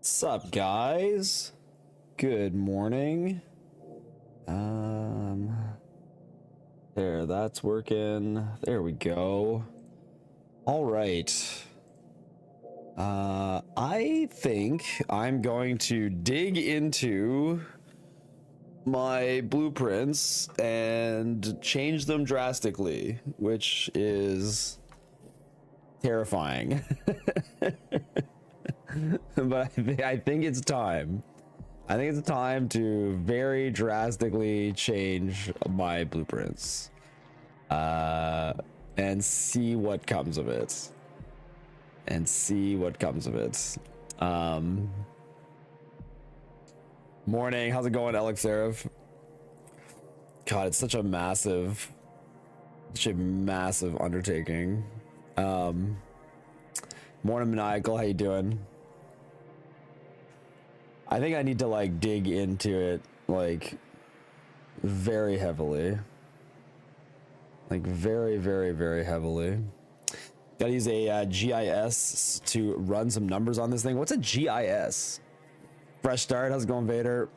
What's up, guys? Good morning. There, that's working. There we go. All right. I think I'm going to dig into my blueprints and change them drastically, which is terrifying. But I think it's time. I think it's time to very drastically change my blueprints. And see what comes of it. Morning, how's it going, Alex Seraph? God, it's such a massive undertaking. Morning, Maniacal, how you doing? I think I need to like dig into it like very heavily. Like very heavily. Gotta use a GIS to run some numbers on this thing. What's a GIS? Fresh start, how's it going, Vader?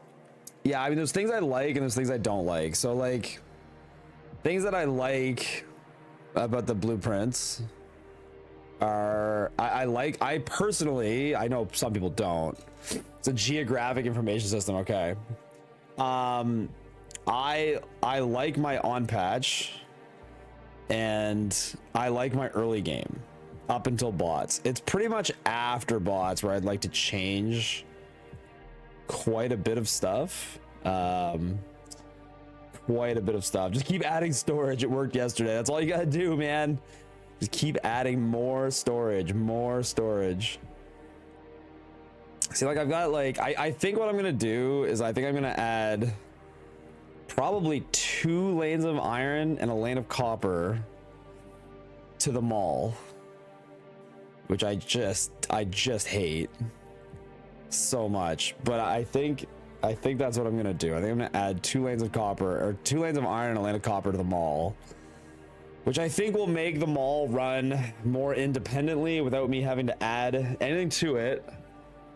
Yeah, I mean, there's things I like and there's things I don't like. So like, things that I like about the blueprints are, I personally, I know some people don't. It's a geographic information system, okay. I like my on patch and I like my early game up until bots. It's pretty much after bots where I'd like to change quite a bit of stuff. Just keep adding storage. It worked yesterday. That's all you gotta do, man. Just keep adding more storage. See, like I've got like, I think what I'm gonna do is I think I'm gonna add probably 2 lanes of iron and a lane of copper to the mall, which I just hate so much. But I think that's what I'm gonna do. I think I'm gonna add 2 lanes of copper, or 2 lanes of iron and a lane of copper to the mall, which I think will make the mall run more independently without me having to add anything to it.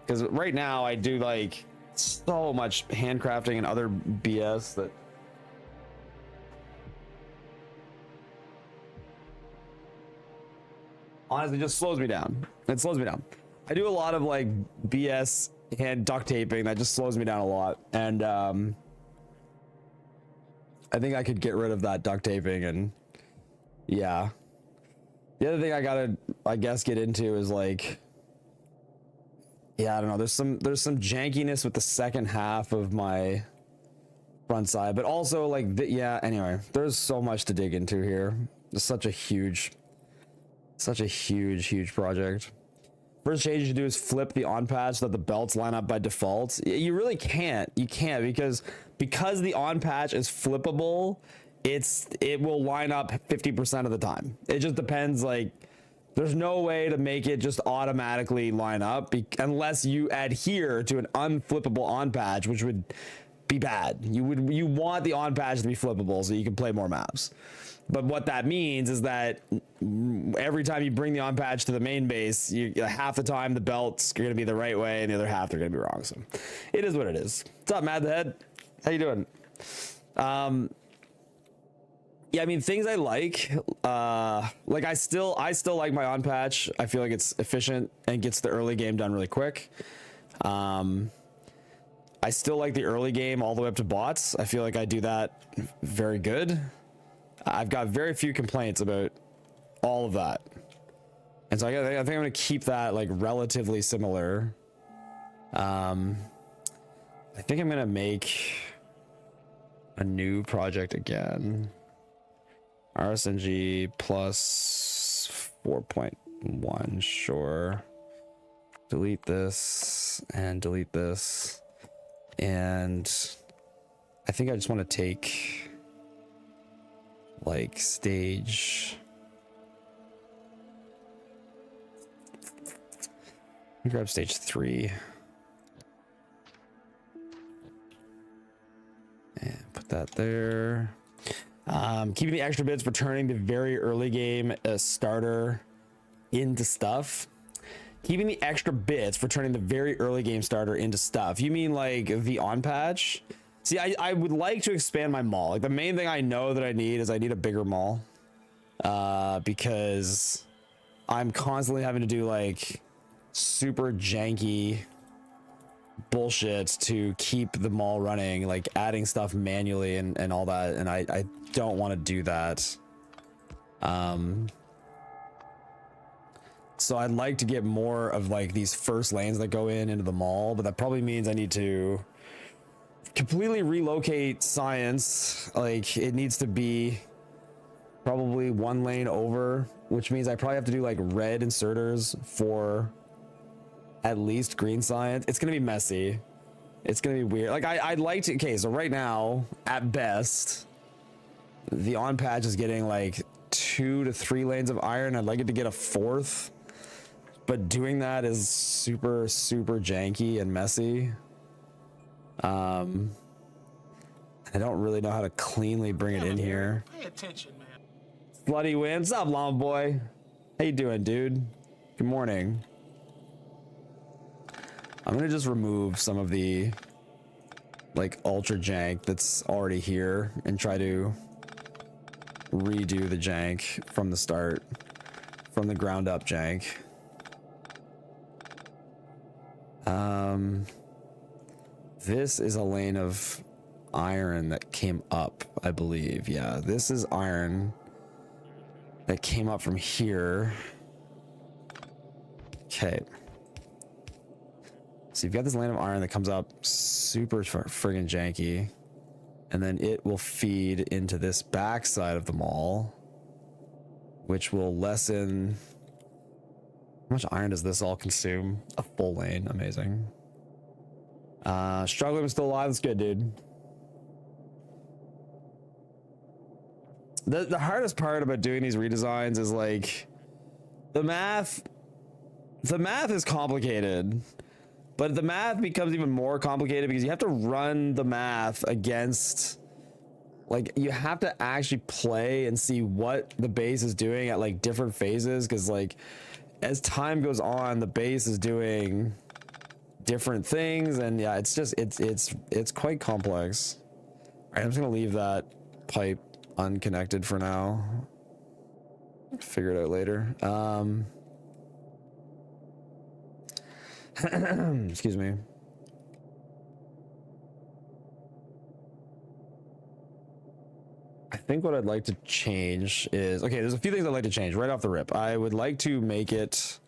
Because right now I do like so much handcrafting and other BS that honestly just slows me down. It slows me down. I do a lot of like BS hand duct taping that just slows me down a lot. And I think I could get rid of that duct taping. And yeah, the other thing I gotta, I guess, get into is like, yeah, I don't know. There's some jankiness with the second half of my front side, but also like, yeah. Anyway, there's so much to dig into here. It's such a huge project. First change you should do is flip the on patch so that the belts line up by default. You really can't. You can't because the on patch is flippable. It will line up 50% of the time. It just depends. Like, there's no way to make it just automatically line up unless you adhere to an unflippable on patch, which would be bad. You want the on patch to be flippable so you can play more maps. But what that means is that every time you bring the on patch to the main base, half the time the belts are going to be the right way and the other half they're going to be wrong. So it is what it is. What's up, Mad the Head? How you doing? Yeah, I mean, things I like I still like my on patch. I feel like it's efficient and gets the early game done really quick. I still like the early game all the way up to bots. I feel like I do that very good. I've got very few complaints about all of that. And so I think I'm going to keep that like relatively similar. I think I'm going to make a new project again. RSNG plus 4.1, sure. Delete this and delete this. And I think I just want to take like stage. Let me grab stage 3. And put that there. Keeping the extra bits for turning the very early game starter into stuff. keeping the extra bits for turning the very early game starter into stuff. You mean like the on patch? See, I would like to expand my mall. Like the main thing I know that I need is I need a bigger mall, because I'm constantly having to do like super janky bullshit to keep the mall running, like adding stuff manually and all that, and I don't want to do that. So I'd like to get more of like these first lanes that go into the mall, but that probably means I need to completely relocate science. Like it needs to be probably one lane over, which means I probably have to do like red inserters for at least green science. It's gonna be messy. It's gonna be weird. Like I'd like to, okay, so right now at best the on patch is getting like 2 to 3 lanes of iron. I'd like it to get a 4th, but doing that is super janky and messy. I don't really know how to cleanly bring it in here. Pay attention, man. Slutty win. What's up, Llama Boy? How you doing, dude? Good morning. I'm gonna just remove some of the like ultra jank that's already here and try to redo the jank from the start, from the ground up jank. This is a lane of iron that came up, I believe. Yeah, this is iron that came up from here. Okay. So you've got this lane of iron that comes up super friggin' janky, and then it will feed into this back side of the mall, which will lessen. How much iron does this all consume? A full lane. Amazing. Struggling is still alive. That's good, dude. The hardest part about doing these redesigns is like the math is complicated, but the math becomes even more complicated because you have to run the math against, like, you have to actually play and see what the base is doing at like different phases, because like as time goes on the base is doing different things, and yeah, it's just it's quite complex. All right, I'm just gonna leave that pipe unconnected for now. Figure it out later. Excuse me. I think what I'd like to change is, okay, there's a few things I'd like to change right off the rip. I would like to make it,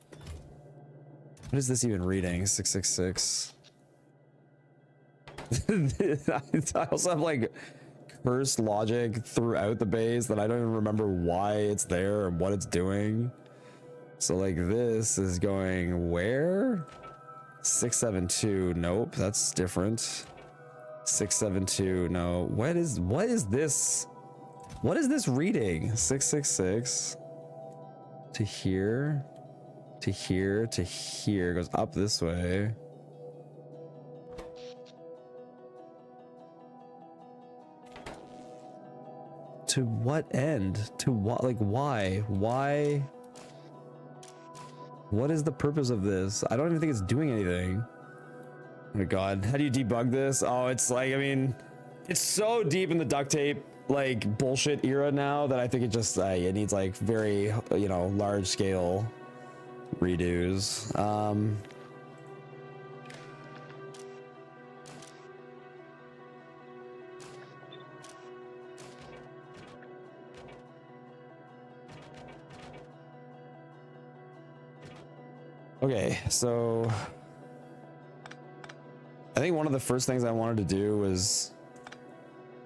what is this even reading? 666. I also have like cursed logic throughout the base that I don't even remember why it's there and what it's doing. So like this is going where? 672. Nope, that's different. 672. No. What is this? What is this reading? 666 to here, to here, to here. It goes up this way. To what end? To what? Like, why? Why? What is the purpose of this? I don't even think it's doing anything. Oh my god. How do you debug this? Oh, it's like, I mean, it's so deep in the duct tape like bullshit era now that I think it just it needs like very, you know, large scale redos. Okay, so I think one of the first things I wanted to do was,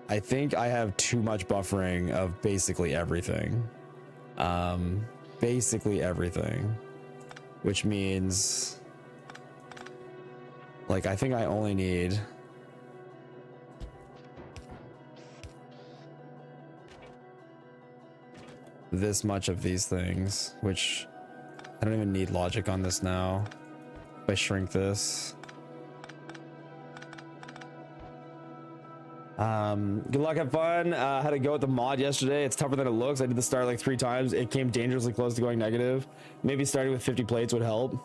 I think I have too much buffering of basically everything. Basically everything, which means like I think I only need this much of these things, which I don't even need logic on this now. If I shrink this. Good luck, have fun. Had to go with the mod yesterday. It's tougher than it looks. I did the start like 3 times. It came dangerously close to going negative. Maybe starting with 50 plates would help.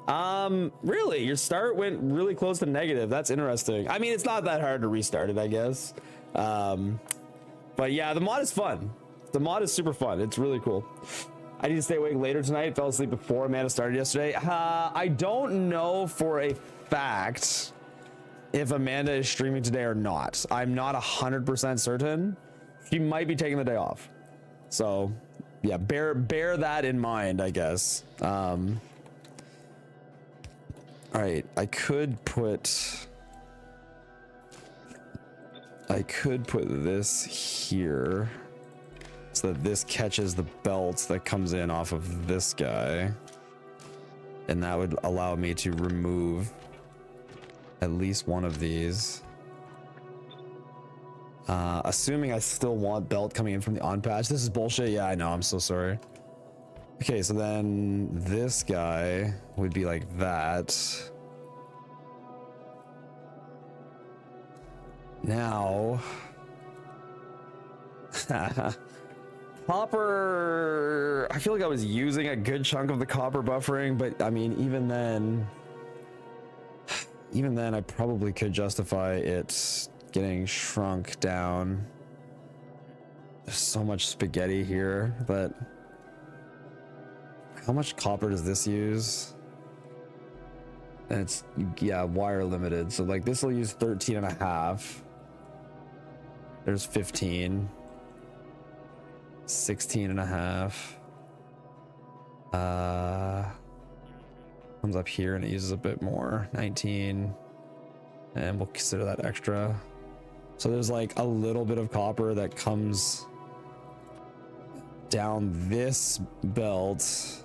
Really, your start went really close to negative. That's interesting. I mean, it's not that hard to restart it, I guess. But yeah, the mod is fun. The mod is super fun. It's really cool. I need to stay awake later tonight. Fell asleep before Amanda started yesterday. I don't know for a fact if Amanda is streaming today or not. I'm not 100% certain. She might be taking the day off. So yeah, bear that in mind, I guess. All right, I could put this here so that this catches the belt that comes in off of this guy, and that would allow me to remove at least one of these. Assuming I still want belt coming in from the on patch. This is bullshit. Yeah, I know. I'm so sorry. Okay, so then this guy would be like that. Now, copper, I feel like I was using a good chunk of the copper buffering, but I mean, even then I probably could justify it getting shrunk down. There's so much spaghetti here, but how much copper does this use? And it's, yeah, wire limited. So like this will use 13 and a half. There's 15. 16 and a half. Comes up here and it uses a bit more. 19. And we'll consider that extra. So there's like a little bit of copper that comes down this belt.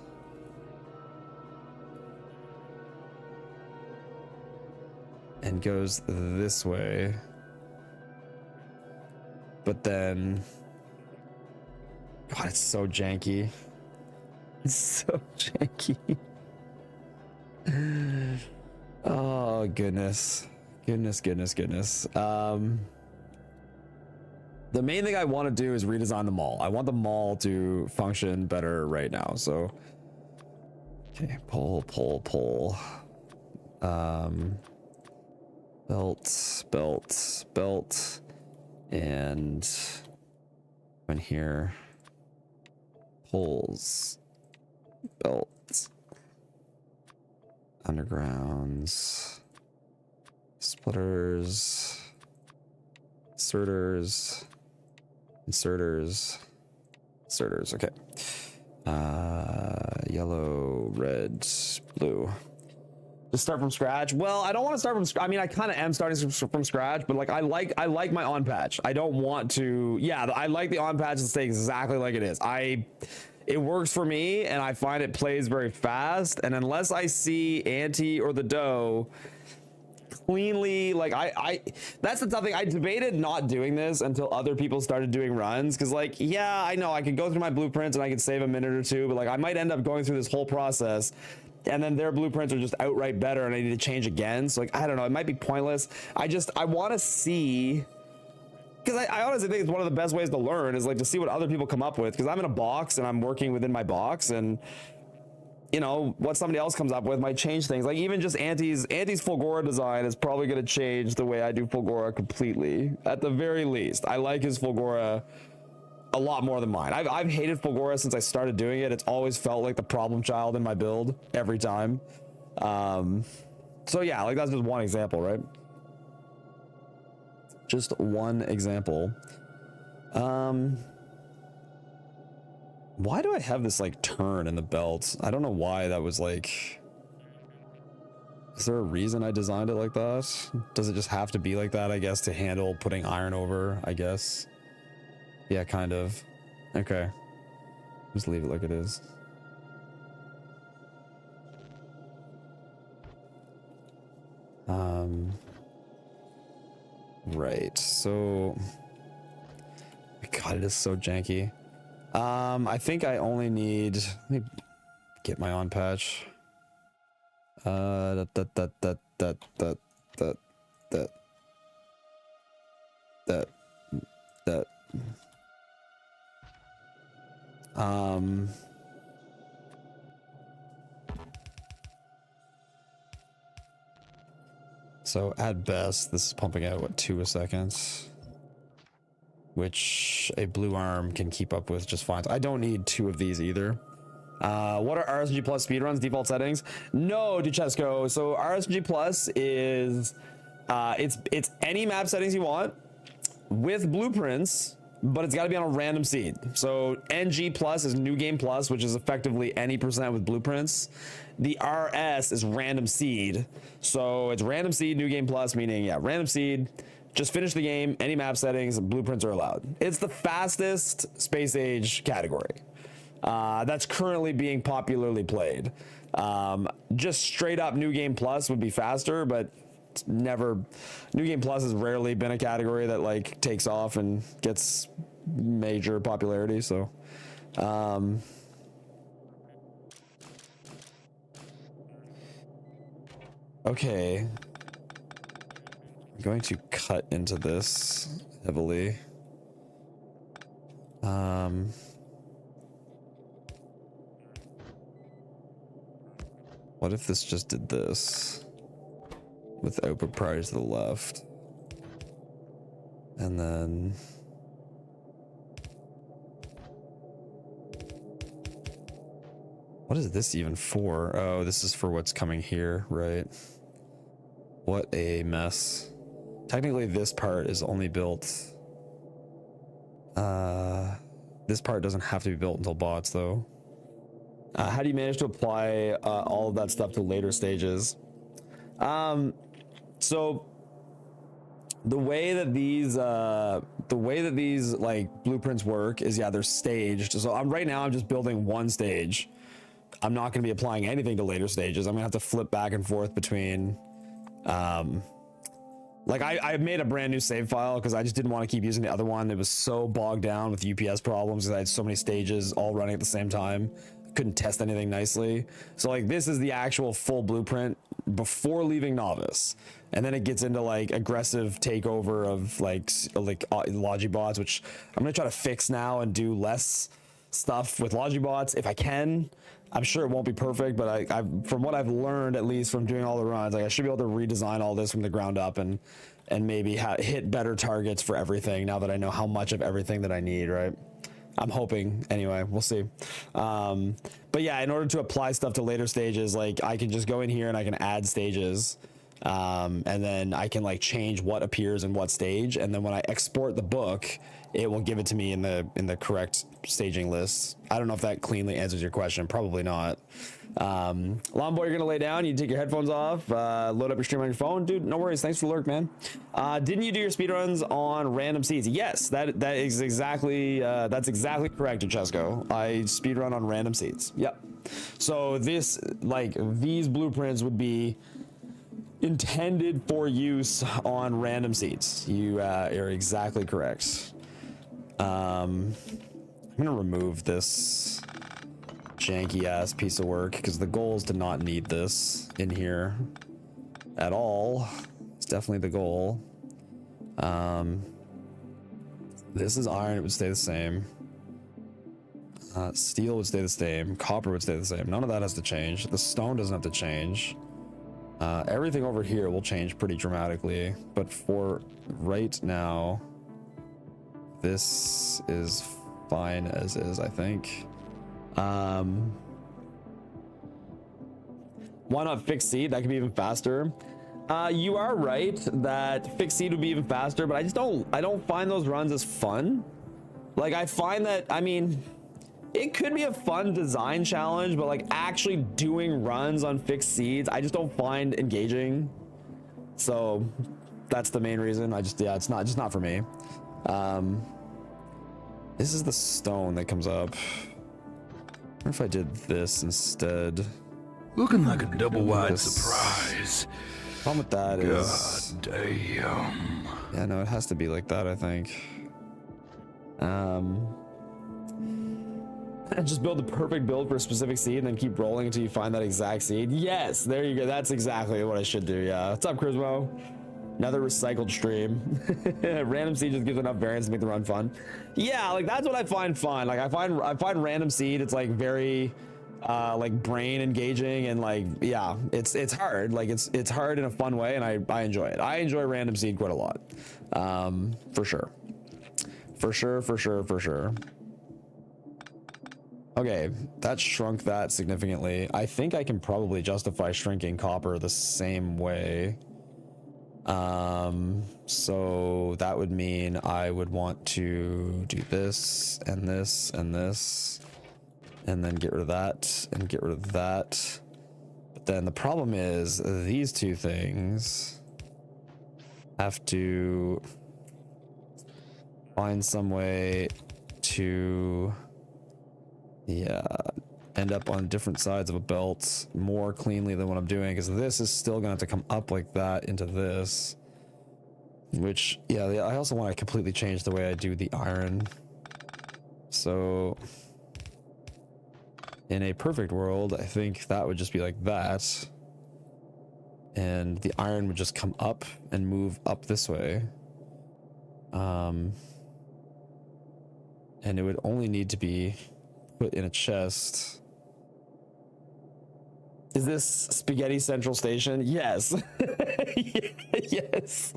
And goes this way. But then, God, it's so janky. It's so janky. Oh, goodness. Goodness. The main thing I want to do is redesign the mall. I want the mall to function better right now. So, okay, pull. Belt, and in here, pulls, belt, undergrounds, splitters, inserters. Okay. Yellow, red, blue. Just start from scratch. Well, I don't want to start from scratch. I mean, I kind of am starting from scratch, but like I like my on patch. I don't want to. Yeah, I like the on patch to stay exactly like it is. It works for me, and I find it plays very fast. And unless I see Anti or the dough cleanly, like that's the tough thing. I debated not doing this until other people started doing runs, because like, yeah, I know I could go through my blueprints and I could save a minute or two, but like I might end up going through this whole process and then their blueprints are just outright better and I need to change again. So like, I don't know, it might be pointless. I want to see, because I honestly think it's one of the best ways to learn is like to see what other people come up with, because I'm in a box and I'm working within my box, and you know, what somebody else comes up with might change things. Like even just Anti's Fulgora design is probably going to change the way I do Fulgora completely. At the very least, I like his Fulgora a lot more than mine. I've hated Fulgora since I started doing it. It's always felt like the problem child in my build every time. So yeah, like that's just one example, right? Just one example. Why do I have this like turn in the belt? I don't know why that was like, is there a reason I designed it like that? Does it just have to be like that, I guess, to handle putting iron over, I guess? Yeah, kind of. Okay. Just leave it like it is. Right, so God, it is so janky. I think I only need, let me get my on patch. So at best, this is pumping out, what, 2 a second? Which a blue arm can keep up with just fine. I don't need 2 of these either. What are RSNG Plus speedruns default settings? No, Duchesco. So RSNG Plus is it's any map settings you want with blueprints, but it's got to be on a random seed. So NG Plus is New Game Plus, which is effectively any percent with blueprints. The RS is random seed. So it's random seed, New Game Plus, meaning, yeah, random seed. Just finish the game, any map settings, blueprints are allowed. It's the fastest space age category that's currently being popularly played. Just straight up New Game Plus would be faster, but never. New Game Plus has rarely been a category that like takes off and gets major popularity. So, okay. I'm going to cut into this heavily. What if this just did this with output prior to the left? And then what is this even for? Oh, this is for what's coming here, right? What a mess. Technically, this part is only built. This part doesn't have to be built until bots, though. How do you manage to apply all of that stuff to later stages? So the way that these like blueprints work is, yeah, they're staged. So right now I'm just building one stage. I'm not going to be applying anything to later stages. I'm gonna have to flip back and forth between. Like I made a brand new save file because I just didn't want to keep using the other one. It was so bogged down with UPS problems because I had so many stages all running at the same time. Couldn't test anything nicely. So like this is the actual full blueprint before leaving novice, and then it gets into like aggressive takeover of like Logibots, which I'm gonna try to fix now and do less stuff with Logibots if I can. I'm sure it won't be perfect, but I from what I've learned, at least from doing all the runs, like I should be able to redesign all this from the ground up and maybe hit better targets for everything now that I know how much of everything that I need, right? I'm hoping. Anyway, we'll see. But yeah, in order to apply stuff to later stages, like I can just go in here and I can add stages, and then I can like change what appears in what stage, and then when I export the book, it will give it to me in the correct staging list. I don't know if that cleanly answers your question. Probably not. Lawnboy, you're gonna lay down, you take your headphones off, load up your stream on your phone. Dude, no worries. Thanks for the lurk, man. Didn't you do your speedruns on random seeds? Yes, that's exactly correct, Chesco. I speedrun on random seeds. Yep. So this, like, these blueprints would be intended for use on random seeds. You are exactly correct. I'm gonna remove this janky ass piece of work because the goal is to not need this in here at all. It's definitely the goal. This is iron, it would stay the same. Steel would stay the same. Copper would stay the same. None of that has to change. The stone doesn't have to change. Everything over here will change pretty dramatically, but for right now, this is fine as is, I think. Why not fixed seed? That could be even faster. You are right that fixed seed would be even faster, but I don't find those runs as fun. Like I find that, I mean, it could be a fun design challenge, but like actually doing runs on fixed seeds, I just don't find engaging. So that's the main reason. Yeah, it's just not for me. This is the stone that comes up. What if I did this instead? Looking like a double-wide surprise. Problem with that is... God damn. Yeah, no, it has to be like that, I think. Just build the perfect build for a specific seed and then keep rolling until you find that exact seed. Yes, there you go. That's exactly what I should do, yeah. What's up, Crismo? Another recycled stream. Random seed just gives enough variance to make the run fun. Yeah, like that's what I find fun. Like I find random seed, it's like very like brain engaging, and like, yeah, it's hard. Like it's hard in a fun way, and I enjoy it. I enjoy random seed quite a lot. For sure. For sure. Okay, that shrunk that significantly. I think I can probably justify shrinking copper the same way. So that would mean I would want to do this and this and this, and then get rid of that and get rid of that. But then the problem is these two things have to find some way to, yeah, end up on different sides of a belt more cleanly than what I'm doing, because this is still going to have to come up like that into this, which, yeah, I also want to completely change the way I do the iron. So in a perfect world, I think that would just be like that, and the iron would just come up and move up this way. And it would only need to be put in a chest. Is this Spaghetti Central Station? Yes. Yes.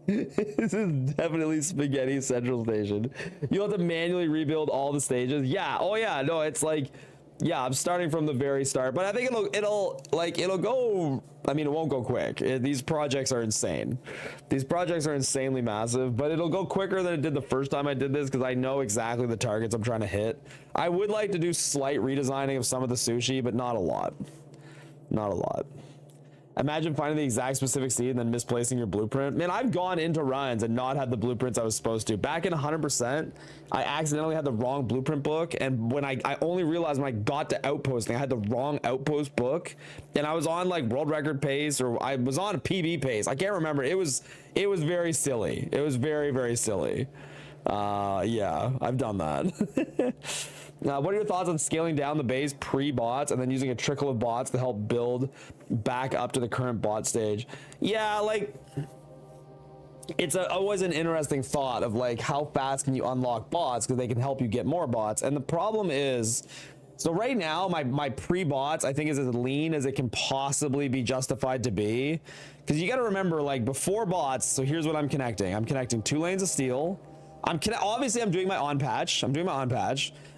This is definitely Spaghetti Central Station. You'll have to manually rebuild all the stages. Yeah. Oh yeah. No, it's like, yeah, I'm starting from the very start, but I think it'll go, I mean, it won't go quick. These projects are insane. These projects are insanely massive, but it'll go quicker than it did the first time I did this, because I know exactly the targets I'm trying to hit. I would like to do slight redesigning of some of the sushi, but not a lot. Not a lot. Imagine finding the exact specific seed and then misplacing your blueprint. Man, I've gone into runs and not had the blueprints I was supposed to. Back in 100%, I accidentally had the wrong blueprint book, and when I only realized when I got to outposting, I had the wrong outpost book, and I was on like world record pace, or I was on a PB pace. I can't remember. It was very silly. It was very, very silly. Yeah, I've done that. Now, what are your thoughts on scaling down the base pre-bots and then using a trickle of bots to help build back up to the current bot stage? Yeah, like, it's always an interesting thought of like, how fast can you unlock bots, because they can help you get more bots. And the problem is, so right now my pre-bots I think is as lean as it can possibly be justified to be, because you got to remember, like, before bots, so here's what I'm connecting 2 lanes of steel. Obviously I'm doing my on patch,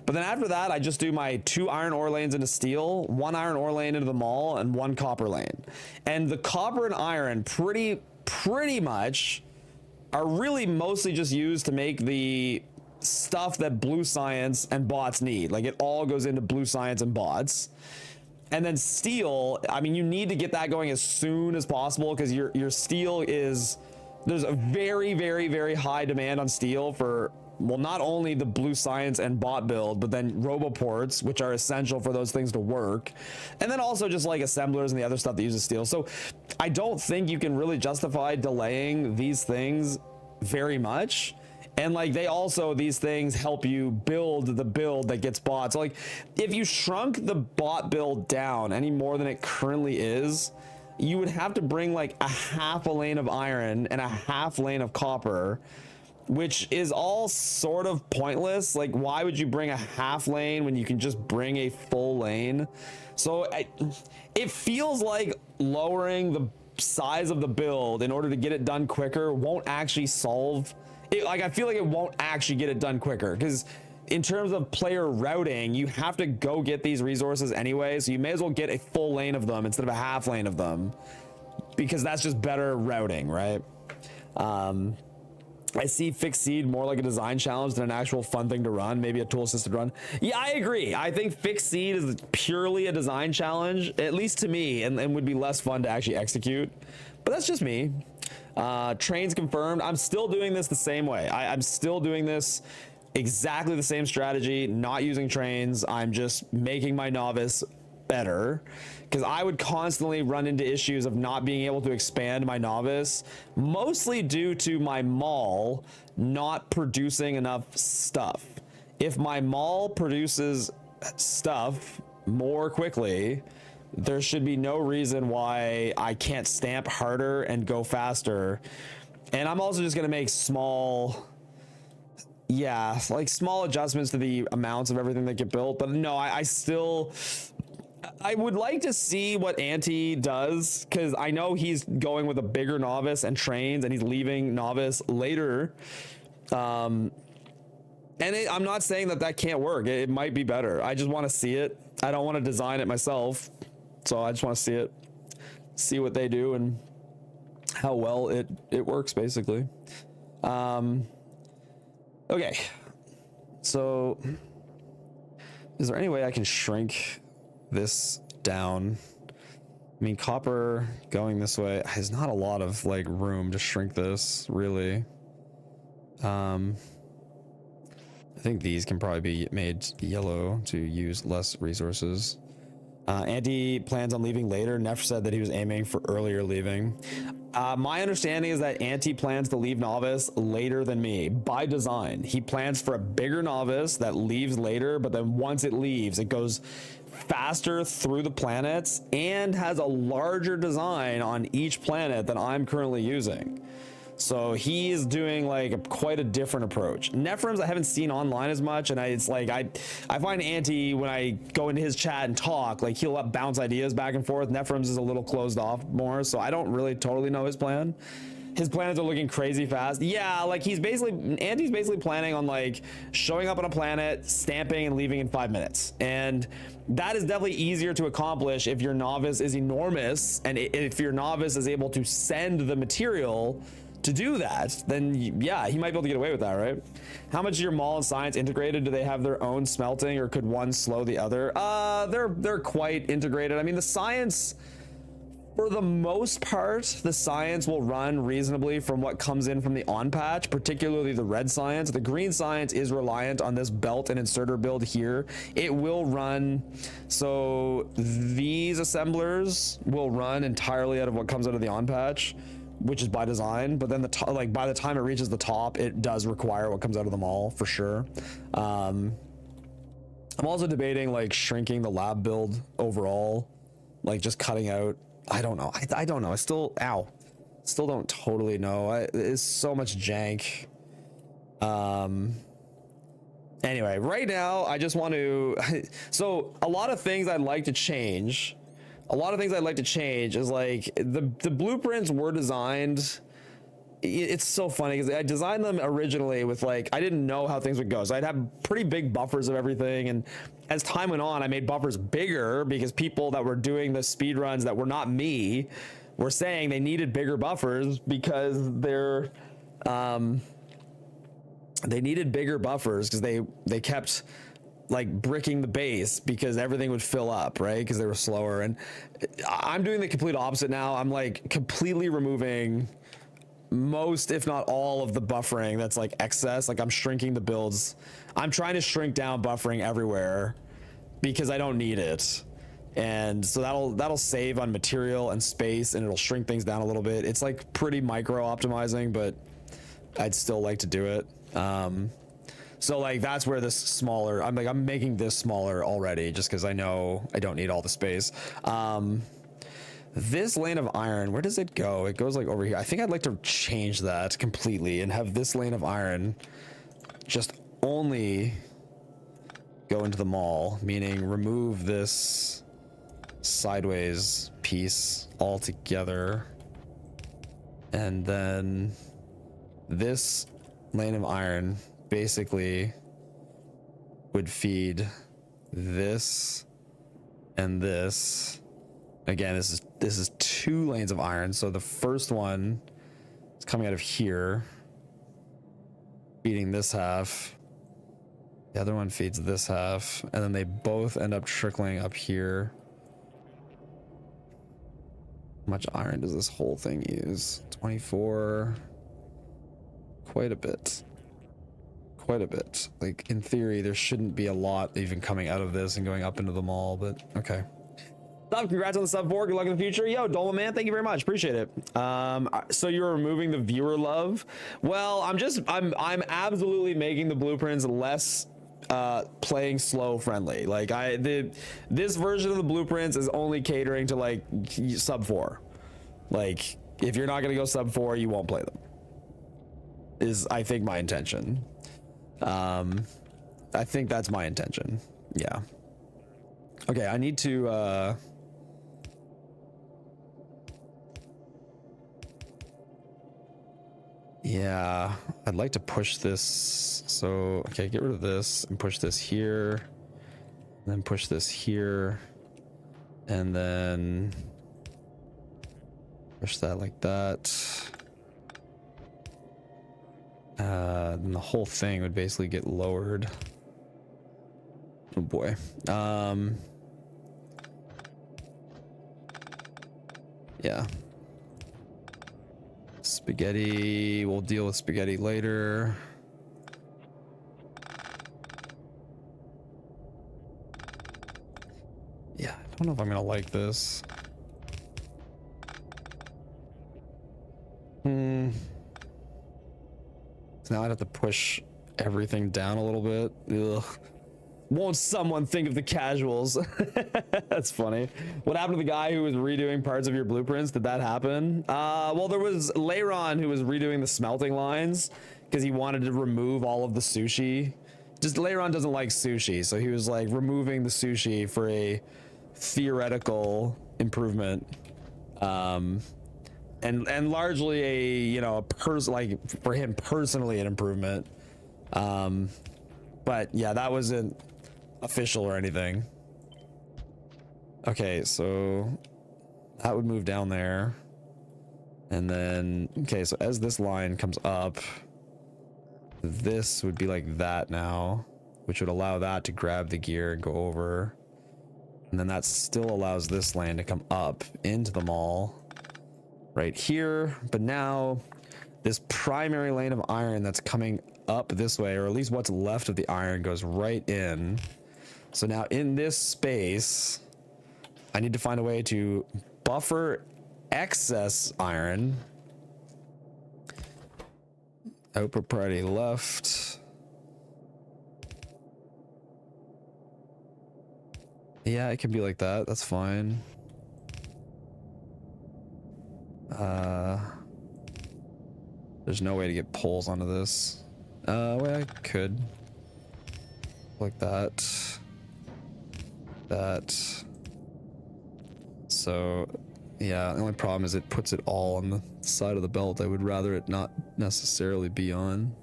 but then after that I just do my 2 iron ore lanes into steel, 1 iron ore lane into the mall, and 1 copper lane. And the copper and iron pretty much are really mostly just used to make the stuff that blue science and bots need. Like, it all goes into blue science and bots. And then steel, I mean, you need to get that going as soon as possible, because your steel is, there's a very, very, very high demand on steel for, well, not only the blue science and bot build, but then roboports, which are essential for those things to work. And then also just like assemblers and the other stuff that uses steel. So I don't think you can really justify delaying these things very much. And like, they also, these things help you build the build that gets bots. So like, if you shrunk the bot build down any more than it currently is, you would have to bring like a half a lane of iron and a half lane of copper, which is all sort of pointless. Like, why would you bring a half lane when you can just bring a full lane? So it feels like lowering the size of the build in order to get it done quicker won't actually solve it. Like, I feel like it won't actually get it done quicker, because in terms of player routing, you have to go get these resources anyway, so you may as well get a full lane of them instead of a half lane of them, because that's just better routing, right? I see fixed seed more like a design challenge than an actual fun thing to run, maybe a tool assisted run. Yeah, I agree. I think fixed seed is purely a design challenge, at least to me, and would be less fun to actually execute. But that's just me. Trains confirmed. I'm still doing this the same way. I'm still doing this exactly the same strategy, not using trains. I'm just making my novice better, because I would constantly run into issues of not being able to expand my novice, mostly due to my mall not producing enough stuff. If my mall produces stuff more quickly, there should be no reason why I can't stamp harder and go faster. And I'm also just going to make small adjustments to the amounts of everything that get built. But no, I still I would like to see what Anti does, because I know he's going with a bigger novice and trains, and he's leaving novice later. I'm not saying that can't work. It might be better. I just want to see it. I don't want to design it myself, so I just want to see it, see what they do and how well it works, basically. Okay, so is there any way I can shrink this down? I mean, copper going this way, there's not a lot of like room to shrink this, really. I think these can probably be made yellow to use less resources. Andy plans on leaving later. Neff said that he was aiming for earlier leaving. My understanding is that Anti plans to leave novice later than me by design. He plans for a bigger novice that leaves later, but then once it leaves, it goes faster through the planets and has a larger design on each planet than I'm currently using. So he is doing like quite a different approach. Nephrons I haven't seen online as much, and I find Anti, when I go into his chat and talk, like he'll bounce ideas back and forth. Nephrons is a little closed off more, so I don't really totally know his plan. His planets are looking crazy fast. Yeah, like Anti's basically planning on like showing up on a planet, stamping, and leaving in 5 minutes. And that is definitely easier to accomplish if your novice is enormous, and if your novice is able to send the material to do that, then yeah, he might be able to get away with that, right? How much is your mall and science integrated? Do they have their own smelting, or could one slow the other? They're quite integrated. I mean, the science, for the most part, the science will run reasonably from what comes in from the on patch, particularly the red science. The green science is reliant on this belt and inserter build here. It will run, so these assemblers will run entirely out of what comes out of the on patch, which is by design. But then like by the time it reaches the top, it does require what comes out of the mall for sure. I'm also debating like shrinking the lab build overall, like just cutting out. I don't know. I don't know. I still don't totally know. It's so much jank. Anyway, right now I just want to. So a lot of things I'd like to change. Is like the blueprints were designed. It's so funny because I designed them originally with like, I didn't know how things would go. So I'd have pretty big buffers of everything. And as time went on, I made buffers bigger because people that were doing the speed runs that were not me were saying they needed bigger buffers because they needed bigger buffers because they kept like bricking the base because everything would fill up, right? Because they were slower. And I'm doing the complete opposite now. I'm like completely removing most, if not all, of the buffering that's like excess. Like I'm shrinking the builds. I'm trying to shrink down buffering everywhere because I don't need it. And so that'll save on material and space, and it'll shrink things down a little bit. It's like pretty micro optimizing, but I'd still like to do it. So like that's where this smaller, I'm making this smaller already just because I know I don't need all the space. This lane of iron, where does it go? It goes like over here. I think I'd like to change that completely and have this lane of iron just only go into the mall, meaning remove this sideways piece altogether. And then this lane of iron basically would feed this and this. Again, this is 2 lanes of iron. So the first one is coming out of here, feeding this half. The other one feeds this half, and then they both end up trickling up here. How much iron does this whole thing use? 24. Quite a bit. Like in theory, there shouldn't be a lot even coming out of this and going up into the mall, but okay. Congrats on the sub 4. Good luck in the future. Yo, Dolma man, thank you very much. Appreciate it. So you're removing the viewer love? Well, I'm absolutely making the blueprints less playing slow friendly. Like this version of the blueprints is only catering to like sub 4. Like if you're not gonna go sub 4, you won't play them. Is I think my intention. I think that's my intention. Yeah. Okay, I need to yeah, I'd like to push this. So, okay, get rid of this and push this here. And then push this here. And then push that like that. Then the whole thing would basically get lowered. Oh boy. Yeah. Spaghetti, we'll deal with spaghetti later. Yeah, I don't know if I'm gonna like this. So now I'd have to push everything down a little bit. Ugh. Won't someone think of the casuals? That's funny. What happened to the guy who was redoing parts of your blueprints? Did that happen? Well, there was Leiron who was redoing the smelting lines because he wanted to remove all of the sushi. Just Leiron doesn't like sushi, so he was like removing the sushi for a theoretical improvement. And largely a, you know, like for him personally an improvement. But yeah, that wasn't official or anything. Okay, so that would move down there. And then, okay, so as this line comes up, this would be like that now, which would allow that to grab the gear and go over. And then that still allows this lane to come up into the mall right here. But now this primary lane of iron that's coming up this way, or at least what's left of the iron, goes right in. So now in this space, I need to find a way to buffer excess iron. Output priority left. Yeah, it can be like that. That's fine. There's no way to get poles onto this. Well, I could. Like that. That. So, yeah, the only problem is it puts it all on the side of the belt I would rather it not necessarily be on.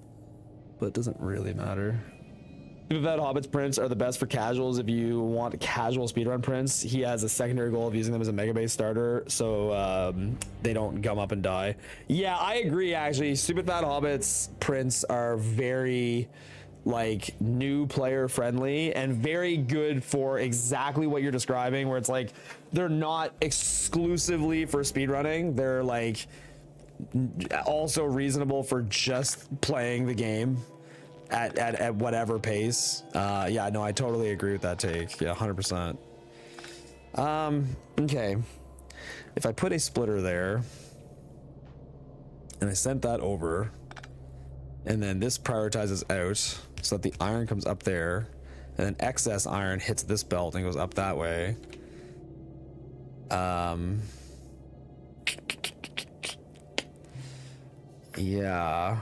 But it doesn't really matter. That Hobbit's prints are the best for casuals if you want casual speedrun prints. He has a secondary goal of using them as a mega base starter, so they don't gum up and die. Yeah, I agree, actually. Stupid Fat Hobbit's prints are very, like, new player friendly and very good for exactly what you're describing, where it's like, they're not exclusively for speedrunning. They're, like, also reasonable for just playing the game at whatever pace. Yeah, no, I totally agree with that take. Yeah, 100%. Okay, if I put a splitter there and I sent that over, and then this prioritizes out so that the iron comes up there, and then excess iron hits this belt and goes up that way. Yeah,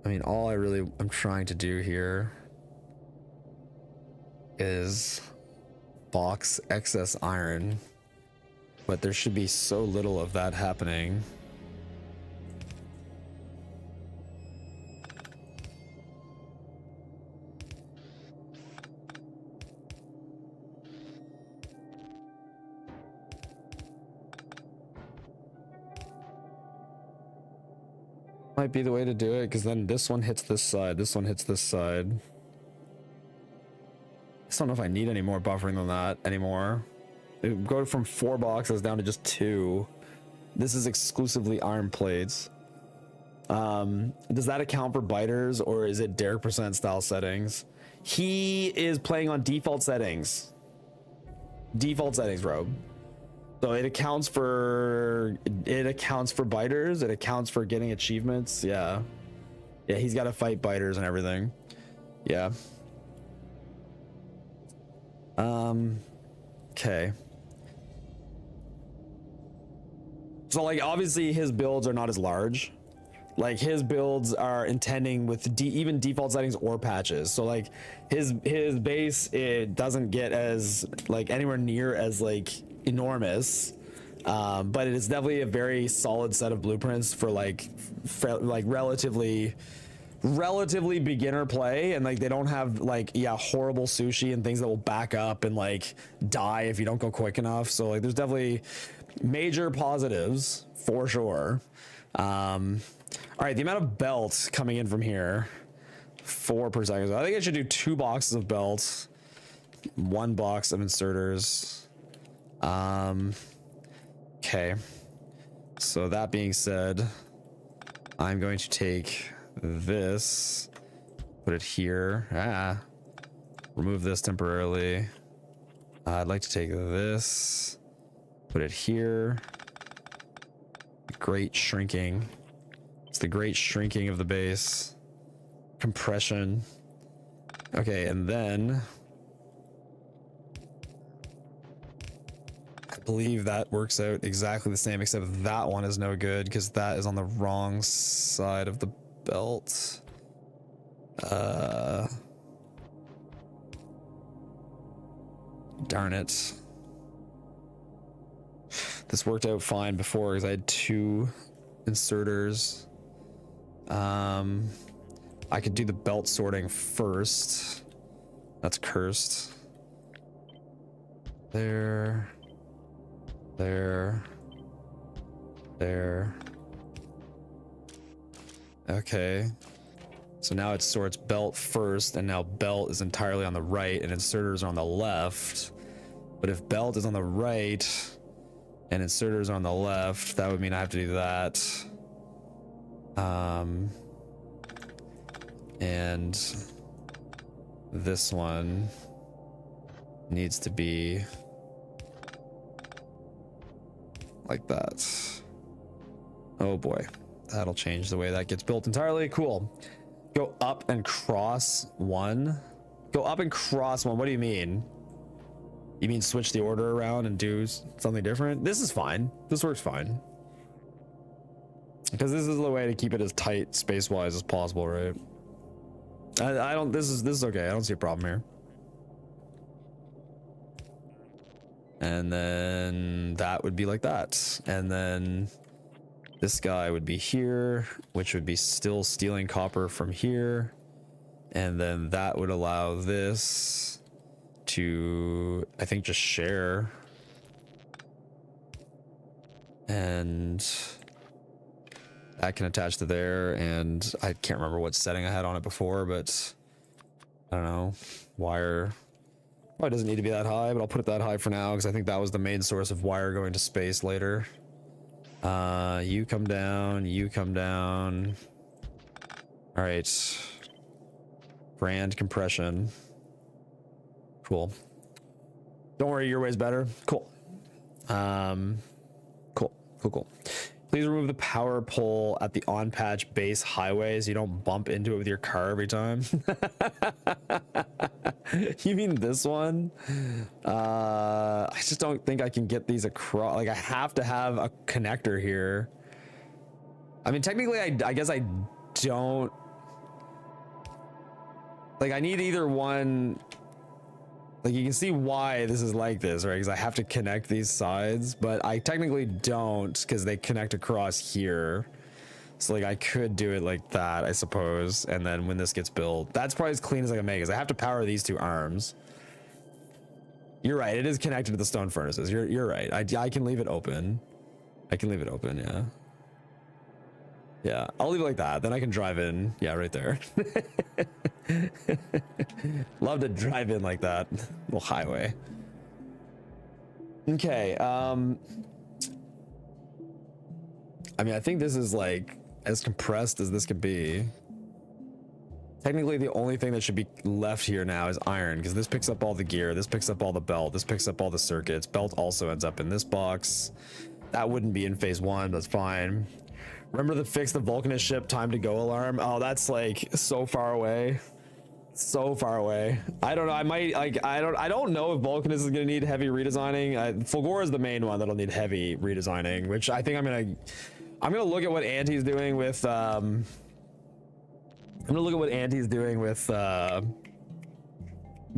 I mean, all I really am trying to do here is box excess iron, but there should be so little of that happening. Might be the way to do it, because then this one hits this side, this one hits this side. I just don't know if I need any more buffering than that anymore. It would go from 4 boxes down to just 2. This is exclusively iron plates. Does that account for biters, or is it Derek % style settings? He is playing on default settings. Default settings, Robe. So it accounts for biters, it accounts for getting achievements. Yeah, he's got to fight biters and everything. Yeah. Okay. So, like, obviously his builds are not as large. Like his builds are intending with even default settings or patches. So like his base, it doesn't get as like anywhere near as like enormous, but it is definitely a very solid set of blueprints for like relatively beginner play. And like they don't have like horrible sushi and things that will back up and like die if you don't go quick enough. So like there's definitely major positives for sure. All right, the amount of belts coming in from here, 4 per second. So I think I should do 2 boxes of belts, 1 box of inserters. Okay. So that being said, I'm going to take this, put it here. Remove this temporarily. I'd like to take this, put it here. Great shrinking. It's the great shrinking of the base. Compression. Okay, and then I believe that works out exactly the same, except that one is no good because that is on the wrong side of the belt. Darn it. This worked out fine before because I had 2 inserters. I could do the belt sorting first. That's cursed. There. Okay. So now it sorts belt first, and now belt is entirely on the right, and inserters are on the left. But if belt is on the right, and inserters are on the left, that would mean I have to do that. And this one needs to be like that. Oh boy, that'll change the way that gets built entirely. Cool. Go up and cross 1. Go up and cross 1. What do you mean? You mean switch the order around and do something different? This is fine. This works fine. Because this is the way to keep it as tight space-wise as possible, right? I don't, this is okay. I don't see a problem here. And then that would be like that. And then this guy would be here, which would be still stealing copper from here. And then that would allow this to, I think, just share. And that can attach to there. And I can't remember what setting I had on it before, but I don't know. Wire probably doesn't need to be that high, but I'll put it that high for now because I think that was the main source of wire going to space later. You come down, you come down. All right. Grand compression. Cool. Don't worry, your way's better. Cool. Cool. Please remove the power pole at the on-patch base highway so you don't bump into it with your car every time. You mean this one? I just don't think I can get these across. Like, I have to have a connector here. I mean, technically, I guess I don't. Like, I need either one. Like, you can see why this is like this, right? Because I have to connect these sides, but I technically don't because they connect across here. So, like, I could do it like that, I suppose. And then when this gets built, that's probably as clean as I can make, because I have to power these 2 arms. You're right. It is connected to the stone furnaces. You're right. I can leave it open. I can leave it open. Yeah. Yeah. I'll leave it like that. Then I can drive in. Yeah, right there. Love to drive in like that. Little highway. Okay. I mean, I think this is like as compressed as this could be. Technically, the only thing that should be left here now is iron, because this picks up all the gear, this picks up all the belt, this picks up all the circuits. Belt also ends up in this box. That wouldn't be in phase 1, that's fine. Remember to fix the Vulcanist ship time to go alarm? Oh, that's like so far away. So far away. I don't know. I might like. I don't know if Vulcanist is gonna need heavy redesigning. Fulgore is the main one that'll need heavy redesigning, which I think I'm I'm gonna look at what Auntie's doing with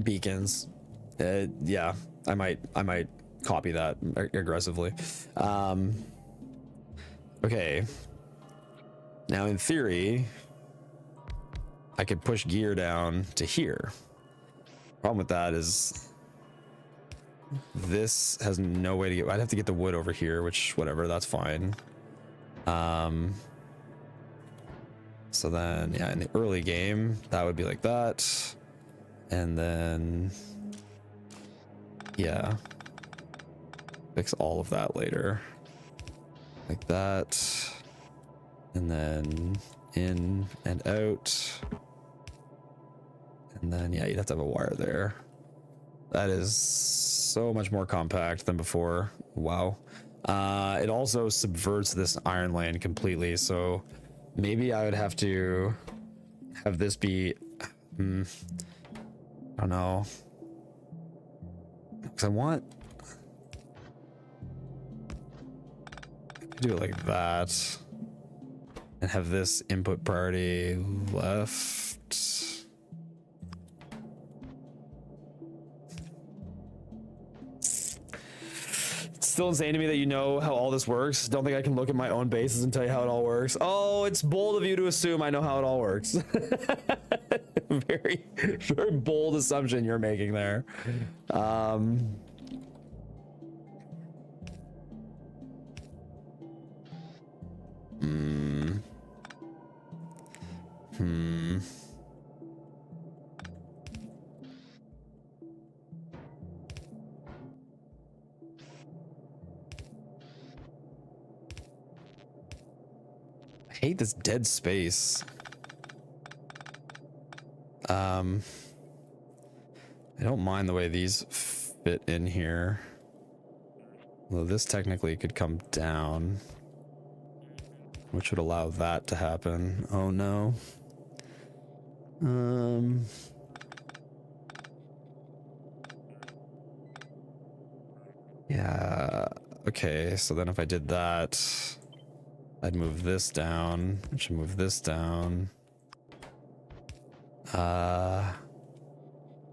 beacons. Yeah, I might copy that aggressively. Okay. Now in theory, I could push gear down to here. Problem with that is this has no way to get. I'd have to get the wood over here, which whatever, that's fine. So then, yeah, in the early game, that would be like that. And then, yeah, fix all of that later. Like that. And then in and out. And then, yeah, you'd have to have a wire there. That is so much more compact than before. Wow. It also subverts this iron lane completely. So maybe I would have to have this be, I don't know. Because I want, I could do it like that and have this input priority left. Still insane to me that you know how all this works. Don't think I can look at my own bases and tell you how it all works. Oh, it's bold of you to assume I know how it all works. Very, very bold assumption you're making there. I hate this dead space. I don't mind the way these fit in here. Although this technically could come down, which would allow that to happen. Oh no. Yeah. Okay, so then if I did that, I'd move this down. I should move this down.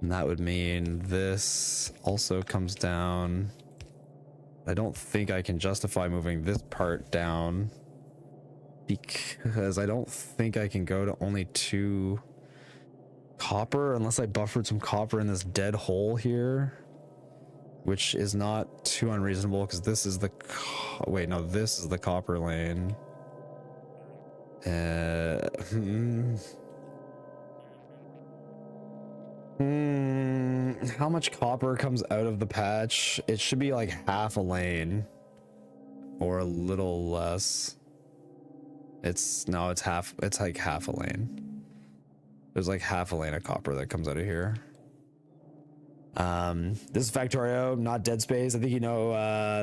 And that would mean this also comes down. I don't think I can justify moving this part down because I don't think I can go to only 2 copper unless I buffered some copper in this dead hole here, which is not too unreasonable because this is the wait, no, this is the copper lane. How much copper comes out of the patch? It should be like half a lane or a little less. It's like half a lane. There's like half a lane of copper that comes out of here. This is Factorio, not Dead Space. I think you know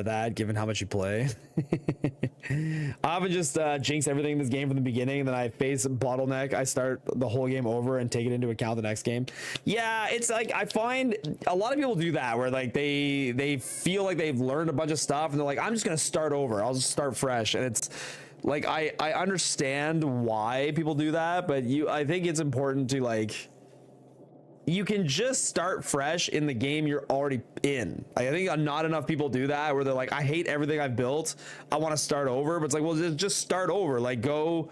that, given how much you play. I often just jinx everything in this game from the beginning, and then I face bottleneck. I start the whole game over and take it into account the next game. Yeah, it's like I find a lot of people do that, where like they feel like they've learned a bunch of stuff, and they're like, I'm just gonna start over. I'll just start fresh, and it's like I understand why people do that, but I think it's important to like. You can just start fresh in the game you're already in. I think not enough people do that, where they're like, I hate everything I've built, I want to start over. But it's like, well, just start over. Like, go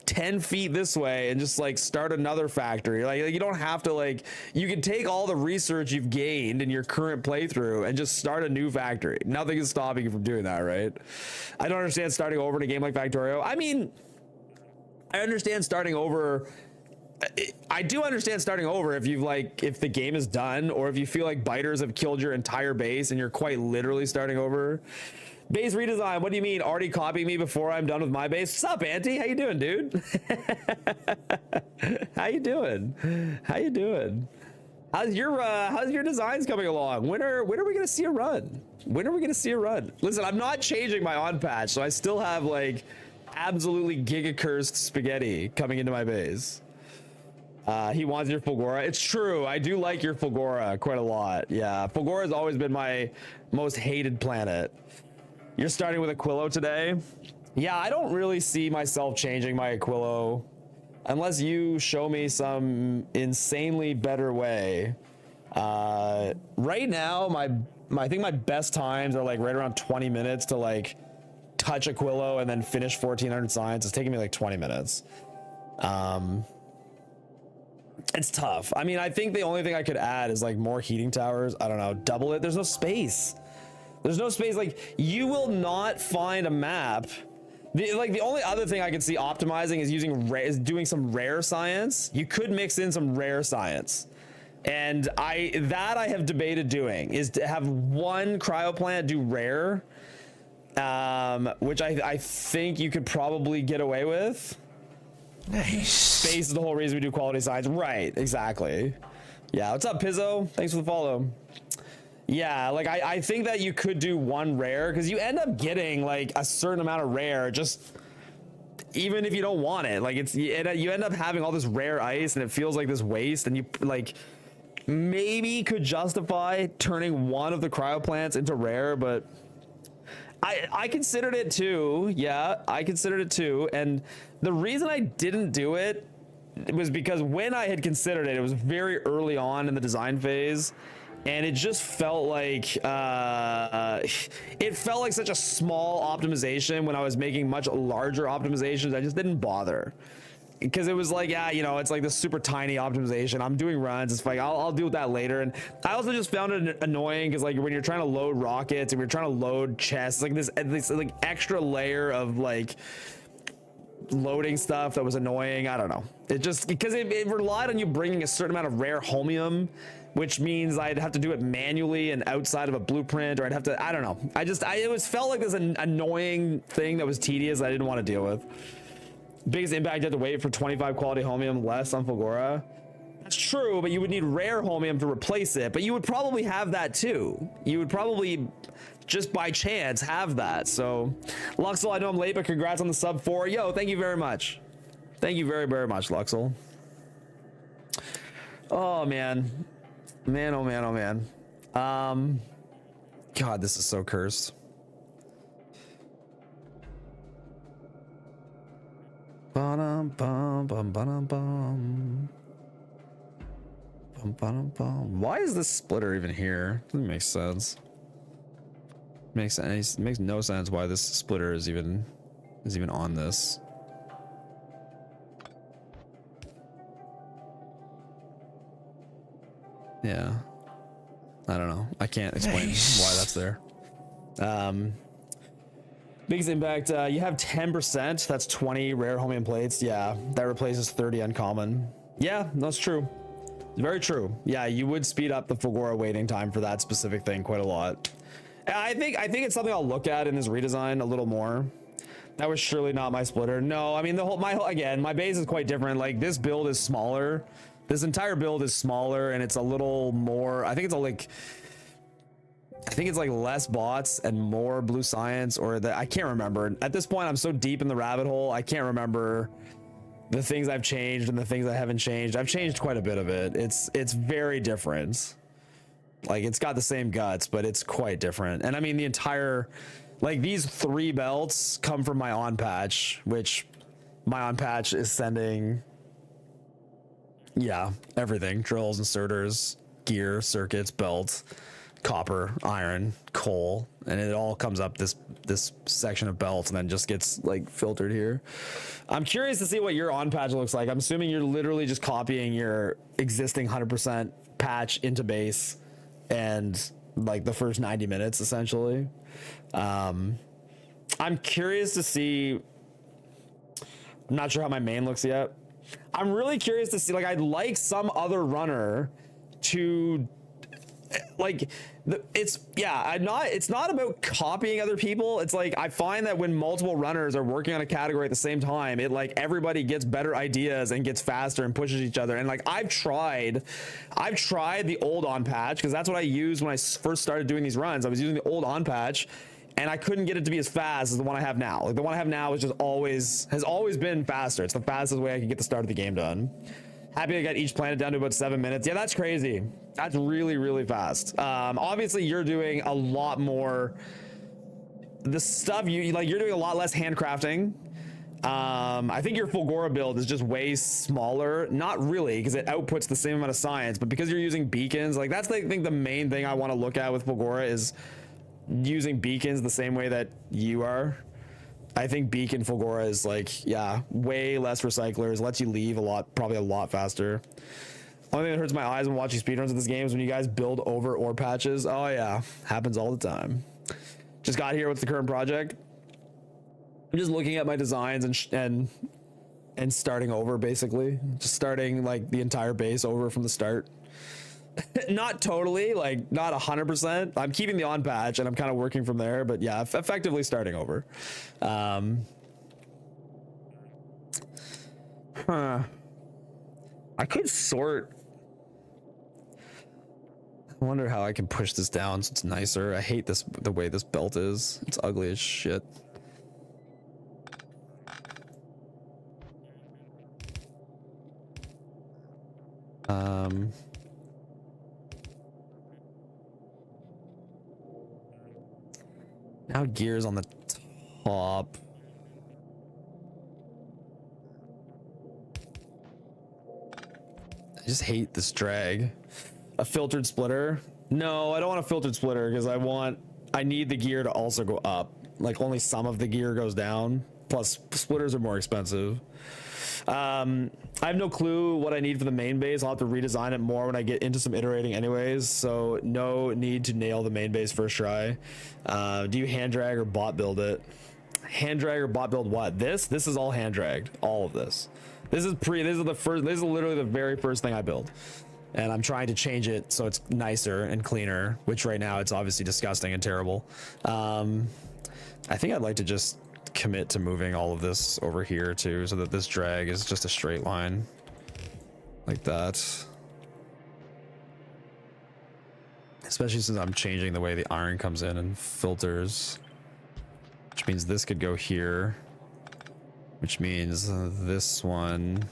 10 feet this way and just like start another factory. Like you don't have to, like, you can take all the research you've gained in your current playthrough and just start a new factory. Nothing is stopping you from doing that, right? I don't understand starting over in a game like Factorio. I mean, I understand starting over. I do understand starting over if if the game is done, or if you feel like biters have killed your entire base and you're quite literally starting over. Base redesign, what do you mean? Already copying me before I'm done with my base? What's up, Auntie? How you doing, dude? How you doing? How you doing? How's your designs coming along? When are we gonna see a run? When are we gonna see a run? Listen, I'm not changing my on patch, so I still have like absolutely giga cursed spaghetti coming into my base. He wants your Fulgora. It's true. I do like your Fulgora quite a lot. Yeah, Fulgora has always been my most hated planet. You're starting with Aquilo today. Yeah, I don't really see myself changing my Aquilo unless you show me some insanely better way. Right now, I think my best times are like right around 20 minutes to like touch Aquilo and then finish 1400 signs. It's taking me like 20 minutes. It's tough. I mean, I think the only thing I could add is like more heating towers. I don't know, double it. There's no space. There's no space. Like, you will not find a map. The only other thing I could see optimizing is doing some rare science. You could mix in some rare science. And I have debated doing is to have one cryo plant do rare, which I think you could probably get away with. Nice. Space is the whole reason we do quality science. Right, exactly. Yeah, what's up, Pizzo? Thanks for the follow. Yeah, like I think that you could do one rare because you end up getting like a certain amount of rare just even if you don't want it. Like you end up having all this rare ice and it feels like this waste, and you like maybe could justify turning one of the cryo plants into rare, but I considered it too. Yeah, I considered it too. And the reason I didn't do it was because when I had considered it, it was very early on in the design phase. And it just felt like such a small optimization when I was making much larger optimizations. I just didn't bother because it was like, yeah, you know, it's like this super tiny optimization. I'm doing runs. It's like, I'll deal with that later. And I also just found it annoying because like when you're trying to load rockets and you're trying to load chests, like this like extra layer of like loading stuff that was annoying. I don't know. It just because it relied on you bringing a certain amount of rare homium, which means I'd have to do it manually and outside of a blueprint, or I'd have to, I don't know. It felt like this an annoying thing that was tedious that I didn't want to deal with. Biggest impact, you have to wait for 25 quality homium less on Fulgora. That's true, but you would need rare homium to replace it, but you would probably have that too. You would probably just by chance have that. So Luxel, I know I'm late, but congrats on the sub 4. Yo, thank you very much. Thank you very, very much, Luxel. Oh man. Man, oh man, oh man. God, this is so cursed. Bum, bum, bum, bum, bum. Bum, bum, bum. Why is this splitter even here? Doesn't make sense. Makes no sense why this splitter is even on this. Yeah, I don't know. I can't explain why that's there. Biggest impact, you have 10%. That's 20 rare homium plates. Yeah, that replaces 30 uncommon. Yeah, that's true. Very true. Yeah, you would speed up the Fulgora waiting time for that specific thing quite a lot. I think it's something I'll look at in this redesign a little more. That was surely not my splitter. No, I mean my base is quite different. Like this build is smaller. This entire build is smaller and it's a little more, I think it's like less bots and more blue science, or I can't remember. At this point, I'm so deep in the rabbit hole, I can't remember the things I've changed and the things I haven't changed. I've changed quite a bit of it. It's very different. Like it's got the same guts, but it's quite different. And I mean, the entire, like these 3 belts come from my on patch, which my on patch is sending, yeah, everything: drills, inserters, gear, circuits, belts, copper, iron, coal, and it all comes up this section of belts and then just gets like filtered here. I'm curious to see what your on patch looks like. I'm assuming you're literally just copying your existing 100% patch into base and like the first 90 minutes essentially. I'm curious to see. I'm not sure how my main looks yet. I'm really curious to see, like, I'd like some other runner to like it's not about copying other people. It's like I find that when multiple runners are working on a category at the same time, it like everybody gets better ideas and gets faster and pushes each other. And like I've tried the old on patch because that's what I used when I first started doing these runs. I was using the old on patch and I couldn't get it to be as fast as the one I have now. Like the one I have now is just has always been faster. It's the fastest way I can get the start of the game done. Happy I got each planet down to about 7 minutes. Yeah, that's crazy. That's really, really fast. Obviously, you're doing a lot more the stuff you like, you're doing a lot less handcrafting. I think your Fulgora build is just way smaller. Not really, because it outputs the same amount of science, but because you're using beacons, like that's I think the main thing I want to look at with Fulgora is using beacons the same way that you are. I think beacon Fulgora is like, yeah, way less recyclers, lets you leave probably a lot faster. Only thing that hurts my eyes when watching speedruns of this game is when you guys build over ore patches. Oh yeah, happens all the time. Just got here with the current project. I'm just looking at my designs and starting over, basically. Just starting like the entire base over from the start. Not totally, like not 100%. I'm keeping the on patch and I'm kind of working from there, but yeah, effectively starting over. I could sort. I wonder how I can push this down so it's nicer. I hate the way this belt is. It's ugly as shit. Now gears on the top. I just hate this drag. A filtered splitter? No, I don't want a filtered splitter because I need the gear to also go up. Like only some of the gear goes down. Plus splitters are more expensive. I have no clue what I need for the main base. I'll have to redesign it more when I get into some iterating anyways. So no need to nail the main base first try. Do you hand drag or bot build it? Hand drag or bot build what? This is all hand dragged. All of this. This is literally the very first thing I build. And I'm trying to change it so it's nicer and cleaner, which right now it's obviously disgusting and terrible. I think I'd like to just commit to moving all of this over here too, so that this drag is just a straight line like that. Especially since I'm changing the way the iron comes in and filters, which means this could go here, which means this one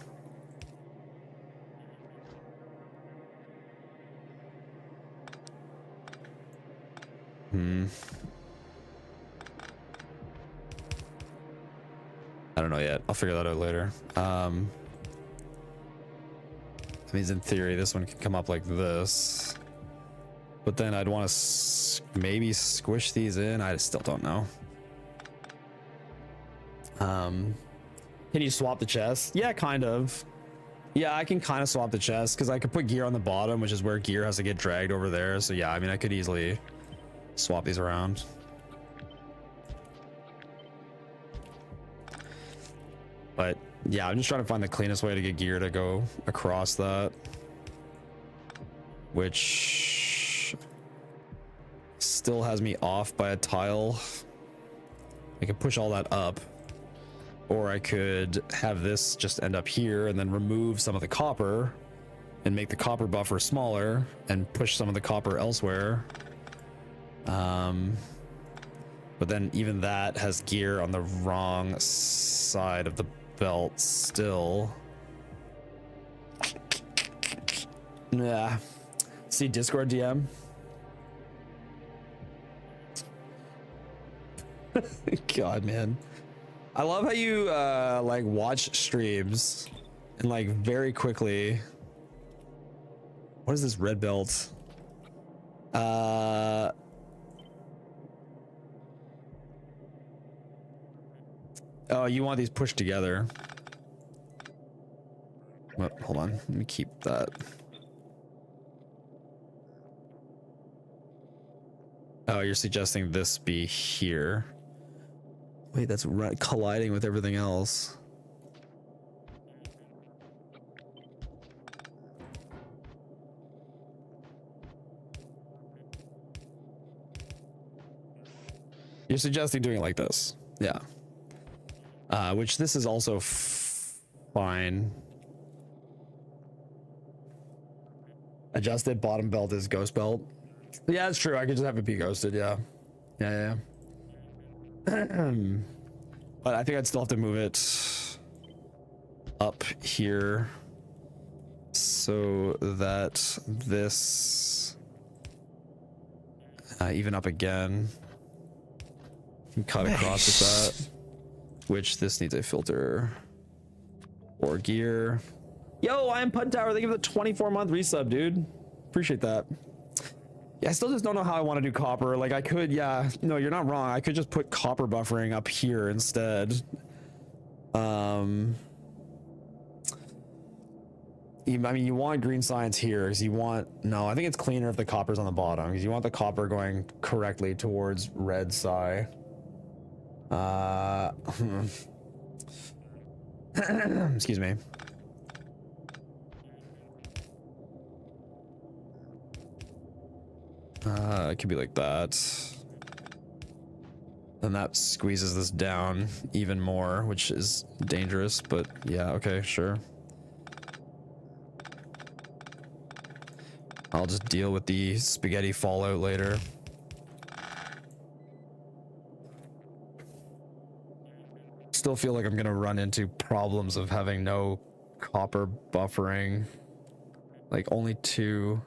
I don't know yet. I'll figure that out later. That means in theory this one can come up like this, but then I'd want to maybe squish these in. I still don't know. Can you swap the chest? Yeah, kind of. Yeah, I can kind of swap the chest because I could put gear on the bottom, which is where gear has to get dragged over there. So yeah, I mean, I could easily swap these around. But yeah, I'm just trying to find the cleanest way to get gear to go across that, which still has me off by a tile. I could push all that up, or I could have this just end up here and then remove some of the copper and make the copper buffer smaller and push some of the copper elsewhere. But then even that has gear on the wrong side of the belt still. Yeah. See Discord DM. God, man. I love how you like watch streams and like very quickly. What is this red belt? Oh, you want these pushed together. Well, hold on, let me keep that. Oh, you're suggesting this be here. Wait, that's colliding with everything else. You're suggesting doing it like this. Yeah. Which this is also fine. Adjusted bottom belt is ghost belt. Yeah, that's true. I could just have it be ghosted. Yeah. Yeah. But I think I'd still have to move it up here so that this even up again. And cut across with that. Which this needs a filter. Or gear. Yo, I am Pud Tower. Thank you for the 24-month resub, dude. Appreciate that. Yeah, I still just don't know how I want to do copper. Like I could, yeah, no, you're not wrong. I could just put copper buffering up here instead. I mean, you want green science here because you want, no, I think it's cleaner if the copper's on the bottom because you want the copper going correctly towards red psi. Excuse me. It could be like that. Then that squeezes this down even more, which is dangerous, but yeah, okay, sure. I'll just deal with the spaghetti fallout later. Still feel like I'm gonna run into problems of having no copper buffering. Like only 2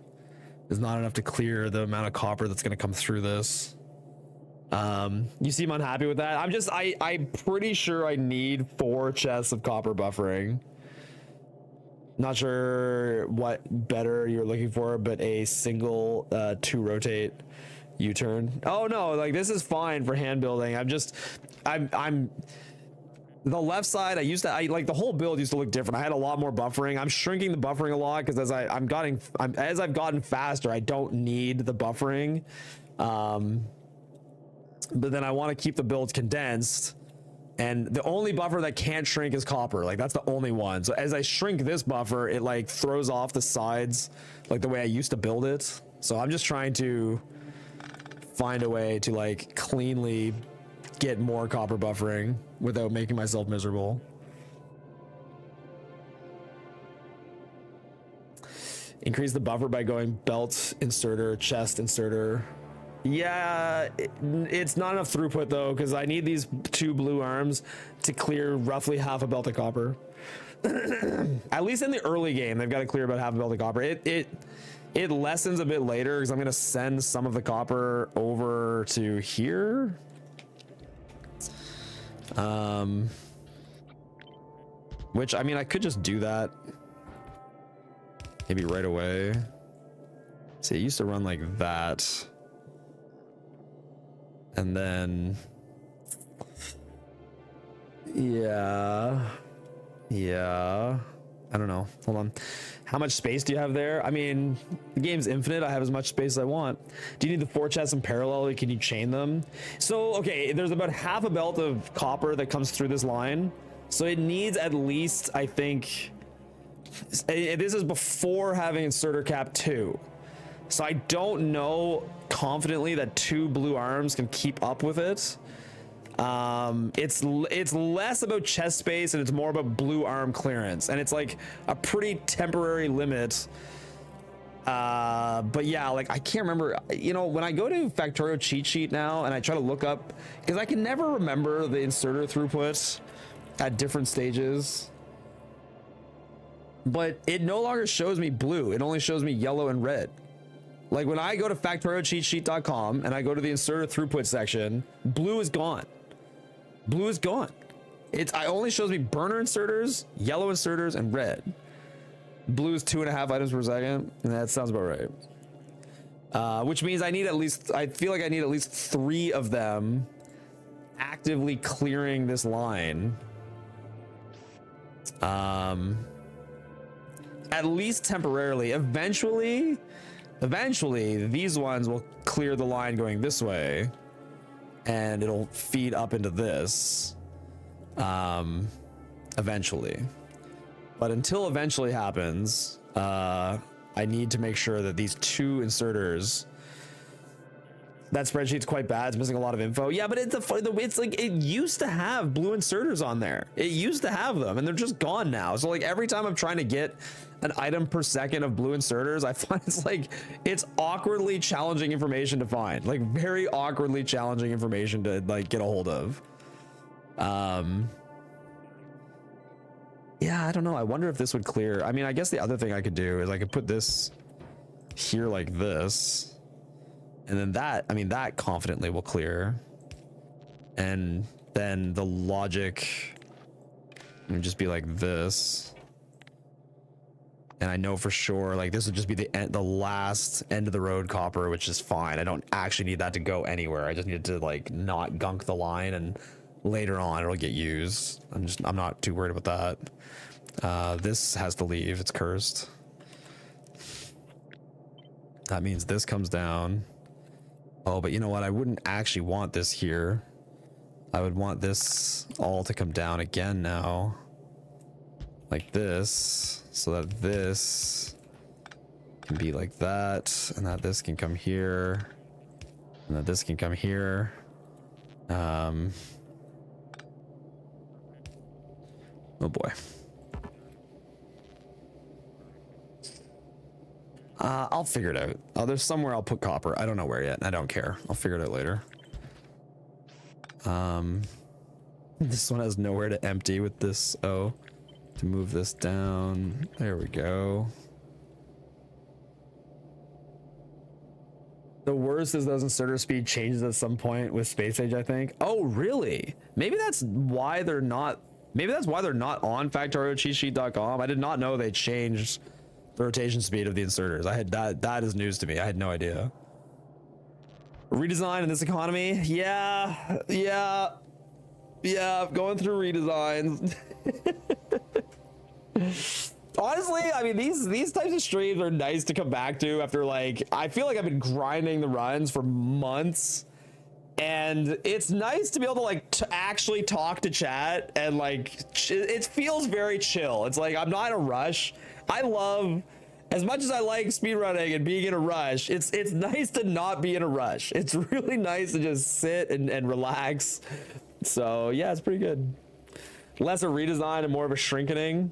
is not enough to clear the amount of copper that's gonna come through this. You seem unhappy with that. I'm pretty sure I need 4 chests of copper buffering. Not sure what better you're looking for, but a single 2 rotate U-turn. Oh no, like this is fine for hand building. I'm the left side, I like the whole build used to look different. I had a lot more buffering. I'm shrinking the buffering a lot because as I've gotten faster, I don't need the buffering. But then I want to keep the build condensed, and the only buffer that can't shrink is copper. Like that's the only one. So as I shrink this buffer, it like throws off the sides like the way I used to build it. So I'm just trying to find a way to like cleanly get more copper buffering without making myself miserable. Increase the buffer by going belt inserter, chest inserter. Yeah, it's not enough throughput though, because I need these 2 blue arms to clear roughly half a belt of copper. At least in the early game, they've got to clear about half a belt of copper. It lessens a bit later because I'm going to send some of the copper over to here. Which, I mean, I could just do that maybe right away. See, it used to run like that. And then, yeah, I don't know. Hold on. How much space do you have there? I mean, the game's infinite. I have as much space as I want. Do you need the 4 chests in parallel? Can you chain them? So, okay, there's about half a belt of copper that comes through this line. So it needs at least, I think, this is before having inserter cap 2. So I don't know confidently that 2 blue arms can keep up with it. It's less about chest space and it's more about blue arm clearance, and it's like a pretty temporary limit. But yeah, like I can't remember, you know, when I go to Factorio cheat sheet now and I try to look up, because I can never remember the inserter throughput at different stages, but it no longer shows me blue. It only shows me yellow and red. Like when I go to factoriocheatsheet.com and I go to the inserter throughput section, blue is gone. Blue is gone. It only shows me burner inserters, yellow inserters, and red. Blue is 2.5 items per second. And that sounds about right. Which means I feel like I need at least 3 of them actively clearing this line. At least temporarily. Eventually, these ones will clear the line going this way, and it'll feed up into this, eventually. But until eventually happens, I need to make sure that these 2 inserters, that spreadsheet's quite bad. It's missing a lot of info. Yeah, but it's like it used to have blue inserters on there. It used to have them, and they're just gone now. So like every time I'm trying to get an item per second of blue inserters, I find it's awkwardly challenging information to find. Like very awkwardly challenging information to like get a hold of. Yeah, I don't know. I wonder if this would clear. I mean, I guess the other thing I could do is I could put this here like this. And then that, I mean, that confidently will clear. and then the logic would just be like this. And I know for sure, like, this would just be the last end of the road copper, which is fine. I don't actually need that to go anywhere. I just need to, like, not gunk the line, and later on it'll get used. I'm not too worried about that. This has to leave. It's cursed. That means this comes down. Oh, but you know what? I wouldn't actually want this here. I would want this all to come down again now. Like this, so that this can be like that, and that this can come here, and that this can come here. Oh boy. I'll figure it out. Oh, there's somewhere I'll put copper. I don't know where yet. I don't care. I'll figure it out later. This one has nowhere to empty with this. Oh. To move this down. There we go. The worst is those inserter speed changes at some point with space age, I think. Oh, really? Maybe that's why they're not. Maybe that's why they're not on factoriocheatsheet.com. I did not know they changed the rotation speed of the inserters. I had that is news to me. I had no idea. Redesign in this economy? Yeah. Going through redesigns. Honestly, I mean, these types of streams are nice to come back to after, like, I feel like I've been grinding the runs for months, and it's nice to be able to, like, actually talk to chat, and, like, it feels very chill. It's like I'm not in a rush. I love, as much as I like speedrunning and being in a rush, it's nice to not be in a rush. It's really nice to just sit and relax. So yeah, it's pretty good. Less a redesign and more of a shrinkening.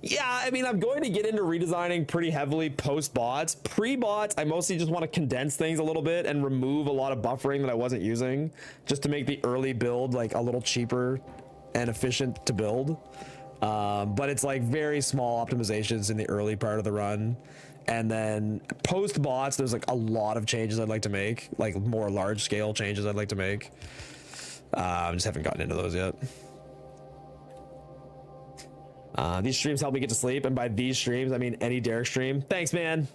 Yeah, I mean, I'm going to get into redesigning pretty heavily post bots. Pre-bots, I mostly just want to condense things a little bit and remove a lot of buffering that I wasn't using, just to make the early build like a little cheaper and efficient to build. But it's like very small optimizations in the early part of the run. And then post bots, there's like a lot of changes I'd like to make, like more large scale changes I'd like to make. Just haven't gotten into those yet. These streams help me get to sleep, and by these streams I mean any Derek stream. Thanks, man.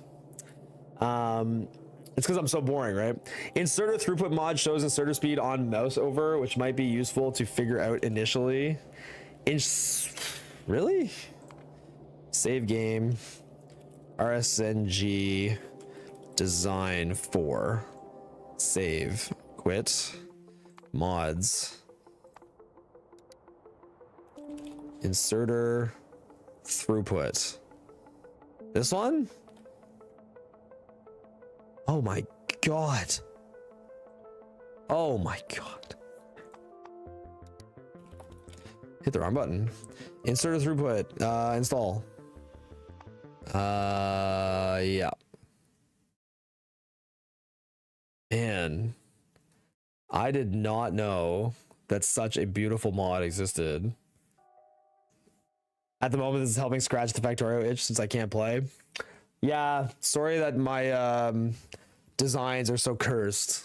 It's because I'm so boring, right? Inserter throughput mod shows inserter speed on mouse over, which might be useful to figure out initially. Really? Save game. RSNG design 4. Save. Quit. Mods. Inserter throughput. This one? Oh my god. Oh my god. Hit the wrong button. Inserter throughput. Install. Yeah. Man, I did not know that such a beautiful mod existed. At the moment, this is helping scratch the Factorio itch since I can't play. Yeah, sorry that my designs are so cursed.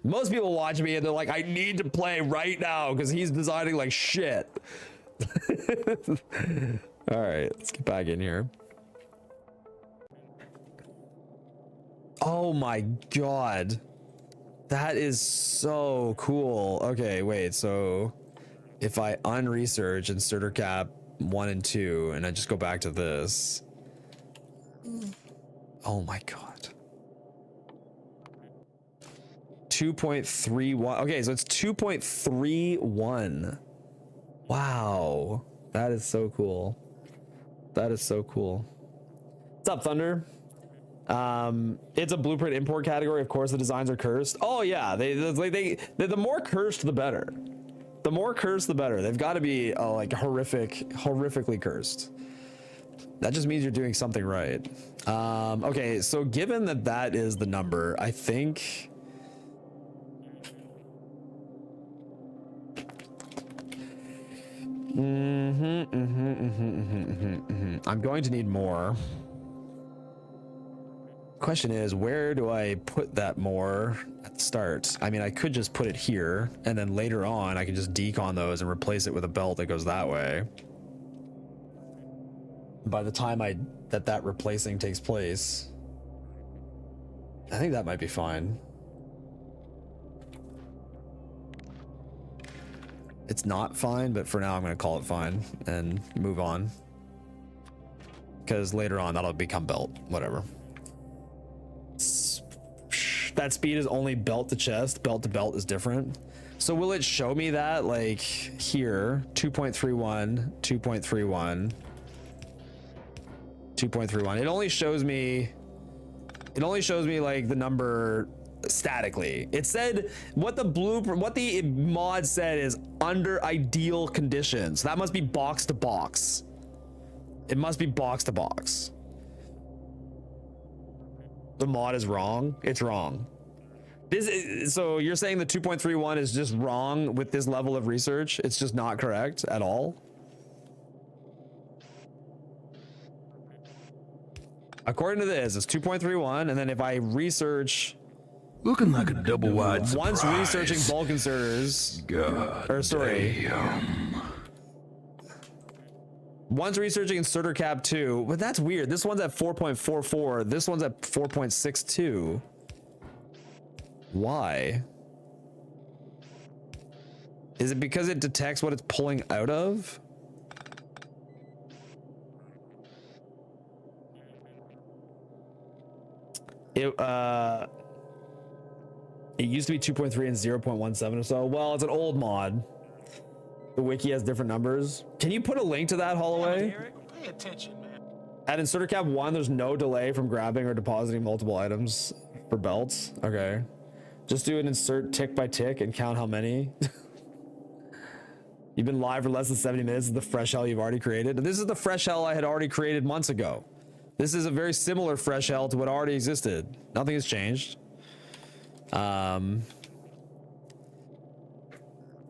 Most people watch me and they're like, I need to play right now because he's designing like shit. All right, let's get back in here. Oh my god. That is so cool. Okay, wait, so if I unresearch inserter cap 1 and 2 and I just go back to this. Oh my god. 2.31. Okay, so it's 2.31. Wow. That is so cool. That is so cool. What's up, Thunder? It's a blueprint import category. Of course, the designs are cursed. Oh yeah, the more cursed, the better. The more cursed, the better. They've got to be like horrifically cursed. That just means you're doing something right. Okay, so given that that is the number, I think. I'm going to need more. question is, where do I put that more at the start? I mean, I could just put it here, and then later on, I can just decon those and replace it with a belt that goes that way. By the time that replacing takes place, I think that might be fine. It's not fine, but for now I'm going to call it fine and move on. Because later on that'll become belt, whatever. That speed is only belt to chest, belt to belt is different. So will it show me that like here, 2.31, 2.31, 2.31. It only shows me like the number statically. It said what the mod said is under ideal conditions. That must be box to box. It must be box to box. The mod is wrong. It's wrong. So you're saying the 2.31 is just wrong with this level of research? It's just not correct at all? According to this, it's 2.31, and then if I research, Looking like a double wide surprise. once researching bulk inserters, once researching inserter cap 2, but that's weird. This one's at 4.44. This one's at 4.62. Why? Is it because it detects what it's pulling out of? It used to be 2.3 and 0.17 or so. Well, it's an old mod. The wiki has different numbers. Can you put a link to that, Holloway? Pay attention, man. At inserter cap 1, there's no delay from grabbing or depositing multiple items for belts. Okay. Just do an insert tick by tick and count how many. You've been live for less than 70 minutes. This is the fresh hell you've already created. This is the fresh hell I had already created months ago. This is a very similar fresh hell to what already existed. Nothing has changed.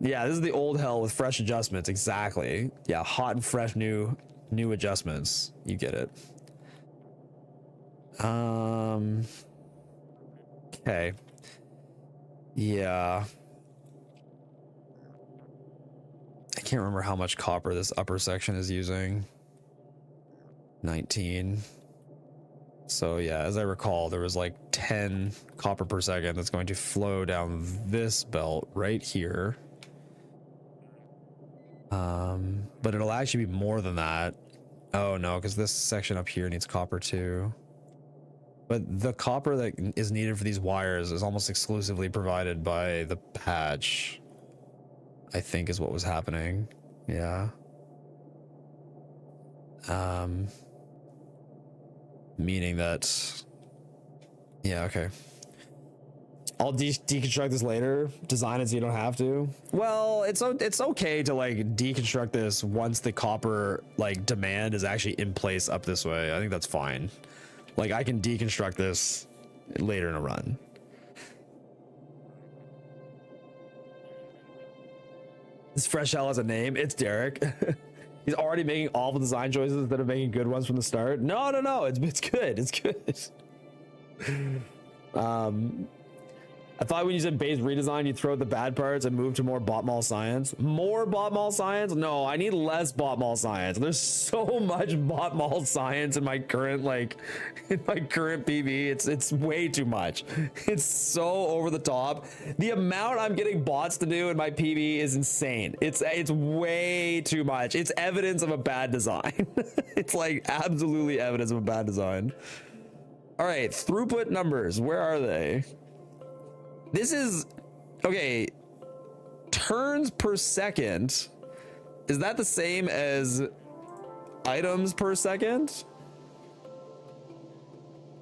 Yeah, this is the old hell with fresh adjustments. Exactly. Yeah, hot and fresh new adjustments. You get it. Okay. Yeah. I can't remember how much copper this upper section is using. 19. So yeah, as I recall, there was like 10 copper per second that's going to flow down this belt right here. But it'll actually be more than that. Oh no, because this section up here needs copper too. But the copper that is needed for these wires is almost exclusively provided by the patch, I think is what was happening. Yeah. Meaning that, yeah, okay. I'll deconstruct this later. Design it so you don't have to. Well, it's okay to like deconstruct this once the copper like demand is actually in place up this way. I think that's fine. Like I can deconstruct this later in a run. This fresh hell has a name. It's Derek. He's already making awful design choices instead of making good ones from the start. No. It's good. It's good. I thought when you said base redesign, you throw out the bad parts and move to more botmall science. More botmall science? No, I need less botmall science. There's so much botmall science in my current PB. It's way too much. It's so over the top. The amount I'm getting bots to do in my PB is insane. It's way too much. It's evidence of a bad design. It's like absolutely evidence of a bad design. All right, throughput numbers. Where are they? This is, okay, turns per second. Is that the same as items per second?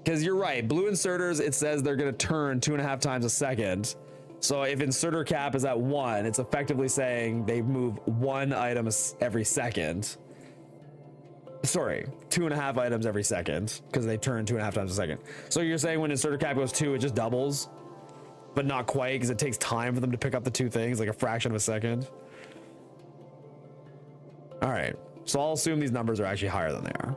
Because you're right, blue inserters, it says they're gonna turn 2.5 times a second. So if inserter cap is at 1, it's effectively saying they move 1 item every second. Sorry, 2.5 items every second, because they turn 2.5 times a second. So you're saying when inserter cap goes 2, it just doubles? But not quite, because it takes time for them to pick up the 2 things, like a fraction of a second. All right, so I'll assume these numbers are actually higher than they are.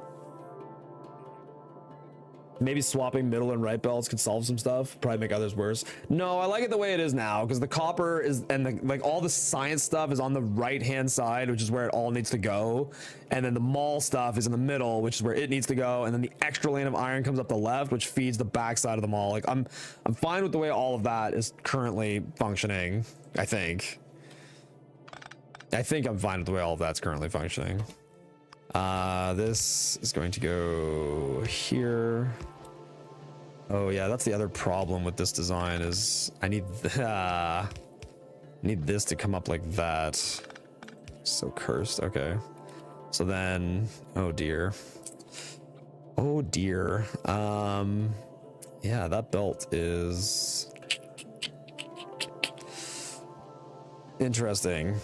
Maybe swapping middle and right belts could solve some stuff, probably make others worse. No, I like it the way it is now, because the copper is, and the, like all the science stuff is on the right hand side, which is where it all needs to go, and then the mall stuff is in the middle, which is where it needs to go, and then the extra lane of iron comes up the left, which feeds the back side of the mall. Like I'm fine with the way all of that is currently functioning. I think I'm fine with the way all of that's currently functioning. This is going to go here. Oh yeah, that's the other problem with this design is I need this to come up like that. So cursed. Okay. So then, oh dear. Oh dear. Yeah, that belt is interesting.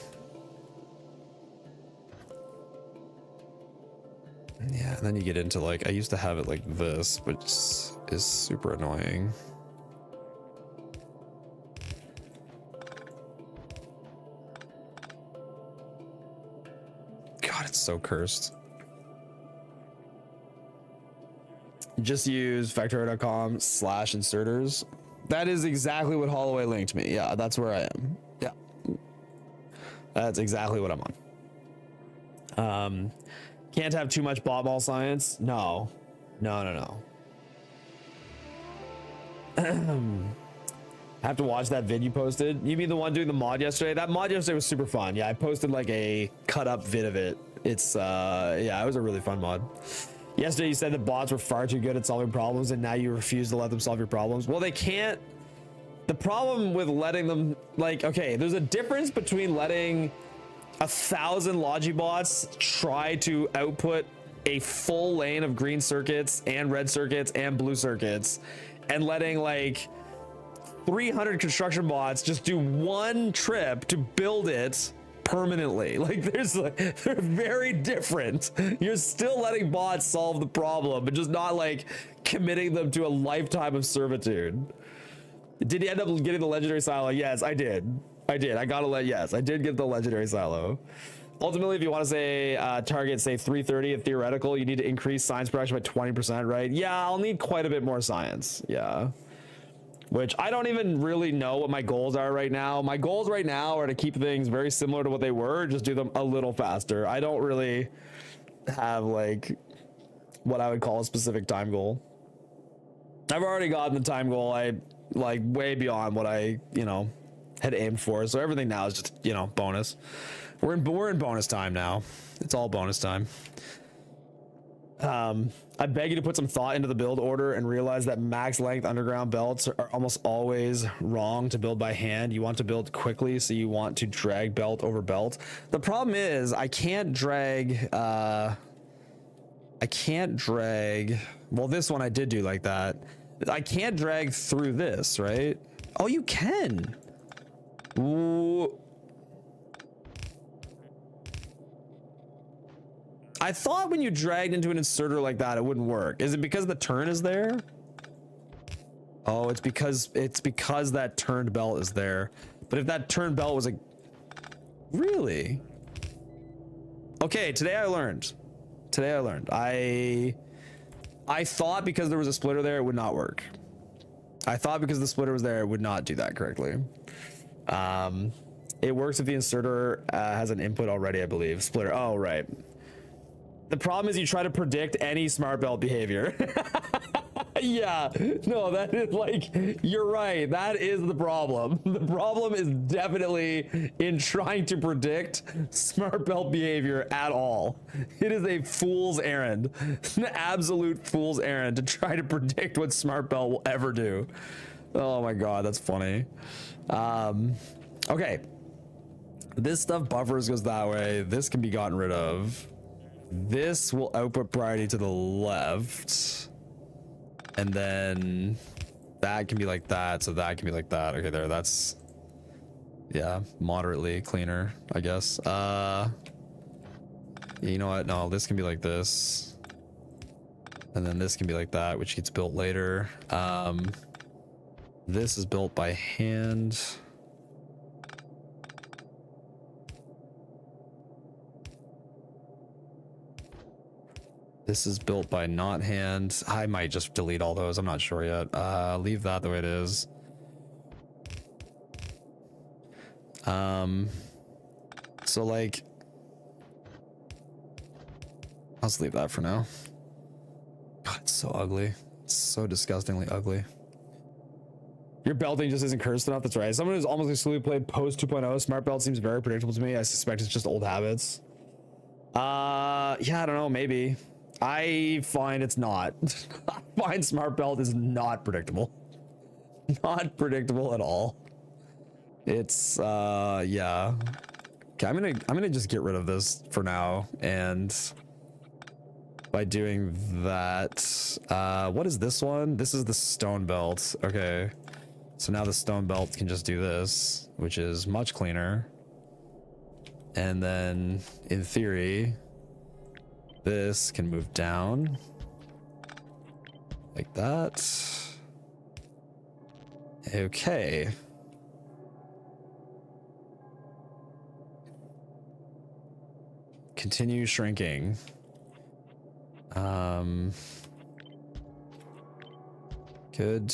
Yeah, and then you get into like, I used to have it like this, which is super annoying. God, it's so cursed. Just use factorio.com/inserters. That is exactly what Holloway linked me. Yeah, that's where I am. Yeah. That's exactly what I'm on. Can't have too much bot mall science. No. Have to watch that vid you posted. You mean the one doing the mod yesterday? That mod yesterday was super fun. Yeah, I posted like a cut up vid of it. It's yeah, it was a really fun mod. Yesterday you said the bots were far too good at solving problems and now you refuse to let them solve your problems. Well, they can't. The problem with letting them, like, okay, there's a difference between letting 1,000 Logibots try to output a full lane of green circuits and red circuits and blue circuits and letting like 300 construction bots just do one trip to build it permanently. Like they're very different. You're still letting bots solve the problem, but just not like committing them to a lifetime of servitude. Did you end up getting the legendary silo? Yes, I did. I gotta yes, I did get the legendary silo. Ultimately, if you want to say target, say 330 in theoretical, you need to increase science production by 20%, right? Yeah, I'll need quite a bit more science. Yeah. Which I don't even really know what my goals are right now. My goals right now are to keep things very similar to what they were, just do them a little faster. I don't really have like what I would call a specific time goal. I've already gotten the time goal. I like way beyond what I, had aimed for. So everything now is just, bonus. We're in bonus time now. It's all bonus time. I beg you to put some thought into the build order and realize that max length underground belts are almost always wrong to build by hand. You want to build quickly, so you want to drag belt over belt. The problem is I can't drag, well, this one I did do like that. I can't drag through this, right? Oh, you can. Ooh. I thought when you dragged into an inserter like that, it wouldn't work. Is it because the turn is there? Oh, it's because that turned belt is there. But if that turned belt was really? Okay, today I learned. I thought because there was a splitter there, it would not work. I thought because the splitter was there, it would not do that correctly. It works if the inserter has an input already, I believe. Splitter. Oh, right. The problem is you try to predict any smart belt behavior. Yeah, no, that is like, you're right. That is the problem. The problem is definitely in trying to predict smart belt behavior at all. It is a fool's errand, an absolute fool's errand to try to predict what smart belt will ever do. Oh my God, that's funny. Okay. This stuff buffers goes that way. This can be gotten rid of. This will output priority to the left. And then that can be like that. So that can be like that. Okay, there. That's, yeah, moderately cleaner, I guess. Yeah, you know what? No, this can be like this. And then this can be like that, which gets built later. This is built by hand. This is built by not hand. I might just delete all those. I'm not sure yet. Leave that the way it is. So like, I'll just leave that for now. God, it's so ugly. It's so disgustingly ugly. Your belting just isn't cursed enough. That's right. Someone who's almost exclusively played post 2.0, smart belt seems very predictable to me. I suspect it's just old habits. Yeah, I don't know. Maybe. I find it's not. I find smart belt is not predictable. Not predictable at all. It's yeah. Okay, I'm gonna just get rid of this for now, and by doing that, what is this one? This is the stone belt. Okay, so now the stone belt can just do this, which is much cleaner. And then in theory, this can move down like that. Okay. Continue shrinking. Good.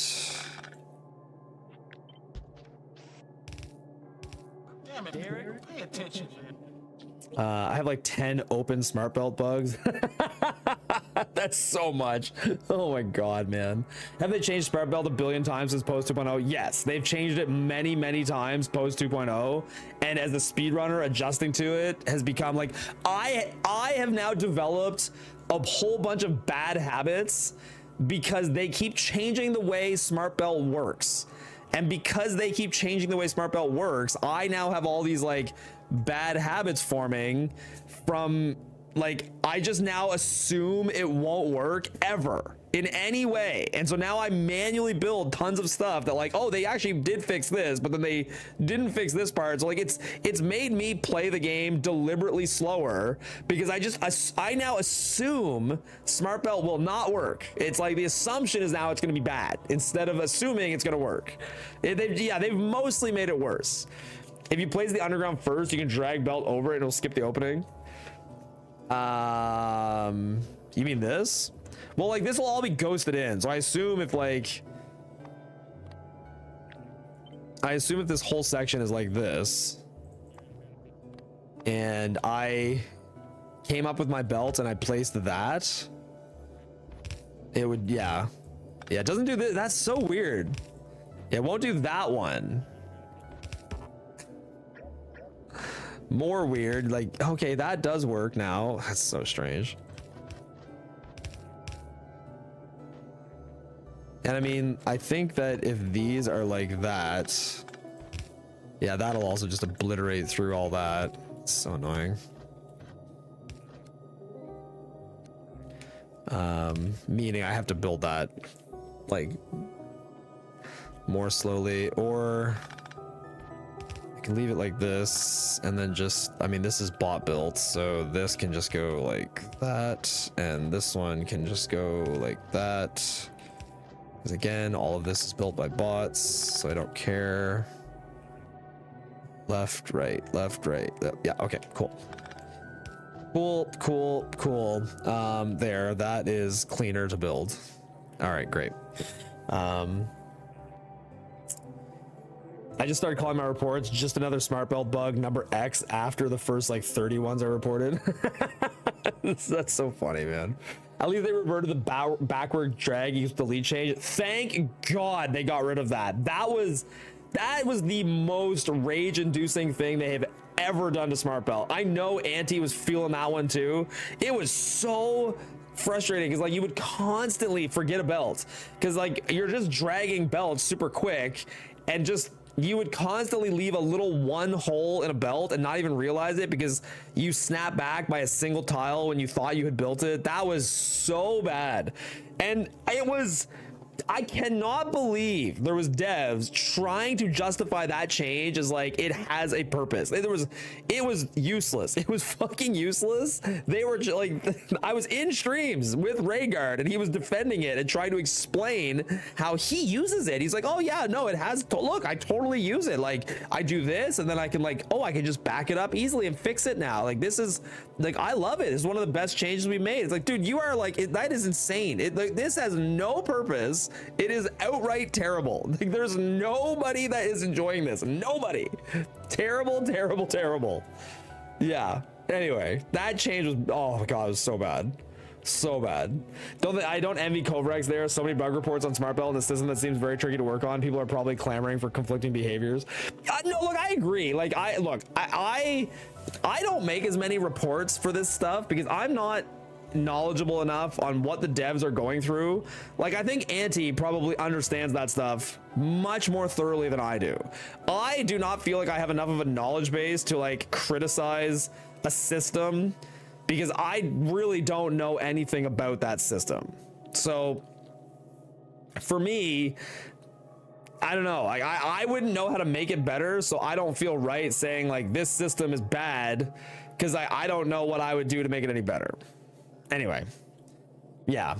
Damn it, Derek, pay attention, man. I have like 10 open smart belt bugs. That's so much. Oh my god, man. Have they changed smart belt a billion times since post 2.0? Yes, they've changed it many times post 2.0, and as the speedrunner adjusting to it has become like, I have now developed a whole bunch of bad habits because they keep changing the way smart belt works. And because they keep changing the way smart belt works, I now have all these like bad habits forming from like, I just now assume it won't work ever in any way. And so now I manually build tons of stuff that like, oh, they actually did fix this, but then they didn't fix this part. So like it's made me play the game deliberately slower because I now assume smart belt will not work. It's like the assumption is now it's going to be bad instead of assuming it's going to work. They've mostly made it worse. If you place the underground first, you can drag belt over it and it'll skip the opening. You mean this? Well, like this will all be ghosted in. So I assume if this whole section is like this, and I came up with my belt and I placed that, it would, yeah, it doesn't do this. That's so weird. It won't do that one. More weird, like, okay, that does work now. That's so strange. And I mean, I think that if these are like that, yeah, that'll also just obliterate through all that. It's so annoying. Meaning I have to build that like more slowly, or I can leave it like this and then just, I mean, this is bot built, so this can just go like that, and this one can just go like that. Because again, all of this is built by bots, so I don't care. Left, right, yeah, okay, cool. Cool. There, that is cleaner to build. All right, great. I just started calling my reports just another smart belt bug number X after the first like 30 ones I reported. That's so funny, man. At least they reverted the backward drag equals the lead change. Thank God they got rid of that. That was the most rage-inducing thing they have ever done to smart belt. I know Auntie was feeling that one too. It was so frustrating because like you would constantly forget a belt because like you're just dragging belts super quick, and just you would constantly leave a little one hole in a belt and not even realize it because you snap back by a single tile when you thought you had built it. That was so bad. And it was I cannot believe there was devs trying to justify that change as like it has a purpose. It was useless. It was fucking useless. They were like, I was in streams with Rhaegar and he was defending it and trying to explain how he uses it. He's like, oh yeah, no, it has look, I totally use it. Like I do this and then I can like, oh, I can just back it up easily and fix it now. Like this is like, I love it. It's one of the best changes we made. It's like, dude, you are like, that is insane. Like this has no purpose. It is outright terrible. Like there's nobody that is enjoying this. Nobody. Terrible, terrible, terrible. Yeah. Anyway, that change was, oh my god, it was so bad. So bad. I don't envy Kovrex. There are so many bug reports on SmartBelt in the system that seems very tricky to work on. People are probably clamoring for conflicting behaviors. No, look, I agree. Like I don't make as many reports for this stuff because I'm not knowledgeable enough on what the devs are going through. Like I think Anti probably understands that stuff much more thoroughly than I do. I do not feel like I have enough of a knowledge base to like criticize a system because I really don't know anything about that system. So for me, I don't know. I wouldn't know how to make it better, so I don't feel right saying like this system is bad because I don't know what I would do to make it any better. Anyway, yeah.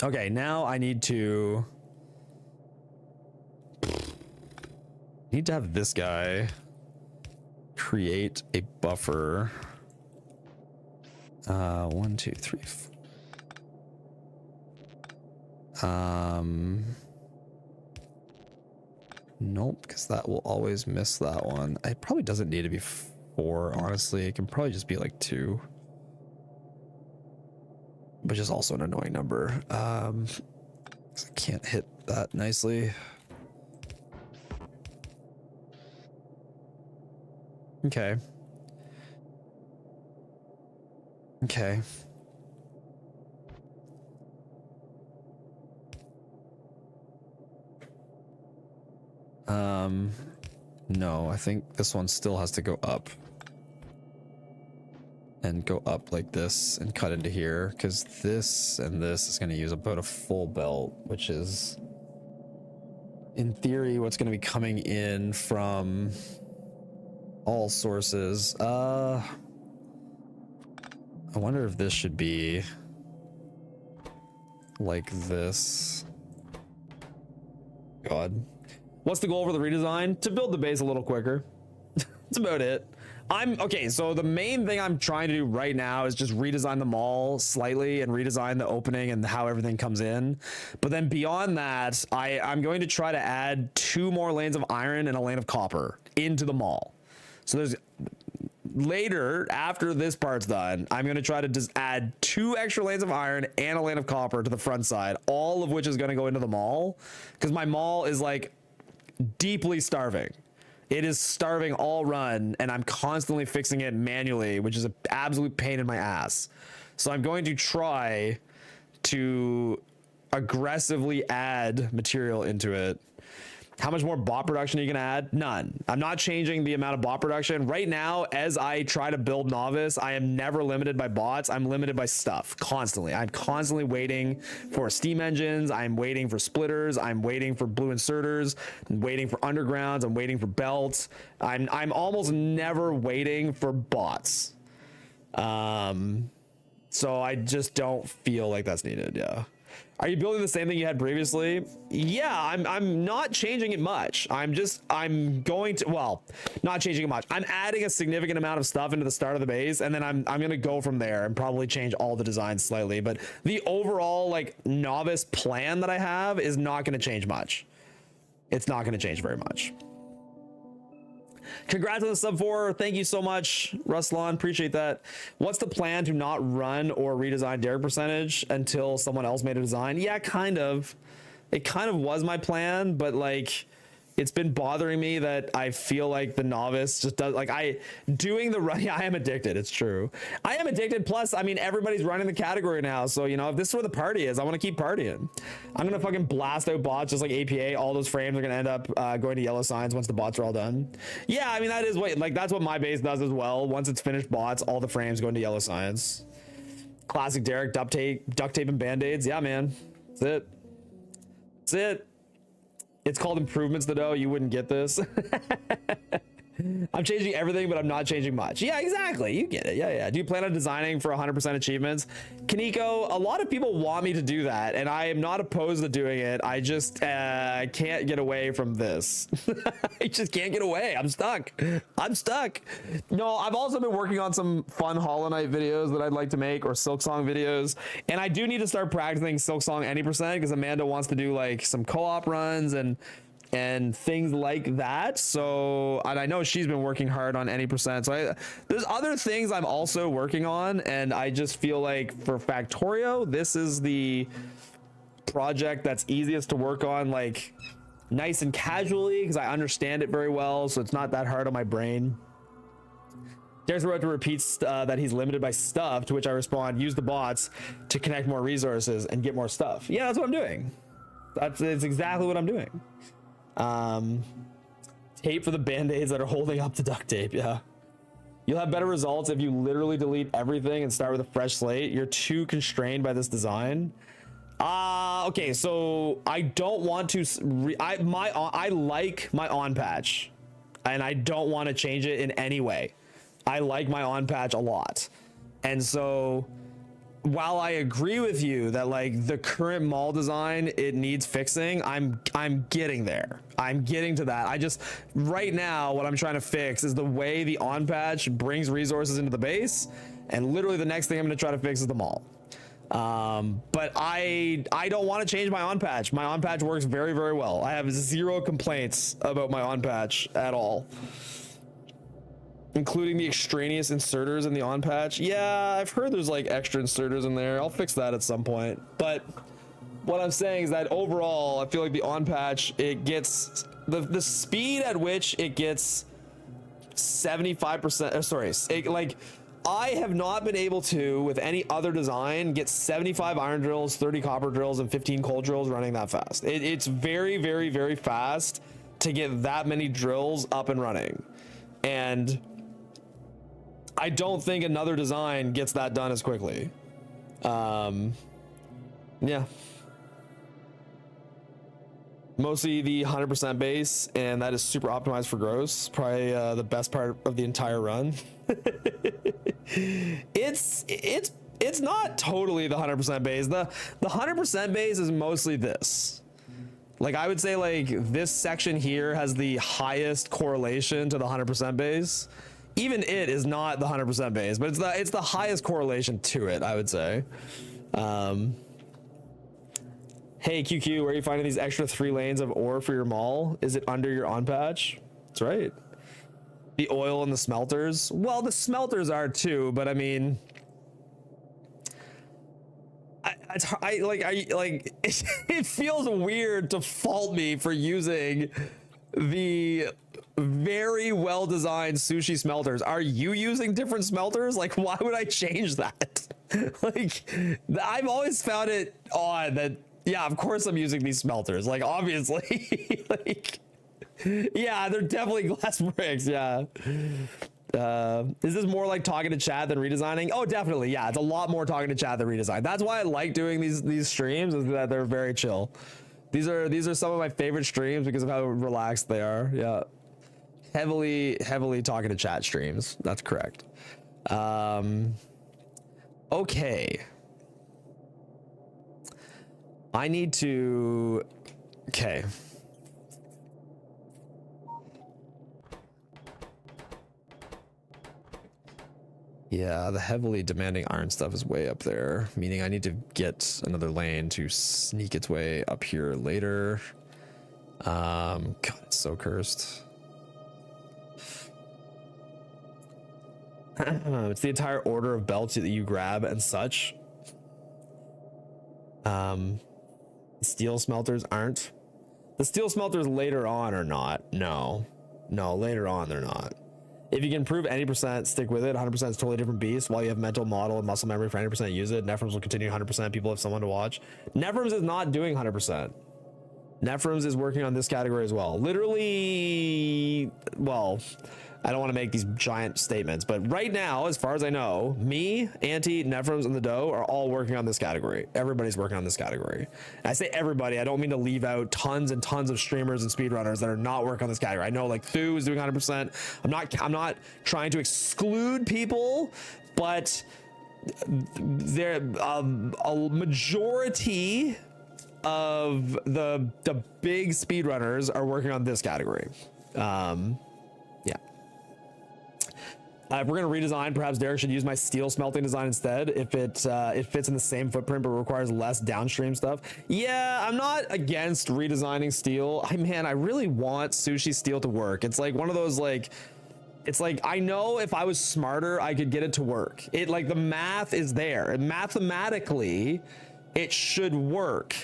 Okay, now I need to have this guy create a buffer. 1, 2, 3, 4. Nope, because that will always miss that one. It probably doesn't need to be 4, honestly. It can probably just be like 2. Which is also an annoying number. 'Cause I can't hit that nicely. Okay. Okay. No, I think this one still has to go up. And go up like this and cut into here, because this and this is going to use about a full belt, which is, in theory, what's going to be coming in from all sources. I wonder if this should be like this. God. What's the goal for the redesign? To build the base a little quicker. That's about it. Okay, so the main thing I'm trying to do right now is just redesign the mall slightly and redesign the opening and how everything comes in. But then beyond that, I'm going to try to add 2 more lanes of iron and a lane of copper into the mall. So there's later, after this part's done, I'm going to try to just add 2 extra lanes of iron and a lane of copper to the front side, all of which is going to go into the mall, because my mall is like deeply starving. It is starving all run, and I'm constantly fixing it manually, which is an absolute pain in my ass. So I'm going to try to aggressively add material into it. How much more bot production are you gonna add? None. I'm not changing the amount of bot production. Right now, as I try to build Novice, I am never limited by bots. I'm limited by stuff, constantly. I'm constantly waiting for steam engines. I'm waiting for splitters. I'm waiting for blue inserters. I'm waiting for undergrounds. I'm waiting for belts. I'm almost never waiting for bots. So I just don't feel like that's needed, yeah. Are you building the same thing you had previously? Yeah, I'm not changing it much. I'm going to, well, not changing it much. I'm adding a significant amount of stuff into the start of the base, and then I'm going to go from there and probably change all the designs slightly. But the overall like novice plan that I have is not going to change much. It's not going to change very much. Congrats on the sub 4. Thank you so much, Ruslan. Appreciate that. What's the plan to not run or redesign Derek percentage until someone else made a design? Yeah, kind of. It kind of was my plan, but like it's been bothering me that I feel like the novice just does like doing the run. Yeah, I am addicted. It's true. I am addicted. Plus, I mean, everybody's running the category now. So, you know, if this is where the party is, I want to keep partying. I'm going to fucking blast out bots just like APA. All those frames are going to end up going to yellow signs once the bots are all done. Yeah, I mean, that is what, like, that's what my base does as well. Once it's finished bots, all the frames go into yellow signs. Classic Derek, duct tape and band-aids. Yeah, man. That's it. That's it. It's called improvements, though. You wouldn't get this. I'm changing everything, but I'm not changing much. Yeah, exactly. You get it. Yeah. Do you plan on designing for 100% achievements? Kaneko, a lot of people want me to do that, and I am not opposed to doing it. I just can't get away from this. I just can't get away. I'm stuck. No, I've also been working on some fun Hollow Knight videos that I'd like to make, or Silksong videos, and I do need to start practicing Silksong any percent because Amanda wants to do like some co-op runs and things like that. So, and I know she's been working hard on any percent. So there's other things I'm also working on, and I just feel like for Factorio, this is the project that's easiest to work on, like nice and casually, because I understand it very well. So it's not that hard on my brain. Derek's about to repeat that he's limited by stuff, to which I respond, use the bots to connect more resources and get more stuff. Yeah, that's what I'm doing. That's exactly what I'm doing. Tape for the band-aids that are holding up the duct tape. Yeah, you'll have better results if you literally delete everything and start with a fresh slate. You're too constrained by this design. Okay, so I don't want to I like my on patch, and I don't want to change it in any way. I like my on patch a lot, and so while I agree with you that like the current mall design, it needs fixing, I'm getting there. I'm getting to that. I just, right now, what I'm trying to fix is the way the on patch brings resources into the base, and literally the next thing I'm going to try to fix is the mall. But I don't want to change my on patch. My on patch works very, very well. I have zero complaints about my on patch at all, including the extraneous inserters in the on patch. Yeah, I've heard there's like extra inserters in there. I'll fix that at some point. But what I'm saying is that overall, I feel like the on patch, it gets the speed at which it gets 75%. Sorry, like I have not been able to, with any other design, get 75 iron drills, 30 copper drills, and 15 coal drills running that fast. It's very, very, very fast to get that many drills up and running. And I don't think another design gets that done as quickly. Yeah. Mostly the 100% base, and that is super optimized for gross. Probably the best part of the entire run. It's not totally the 100% base. The 100% base is mostly this. Like I would say like this section here has the highest correlation to the 100% base. Even it is not the 100% base, but it's the highest correlation to it, I would say. Hey QQ, where are you finding these extra 3 lanes of ore for your mall? Is it under your on patch? That's right. The oil and the smelters. Well, the smelters are too, but I mean, it feels weird to fault me for using the very well designed sushi smelters. Are you using different smelters? Like, why would I change that? Like, I've always found it odd that, yeah, of course I'm using these smelters. Like, obviously, like, yeah, they're definitely glass bricks. Yeah. Is this more like talking to chat than redesigning? Oh, definitely. Yeah, it's a lot more talking to chat than redesign. That's why I like doing these streams, is that they're very chill. These are some of my favorite streams because of how relaxed they are. Yeah. Heavily talking to chat streams. That's correct. Okay. I need to, okay. Yeah, the heavily demanding iron stuff is way up there, meaning I need to get another lane to sneak its way up here later. God, it's so cursed. It's the entire order of belts that you grab and such. Steel smelters aren't. The steel smelters later on are not. No, later on they're not. If you can improve any percent, stick with it. 100% is a totally different beast. While you have mental model and muscle memory for 90%, use it. Nephrons will continue 100%. People have someone to watch. Nephrons is not doing 100%. Nephrons is working on this category as well. Literally, well, I don't want to make these giant statements, but right now, as far as I know, me, Anti, Nephrons, and the Doe are all working on this category. Everybody's working on this category. And I say everybody, I don't mean to leave out tons and tons of streamers and speedrunners that are not working on this category. I know like Thu is doing 100%. I'm not trying to exclude people, but there a majority of the big speedrunners are working on this category. If we're gonna redesign, perhaps Derek should use my steel smelting design instead. If it fits in the same footprint but requires less downstream stuff. Yeah, I'm not against redesigning steel. Man, I really want sushi steel to work. It's like one of those like, it's like I know if I was smarter, I could get it to work. It like the math is there, and mathematically, it should work.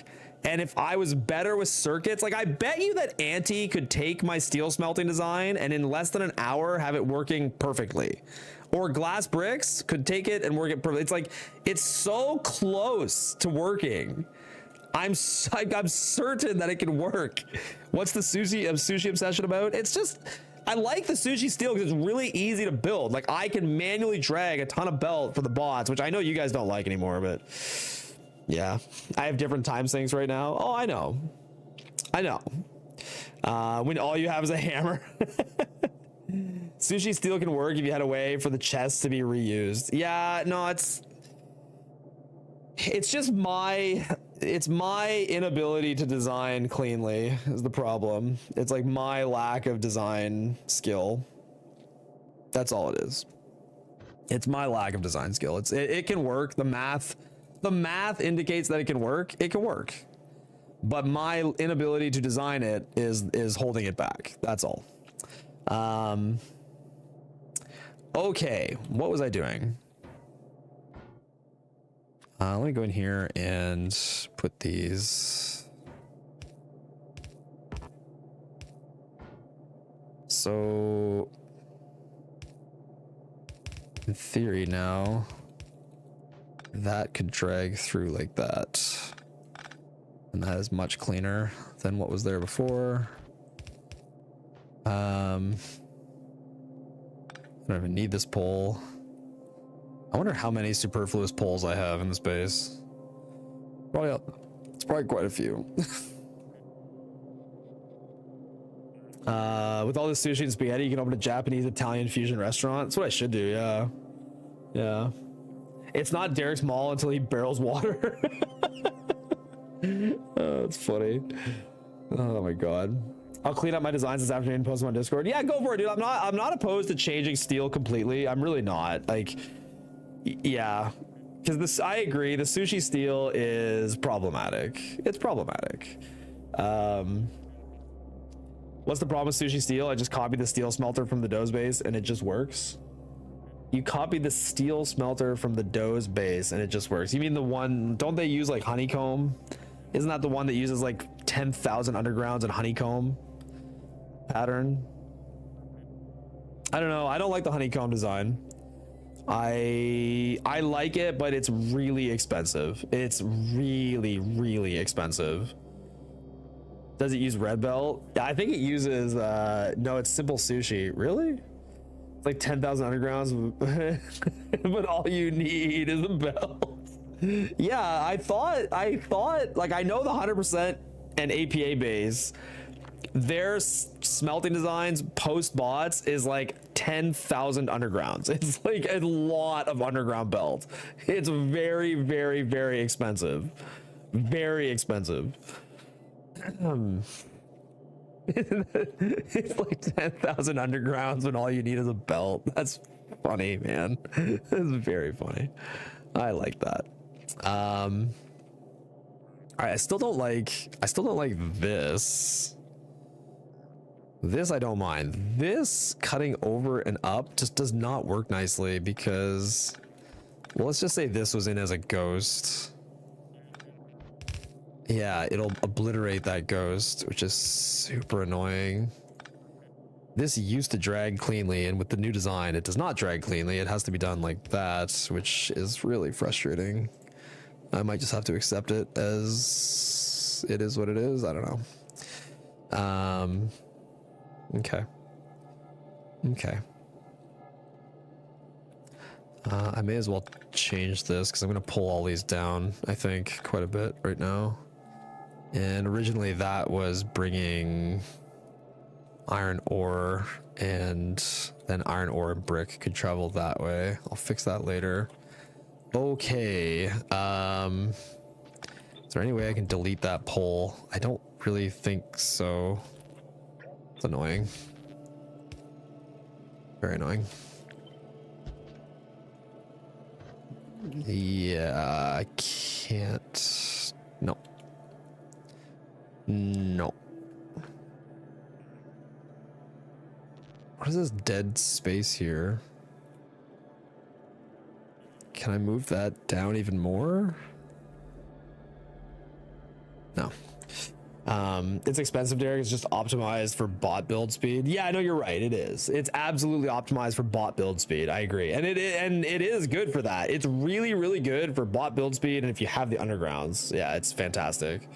And if I was better with circuits, like I bet you that Anti could take my steel smelting design and in less than an hour have it working perfectly. Or Glass Bricks could take it and work it perfectly. It's like, it's so close to working. I'm certain that it can work. What's the sushi obsession about? It's just, I like the sushi steel because it's really easy to build. Like I can manually drag a ton of belt for the bots, which I know you guys don't like anymore, but yeah, I have different time sinks right now. Oh, I know. When all you have is a hammer. Sushi steel can work if you had a way for the chest to be reused. Yeah, no, it's just my inability to design cleanly is the problem. It's like my lack of design skill. That's all it is. It's my lack of design skill. It can work. The math indicates that it can work. It can work, but my inability to design it is holding it back. That's all. Okay, what was I doing? Let me go in here and put these. So, in theory now, that could drag through like that. And that is much cleaner than what was there before. I don't even need this pole. I wonder how many superfluous poles I have in this base. It's probably quite a few. With all this sushi and spaghetti, you can open a Japanese Italian fusion restaurant. That's what I should do. Yeah. It's not Derek's mall until he barrels water. Oh, that's funny. Oh my god. I'll clean up my designs this afternoon and post them on Discord. Yeah, go for it, dude. I'm not opposed to changing steel completely. I'm really not. Like, yeah, because I agree. The sushi steel is problematic. It's problematic. What's the problem with sushi steel? I just copied the steel smelter from the Doe's base and it just works. You copied the steel smelter from the Doe's base and it just works. You mean the one, don't they use like honeycomb? Isn't that the one that uses like 10,000 undergrounds and honeycomb pattern? I don't know. I don't like the honeycomb design. I like it, but it's really expensive. It's really, really expensive. Does it use red belt? Yeah, I think it uses, no, it's simple sushi. Really? It's like 10,000 undergrounds, but all you need is a belt. Yeah, I thought, like, I know the 100% and APA base, their smelting designs post bots is like 10,000 undergrounds. It's like a lot of underground belt. It's very, very, very expensive. Very expensive. It's like 10,000 undergrounds when all you need is a belt. That's funny, man. That's very funny. I like that. All right, I still don't like this. This I don't mind. This cutting over and up just does not work nicely because, well, let's just say this was in as a ghost. Yeah, it'll obliterate that ghost, which is super annoying. This used to drag cleanly, and with the new design, it does not drag cleanly. It has to be done like that, which is really frustrating. I might just have to accept it as it is what it is. I don't know. Okay. Okay. I may as well change this because I'm going to pull all these down, I think, quite a bit right now. And originally that was bringing iron ore, and then iron ore and brick could travel that way. I'll fix that later. Okay. Is there any way I can delete that pole? I don't really think so. It's annoying. Very annoying. Yeah, I can't. No. No. What is this dead space here? Can I move that down even more? No. It's expensive, Derek. It's just optimized for bot build speed. Yeah, I know you're right. It is. It's absolutely optimized for bot build speed. I agree. And it is good for that. It's really, really good for bot build speed. And if you have the undergrounds, yeah, it's fantastic.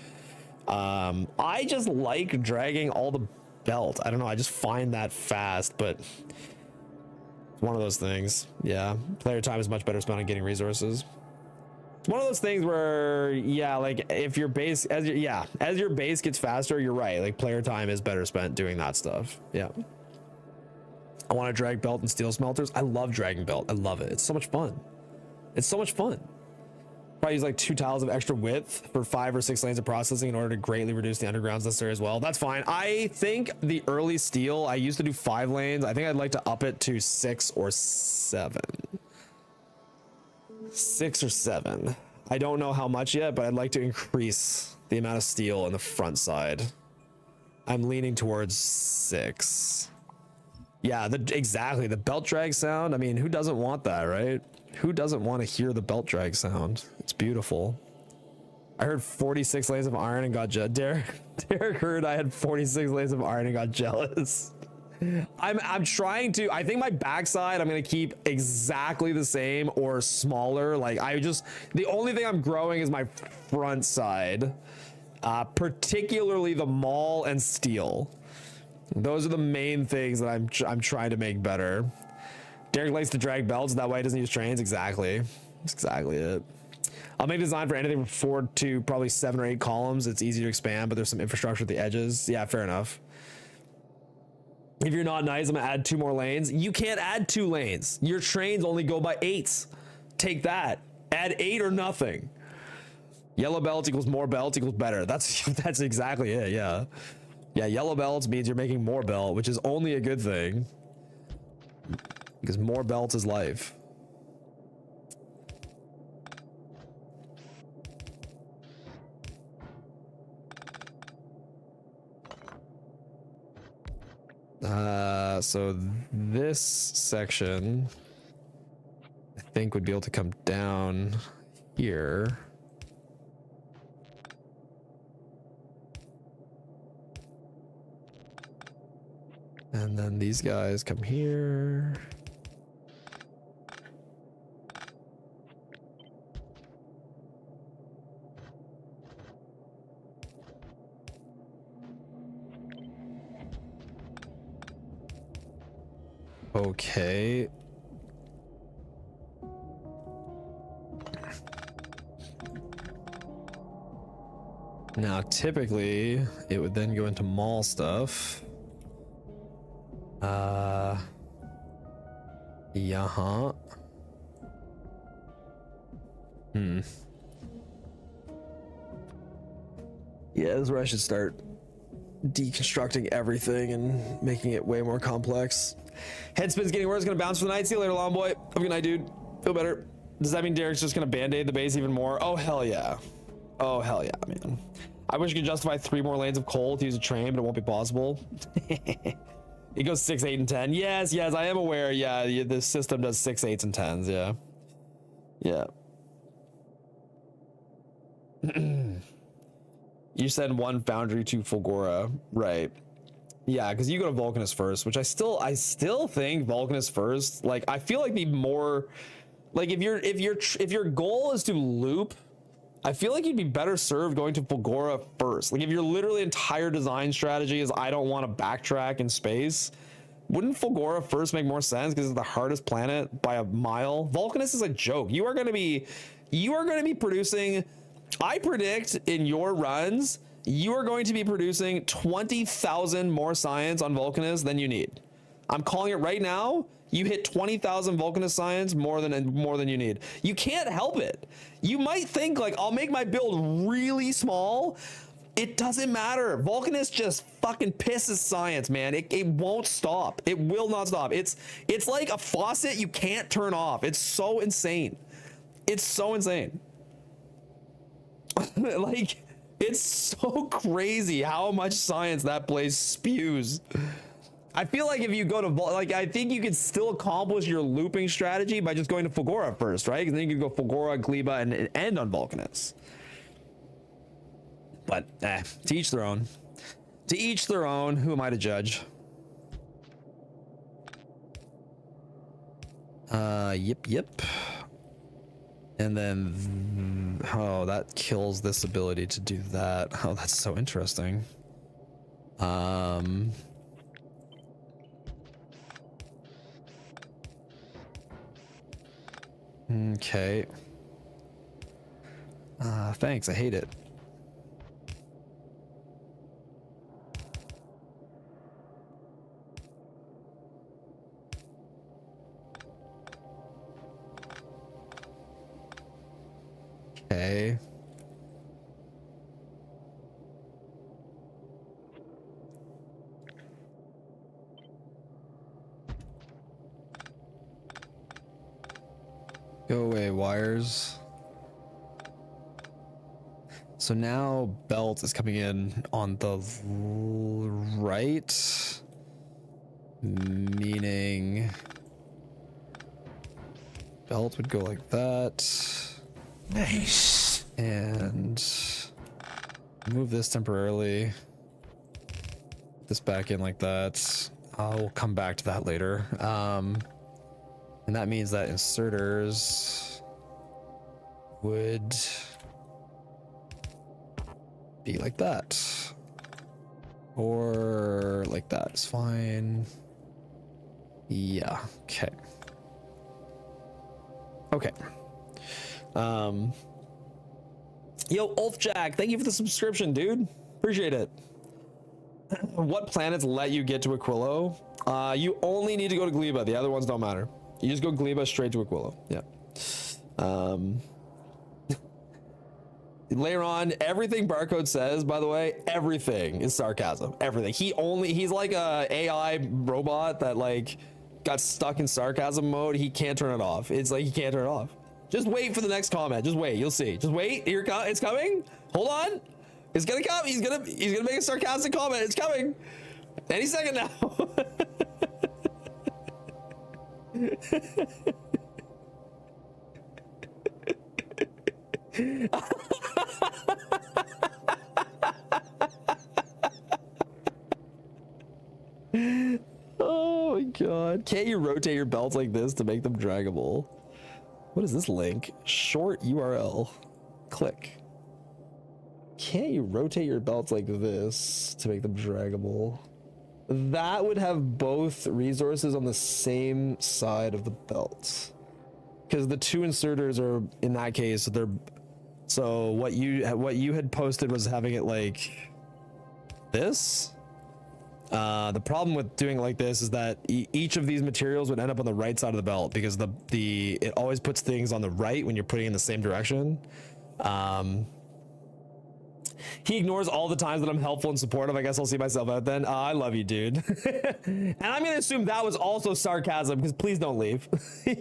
I just like dragging all the belt. I don't know. I just find that fast, but it's one of those things. Yeah. Player time is much better spent on getting resources. It's one of those things where, yeah, like if your base, as your base gets faster, you're right. Like player time is better spent doing that stuff. Yeah. I want to drag belt and steel smelters. I love dragging belt. I love it. It's so much fun. It's so much fun. Probably use like 2 tiles of extra width for 5 or 6 lanes of processing in order to greatly reduce the undergrounds necessary as well. That's fine. I think the early steel, I used to do 5 lanes. I think I'd like to up it to 6 or 7. 6 or 7. I don't know how much yet, but I'd like to increase the amount of steel on the front side. I'm leaning towards 6. Yeah, exactly. The belt drag sound. I mean, who doesn't want that, right? Who doesn't want to hear the belt drag sound? It's beautiful. I heard 46 lanes of iron and got Derek heard I had 46 lanes of iron and got jealous. I'm trying to. I think my backside I'm gonna keep exactly the same or smaller. Like the only thing I'm growing is my front side, particularly the maul and steel. Those are the main things that I'm trying to make better. Derek likes to drag belts, that way he doesn't use trains. Exactly. That's exactly it. I'll make design for anything from 4 to probably 7 or 8 columns. It's easy to expand, but there's some infrastructure at the edges. Yeah, fair enough. If you're not nice, I'm gonna add 2 more lanes. You can't add 2 lanes. Your trains only go by 8s. Take that. Add 8 or nothing. Yellow belts equals more belts equals better. That's exactly it. Yeah. Yeah. Yellow belts means you're making more belt, which is only a good thing. Because more belts is life. So this section, I think, would be able to come down here. And then these guys come here. Okay. Now, typically, it would then go into mall stuff. Yeah. Yeah, this is where I should start deconstructing everything and making it way more complex. Headspin's getting worse. Gonna bounce for the night. See you later, long boy. Have a good night, dude. Feel better. Does that mean Derek's just gonna band-aid the base even more? Oh hell yeah. Oh hell yeah, man. I wish you could justify 3 more lanes of coal to use a train, but it won't be possible. It goes 6, 8, and 10. Yes, I am aware. Yeah, the system does 6, 8s, and 10s. Yeah. You send one foundry to Fulgora, right? Yeah, because you go to Vulcanus first, which I still think Vulcanus first. Like, I feel like the more, like, if your goal is to loop, I feel like you'd be better served going to Fulgora first. Like, if your literally entire design strategy is I don't want to backtrack in space, wouldn't Fulgora first make more sense because it's the hardest planet by a mile? Vulcanus is a joke. You are going to be producing, I predict in your runs, you are going to be producing 20,000 more science on Vulcanus than you need. I'm calling it right now. You hit 20,000 Vulcanus science more than you need. You can't help it. You might think like, I'll make my build really small. It doesn't matter. Vulcanus just fucking pisses science, man. It won't stop. It will not stop. It's like a faucet you can't turn off. It's so insane. It's so insane. Like, it's so crazy how much science that place spews. I feel like if you go to like, I think you could still accomplish your looping strategy by just going to Fulgora first, right? Because then you can go Fulgora, Gleba, and end on Vulcanus. But to each their own. To each their own. Who am I to judge? Yep. And then, oh, that kills this ability to do that. Oh, that's so interesting. Okay. Thanks, I hate it. Okay. Go away, wires. So now belt is coming in on the right, meaning belt would go like that. Nice. And move this temporarily. This back in like that. I'll come back to that later. And that means that inserters would be like that. Or like that is fine. Yeah, okay. Okay. Yo, Ulfjack, thank you for the subscription, dude. Appreciate it. What planets let you get to Aquilo? You only need to go to Gleba. The other ones don't matter. You just go Gleba straight to Aquilo. Yeah. Later on, everything Barcode says, by the way, everything is sarcasm. Everything. He's like a AI robot that like got stuck in sarcasm mode. He can't turn it off. It's like he can't turn it off. Just wait for the next comment. Just wait. You'll see. Just wait. Here it's coming. Hold on. It's gonna come. He's gonna make a sarcastic comment. It's coming. Any second now. Oh my god. Can't you rotate your belts like this to make them draggable? What is this link? Short URL. Click. Can't you rotate your belts like this to make them draggable? That would have both resources on the same side of the belt. Because the two inserters are, in that case, they're... So what you had posted was having it like this. The problem with doing it like this is that each of these materials would end up on the right side of the belt because it always puts things on the right when you're putting in the same direction. He ignores all the times that I'm helpful and supportive. I guess I'll see myself out then. I love you, dude. And I'm gonna assume that was also sarcasm because please don't leave.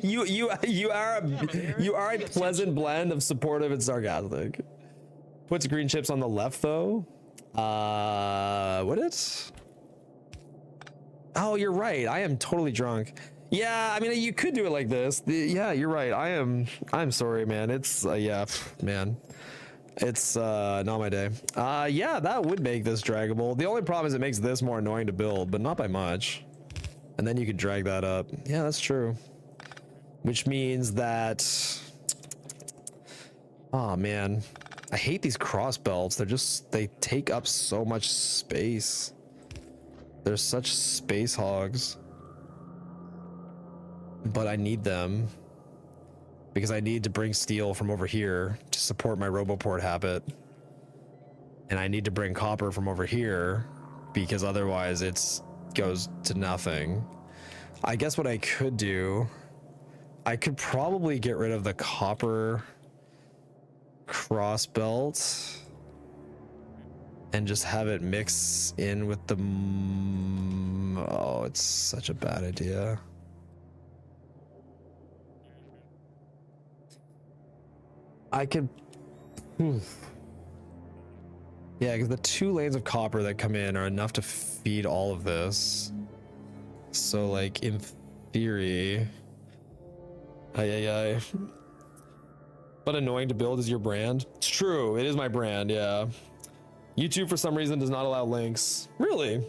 you are a pleasant blend of supportive and sarcastic. Puts green chips on the left though. What it? Oh, you're right. I am totally drunk. Yeah, I mean, you could do it like this. Yeah, you're right. I'm sorry, man. It's, yeah, man. It's not my day. Yeah, that would make this draggable. The only problem is it makes this more annoying to build, but not by much. And then you could drag that up. Yeah, that's true. Which means that, oh man, I hate these cross belts. They take up so much space. They're such space hogs. But I need them because I need to bring steel from over here to support my RoboPort habit. And I need to bring copper from over here because otherwise it goes to nothing. I guess what I could do, I could probably get rid of the copper cross belt and just have it mix in with the, oh, it's such a bad idea. I could, yeah, because the 2 lanes of copper that come in are enough to feed all of this. So, like, in theory, but annoying to build is your brand. It's true, it is my brand, yeah. YouTube for some reason does not allow links. Really?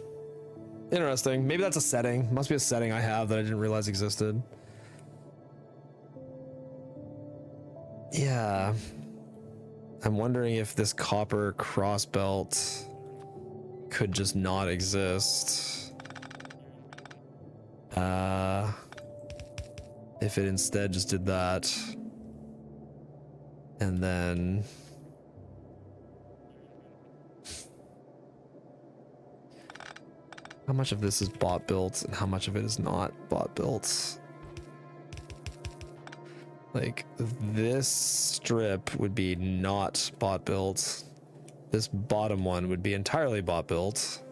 Interesting. Maybe that's a setting. Must be a setting I have that I didn't realize existed. Yeah. I'm wondering if this copper cross belt could just not exist. If it instead just did that. And then how much of this is bot built and how much of it is not bot built? Like, this strip would be not bot built. This bottom one would be entirely bot built.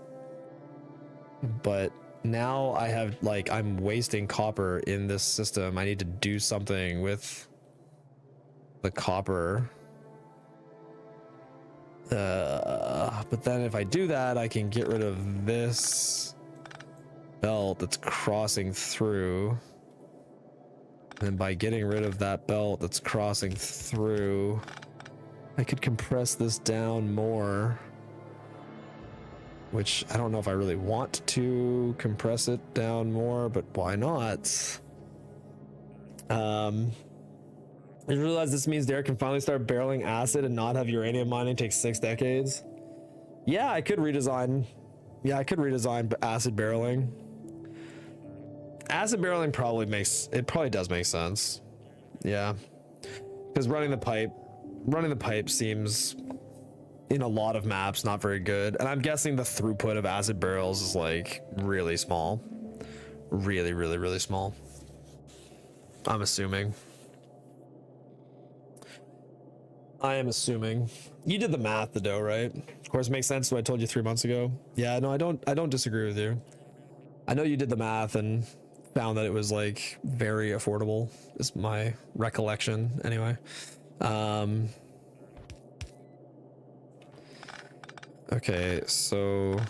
But now I have, like, I'm wasting copper in this system. I need to do something with the copper. But then if I do that, I can get rid of this belt that's crossing through. And by getting rid of that belt that's crossing through, I could compress this down more. Which I don't know if I really want to compress it down more, but why not? I realize this means Derek can finally start barreling acid and not have uranium mining take 6 decades. Yeah, I could redesign. Yeah, I could redesign acid barreling. Acid barreling probably does make sense. Yeah. Because running the pipe seems in a lot of maps not very good. And I'm guessing the throughput of acid barrels is like really small. Really, really, really small. I'm assuming. I am assuming. You did the math, though, right? Of course, it makes sense what I told you 3 months ago. Yeah, no, I don't disagree with you. I know you did the math and found that it was like very affordable, is my recollection anyway. Okay, so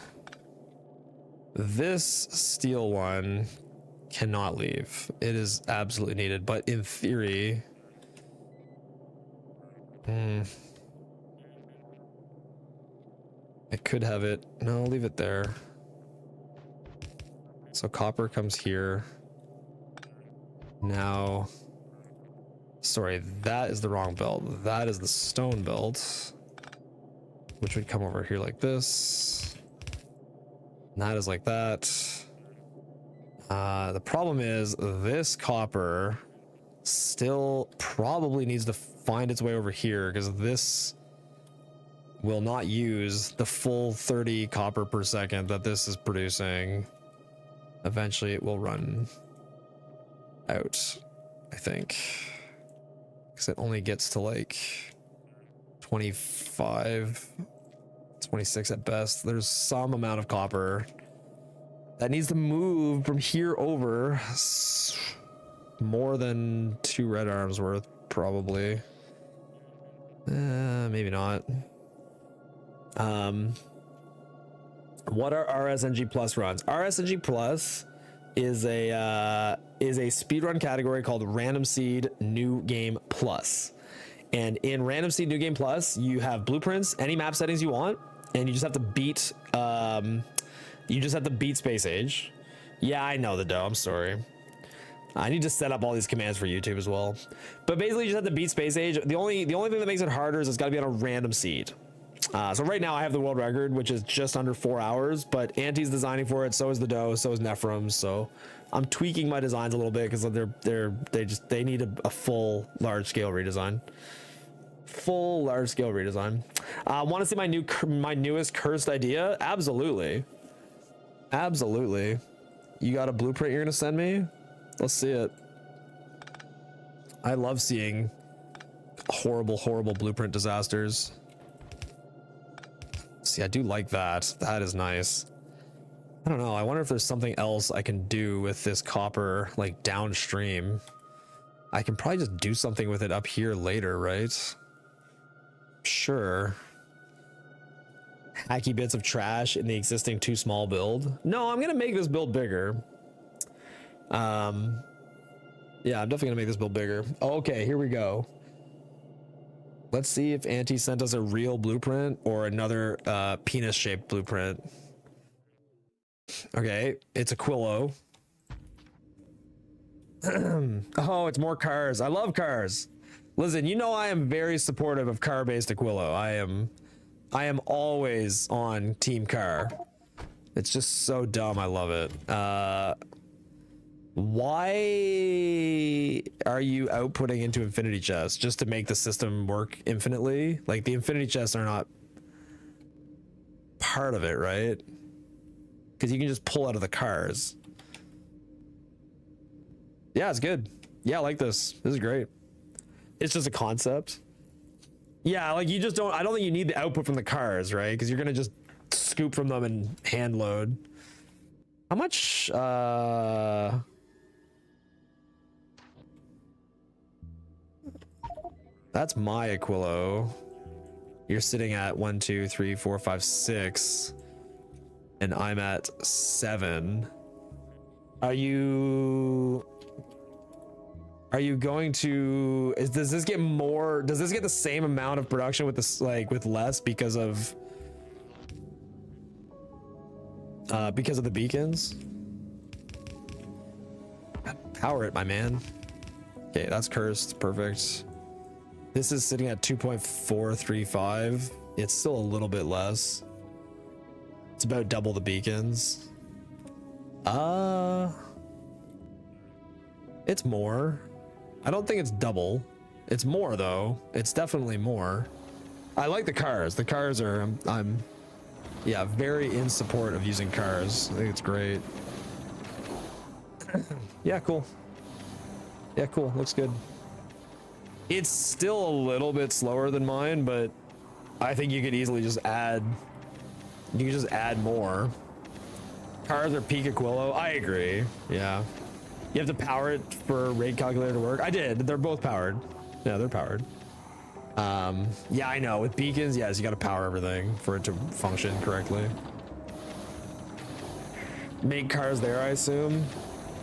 this steel one cannot leave. It is absolutely needed, but in theory, I could have it. No, leave it there. So copper comes here. Now, sorry, that is the wrong belt. That is the stone belt, which would come over here like this. And that is like that. The problem is this copper still probably needs to find its way over here because this will not use the full 30 copper per second that this is producing. Eventually it will run out, I think, because it only gets to like 25, 26 at best. There's some amount of copper that needs to move from here over more than 2 red arms worth, probably. Maybe not. What are RSNG Plus runs? RSNG Plus is a speedrun category called Random Seed New Game Plus. And in Random Seed New Game Plus, you have blueprints, any map settings you want, and you just have to beat Space Age. Yeah, I know the dough. I'm sorry. I need to set up all these commands for YouTube as well. But basically, you just have to beat Space Age. The only thing that makes it harder is it's got to be on a random seed. So right now I have the world record, which is just under 4 hours, but Anti's designing for it. So is the dough. So is Nephrim. So I'm tweaking my designs a little bit because they need a full large scale redesign. Full large scale redesign. Want to see my newest cursed idea? Absolutely. Absolutely. You got a blueprint you're gonna send me? Let's see it. I love seeing horrible blueprint disasters. See, I do like that. That is nice. I don't know. I wonder if there's something else I can do with this copper, like downstream. I can probably just do something with it up here later, right? Sure. Hacky bits of trash in the existing too small build. No, I'm gonna make this build bigger. Yeah, I'm definitely gonna make this build bigger. Okay, here we go. Let's see if Anti sent us a real blueprint or another penis-shaped blueprint. Okay, it's a Quillo. Oh, it's more cars. I love cars. Listen, you know I am very supportive of car-based Aquilo. I am always on Team Car. It's just so dumb. I love it. Why are you outputting into infinity chests just to make the system work infinitely? Like the infinity chests are not part of it, right? Because you can just pull out of the cars. Yeah, it's good. Yeah, I like this. This is great. It's just a concept. Yeah, like you just don't, I don't think you need the output from the cars, right? Because you're gonna just scoop from them and hand load. How much, that's my Aquilo. You're sitting at 1, 2, 3, 4, 5, 6. And I'm at 7. Are you going to, does this get more, does this get the same amount of production with this, like with less because of the beacons? Power it, my man. Okay, that's cursed. Perfect. This is sitting at 2.435. It's still a little bit less. It's about double the beacons. It's more. I don't think it's double. It's more though. It's definitely more. I like the cars. The cars are, I'm yeah, very in support of using cars. I think it's great. Yeah, cool. Yeah, cool. Looks good. It's still a little bit slower than mine, but I think you could easily just add, you can just add more. Cars are peak Aquilo. I agree. Yeah. You have to power it for raid calculator to work. I did. They're both powered. Yeah, they're powered. Yeah, I know. With beacons, yes, you got to power everything for it to function correctly. Make cars there, I assume.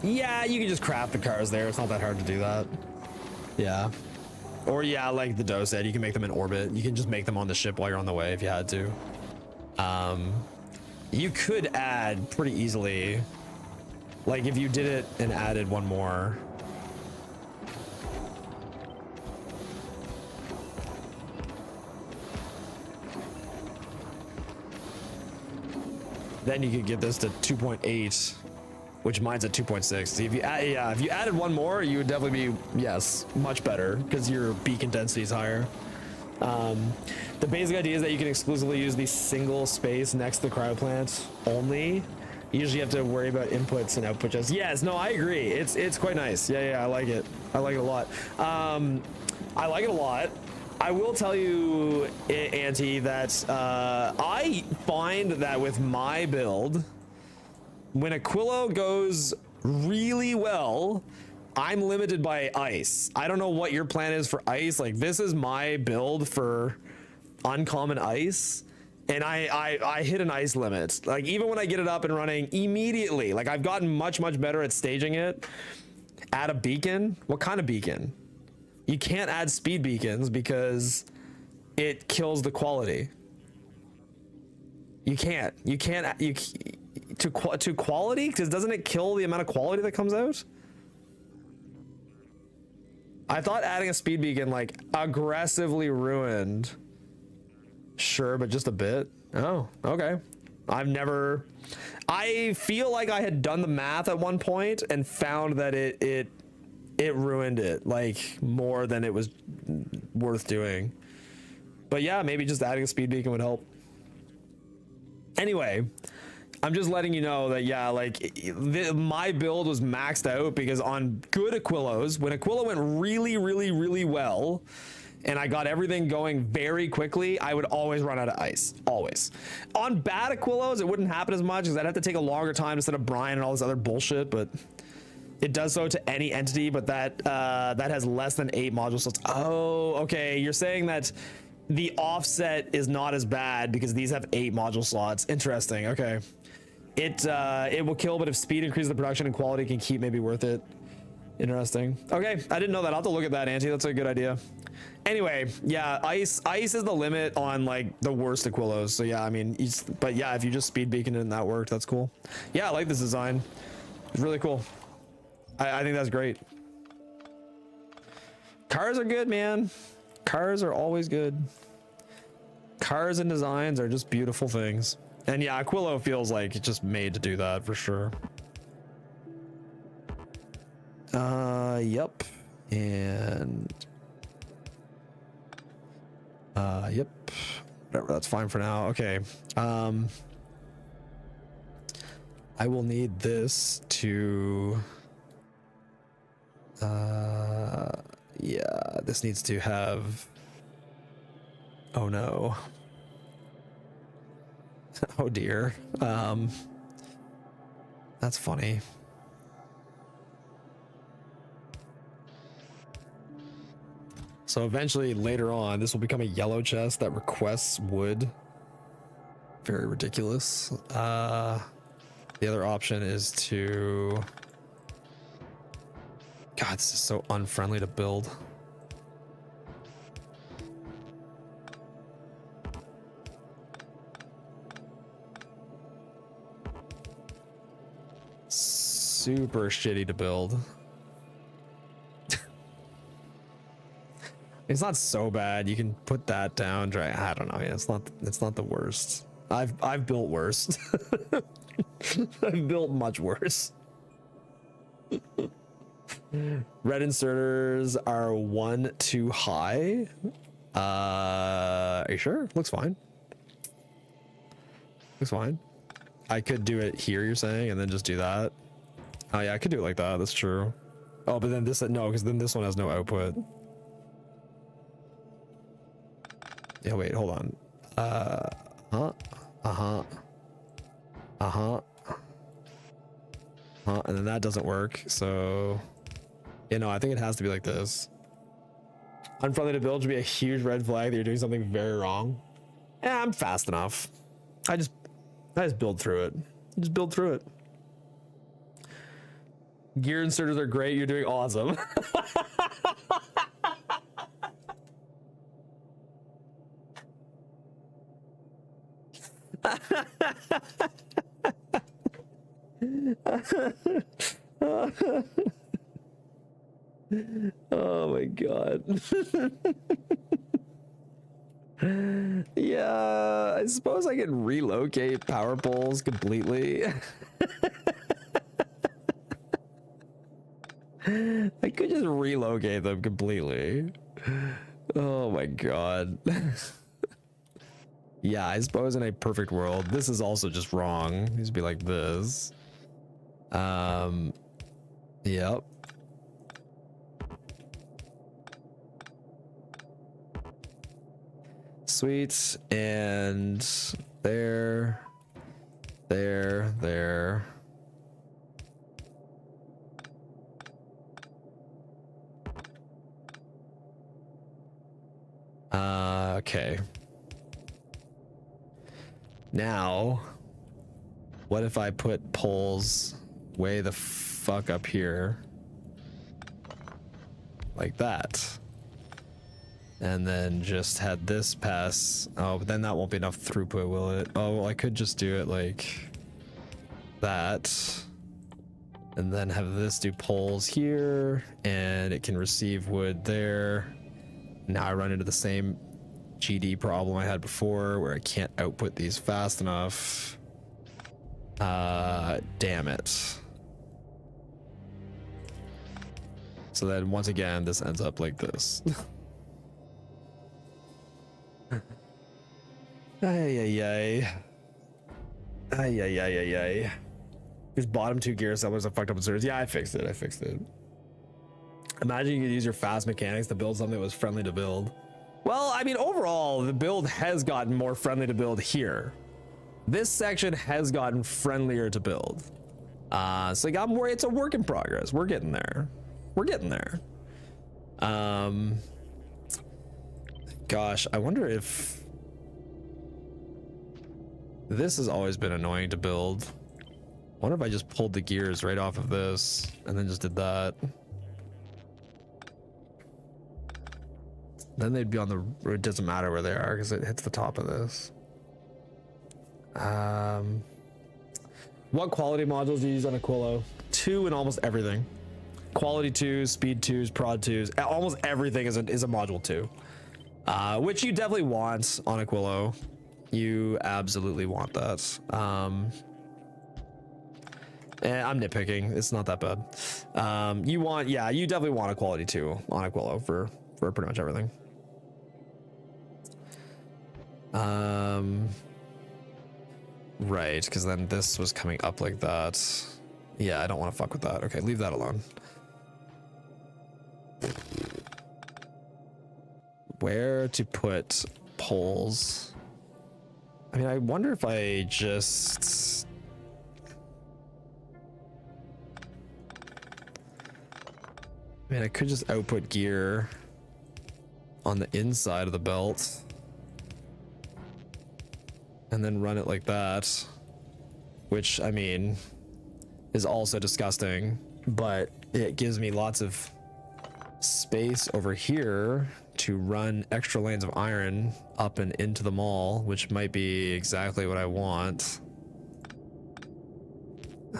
Yeah, you can just craft the cars there. It's not that hard to do that. Yeah. Or yeah, like the Doe said, you can make them in orbit. You can just make them on the ship while you're on the way if you had to. You could add pretty easily, like if you did it and added one more. Then you could get this to 2.8, which mine's at 2.6. See, if you add, yeah, if you added one more, you would definitely be, yes, much better because your beacon density is higher. The basic idea is that you can exclusively use the single space next to the cryo plant only. Usually you have to worry about inputs and output just. Yes, no, I agree. It's quite nice. Yeah, I like it. I like it a lot. I like it a lot. I will tell you, Auntie, that I find that with my build, when Aquilo goes really well, I'm limited by ice. I don't know what your plan is for ice. Like this is my build for uncommon ice, and I hit an ice limit. Like even when I get it up and running immediately, like I've gotten much better at staging it. Add a beacon. What kind of beacon? You can't add speed beacons because it kills the quality. You can't to quality, because doesn't it kill the amount of quality that comes out? I thought adding a speed beacon like aggressively ruined. Sure, but just a bit. Oh, okay. I feel like I had done the math at one point and found that it ruined it like more than it was worth doing. But yeah, maybe just adding a speed beacon would help. Anyway, I'm just letting you know that, yeah, like my build was maxed out because on good Aquillos, when Aquila went really, really, really well, and I got everything going very quickly, I would always run out of ice. Always. On bad Aquillos, it wouldn't happen as much because I'd have to take a longer time instead of Brian and all this other bullshit, but it does so to any entity, but that has less than 8 module slots. Oh, okay. You're saying that the offset is not as bad because these have 8 module slots. Interesting. Okay. It will kill, but if speed increases the production and quality can keep, maybe worth it. Interesting. Okay, I didn't know that. I'll have to look at that, Auntie. That's a good idea. Anyway, yeah, ice is the limit on like the worst Aquillos. So yeah, I mean, but yeah, if you just speed beacon it and that worked, that's cool. Yeah, I like this design. It's really cool. I think that's great. Cars are good, man. Cars are always good. Cars and designs are just beautiful things. And yeah, Aquilo feels like it's just made to do that for sure. Yep. And yep. Whatever, that's fine for now. Okay. I will need this to yeah, this needs to have, oh no. Oh dear. That's funny. So eventually later on, this will become a yellow chest that requests wood. Very ridiculous. The other option is to, God, this is so unfriendly to build. Super shitty to build. It's not so bad. You can put that down. I don't know. Yeah, it's not the worst. I've built worse. I've built much worse. Red inserters are 1 too high. Are you sure? Looks fine. Looks fine. I could do it here, you're saying, and then just do that. Oh yeah, I could do it like that. That's true. Oh, but then this, no, because then this one has no output. Yeah, wait, hold on. And then that doesn't work. So, you know, I think it has to be like this. Unfriendly to build should be a huge red flag that you're doing something very wrong. Yeah, I'm fast enough. I just build through it. Just build through it. Gear inserters are great. You're doing awesome. Oh my god. Yeah, I suppose I can relocate power poles completely. I could just relocate them completely. Oh my god. Yeah, I suppose in a perfect world, this is also just wrong. It needs to be like this. Yep. Sweet. And there. Okay. Now, what if I put poles way the fuck up here? Like that. and then just had this pass. Oh, but then that won't be enough throughput, will it? Oh, well, I could just do it like that, and then have this do poles here, and it can receive wood there. Now I run into the same GD problem I had before, where I can't output these fast enough. Damn it. So then once again, this ends up like this. Ay, ay, ay. Ay, ay, ay, ay, ay. These bottom two gears, that was a fucked up absurd. Yeah, I fixed it. Imagine you could use your fast mechanics to build something that was friendly to build. Well, I mean, overall, the build has gotten more friendly to build here. This section has gotten friendlier to build. So like, it's a work in progress. We're getting there. Gosh, I wonder if this has always been annoying to build. I wonder if I just pulled the gears right off of this and then just did that. Then they'd be on the, it doesn't matter where they are because it hits the top of this. What quality modules do you use on Aquilo? 2 in almost everything. Quality 2s, speed 2s, prod 2s, almost everything is a module 2. Which you definitely want on Aquilo. You absolutely want that. And I'm nitpicking, it's not that bad. You definitely want a quality 2 on Aquilo for pretty much everything. Right, because then this was coming up like that. Yeah, I don't want to fuck with that. Okay, leave that alone. Where to put poles? I mean, I wonder if I just... I mean, I could just output gear on the inside of the belt and then run it like that, which, I mean, is also disgusting, but it gives me lots of space over here to run extra lanes of iron up and into the mall, which might be exactly what I want.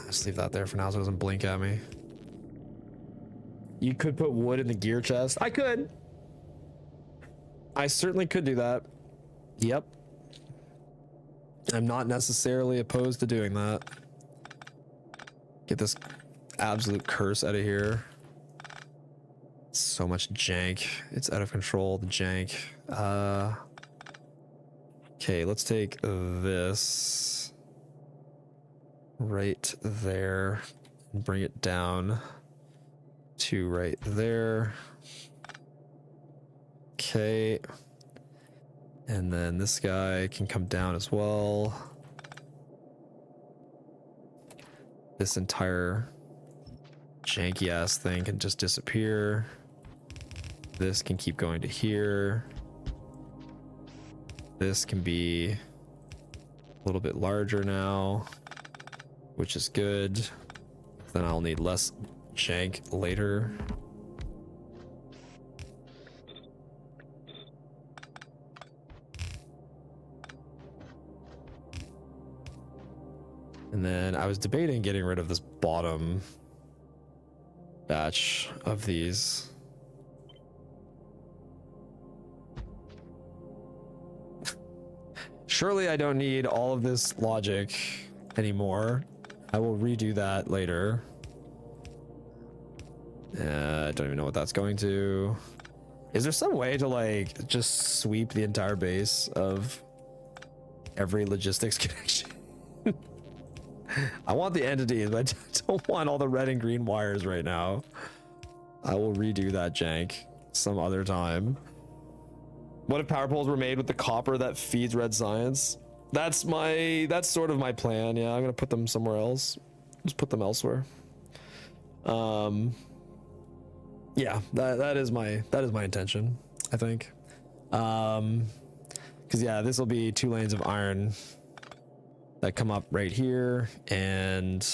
Just leave that there for now so it doesn't blink at me. You could put wood in the gear chest. I could. I certainly could do that. Yep. I'm not necessarily opposed to doing that. Get this absolute curse out of here. So much jank. It's out of control, the jank. Okay, let's take this right there and bring it down to right there. Okay. And then this guy can come down as well. This entire janky ass thing can just disappear. This can keep going to here. This can be a little bit larger now, which is good. Then I'll need less jank later. And then I was debating getting rid of this bottom batch of these. Surely I don't need all of this logic anymore. I will redo that later. I don't even know what that's going to. Is there some way to like just sweep the entire base of every logistics connection? I want the entities, but I don't want all the red and green wires right now. I will redo that jank some other time. What if power poles were made with the copper that feeds red science? That's sort of my plan. Yeah, I'm gonna put them somewhere else. Just put them elsewhere. Yeah, that is my intention, I think. Because yeah, this will be 2 lanes of iron that come up right here and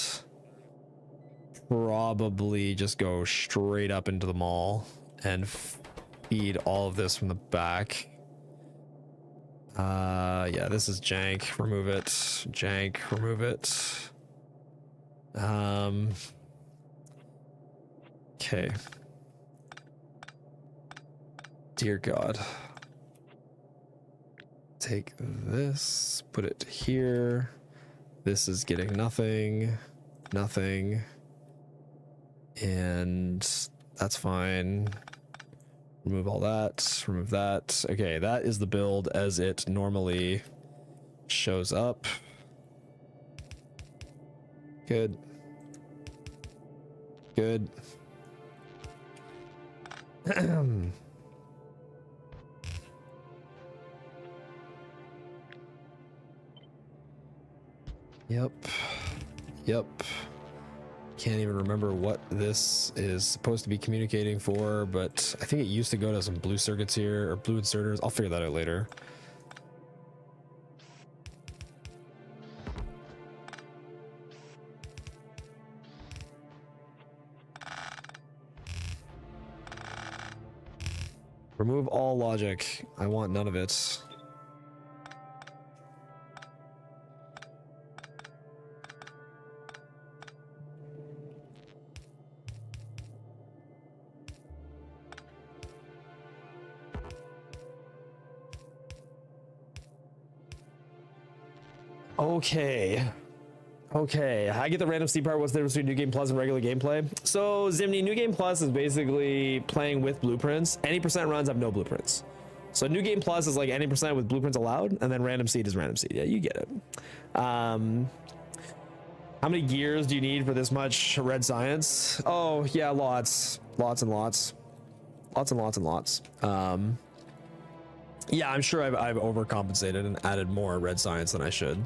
probably just go straight up into the mall and feed all of this from the back. Yeah, this is jank. Remove it. Jank. Remove it. Okay. Dear God. Take this, put it here. This is getting nothing, nothing. And that's fine. Remove all that, remove that. Okay, that is the build as it normally shows up. Good. Good. Yep. Yep. Can't even remember what this is supposed to be communicating for, but I think it used to go to some blue circuits here, or blue inserters. I'll figure that out later. Remove all logic. I want none of it. Okay, I get the random seed part. What's the difference between New Game Plus and regular gameplay? So, Zimni, New Game Plus is basically playing with blueprints. Any percent runs have no blueprints. So, New Game Plus is like any percent with blueprints allowed, and then random seed is random seed. Yeah, you get it. How many gears do you need for this much red science? Oh, yeah, lots. Lots and lots. Lots and lots and lots. Yeah, I'm sure I've overcompensated and added more red science than I should.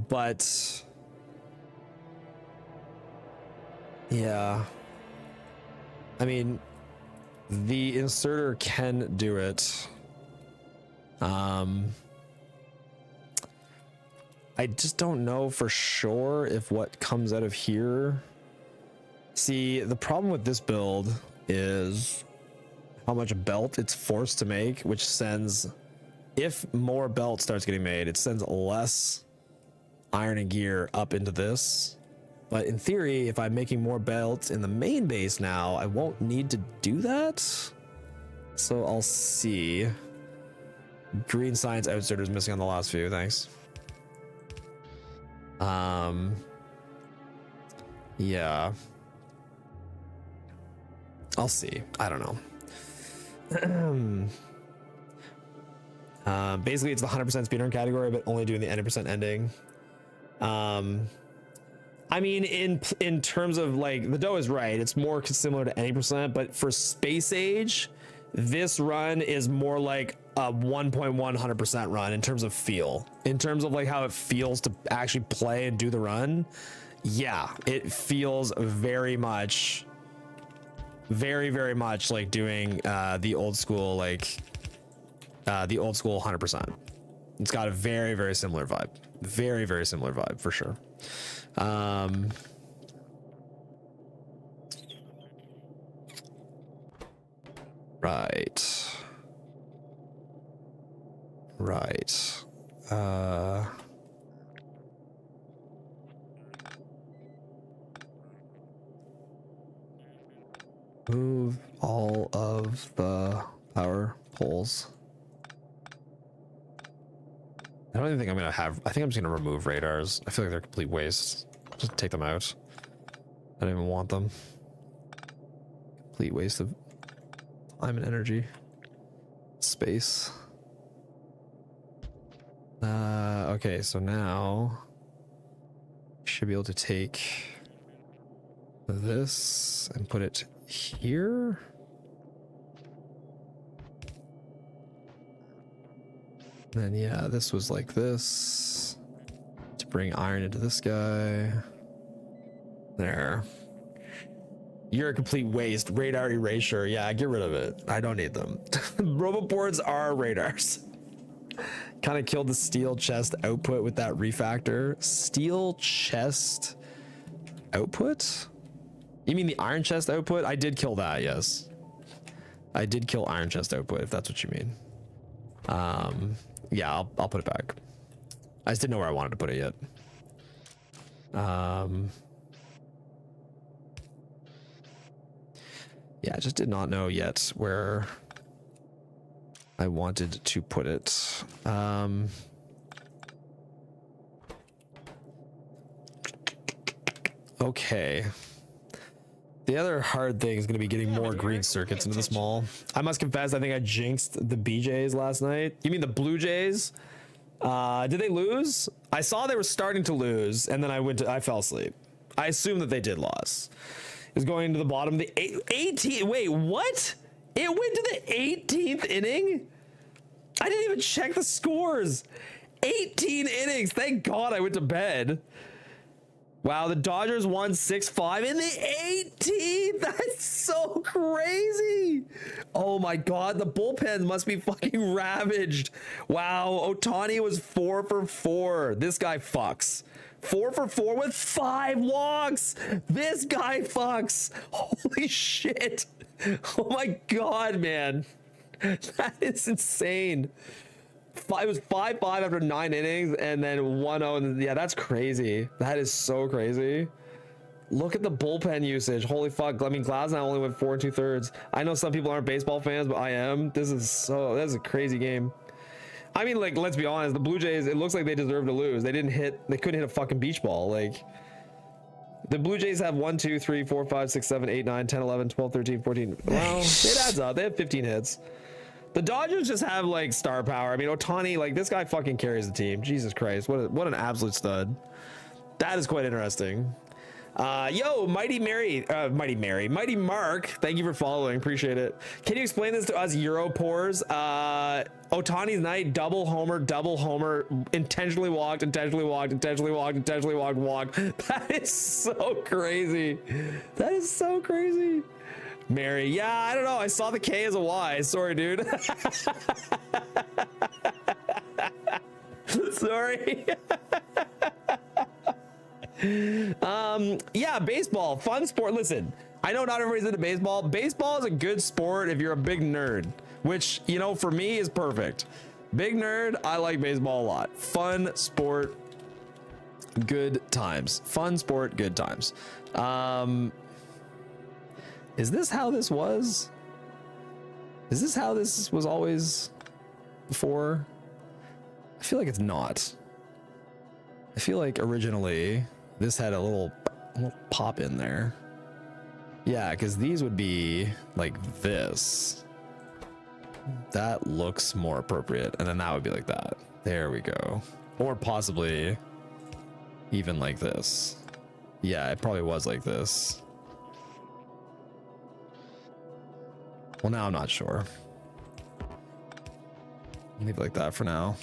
But yeah, I mean, the inserter can do it. I just don't know for sure if what comes out of here. See, the problem with this build is how much belt it's forced to make, which sends, if more belt starts getting made, it sends less iron and gear up into this. But in theory, if I'm making more belts in the main base now, I won't need to do that. So I'll see. Green science outsider is missing on the last few. Thanks. Yeah. I'll see. I don't know. Basically, it's the 100% speedrun category, but only doing the 90% ending. I mean, in terms of like, the dough is right. It's more similar to any percent, but for space age, this run is more like a 1.100% run in terms of feel. In terms of like how it feels to actually play and do the run. Yeah, it feels very much like doing the old school, like the old school 100%. It's got a very similar vibe. Very similar vibe for sure. Right. Move all of the power poles. I don't even think I'm gonna have, I think I'm just gonna remove radars. I feel like they're complete waste. Just take them out. I don't even want them. Complete waste of time and energy. Space. Okay, so now should be able to take this and put it here. Then yeah, this was like this to bring iron into this guy. There. You're a complete waste. Radar erasure. Yeah, get rid of it. I don't need them. Roboboards are radars. Kind of killed the steel chest output with that refactor. Steel chest output? You mean the iron chest output? I did kill that, yes. I did kill iron chest output, if that's what you mean. Yeah, I'll put it back. I just didn't know where I wanted to put it yet. Yeah, I just did not know yet where I wanted to put it. Okay. The other hard thing is going to be getting more green circuits into this mall. I must confess, I think I jinxed the BJs last night. You mean the Blue Jays? Did they lose? I saw they were starting to lose, and then I fell asleep. I assume that they did lose. It's going to the bottom of the 18th. Wait, what? It went to the 18th inning? I didn't even check the scores. 18 innings. Thank God I went to bed. Wow, the Dodgers won 6-5 in the 18th. That's so crazy. Oh my God, the bullpens must be fucking ravaged. Wow, Ohtani was 4 for 4. This guy fucks. 4 for 4 with 5 walks. This guy fucks. Holy shit. Oh my God, man. That is insane. It was 5-5 after 9 innings and then 1-0. Yeah, that's crazy. That is so crazy. Look at the bullpen usage. Holy fuck. I mean, Glasnow only went 4 2/3. I know some people aren't baseball fans, but I am. That's a crazy game. I mean, like, let's be honest. The Blue Jays, it looks like they deserve to lose. They couldn't hit a fucking beach ball. Like, the Blue Jays have 1, 2, 3, 4, 5, 6, 7, 8, 9, 10, 11, 12, 13, 14. Well, it adds up. They have 15 hits. The Dodgers just have like star power. I mean, Ohtani, like this guy fucking carries the team. Jesus Christ. What an absolute stud. That is quite interesting. Yo, Mighty Mark. Thank you for following. Appreciate it. Can you explain this to us Euro pores? Ohtani's night, double homer, intentionally walked. That is so crazy. That is so crazy. Mary, yeah, I don't know. I saw the K as a Y. Sorry, dude. Sorry. Yeah, baseball, fun sport. Listen, I know not everybody's into baseball. Baseball is a good sport if you're a big nerd, which, you know, for me is perfect. Big nerd, I like baseball a lot. Fun sport, good times. Fun sport, good times. Is this how this was? Is this how this was always before? I feel like it's not. I feel like originally this had a little pop in there. Yeah, because these would be like this. That looks more appropriate. And then that would be like that. There we go. Or possibly even like this. Yeah, it probably was like this. Well, now I'm not sure. Leave it like that for now.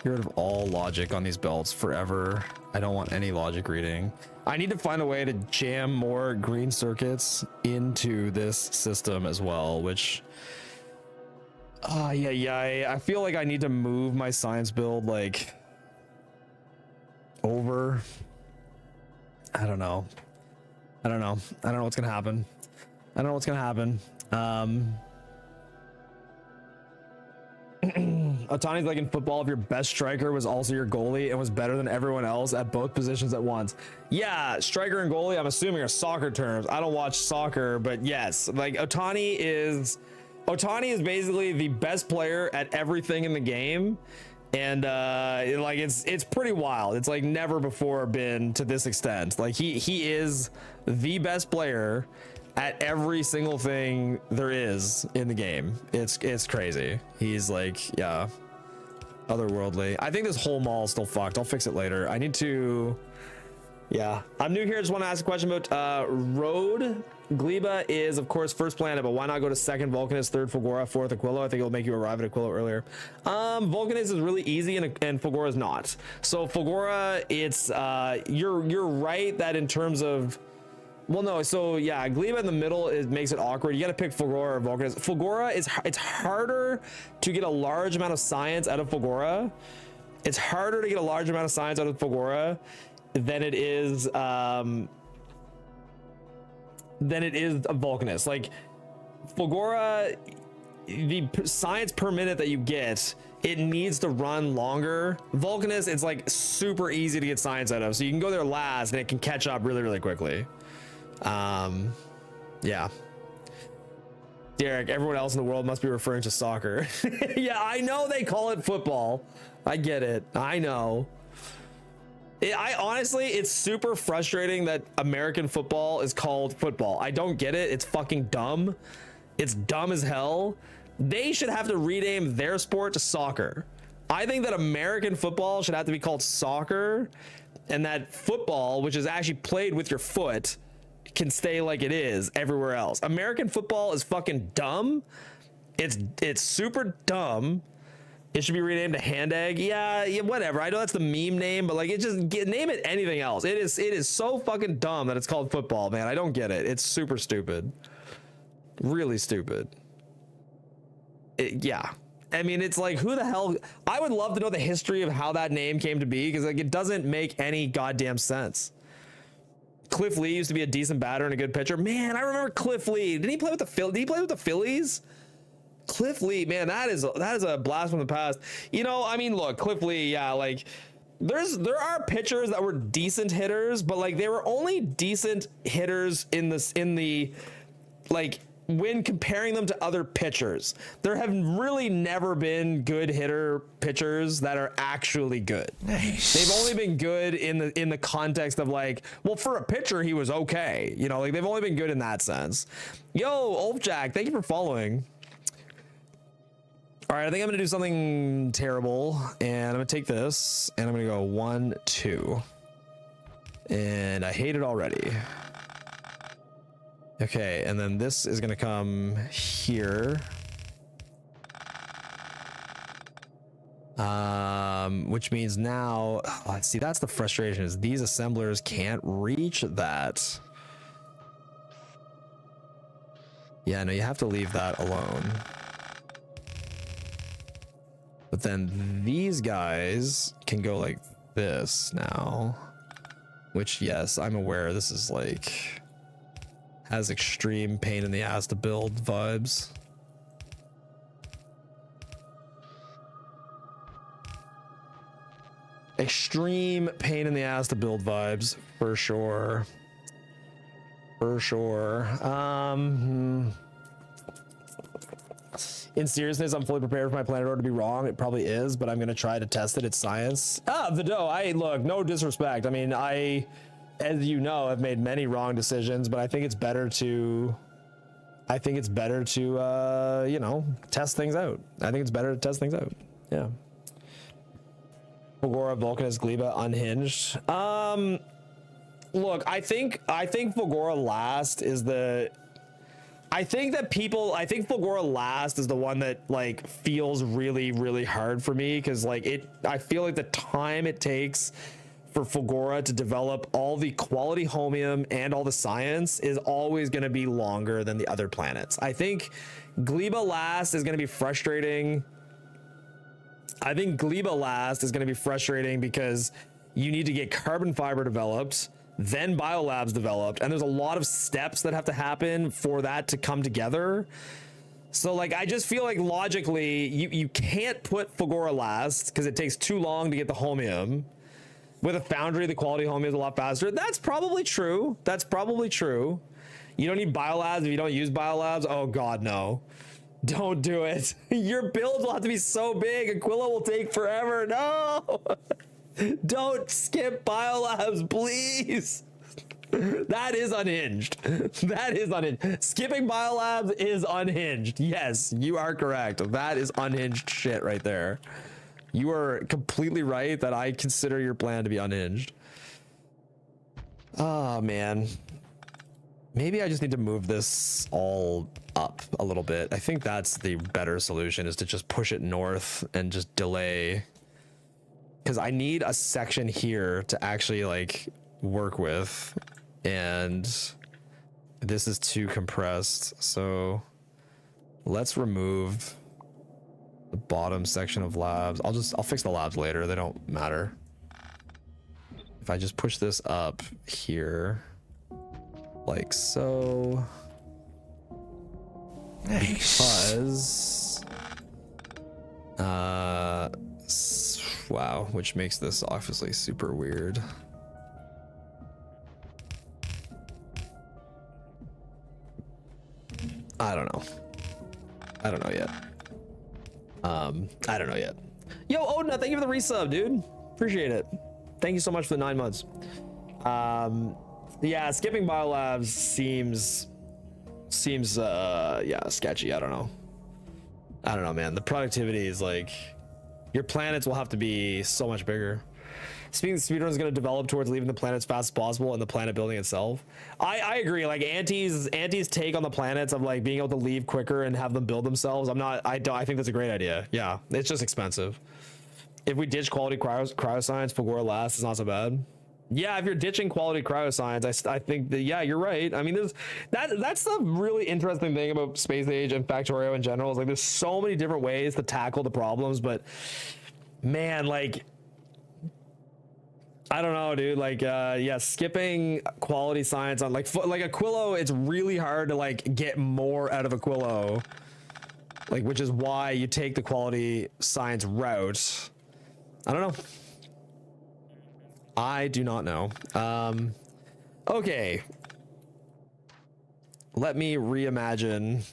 Get rid of all logic on these belts forever. I don't want any logic reading. I need to find a way to jam more green circuits into this system as well, which... yeah. I feel like I need to move my science build, like... over. I don't know what's gonna happen. Otani's like in football, if your best striker was also your goalie and was better than everyone else at both positions at once. Yeah, striker and goalie, I'm assuming are soccer terms. I don't watch soccer, but yes, like Otani is basically the best player at everything in the game. And like it's pretty wild. It's like never before been to this extent. Like he is the best player at every single thing there is in the game. It's crazy. He's like, yeah, otherworldly. I think this whole mall is still fucked. I'll fix it later. I need to, yeah. I'm new here. Just want to ask a question about Road. Gleba is, of course, first planet, but why not go to second Vulcanus, third Fulgora, fourth Aquilo? I think it'll make you arrive at Aquilo earlier. Vulcanus is really easy and Fulgora is not. So Fulgora, it's, you're right that in terms of, well, no, so yeah, Gleba in the middle makes it awkward. You got to pick Fulgora or Vulcanus. Fulgora it's harder to get a large amount of science out of Fulgora. It's harder to get a large amount of science out of Fulgora than it is than it is a Vulcanist. Like Fulgora, the science per minute that you get, it needs to run longer. Vulcanist, it's like super easy to get science out of, so you can go there last and it can catch up really, really quickly. Yeah. Derek, everyone else in the world must be referring to soccer. Yeah, I know they call it football. I get it. I know. I honestly, it's super frustrating that American football is called football. I don't get it. It's fucking dumb. It's dumb as hell. They should have to rename their sport to soccer. I think that American football should have to be called soccer, and that football, which is actually played with your foot, can stay like it is everywhere else. American football is fucking dumb. It's super dumb. It should be renamed to hand egg. Yeah, whatever. I know that's the meme name, but like, name it anything else. It is so fucking dumb that it's called football, man. I don't get it. It's super stupid. Really stupid. Yeah. I mean, it's like, who the hell? I would love to know the history of how that name came to be, because like, it doesn't make any goddamn sense. Cliff Lee used to be a decent batter and a good pitcher. Man, I remember Cliff Lee. Did he play with the Phillies? Cliff Lee, man, that is a blast from the past. You know, I mean, look, Cliff Lee, yeah, like there are pitchers that were decent hitters, but like they were only decent hitters in the like when comparing them to other pitchers. There have really never been good pitchers that are actually good. Nice. They've only been good in the context of like, well, for a pitcher he was okay, you know, like they've only been good in that sense. Yo, Ulfjack, thank you for following. All right, I think I'm gonna do something terrible, and I'm gonna take this and I'm gonna go 1, 2, and I hate it already. Okay, and then this is gonna come here. Which means now, let's see, that's the frustration, is these assemblers can't reach that. Yeah, no, you have to leave that alone. But then these guys can go like this now, which, yes, I'm aware this is like, has extreme pain in the ass to build vibes. Extreme pain in the ass to build vibes, for sure. For sure. In seriousness, I'm fully prepared for my Planetary to be wrong. It probably is, but I'm gonna try to test it. It's science. The dough. Look, no disrespect. I mean, as you know, I've made many wrong decisions, but I think it's better to, you know, test things out. I think it's better to test things out. Yeah. Fulgora, Vulcanist, Gleba, Unhinged. Look, I think Fulgora last is the. I think Fulgora last is the one that like feels really, really hard for me, because like I feel like the time it takes for Fulgora to develop all the quality homium and all the science is always going to be longer than the other planets. I think Gleba last is going to be frustrating. Because you need to get carbon fiber developed, then biolabs developed, and there's a lot of steps that have to happen for that to come together. So like, I just feel like logically you can't put Fulgora last because it takes too long to get the homium. With a foundry, the quality homium is a lot faster. That's probably true. You don't need biolabs if you don't use biolabs. Oh god, no. Don't do it. Your build will have to be so big. Aquila will take forever. No. Don't skip biolabs, please. That is unhinged. Skipping biolabs is unhinged. Yes, you are correct. That is unhinged shit right there. You are completely right that I consider your plan to be unhinged. Oh, man. Maybe I just need to move this all up a little bit. I think that's the better solution, is to just push it north and just delay. Because I need a section here to actually like work with. And this is too compressed. So let's remove the bottom section of labs. I'll fix the labs later. They don't matter. If I just push this up here, like so. Nice. Because wow, which makes this obviously super weird. I don't know. I don't know yet. I don't know yet. Yo, Odina, thank you for the resub, dude. Appreciate it. Thank you so much for the 9 months. Yeah, skipping biolabs seems yeah, sketchy. I don't know, man. The productivity is like, your planets will have to be so much bigger. Speedrun is going to develop towards leaving the planet as fast as possible and the planet building itself. I agree. Like Auntie's take on the planets of like being able to leave quicker and have them build themselves. I think that's a great idea. Yeah, it's just expensive. If we ditch quality cryoscience, Pagora lasts is not so bad. Yeah, if you're ditching quality cryoscience, I think that, yeah, you're right. I mean, that's the really interesting thing about Space Age and Factorio in general, is like there's so many different ways to tackle the problems, but man, like, I don't know, dude. Like, yeah, skipping quality science on like Aquilo, it's really hard to like get more out of Aquilo, like, which is why you take the quality science route. I don't know. I do not know. Okay. Let me reimagine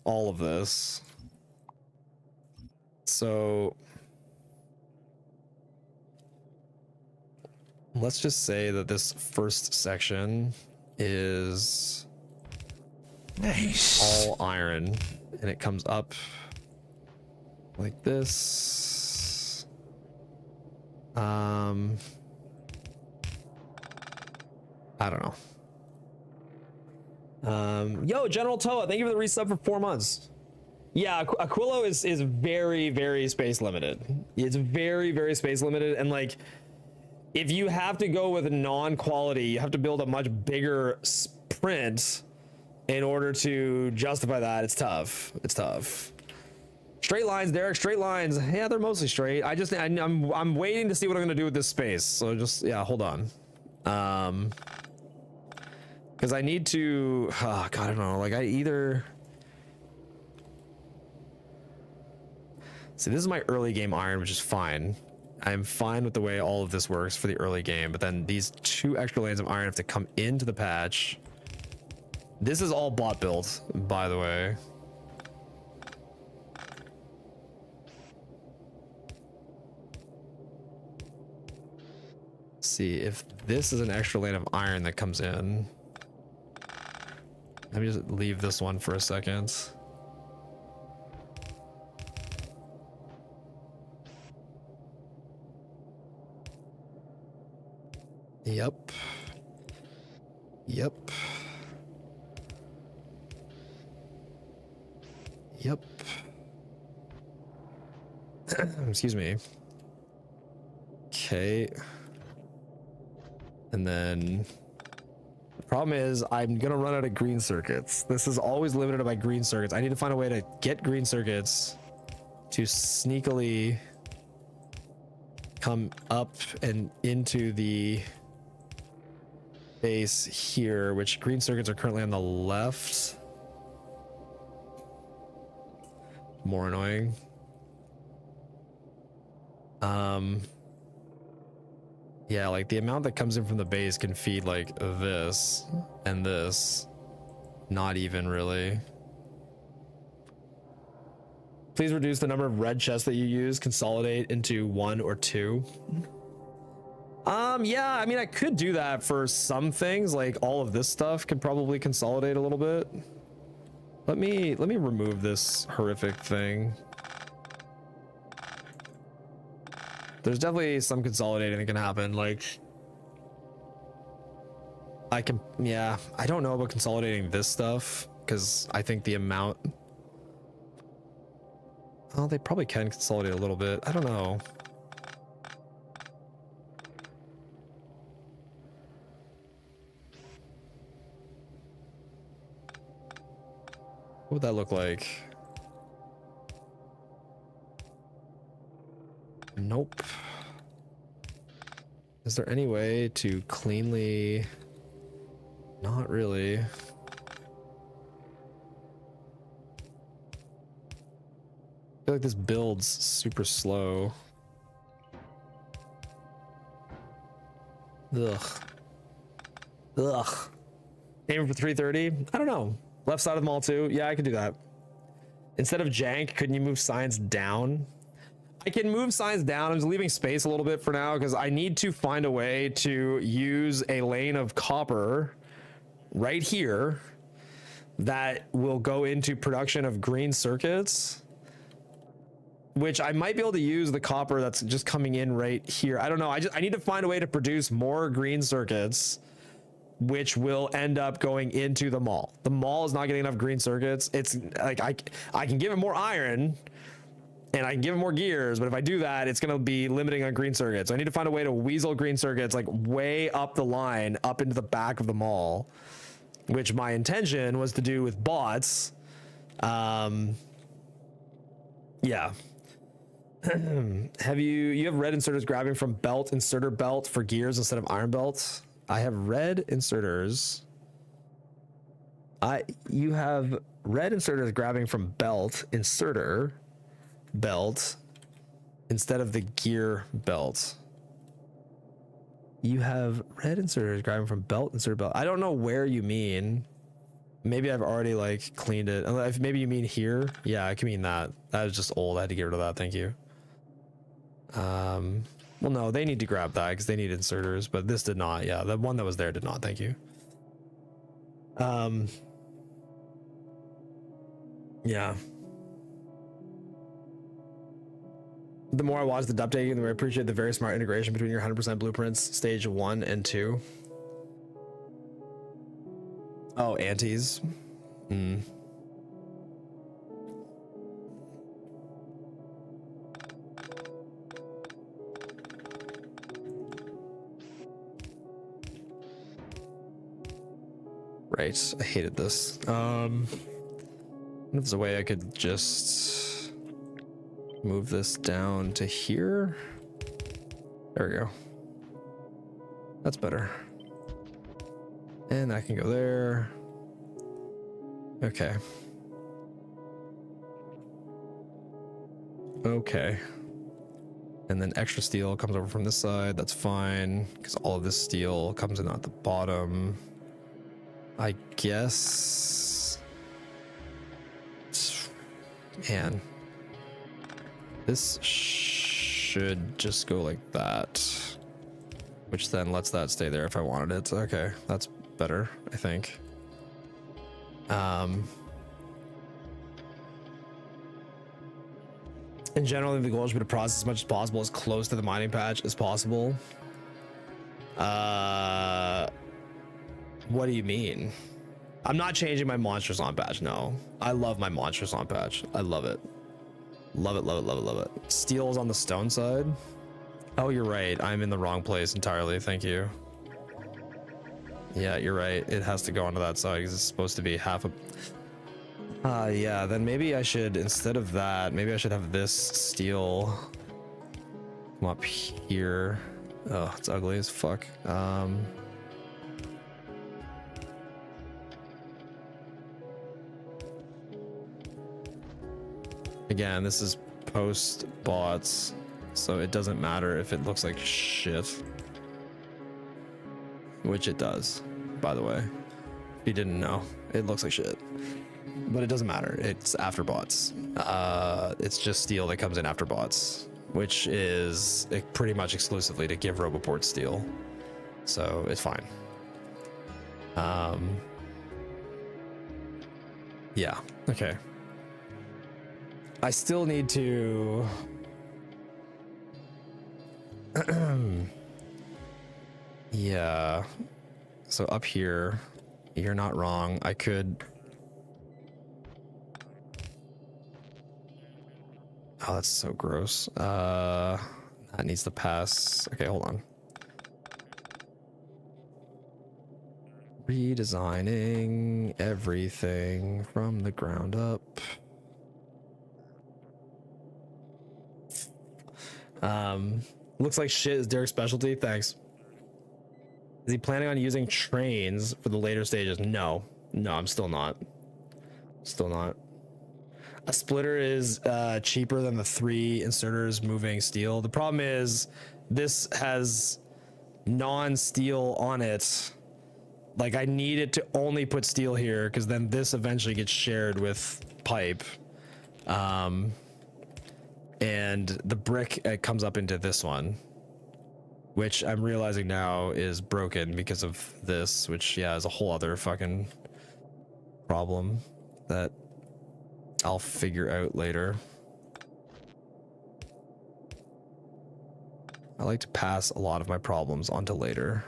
all of this. So let's just say that this first section is Nice. all iron, and it comes up like this. I don't know. Yo, General Toa, thank you for the resub for 4 months. Yeah, Aquilo is very, very space limited. It's very, very space limited, and like, if you have to go with non-quality, you have to build a much bigger sprint in order to justify that. It's tough. It's tough. Straight lines, Derek. Straight lines. Yeah, they're mostly straight. I'm waiting to see what I'm gonna do with this space. So just, yeah, hold on. Because I need to. Oh God, I don't know. Like, I either. See, this is my early game iron, which is fine. I'm fine with the way all of this works for the early game, but then these 2 extra lanes of iron have to come into the patch. This is all bot built, by the way. See if this is an extra lane of iron that comes in. Let me just leave this one for a second. Yep. Yep. Yep. Excuse me. Okay. And then the problem is I'm gonna run out of green circuits. This is always limited by green circuits. I need to find a way to get green circuits to sneakily come up and into the base here, which green circuits are currently on the left. More annoying. Yeah, like the amount that comes in from the base can feed like this and this. Not even really. Please reduce the number of red chests that you use. Consolidate into 1 or 2. Yeah, I mean, I could do that for some things. Like all of this stuff could probably consolidate a little bit. Let me remove this horrific thing. There's definitely some consolidating that can happen. Like, yeah, I don't know about consolidating this stuff because I think the amount. Oh, they probably can consolidate a little bit. I don't know. What would that look like? Nope. Is there any way to cleanly Not really. I feel like this build's super slow. Ugh. Ugh. Aiming for 330? I don't know. Left side of the mall too? Yeah, I could do that. Instead of jank, couldn't you move signs down? I can move signs down. I'm just leaving space a little bit for now because I need to find a way to use a lane of copper right here that will go into production of green circuits, which I might be able to use the copper that's just coming in right here. I don't know. I need to find a way to produce more green circuits, which will end up going into the mall. The mall is not getting enough green circuits. It's like I can give it more iron and I can give it more gears, but if I do that, it's going to be limiting on green circuits. So I need to find a way to weasel green circuits like way up the line, up into the back of the mall, which my intention was to do with bots. Yeah. You have red inserters grabbing from belt, inserter belt for gears instead of iron belts? I have red inserters. You have red inserters grabbing from belt, inserter belt instead of the gear belt. You have red inserters grabbing from belt, insert belt. I don't know where you mean. Maybe I've already like cleaned it. Maybe you mean here. Yeah, I can mean that. That was just old. I had to get rid of that. Thank you. Well, no, they need to grab that because they need inserters, but this did not. Yeah, the one that was there did not. Thank you. Yeah. The more I watch the updating, the more I appreciate the very smart integration between your 100% blueprints, stage 1 and 2. Oh, antis. Right, I hated this. If there's a way I could just move this down to here. There we go. That's better. And I can go there. Okay. Okay. And then extra steel comes over from this side. That's fine, because all of this steel comes in at the bottom. I guess. Man. This should just go like that. Which then lets that stay there if I wanted it. Okay, that's better, I think. In general, the goal should be to process as much as possible as close to the mining patch as possible. What do you mean? I'm not changing my monsters on patch. No, I love my monsters on patch. I love it. Love it, love it, love it, love it. Steel is on the stone side. Oh, you're right. I'm in the wrong place entirely. Thank you. Yeah, you're right. It has to go onto that side because it's supposed to be half a... yeah, then maybe I should, instead of that, maybe I should have this steel come up here. Oh, it's ugly as fuck. Again, this is post bots, so it doesn't matter if it looks like shit. Which it does, by the way. If you didn't know, it looks like shit. But it doesn't matter. It's after bots. It's just steel that comes in after bots, which is pretty much exclusively to give Roboport steel. So it's fine. Yeah, okay. I still need to... Yeah. So up here, you're not wrong. I could... Oh, that's so gross. That needs to pass. Okay, hold on. Redesigning everything from the ground up. Looks like shit is Derek's specialty. Thanks. Is he planning on using trains for the later stages? No, I'm still not. Still not. A splitter is cheaper than the 3 inserters moving steel. The problem is this has non-steel on it. Like I need it to only put steel here because then this eventually gets shared with pipe. And the brick comes up into this one, which I'm realizing now is broken because of this, which yeah is a whole other fucking problem that I'll figure out later. I like to pass a lot of my problems onto later.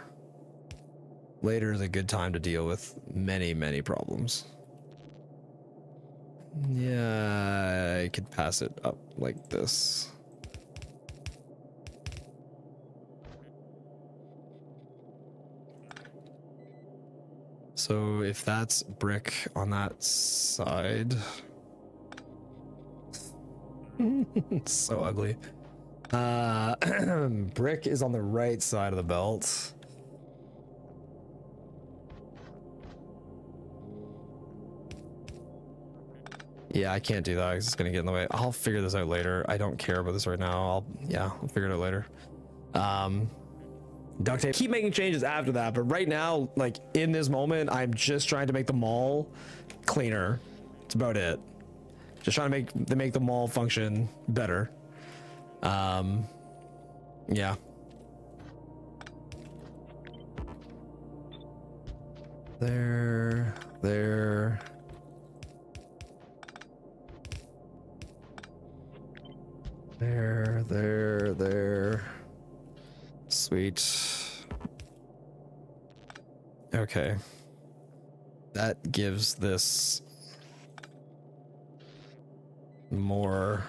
Later is a good time to deal with many problems. Yeah, I could pass it up like this. So if that's brick on that side, it's so ugly. Brick is on the right side of the belt. Yeah, I can't do that because it's gonna get in the way. I'll figure this out later. I don't care about this right now. I'll figure it out later. Duct tape. Keep making changes after that, but right now, like in this moment, I'm just trying to make the mall cleaner. That's about it. Just trying to make the mall function better. Yeah. There. Sweet. Okay. That gives this more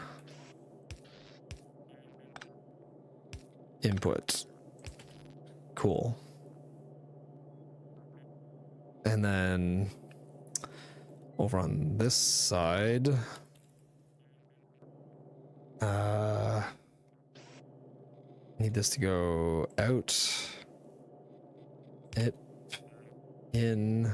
input. Cool. And then over on this side, need this to go out, in.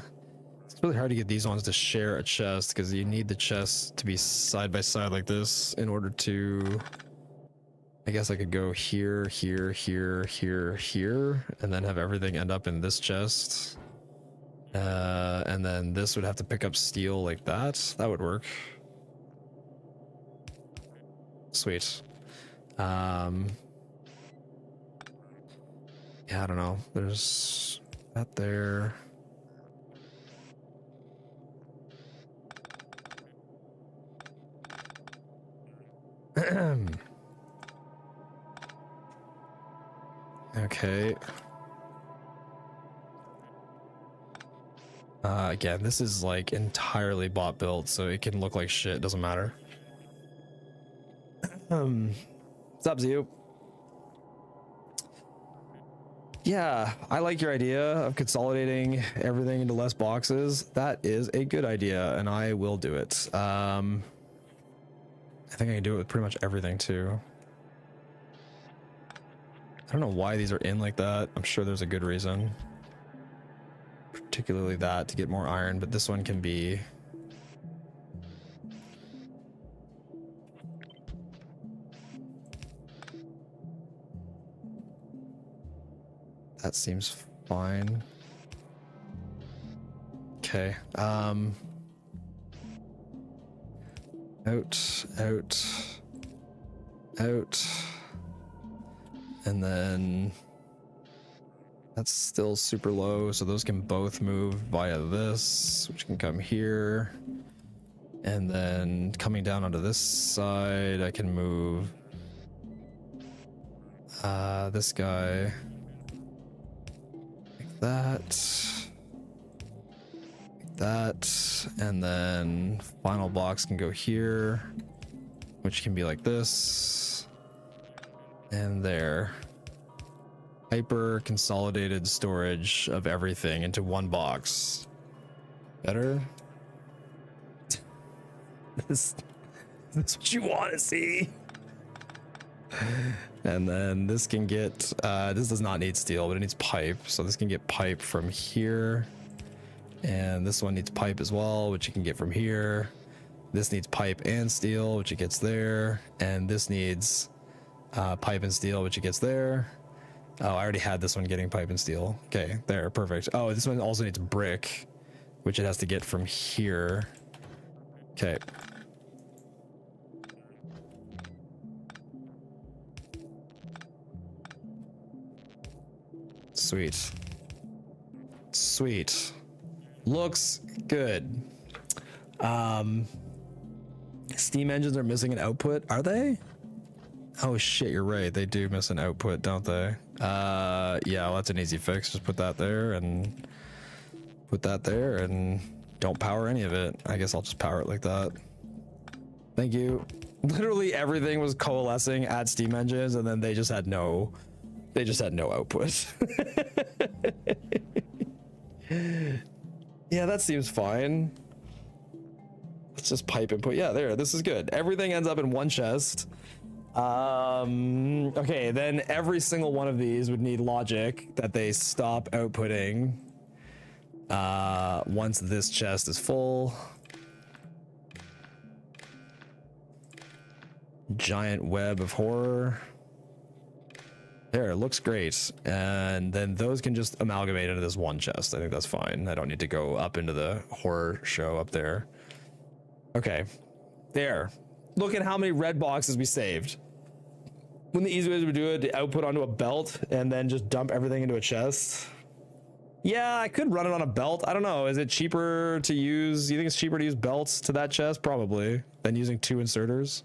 It's really hard to get these ones to share a chest because you need the chest to be side by side like this in order to, I guess I could go here, and then have everything end up in this chest. And then this would have to pick up steel like that. That would work. Sweet. Yeah, I don't know. There's that there. Okay. Again, this is like entirely bot built, so it can look like shit. Doesn't matter. What's up, Zio? Yeah, I like your idea of consolidating everything into less boxes. That is a good idea, and I will do it. I think I can do it with pretty much everything too. I don't know why these are in like that. I'm sure there's a good reason. Particularly that to get more iron, but this one can be. That seems fine. Okay. Out. And then that's still super low, so those can both move via this, which can come here. And then coming down onto this side, I can move this guy like that, and then final blocks can go here, which can be like this, and there. Hyper consolidated storage of everything into one box. Better? This is what you want to see. And then this can get, this does not need steel, but it needs pipe. So this can get pipe from here. And this one needs pipe as well, which you can get from here. This needs pipe and steel, which it gets there. And this needs pipe and steel, which it gets there. Oh, I already had this one getting pipe and steel. Okay, there, perfect. Oh, this one also needs brick, which it has to get from here. Okay. Sweet. Sweet. Looks good. Steam engines are missing an output, are they? Oh shit, you're right. They do miss an output, don't they? Yeah, well, that's an easy fix. Just put that there and put that there and don't power any of it. I guess I'll just power it like that. Thank you. Literally everything was coalescing at Steam engines and then they just had no output. Yeah, that seems fine. Let's just pipe input. Yeah, there, this is good. Everything ends up in one chest. Okay, then every single one of these would need logic that they stop outputting once this chest is full. Giant web of horror. There, it looks great. And then those can just amalgamate into this one chest. I think that's fine. I don't need to go up into the horror show up there. Okay, there. Look at how many red boxes we saved. Wouldn't the easy way to do it, to output onto a belt and then just dump everything into a chest? Yeah, I could run it on a belt. I don't know. Is it cheaper to use? You think it's cheaper to use belts to that chest? Probably. Than using 2 inserters?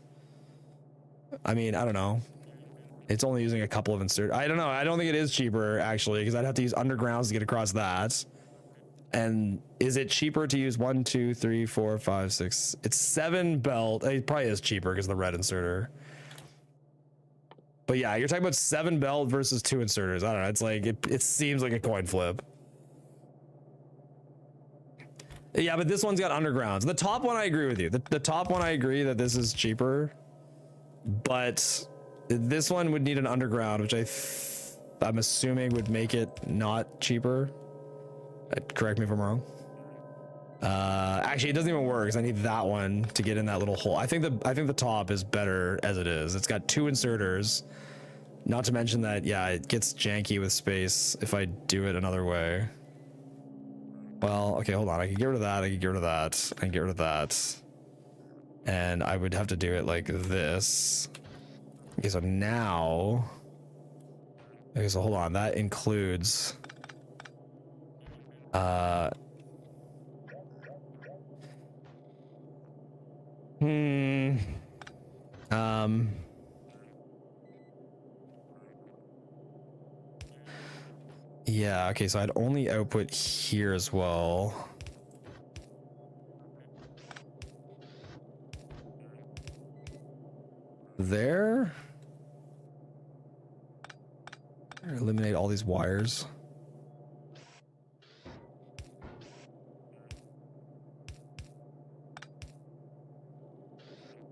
I mean, I don't know. It's only using a couple of inserters. I don't know. I don't think it is cheaper, actually, because I'd have to use undergrounds to get across that. And is it cheaper to use 1, 2, 3, 4, 5, 6? It's 7 belt. It probably is cheaper because of the red inserter. But yeah, you're talking about 7 belt versus 2 inserters. I don't know. It's like, it seems like a coin flip. Yeah, but this one's got undergrounds. The top one, I agree with you. The top one, I agree that this is cheaper. But this one would need an underground, which I'm assuming would make it not cheaper. Correct me if I'm wrong. Actually, it doesn't even work because I need that one to get in that little hole. I think the top is better as it is. It's got 2 inserters. Not to mention that, yeah, it gets janky with space if I do it another way. Well, okay, hold on. I can get rid of that. I can get rid of that. I can get rid of that. And I would have to do it like this. Okay, so now... Okay, so hold on. That includes... Yeah, okay, so I'd only output here as well. There? Eliminate all these wires.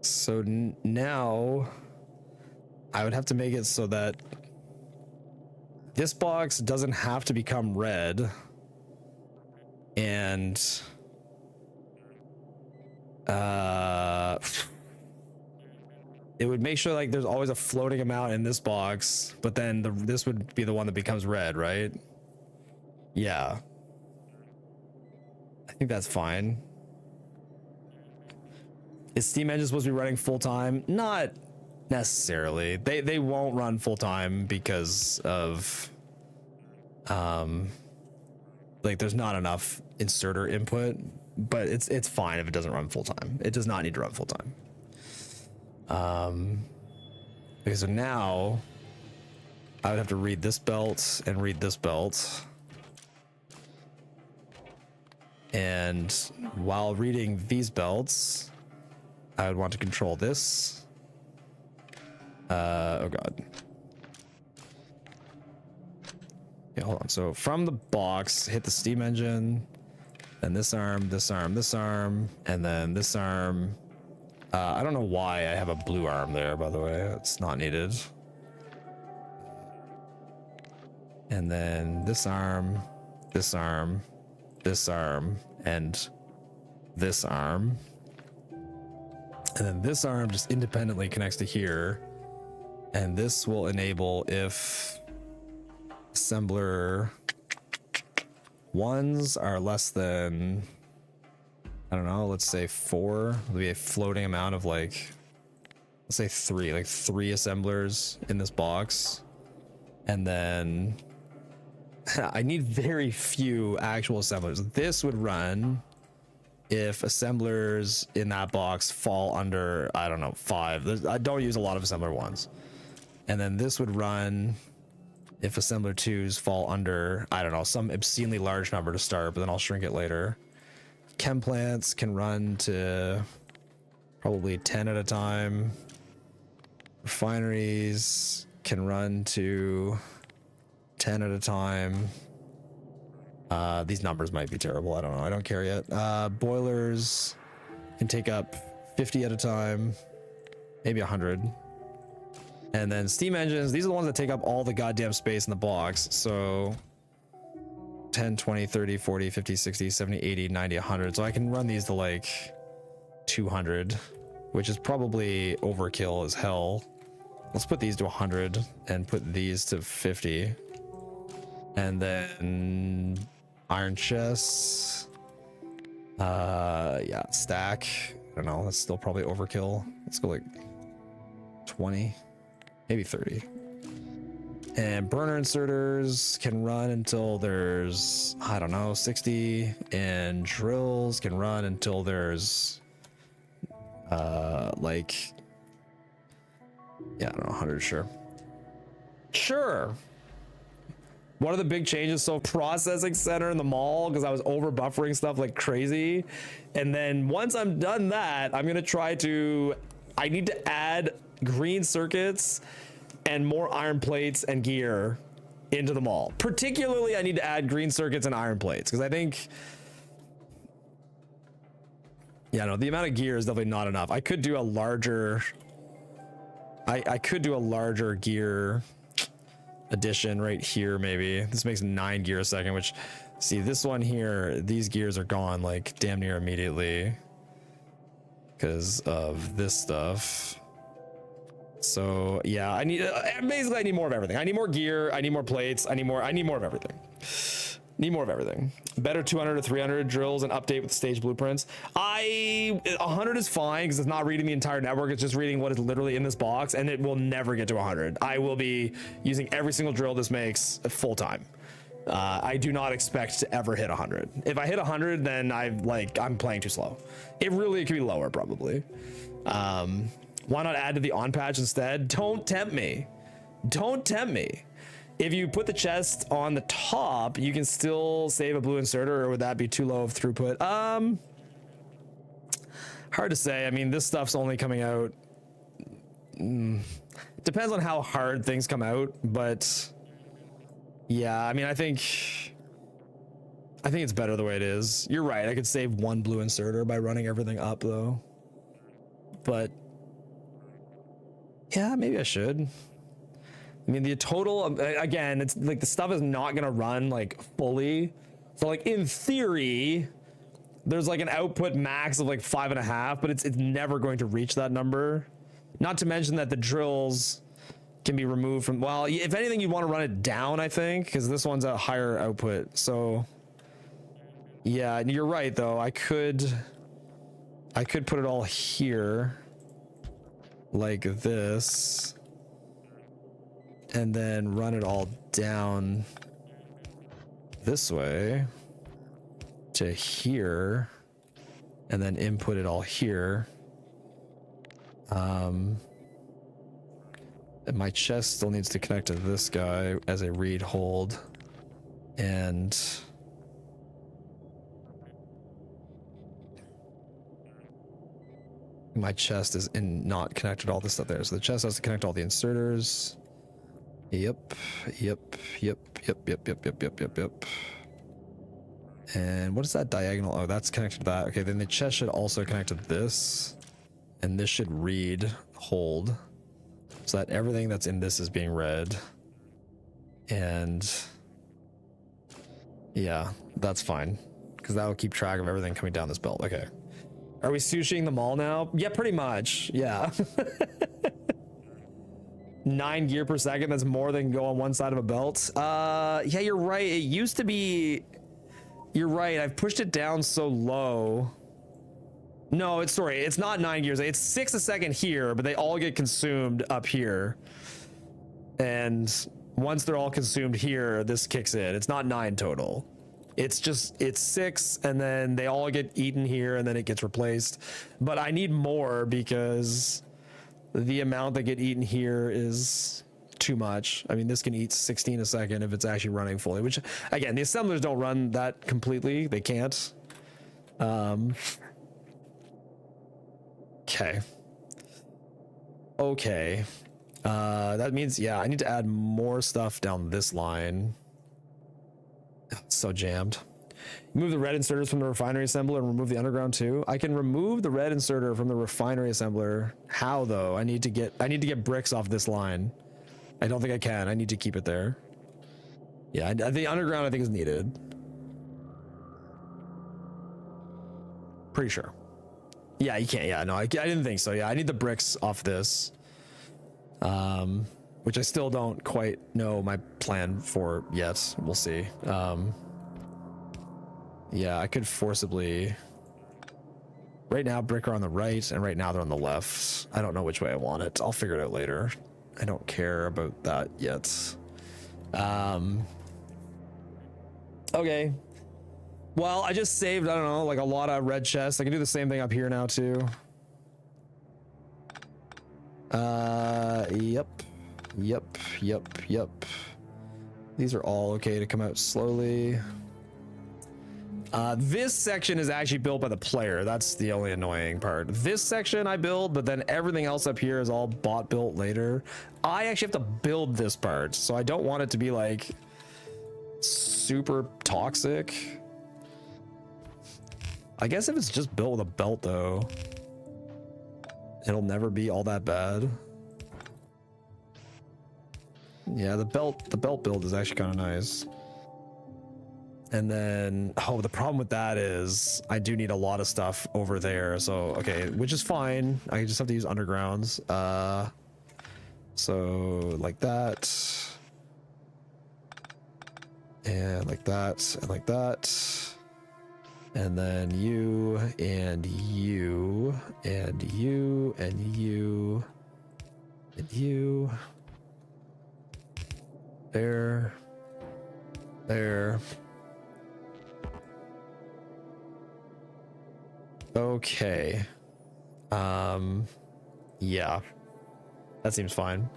So now I would have to make it so that this box doesn't have to become red, and it would make sure like there's always a floating amount in this box, but then this would be the one that becomes red, right? Yeah, I think that's fine. Is Steam Engine supposed to be running full time? Not necessarily. They won't run full time because of like there's not enough inserter input, but it's fine if it doesn't run full time. It does not need to run full time. Okay, so now I would have to read this belt and read this belt. And while reading these belts, I would want to control this. Oh god. Yeah, hold on. So from the box, hit the Steam Engine, then this arm, this arm, this arm, and then this arm. I don't know why I have a blue arm there, by the way. It's not needed. And then this arm, this arm, this arm, and this arm. And then this arm just independently connects to here. And this will enable if assembler ones are less than, I don't know, let's say 4. There'll be a floating amount of like, let's say 3, like 3 assemblers in this box. And then I need very few actual assemblers. This would run if assemblers in that box fall under, I don't know, 5. I don't use a lot of assembler ones. And then this would run if assembler 2s fall under, I don't know, some obscenely large number to start, but then I'll shrink it later. Chem plants can run to probably 10 at a time. Refineries can run to 10 at a time. These numbers might be terrible. I don't know. I don't care yet. Boilers can take up 50 at a time, maybe 100. And then steam engines, these are the ones that take up all the goddamn space in the box. So 10, 20, 30, 40, 50, 60, 70, 80, 90, 100. So I can run these to like 200, which is probably overkill as hell. Let's put these to 100 and put these to 50. And then iron chests. Yeah, stack. I don't know, that's still probably overkill. Let's go like 20. Maybe 30. And burner inserters can run until there's, I don't know, 60. And drills can run until there's like, yeah, I don't know, 100. Sure. One of the big changes, so processing center in the mall, because I was over buffering stuff like crazy. And then once I'm done that, I'm gonna try to, I need to add green circuits and more iron plates and gear into the mall. Particularly, I need to add green circuits and iron plates, because I think, yeah, no, the amount of gear is definitely not enough. I could do a larger, I could do a larger gear addition right here, maybe. This makes 9 gear a second, which, see, this one here, these gears are gone like damn near immediately because of this stuff. So yeah, I need, basically I need more of everything. I need more gear, I need more plates, I need more of everything. Need more of everything. Better 200 to 300 drills and update with stage blueprints. 100 is fine because it's not reading the entire network. It's just reading what is literally in this box, and it will never get to 100. I will be using every single drill this makes full time. I do not expect to ever hit 100. If I hit 100, then I'm playing too slow. It could be lower probably. Why not add to the on patch instead? Don't tempt me. Don't tempt me. If you put the chest on the top, you can still save a blue inserter, or would that be too low of throughput? Hard to say. I mean, this stuff's only coming out. Depends on how hard things come out, but yeah, I mean, I think it's better the way it is. You're right. I could save 1 blue inserter by running everything up though. But yeah, maybe I should. I mean, the total, again, it's like the stuff is not gonna run like fully. So like in theory, there's like an output max of like 5.5, but it's never going to reach that number. Not to mention that the drills can be removed from, well, if anything, you want to run it down, I think, because this one's a higher output. So yeah, you're right though. I could put it all here like this. And then run it all down this way to here, and then input it all here. And my chest still needs to connect to this guy as a read hold, and my chest is not connected to all this stuff there. So the chest has to connect to all the inserters. Yep. And what is that diagonal? Oh, that's connected to that. Okay, then the chest should also connect to this, and this should read hold, so that everything that's in this is being read. And Yeah, that's fine. Because that will keep track of everything coming down this belt. Okay. Are we sushiing them all now? Yeah, pretty much. Yeah. 9 gear per second. That's more than go on one side of a belt. Yeah, you're right. It used to be... You're right. I've pushed it down so low. No, it's sorry. It's not 9 gears. It's 6 a second here, but they all get consumed up here. And once they're all consumed here, this kicks in. It's not 9 total. It's 6, and then they all get eaten here, and then it gets replaced. But I need more because the amount that get eaten here is too much. I mean, this can eat 16 a second if it's actually running fully, which, again, the assemblers don't run that completely. They can't. Okay. Okay. That means, yeah, I need to add more stuff down this line. It's so jammed. Move the red inserters from the refinery assembler and remove the underground too. I can remove the red inserter from the refinery assembler. How though? I need to get bricks off this line. I don't think I can. I need to keep it there. Yeah, the underground I think is needed. Pretty sure. Yeah, you can't. Yeah, no, I didn't think so. Yeah, I need the bricks off this. Which I still don't quite know my plan for yet. We'll see. Yeah, I could forcibly... Right now, brick are on the right, and right now they're on the left. I don't know which way I want it. I'll figure it out later. I don't care about that yet. Okay. Well, I just saved, I don't know, like a lot of red chests. I can do the same thing up here now, too. Yep. These are all okay to come out slowly. This section is actually built by the player. That's the only annoying part. This section I build, but then everything else up here is all bot built later. I actually have to build this part, so I don't want it to be like super toxic. I guess if it's just built with a belt though, it'll never be all that bad. Yeah, the belt build is actually kind of nice. And then, oh, the problem with that is I do need a lot of stuff over there. So, okay, which is fine. I just have to use undergrounds. So like that. And like that, and like that. And then you, and you, and you, and you, and you. There. Okay. Yeah. That seems fine.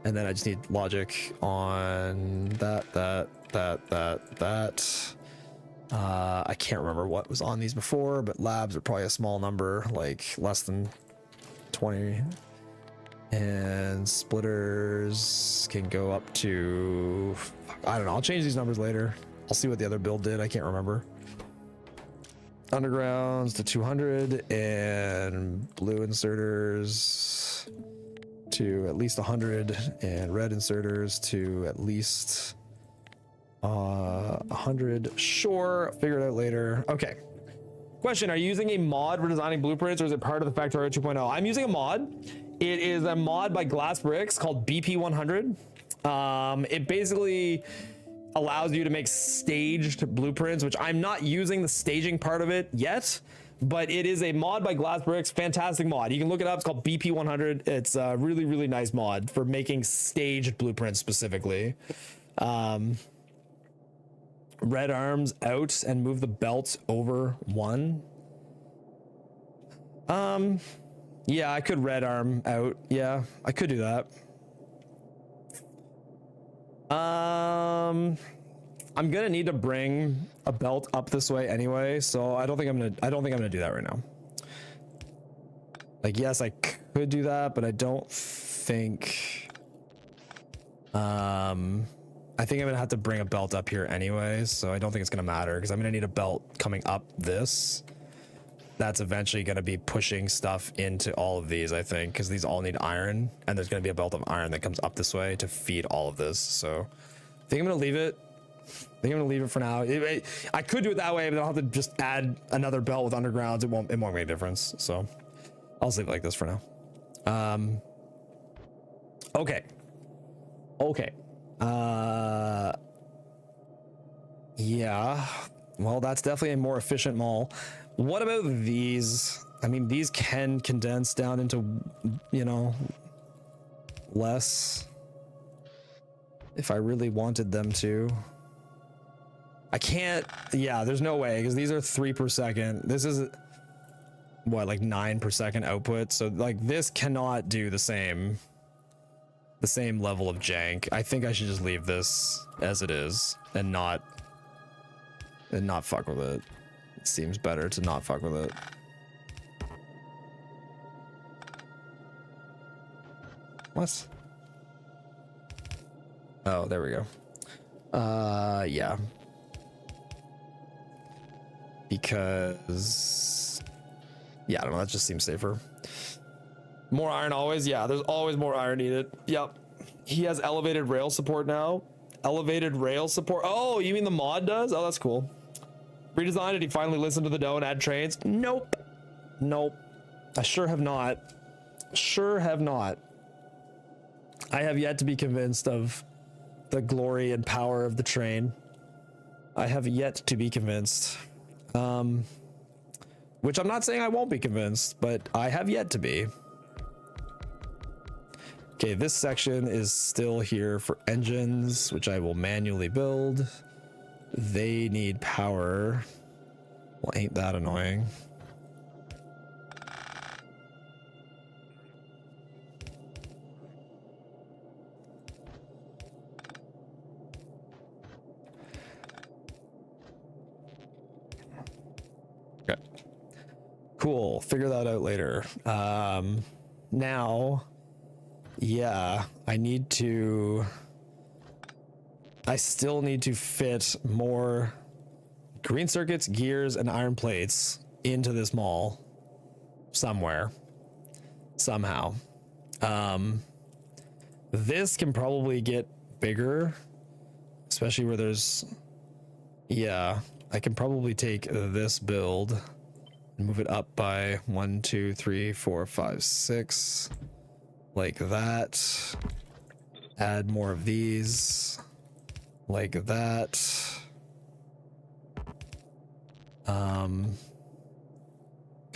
And then I just need logic on that. I can't remember what was on these before, but labs are probably a small number, like less than 20. And splitters can go up to, I don't know, I'll change these numbers later. I'll see what the other build did. I can't remember. Undergrounds to 200 and blue inserters to at least 100 and red inserters to at least 100. Sure, figure it out later. Okay. Question, are you using a mod for designing blueprints or is it part of the Factorio 2.0? I'm using a mod. It is a mod by Glass Bricks called BP100. It basically allows you to make staged blueprints, which I'm not using the staging part of it yet, but it is a mod by Glass Bricks. Fantastic mod. You can look it up. It's called BP100. It's a really, really nice mod for making staged blueprints specifically. Red arms out and move the belt over one. Yeah, I could red arm out. Yeah, I could do that. I'm gonna need to bring a belt up this way anyway, so I don't think I'm gonna do that right now. Like, yes, I could do that, but I don't think. I think I'm gonna have to bring a belt up here anyway, so I don't think it's gonna matter because I'm gonna need a belt coming up this. That's eventually going to be pushing stuff into all of these, I think, because these all need iron, and there's going to be a belt of iron that comes up this way to feed all of this. So I think I'm going to leave it. I think I'm gonna leave it for now. I could do it that way, but I'll have to just add another belt with undergrounds. It won't make a difference. So I'll just leave it like this for now. Okay. Yeah. Well, that's definitely a more efficient mall. What about these? I mean, these can condense down into, you know, less if I really wanted them to. I can't. Yeah, there's no way, because these are 3 per second. This is what, like 9 per second output. So like this cannot do the same level of jank. I think I should just leave this as it is and not fuck with it. It seems better to not fuck with it. What? Oh, there we go. Yeah. Because yeah, I don't know, that just seems safer. More iron always. Yeah, there's always more iron needed. Yep. He has elevated rail support now. Elevated rail support. Oh, you mean the mod does? Oh, that's cool. Redesign, did he finally listen to the dough and add trains? Nope. I sure have not. I have yet to be convinced of the glory and power of the train. I have yet to be convinced. Which I'm not saying I won't be convinced, but I have yet to be. Okay, this section is still here for engines, which I will manually build. They need power. Well, ain't that annoying? Okay. Cool. Figure that out later. Now, yeah, I still need to fit more green circuits, gears, and iron plates into this mall somewhere, somehow. This can probably get bigger, especially where there's, yeah, I can probably take this build and move it up by 1, 2, 3, 4, 5, 6, like that. Add more of these. Like that. Because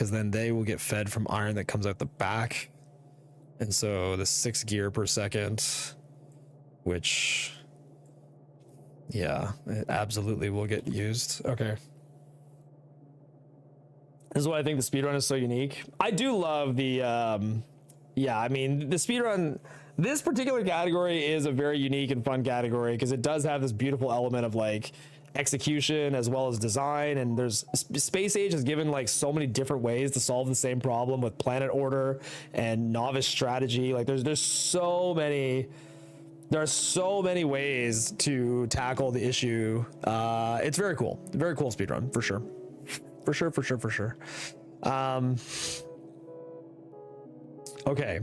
then they will get fed from iron that comes out the back. And so the 6 gear per second, which, yeah, it absolutely will get used. Okay. This is why I think the speedrun is so unique. I do love the, yeah, I mean, the speedrun, this particular category is a very unique and fun category because it does have this beautiful element of like execution as well as design, and there's Space Age has given like so many different ways to solve the same problem with planet order and novice strategy. Like there's so many ways to tackle the issue. It's very cool speedrun for sure. Okay.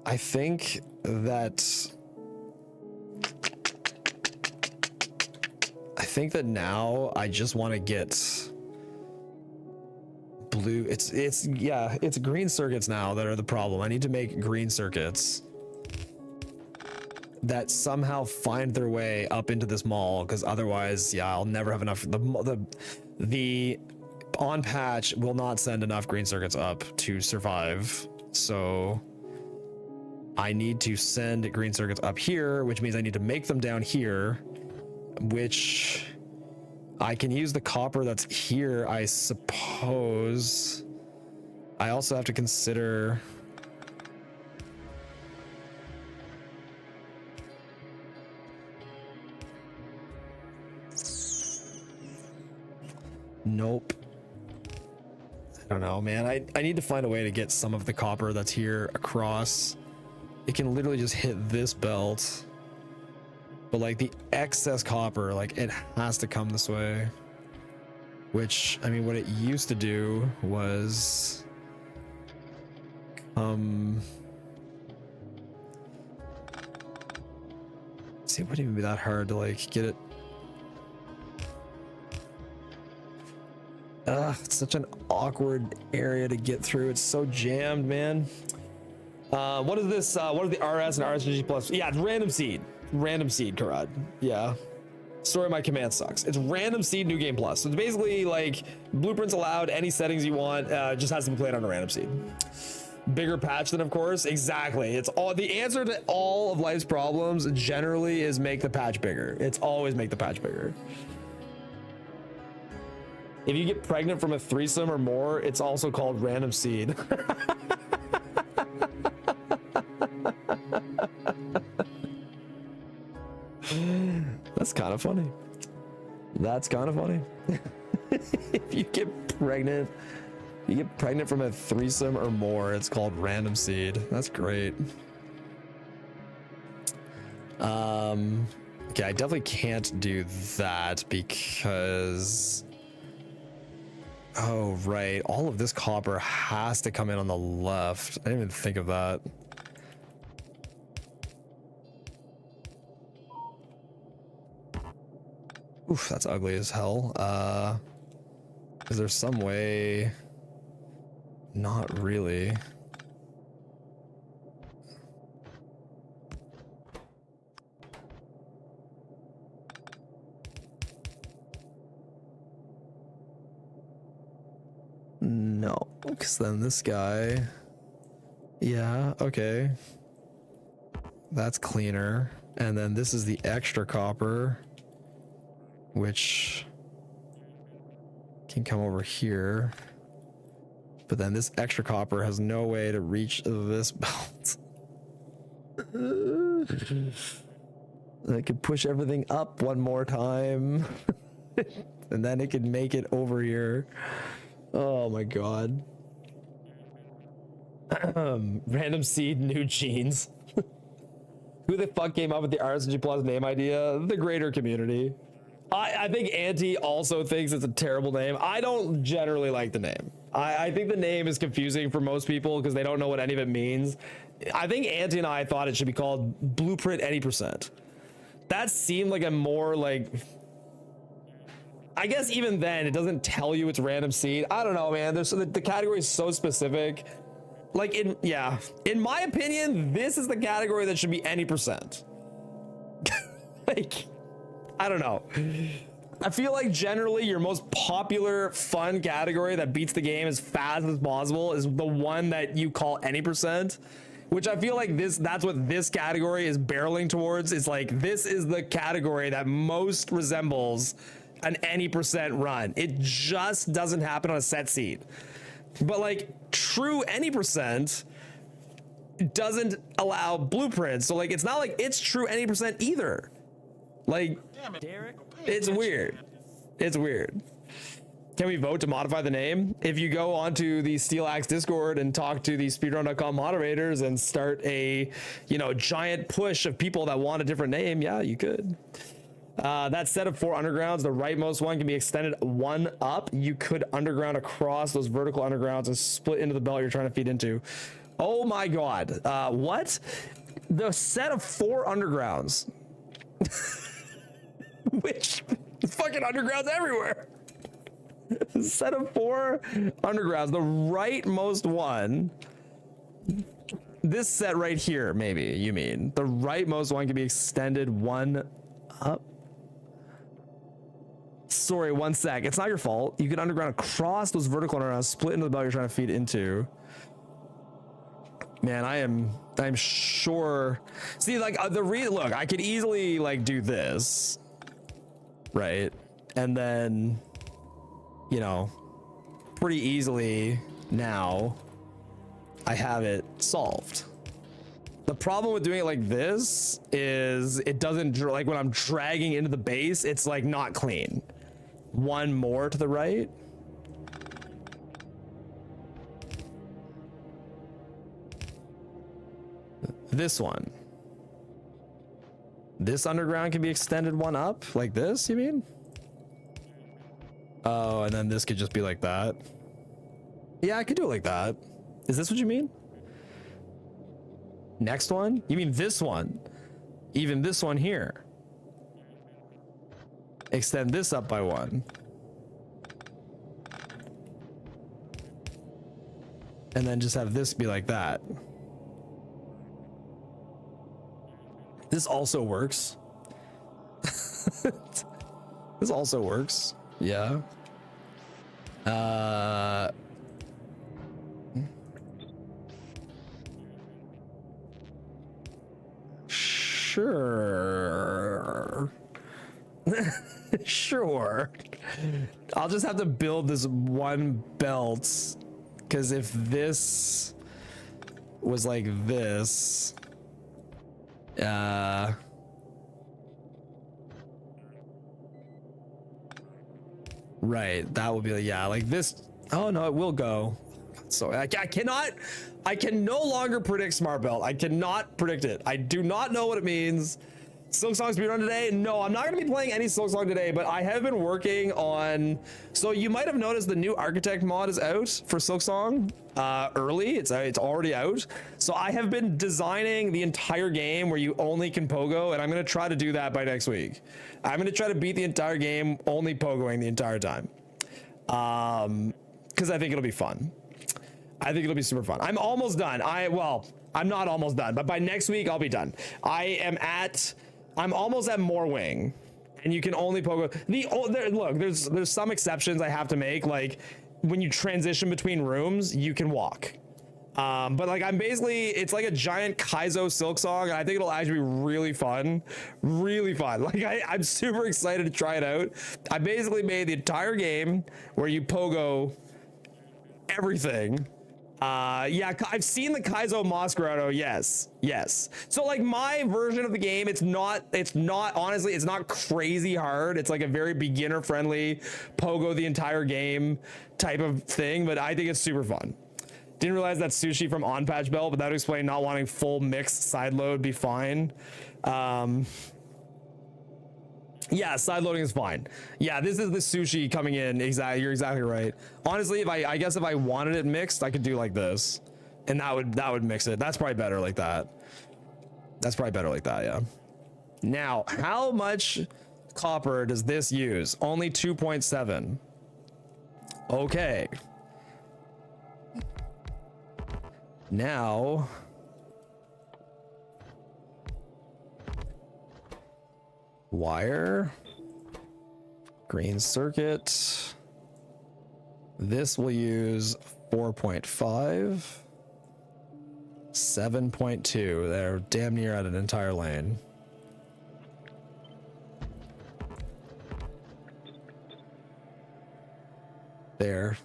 I think that now I just want to get blue. It's green circuits now that are the problem. I need to make green circuits that somehow find their way up into this mall, because otherwise, yeah, I'll never have enough. The on patch will not send enough green circuits up to survive. So I need to send green circuits up here, which means I need to make them down here, which I can use the copper that's here, I suppose. I also have to consider nope. I don't know, man. I need to find a way to get some of the copper that's here across. It can literally just hit this belt, but like the excess copper, like it has to come this way, which, I mean, what it used to do was see See, it wouldn't even be that hard to like get it. It's such an awkward area to get through. It's so jammed, man. What is this? What are the RS and RSNG plus? Yeah, it's random seed. Random seed, Karad. Yeah. Sorry, my command sucks. It's random seed new game plus. So it's basically like blueprints allowed, any settings you want, just has to be played on a random seed. Bigger patch than, of course. Exactly. It's all the answer to all of life's problems generally is make the patch bigger. It's always make the patch bigger. If you get pregnant from a threesome or more, it's also called random seed. That's kind of funny. That's kind of funny. If you get pregnant from a threesome or more, it's called random seed. That's great. Okay, I definitely can't do that because, oh right, all of this copper has to come in on the left. I didn't even think of that. Oof, that's ugly as hell. Is there some way? Not really. No, because then this guy. Yeah, okay. That's cleaner. And then this is the extra copper, which can come over here. But then this extra copper has no way to reach this belt. I could push everything up one more time. And then it could make it over here. Oh my god. Random seed, new jeans. Who the fuck came up with the RSNG Plus name idea? The greater community. I think Auntie also thinks it's a terrible name. I don't generally like the name. I think the name is confusing for most people because they don't know what any of it means. I think Auntie and I thought it should be called Blueprint Any %. That seemed like a more like, I guess even then it doesn't tell you it's random seed. I don't know, man. The category is so specific. Like in my opinion, this is the category that should be any %. Like, I don't know. I feel like generally your most popular fun category that beats the game as fast as possible is the one that you call any %, which I feel like that's what this category is barreling towards. It's like, this is the category that most resembles an any % run. It just doesn't happen on a set seed. But like true any % doesn't allow blueprints. So like, it's not like it's true any % either. Like, it's weird. It's weird. Can we vote to modify the name? If you go onto the Steel Axe Discord and talk to the speedrun.com moderators and start a, giant push of people that want a different name, yeah, you could. That set of 4 undergrounds, the rightmost one can be extended 1 up. You could underground across those vertical undergrounds and split into the belt you're trying to feed into. Oh my god. What? The set of 4 undergrounds. Which fucking undergrounds everywhere. Set of 4 undergrounds, the rightmost one. This set right here, maybe you mean the rightmost one can be extended 1 up. Sorry, 1 sec. It's not your fault. You can underground across those vertical undergrounds, split into the belt you're trying to feed into. Man, I'm sure. See, like look, I could easily like do this. Right, and then pretty easily now I have it solved. The problem with doing it like this is it doesn't, like when I'm dragging into the base, it's like not clean. 1 more to the right. This one. This underground can be extended 1 up like this, you mean? Oh, and then this could just be like that. Yeah, I could do it like that. Is this what you mean? Next one? You mean this one? Even this one here? extend this up by 1. And then just have this be like that. This also works. This also works. Yeah. Sure. Sure. I'll just have to build this one belt, because if this was like this, right, that would be like, yeah, like this. Oh no, it will go. So I can no longer predict smart belt. I cannot predict it. I do not know what it means. Silksong speedrun today? No, I'm not going to be playing any Silksong today, but I have been working on... So you might have noticed the new architect mod is out for Silksong early. It's already out. So I have been designing the entire game where you only can pogo, and I'm going to try to do that by next week. I'm going to try to beat the entire game only pogoing the entire time. Because I think it'll be fun. I think it'll be super fun. I'm almost done. I'm not almost done, but by next week I'll be done. I'm almost at more wing, and you can only pogo. Look, there's some exceptions I have to make, like when you transition between rooms, you can walk. But like it's like a giant Kaizo Silksong, and I think it'll actually be really fun, really fun. Like I'm super excited to try it out. I basically made the entire game where you pogo everything. Yeah, I've seen the Kaizo Masquerado. Yes. So like my version of the game, it's not honestly, it's not crazy hard. It's like a very beginner friendly pogo the entire game type of thing, but I think it's super fun. Didn't realize that sushi from On Patch Belt, but that would explain not wanting full mixed side load be fine. Yeah, side loading is fine. Yeah, this is the sushi coming in. Exactly, you're exactly right. Honestly, I guess if I wanted it mixed, I could do like this, and that would mix it. That's probably better like that. Yeah. Now, how much copper does this use? Only 2.7. Okay. Now. Wire, green circuit. This will use 4.5, 7.2. They're damn near at an entire lane. There.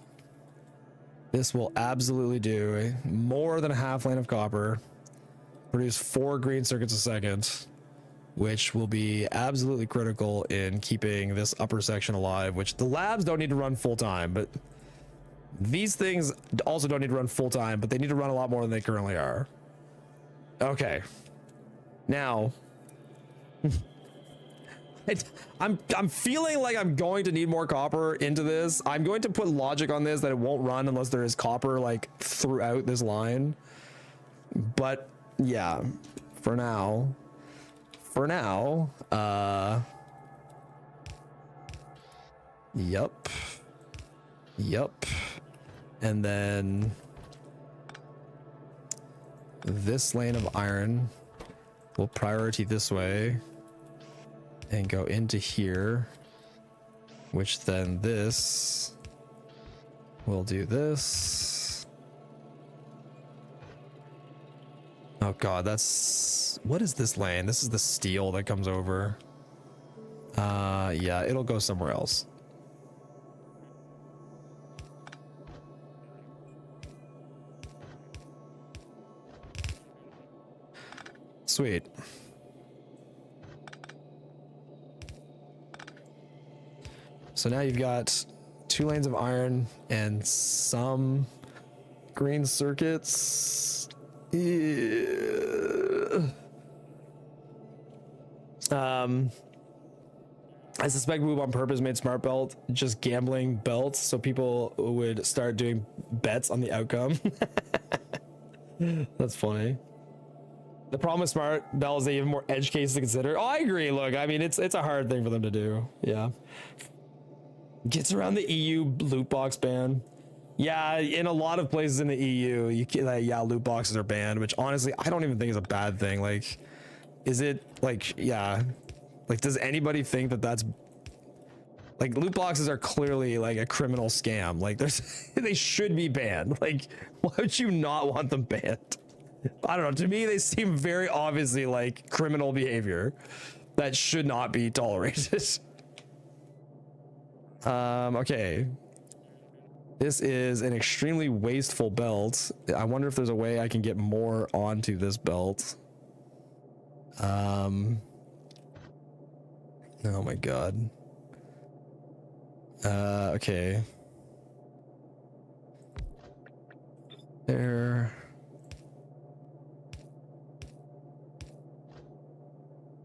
This will absolutely do more than a half lane of copper, produce 4 green circuits a second, which will be absolutely critical in keeping this upper section alive, which the labs don't need to run full time, but these things also don't need to run full time, but they need to run a lot more than they currently are. Okay. Now, I'm feeling like I'm going to need more copper into this. I'm going to put logic on this that it won't run unless there is copper like throughout this line. But yeah, for now, yep. And then this lane of iron will priority this way and go into here, which then this will do this. Oh god, what is this lane? This is the steel that comes over. Yeah, it'll go somewhere else. Sweet. So now you've got 2 lanes of iron and some green circuits. Yeah. I suspect Woob on purpose made Smart Belt just gambling belts so people would start doing bets on the outcome. That's funny. The problem with smart bell is they have more edge cases to consider. Oh, I agree. Look, I mean, it's a hard thing for them to do. Yeah. Gets around the EU loot box ban. Yeah, in a lot of places in the EU, you can, yeah, loot boxes are banned, which honestly, I don't even think is a bad thing. Like, is it like, yeah, like, does anybody think that that's like loot boxes are clearly like a criminal scam? Like, they should be banned. Like, why would you not want them banned? I don't know. To me, they seem very obviously like criminal behavior that should not be tolerated. Okay. This is an extremely wasteful belt. I wonder if there's a way I can get more onto this belt. Oh my god. Okay. There.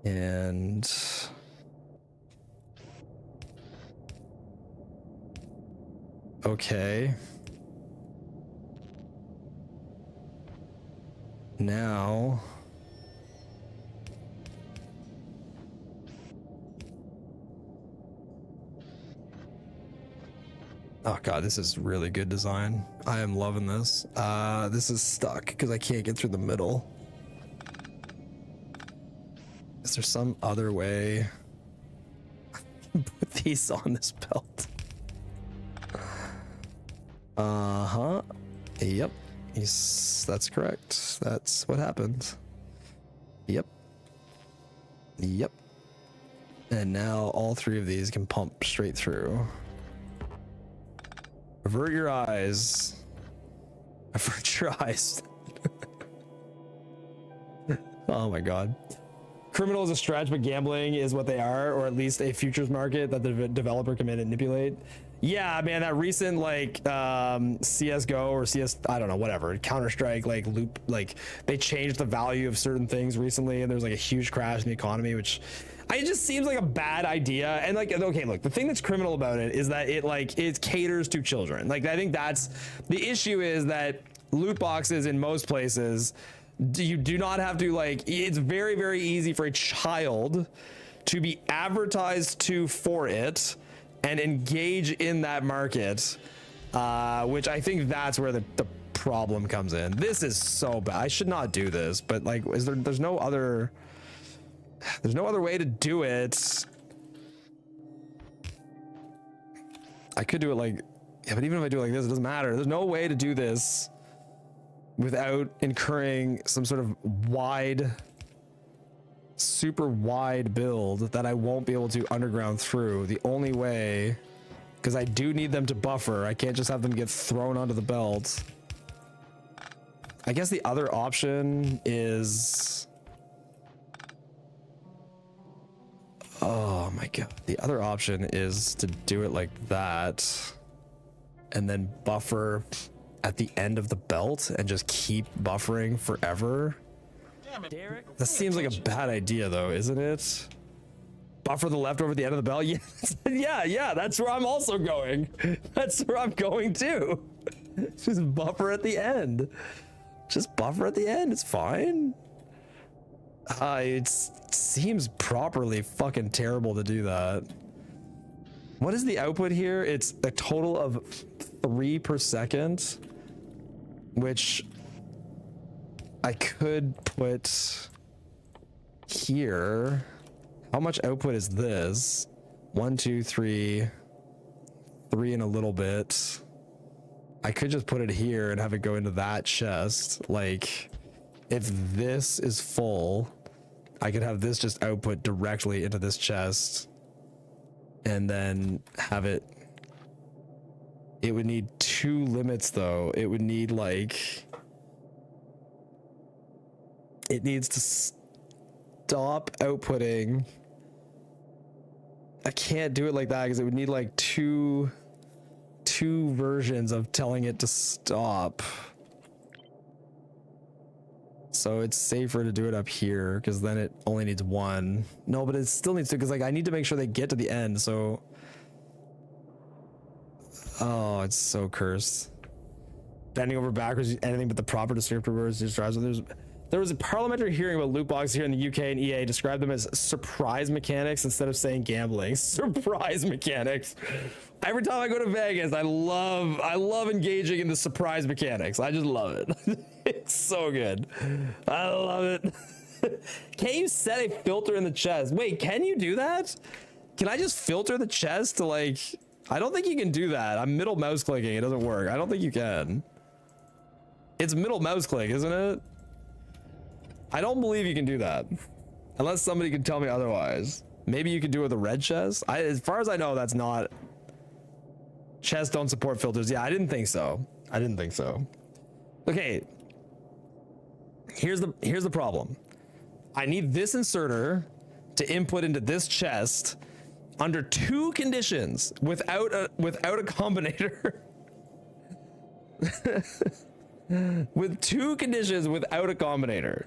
And okay. Now oh god, this is really good design. I am loving this. This is stuck because I can't get through the middle. Is there some other way I can put these on this belt? Uh-huh. Yep. That's correct. That's what happens. Yep. Yep. And now all three of these can pump straight through. Avert your eyes. Avert your eyes. Oh my god. Criminal is a stretch, but gambling is what they are, or at least a futures market that the developer can manipulate. Yeah, man, that recent like CS:GO or CS, I don't know, whatever, Counter-Strike, like loop, like they changed the value of certain things recently, and there was like a huge crash in the economy, which it just seems like a bad idea. And like, okay, look, the thing that's criminal about it is that it caters to children. Like, I think that's the issue, is that loot boxes in most places, you do not have to, like, it's very, very easy for a child to be advertised to for it and engage in that market, which I think that's where the problem comes in. This is so bad. I should not do this, but like, there's no other way to do it. I could do it like, yeah, but even if I do it like this, it doesn't matter. There's no way to do this without incurring some sort of super wide build that I won't be able to underground through. The only way, because I do need them to buffer, I can't just have them get thrown onto the belt. I guess the other option is, oh my god, the other option is to do it like that and then buffer at the end of the belt and just keep buffering forever. Damn it, Derek. That seems like a bad idea though, isn't it? Buffer the leftover at the end of the belt. Yeah, yeah, that's where I'm also going. That's where I'm going too. Just buffer at the end. Just buffer at the end, it's fine. It seems properly fucking terrible to do that. What is the output here? It's a total of 3 per second, which I could put here. How much output is this? 1, 2, 3, 3 and a little bit. I could just put it here and have it go into that chest. Like, if this is full, I could have this just output directly into this chest and then have it. It would need 2 limits though. It would need like, it needs to stop outputting. I can't do it like that because it would need like two versions of telling it to stop. So it's safer to do it up here because then it only needs 1. No, but it still needs to, because like I need to make sure they get to the end. So, oh, it's so cursed. Bending over backwards, anything but the proper descriptor words just drives others. There was a parliamentary hearing about loot boxes here in the UK, and EA described them as surprise mechanics instead of saying gambling. Surprise mechanics. Every time I go to Vegas, I love engaging in the surprise mechanics. I just love it. It's so good. I love it. Can't you set a filter in the chest? Wait, can you do that? Can I just filter the chest to like, I don't think you can do that. I'm middle mouse clicking. It doesn't work. I don't think you can. It's middle mouse click, isn't it? I don't believe you can do that. Unless somebody can tell me otherwise. Maybe you could do it with a red chest. As far as I know, that's not. Chests don't support filters. Yeah, I didn't think so. I didn't think so. Okay. Here's the problem. I need this inserter to input into this chest under 2 conditions without a combinator. With 2 conditions without a combinator.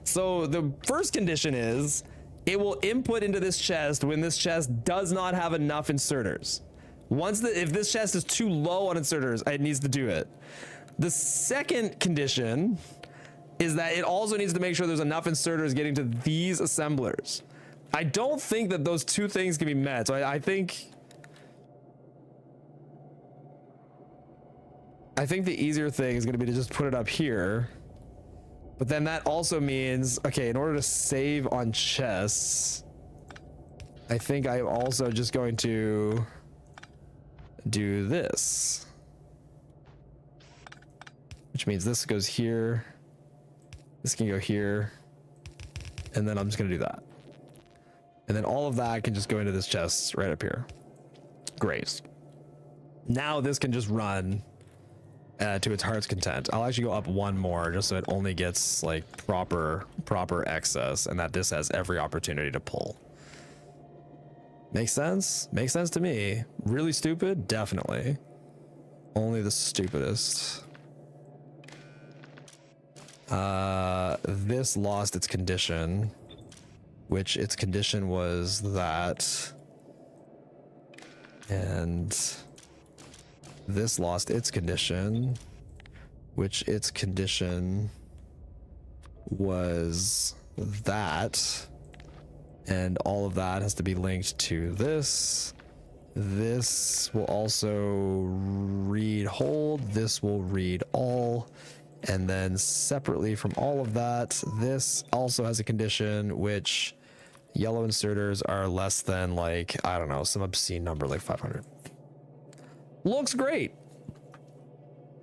So the first condition is it will input into this chest when this chest does not have enough inserters. If this chest is too low on inserters, it needs to do it. The second condition is that it also needs to make sure there's enough inserters getting to these assemblers. I don't think that those 2 things can be met. So I think the easier thing is going to be to just put it up here. But then that also means, okay, in order to save on chests, I think I'm also just going to do this. Which means this goes here. This can go here. And then I'm just going to do that. And then all of that can just go into this chest right up here. Great. Now this can just run to its heart's content. I'll actually go up 1 more just so it only gets like proper excess, and that this has every opportunity to pull. Makes sense? Makes sense to me. Really stupid? Definitely. Only the stupidest. This lost its condition, which its condition was that, and this lost its condition, which its condition was that, and all of that has to be linked to this. This will also read hold, this will read all, and then separately from all of that, this also has a condition which yellow inserters are less than, like, I don't know, some obscene number like 500. Looks great.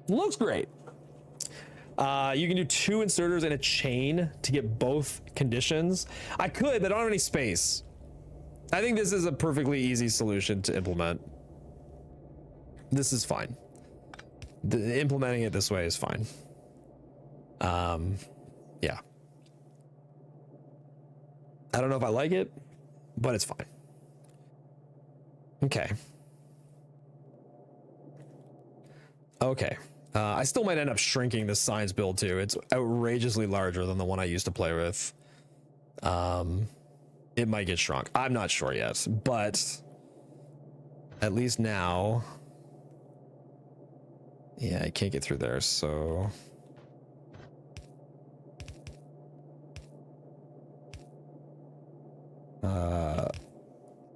Looks great. You can do 2 inserters in a chain to get both conditions. I could, but I don't have any space. I think this is a perfectly easy solution to implement. This is fine. Implementing it this way is fine. Yeah. I don't know if I like it, but it's fine. Okay. Okay. I still might end up shrinking this science build too. It's outrageously larger than the one I used to play with. It might get shrunk. I'm not sure yet, but at least now, yeah, I can't get through there. So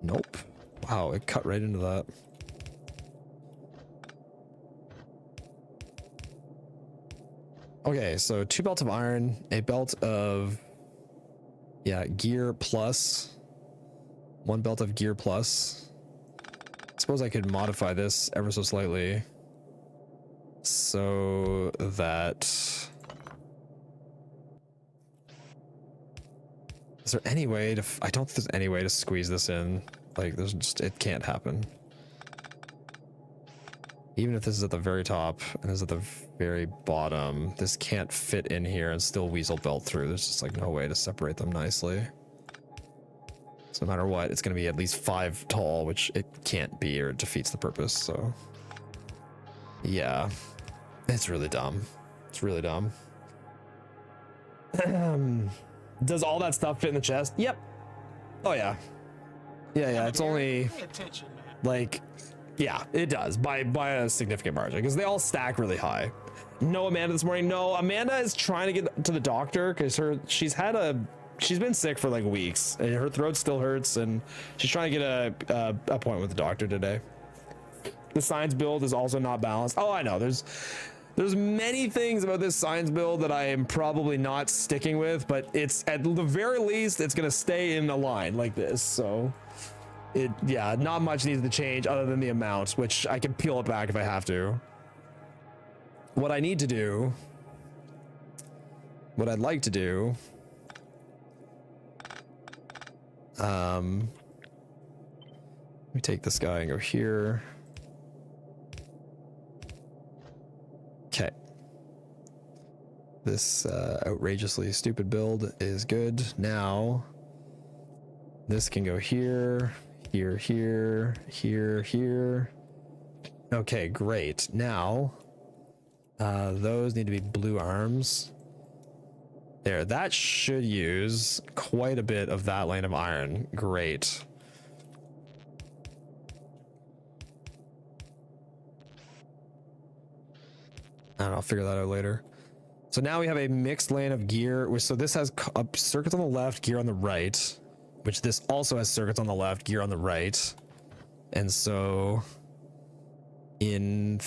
nope. Wow, it cut right into that. Okay, so 2 belts of iron, a belt of, yeah, gear plus, 1 belt of gear plus. I suppose I could modify this ever so slightly so that, is there any way to, I don't think there's any way to squeeze this in. Like, there's just, it can't happen. Even if this is at the very top and this is at the very bottom, this can't fit in here and still weasel belt through. There's just like no way to separate them nicely. So no matter what, it's going to be at least 5 tall, which it can't be or it defeats the purpose. So yeah, it's really dumb. It's really dumb. Does all that stuff fit in the chest? Yep. Oh yeah. Yeah, it's only like Yeah, it does by a significant margin because they all stack really high. No Amanda this morning. No, Amanda is trying to get to the doctor because she's been sick for like weeks and her throat still hurts and she's trying to get a appointment with the doctor today. The science build is also not balanced. Oh, I know. There's many things about this science build that I am probably not sticking with, but it's at the very least it's gonna stay in a line like this. So yeah, not much needs to change other than the amount, which I can peel it back if I have to. What I need to do, what I'd like to do, let me take this guy and go here. Okay. This outrageously stupid build is good. Now, this can go here, here, here, here, here. Okay, great. Now, those need to be blue arms. There, that should use quite a bit of that lane of iron. Great. I don't know, I'll figure that out later. So now we have a mixed lane of gear. So this has circuits on the left, gear on the right, which this also has circuits on the left, gear on the right. And so in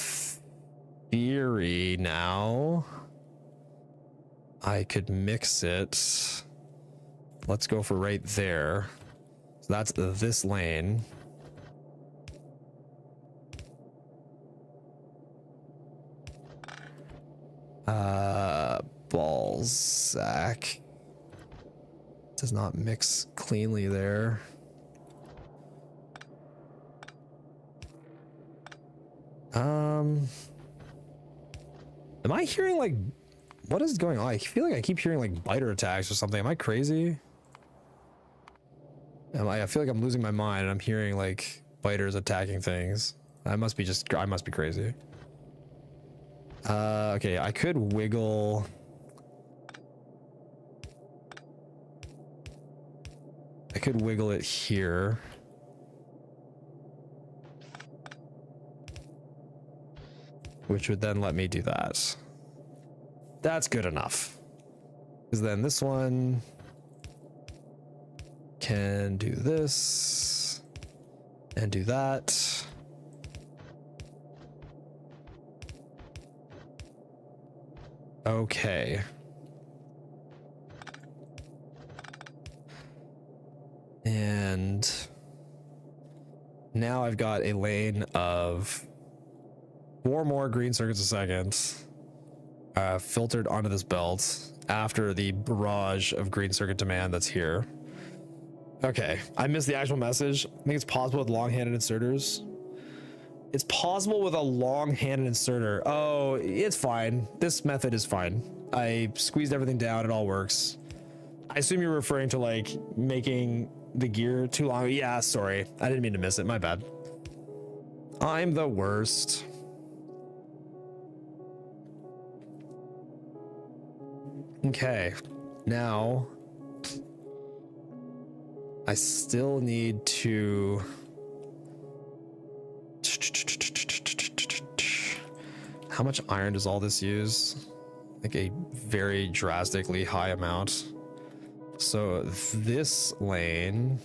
theory now, I could mix it. Let's go for right there. So that's this lane. Balzac does not mix cleanly there. Am I hearing like, what is going on? I feel like I keep hearing like biter attacks or something. Am I crazy? I feel like I'm losing my mind and I'm hearing like biters attacking things. I must be crazy. Okay, I could wiggle. I could wiggle it here. Which would then let me do that. That's good enough. Because then this one can do this and do that. Okay. And now I've got a lane of 4 more green circuits a second filtered onto this belt after the barrage of green circuit demand that's here. Okay, I missed the actual message. I think it's possible with long-handed inserters. It's possible with a long-handed inserter. Oh, it's fine. This method is fine. I squeezed everything down. It all works. I assume you're referring to like making the gear too long. Yeah, sorry. I didn't mean to miss it. My bad. I'm the worst. Okay. Now, I still need to... How much iron does all this use? Like a very drastically high amount. So this lane...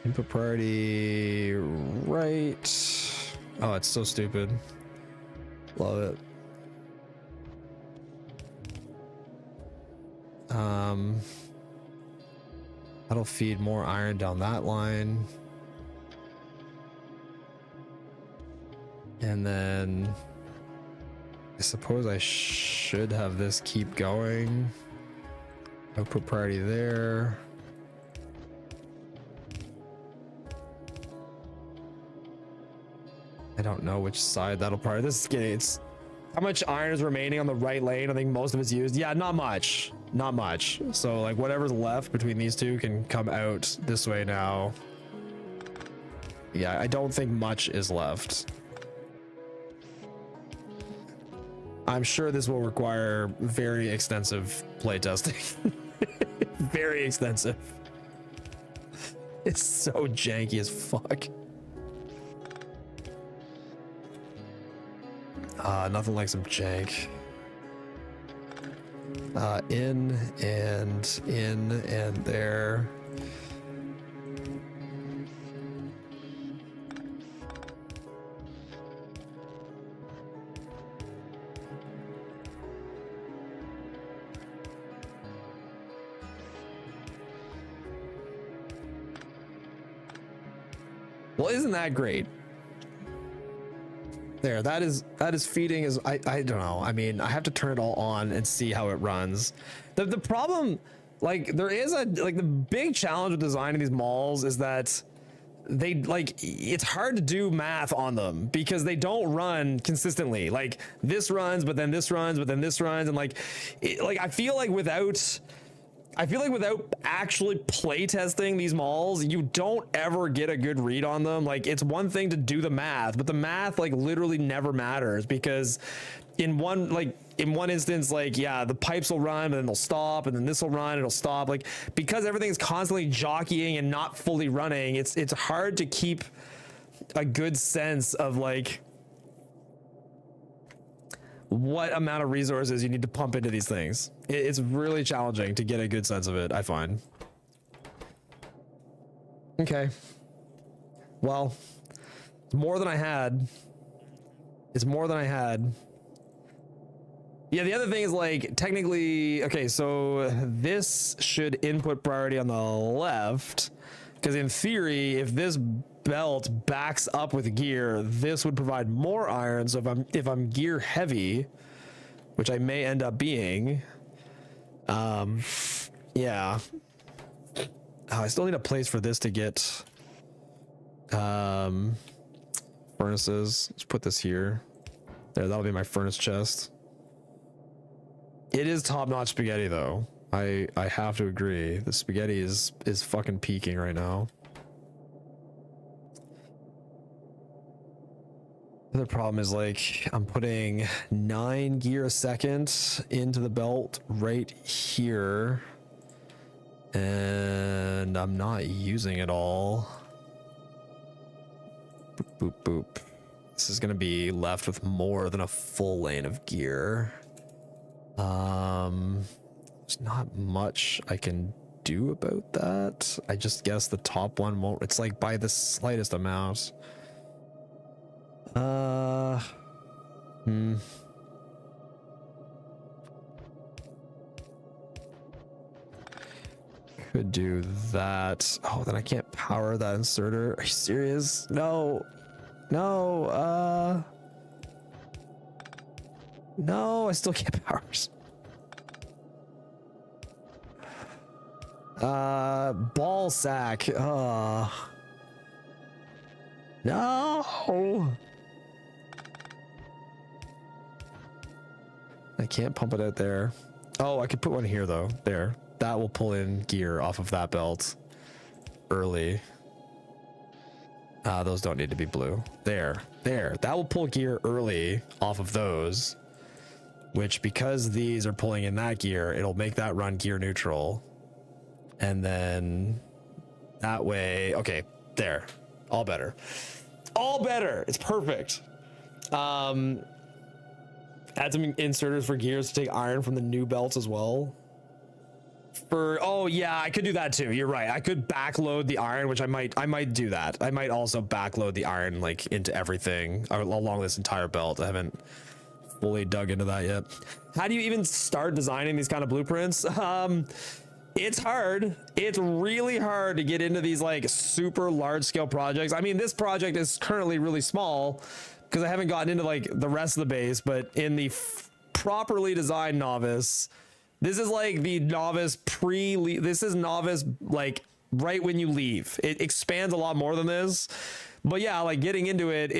Input priority right. Oh, it's so stupid. Love it. That'll feed more iron down that line. And then I suppose I should have this keep going. Output priority there. I don't know which side that'll probably. This is getting. It's how much iron is remaining on the right lane. I think most of it's used. Yeah, not much. Not much. So like whatever's left between these two can come out this way now. Yeah, I don't think much is left. I'm sure this will require very extensive playtesting. Very extensive. It's so janky as fuck. Nothing like some jank. In and there. Well, isn't that great? There, that is feeding is I don't know. I mean, I have to turn it all on and see how it runs. The problem, like there is the big challenge with designing these malls is that they it's hard to do math on them because they don't run consistently. Like this runs, but then this runs, but then this runs, and I feel like without actually play testing these malls, you don't ever get a good read on them. Like it's one thing to do the math, but the math like literally never matters because in one instance, like, yeah, the pipes will run, but then they'll stop, and then this will run, and it'll stop. Like, because everything's constantly jockeying and not fully running, it's hard to keep a good sense of like what amount of resources you need to pump into these things. It's really challenging to get a good sense of it, I find. Okay. Well, it's more than I had. It's more than I had. Yeah, the other thing is like technically, okay, so this should input priority on the left, because in theory, if this belt backs up with gear, this would provide more iron. So if I'm gear heavy, which I may end up being, yeah. Oh, I still need a place for this to get furnaces. Let's put this here. There, that'll be my furnace chest. It is top-notch spaghetti though. I have to agree. The spaghetti is fucking peaking right now. The other problem is like I'm putting 9 gear a second into the belt right here, and I'm not using it all. Boop, boop, boop. This is gonna be left with more than a full lane of gear. There's not much I can do about that. I just guess the top one won't. It's like by the slightest amount. Could do that. Oh, then I can't power that inserter. Are you serious? No. No, no, I still can't power. Ball sack. No. I can't pump it out there. Oh, I could put one here though. There. That will pull in gear off of that belt early. Those don't need to be blue. There. That will pull gear early off of those, which because these are pulling in that gear, it'll make that run gear neutral. And then that way, okay, there. All better. It's perfect. Add some inserters for gears to take iron from the new belts as well. Oh yeah, I could do that too. You're right. I could backload the iron, which I might do that. I might also backload the iron like into everything along this entire belt. I haven't fully dug into that yet. How do you even start designing these kind of blueprints? It's hard. It's really hard to get into these like super large scale projects. I mean, this project is currently really small because I haven't gotten into like the rest of the base, but in the properly designed novice, this is like the novice this is novice like right when you leave. It expands a lot more than this. But yeah, like getting into it,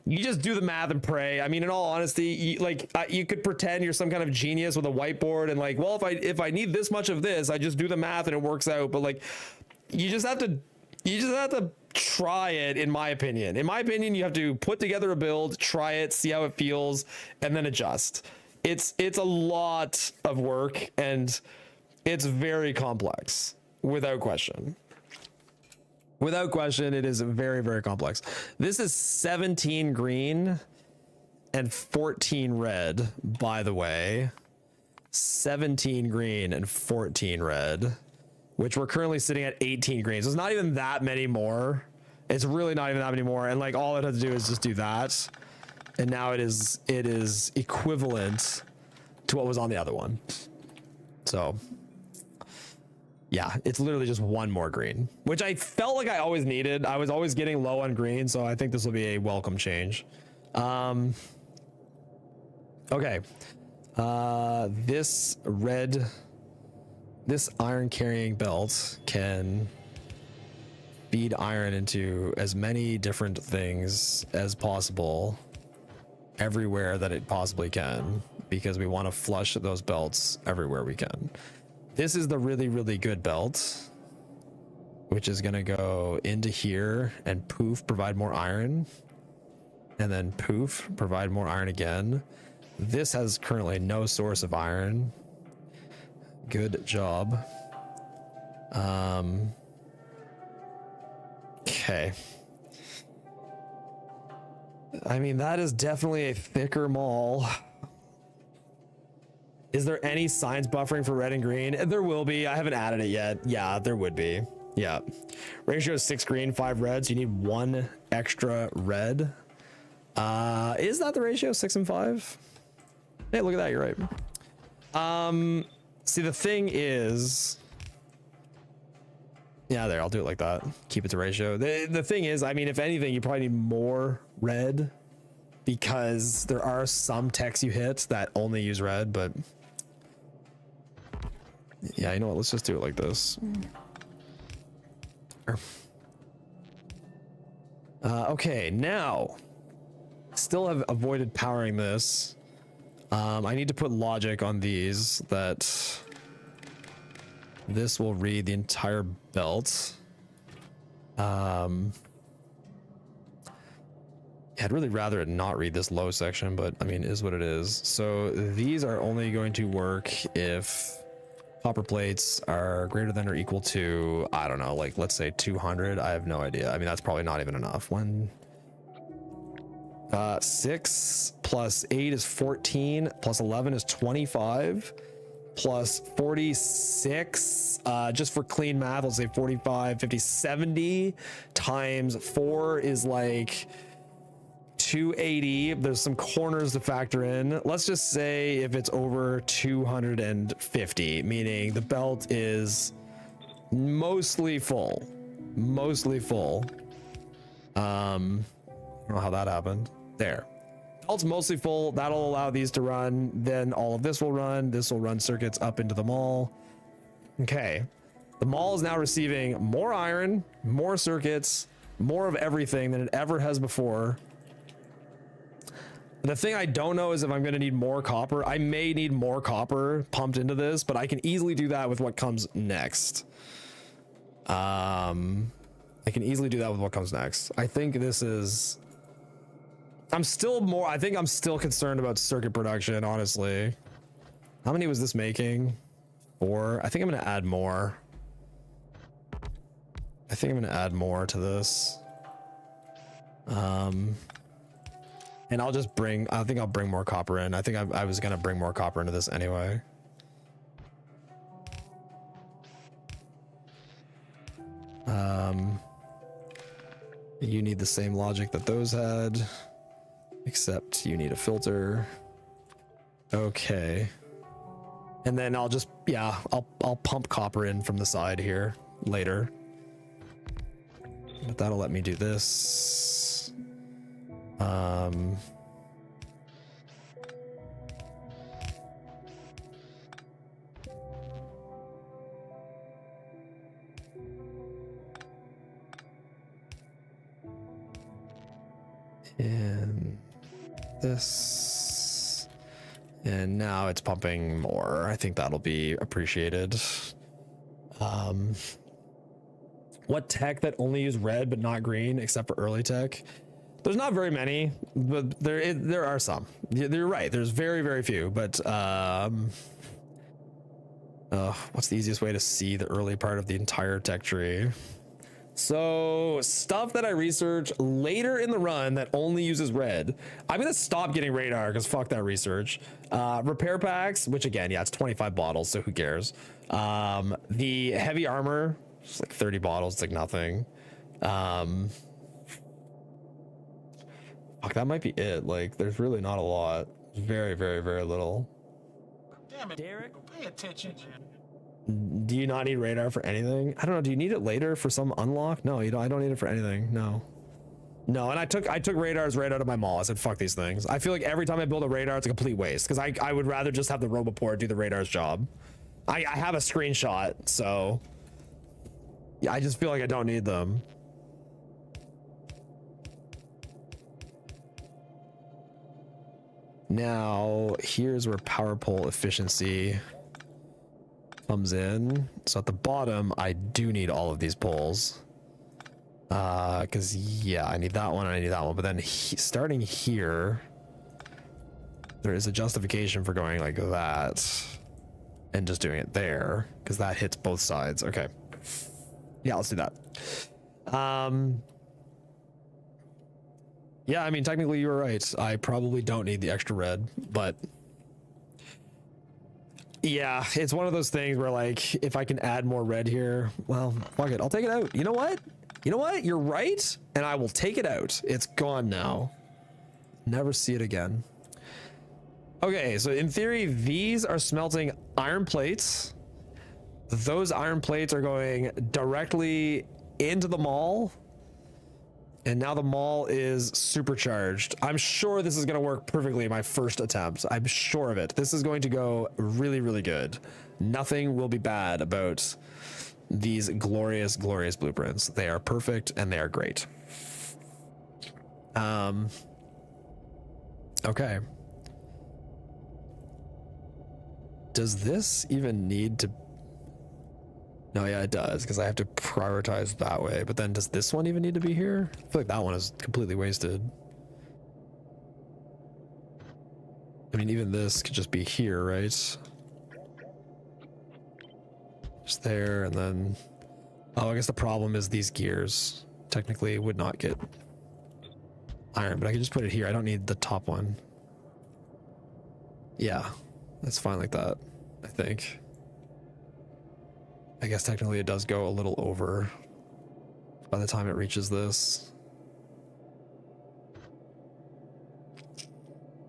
you just do the math and pray. I mean, in all honesty, you could pretend you're some kind of genius with a whiteboard and like, well, if I need this much of this, I just do the math and it works out. But like, you just have to try it. In my opinion, you have to put together a build, try it, see how it feels, and then adjust. It's a lot of work, and it's very complex, without question. Without question, it is very, very complex. This is 17 green and 14 red, by the way. 17 green and 14 red, which we're currently sitting at 18 green. So it's not even that many more. It's really not even that many more. And like all it has to do is just do that. And now it is equivalent to what was on the other one. So yeah, it's literally just one more green, which I felt like I always needed. I was always getting low on green, so I think this will be a welcome change. Okay. This iron carrying belt can feed iron into as many different things as possible everywhere that it possibly can, because we want to flush those belts everywhere we can. This is the really, really good belt, which is going to go into here and poof, provide more iron, and then poof, provide more iron again. This has currently no source of iron. Good job. Okay. I mean, that is definitely a thicker mall. Is there any science buffering for red and green? There will be. I haven't added it yet. Yeah, there would be. Yeah. Ratio is 6 green, 5 red. So you need 1 extra red. Is that the ratio? 6 and 5? Hey, look at that. You're right. See, the thing is, yeah, there, I'll do it like that. Keep it to ratio. The thing is, I mean, if anything, you probably need more red, because there are some techs you hit that only use red, but yeah, you know what? Let's just do it like this. Okay, now still have avoided powering this. I need to put logic on these that this will read the entire belt. Yeah, I'd really rather it not read this low section, but I mean, it is what it is. So these are only going to work if copper plates are greater than or equal to, I don't know, like let's say 200. I have no idea. I mean, that's probably not even enough. 6 plus 8 is 14, plus 11 is 25, plus 46, just for clean math, let's say 45, 50, 70 times 4 is like 280. There's some corners to factor in. Let's just say if it's over 250, meaning the belt is mostly full. I don't know how that happened. There. Belt's mostly full. That'll allow these to run. Then all of this will run. This will run circuits up into the mall. Okay. The mall is now receiving more iron, more circuits, more of everything than it ever has before. The thing I don't know is if I'm going to need more copper. I may need more copper pumped into this, but I can easily do that with what comes next. I can easily do that with what comes next. I think this is... I think I'm still concerned about circuit production, honestly. How many was this making? 4. I think I'm going to add more. I think I'm going to add more to this. And I'll just I think I'll bring more copper in. I think I was going to bring more copper into this anyway. You need the same logic that those had, except you need a filter. Okay. And then I'll just, yeah, I'll pump copper in from the side here later. But that'll let me do this. And this, and now it's pumping more. I think that'll be appreciated. What tech that only use red but not green, except for early tech? There's not very many, but there are some. You're right. There's very, very few. But what's the easiest way to see the early part of the entire tech tree? So stuff that I research later in the run that only uses red. I'm gonna stop getting radar because fuck that research. Repair packs, which again, yeah, it's 25 bottles, so who cares? The heavy armor, it's like 30 bottles, it's like nothing. Fuck, that might be it. Like, there's really not a lot. Very, very, very little. Damn it, Derek. Pay attention. Do you not need radar for anything? I don't know. Do you need it later for some unlock? No, you don't. I don't need it for anything. No. No, and I took radars right out of my mall. I said, fuck these things. I feel like every time I build a radar, it's a complete waste because I would rather just have the Roboport do the radar's job. I have a screenshot, so yeah, I just feel like I don't need them. Now, here's where power pole efficiency comes in. So at the bottom, I do need all of these poles. Because, yeah, I need that one and I need that one. But then starting here, there is a justification for going like that and just doing it there because that hits both sides. Okay. Yeah, let's do that. Yeah, I mean, technically you were right. I probably don't need the extra red, but yeah, it's one of those things where like, if I can add more red here, well, fuck it. I'll take it out. You know what? You know what? You're right. And I will take it out. It's gone now. Never see it again. Okay. So in theory, these are smelting iron plates. Those iron plates are going directly into the mall. And now the mall is supercharged. I'm sure this is going to work perfectly in my first attempt. I'm sure of it. This is going to go really, really good. Nothing will be bad about these glorious, glorious blueprints. They are perfect and they are great. Okay. Does this even need to... No, yeah, it does, because I have to prioritize that way. But then does this one even need to be here? I feel like that one is completely wasted. I mean, even this could just be here, right? Just there, and then... Oh, I guess the problem is these gears technically would not get iron, but I can just put it here. I don't need the top one. Yeah, that's fine like that, I think. I guess technically it does go a little over by the time it reaches this.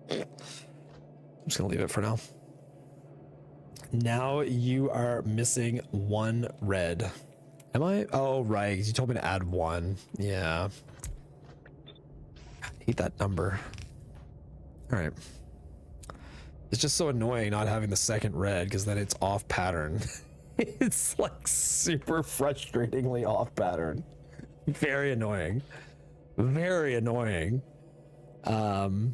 I'm just gonna leave it for now. Now you are missing one red. Am I? Oh, right. You told me to add one. Yeah. I hate that number. All right. It's just so annoying not having the second red because then it's off pattern. It's like super frustratingly off pattern. Very annoying. Very annoying. Okay.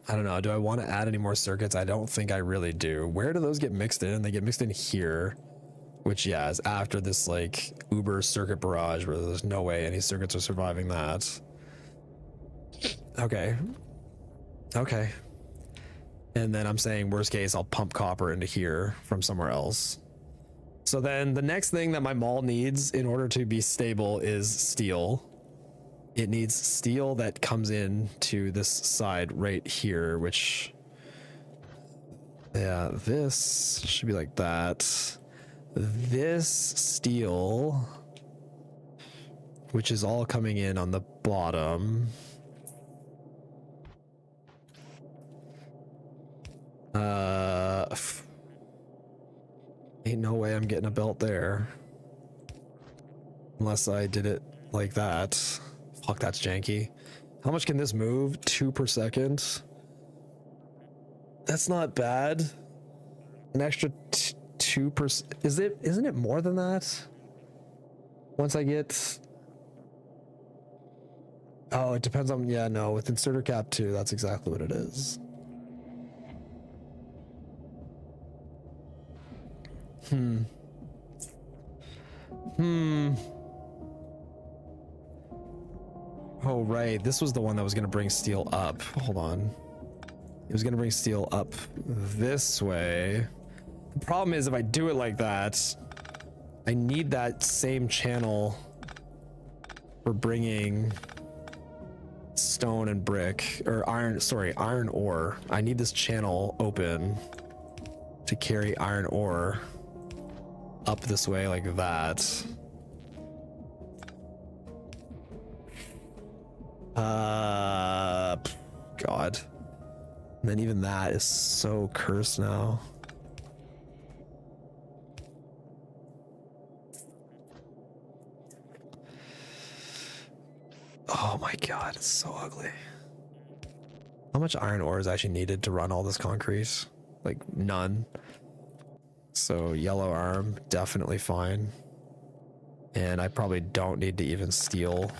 I don't know. Do I want to add any more circuits? I don't think I really do. Where do those get mixed in? They get mixed in here, which, yeah, is after this like Uber circuit barrage where there's no way any circuits are surviving that. Okay. Okay. And then I'm saying worst case, I'll pump copper into here from somewhere else. So then the next thing that my mall needs in order to be stable is steel. It needs steel that comes in to this side right here, which, yeah, this should be like that. This steel, which is all coming in on the bottom. Ain't no way I'm getting a belt there. Unless I did it like that. Fuck, that's janky. How much can this move? 2 per second? That's not bad. An extra 2 per... Isn't it more than that? Once I get... Oh, it depends on... Yeah, no, with inserter cap 2, that's exactly what it is. Oh, right. This was the one that was going to bring steel up. Hold on. It was going to bring steel up this way. The problem is if I do it like that, I need that same channel for bringing stone and brick, or iron, sorry, iron ore. I need this channel open to carry iron ore up this way like that. God. And then even that is so cursed now. Oh my God, it's so ugly. How much iron ore is actually needed to run all this concrete? Like none. So yellow arm, definitely fine. And I probably don't need to even steal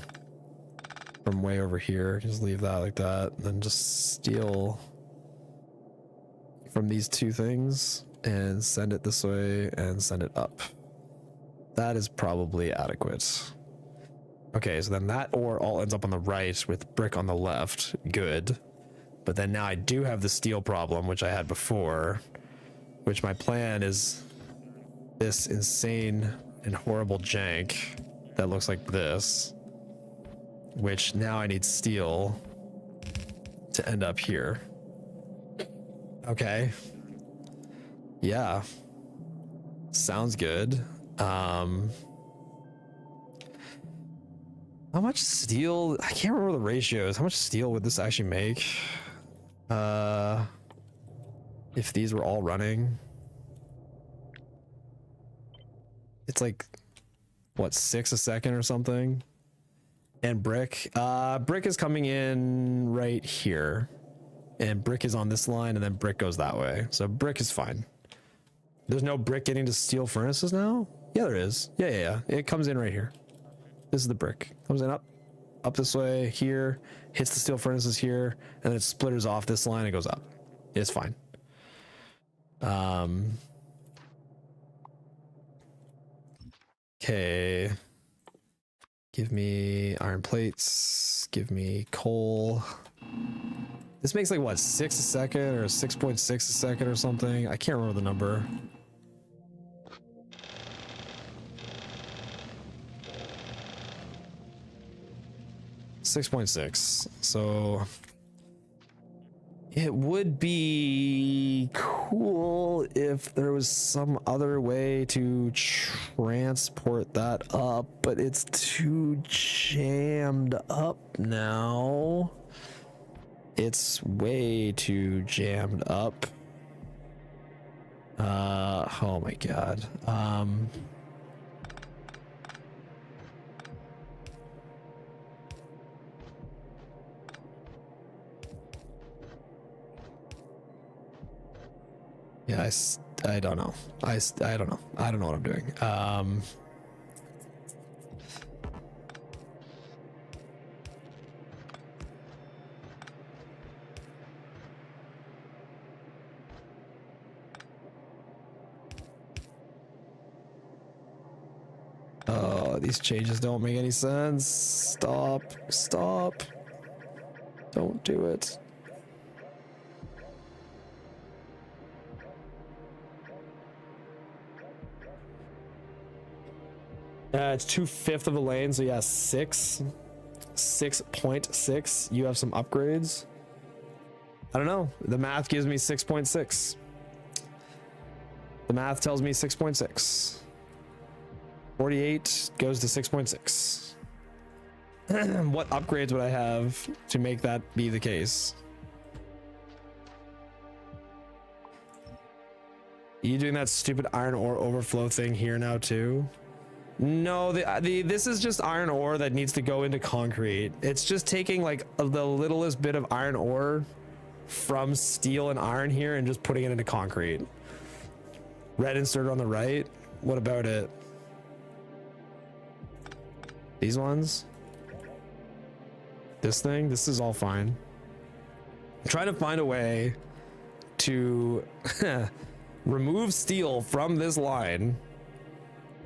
from way over here. Just leave that like that. And then just steal from these two things and send it this way and send it up. That is probably adequate. Okay, so then that ore all ends up on the right with brick on the left. Good. But then now I do have the steel problem, which I had before, which my plan is this insane and horrible jank that looks like this, which now I need steel to end up here. Okay. Yeah. Sounds good. How much steel? I can't remember the ratios. How much steel would this actually make? If these were all running. It's like, what, 6 a second or something? And brick. Brick is coming in right here. And brick is on this line, and then brick goes that way. So brick is fine. There's no brick getting to steel furnaces now? Yeah, there is. Yeah. It comes in right here. This is the brick. Comes in up this way, here, hits the steel furnaces here, and then it splitters off this line and goes up. It's fine. Okay. Give me iron plates. Give me coal. This makes like what, 6 a second or 6.6 a second or something? I can't remember the number. .6. So it would be cool if there was some other way to transport that up, but it's too jammed up now. It's way too jammed up. Oh my God. Yeah, I don't know. I don't know. I don't know what I'm doing. Oh, these changes don't make any sense. Stop. Don't do it. It's 2/5 of a lane, so yeah, 6.6. You have some upgrades. I don't know. The math gives me 6.6. The math tells me 6.6. 48 goes to 6.6. What upgrades would I have to make that be the case? You doing that stupid iron ore overflow thing here now too? No, this is just iron ore that needs to go into concrete. It's just taking like the littlest bit of iron ore from steel and iron here and just putting it into concrete. Red insert on the right. What about it? These ones? This thing? This is all fine. I'm trying to find a way to remove steel from this line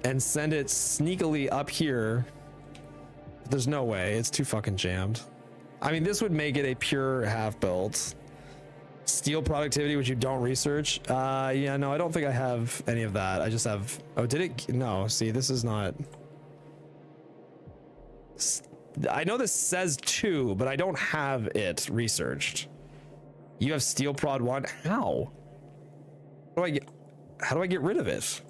and send it sneakily up here. There's no way. It's too fucking jammed. I mean, this would make it a pure half built. Steel productivity, which you don't research. Yeah, no, I don't think I have any of that. I just have, oh, did it? No, see, this is not. I know this says 2, but I don't have it researched. You have steel prod 1. How? How do I get rid of it?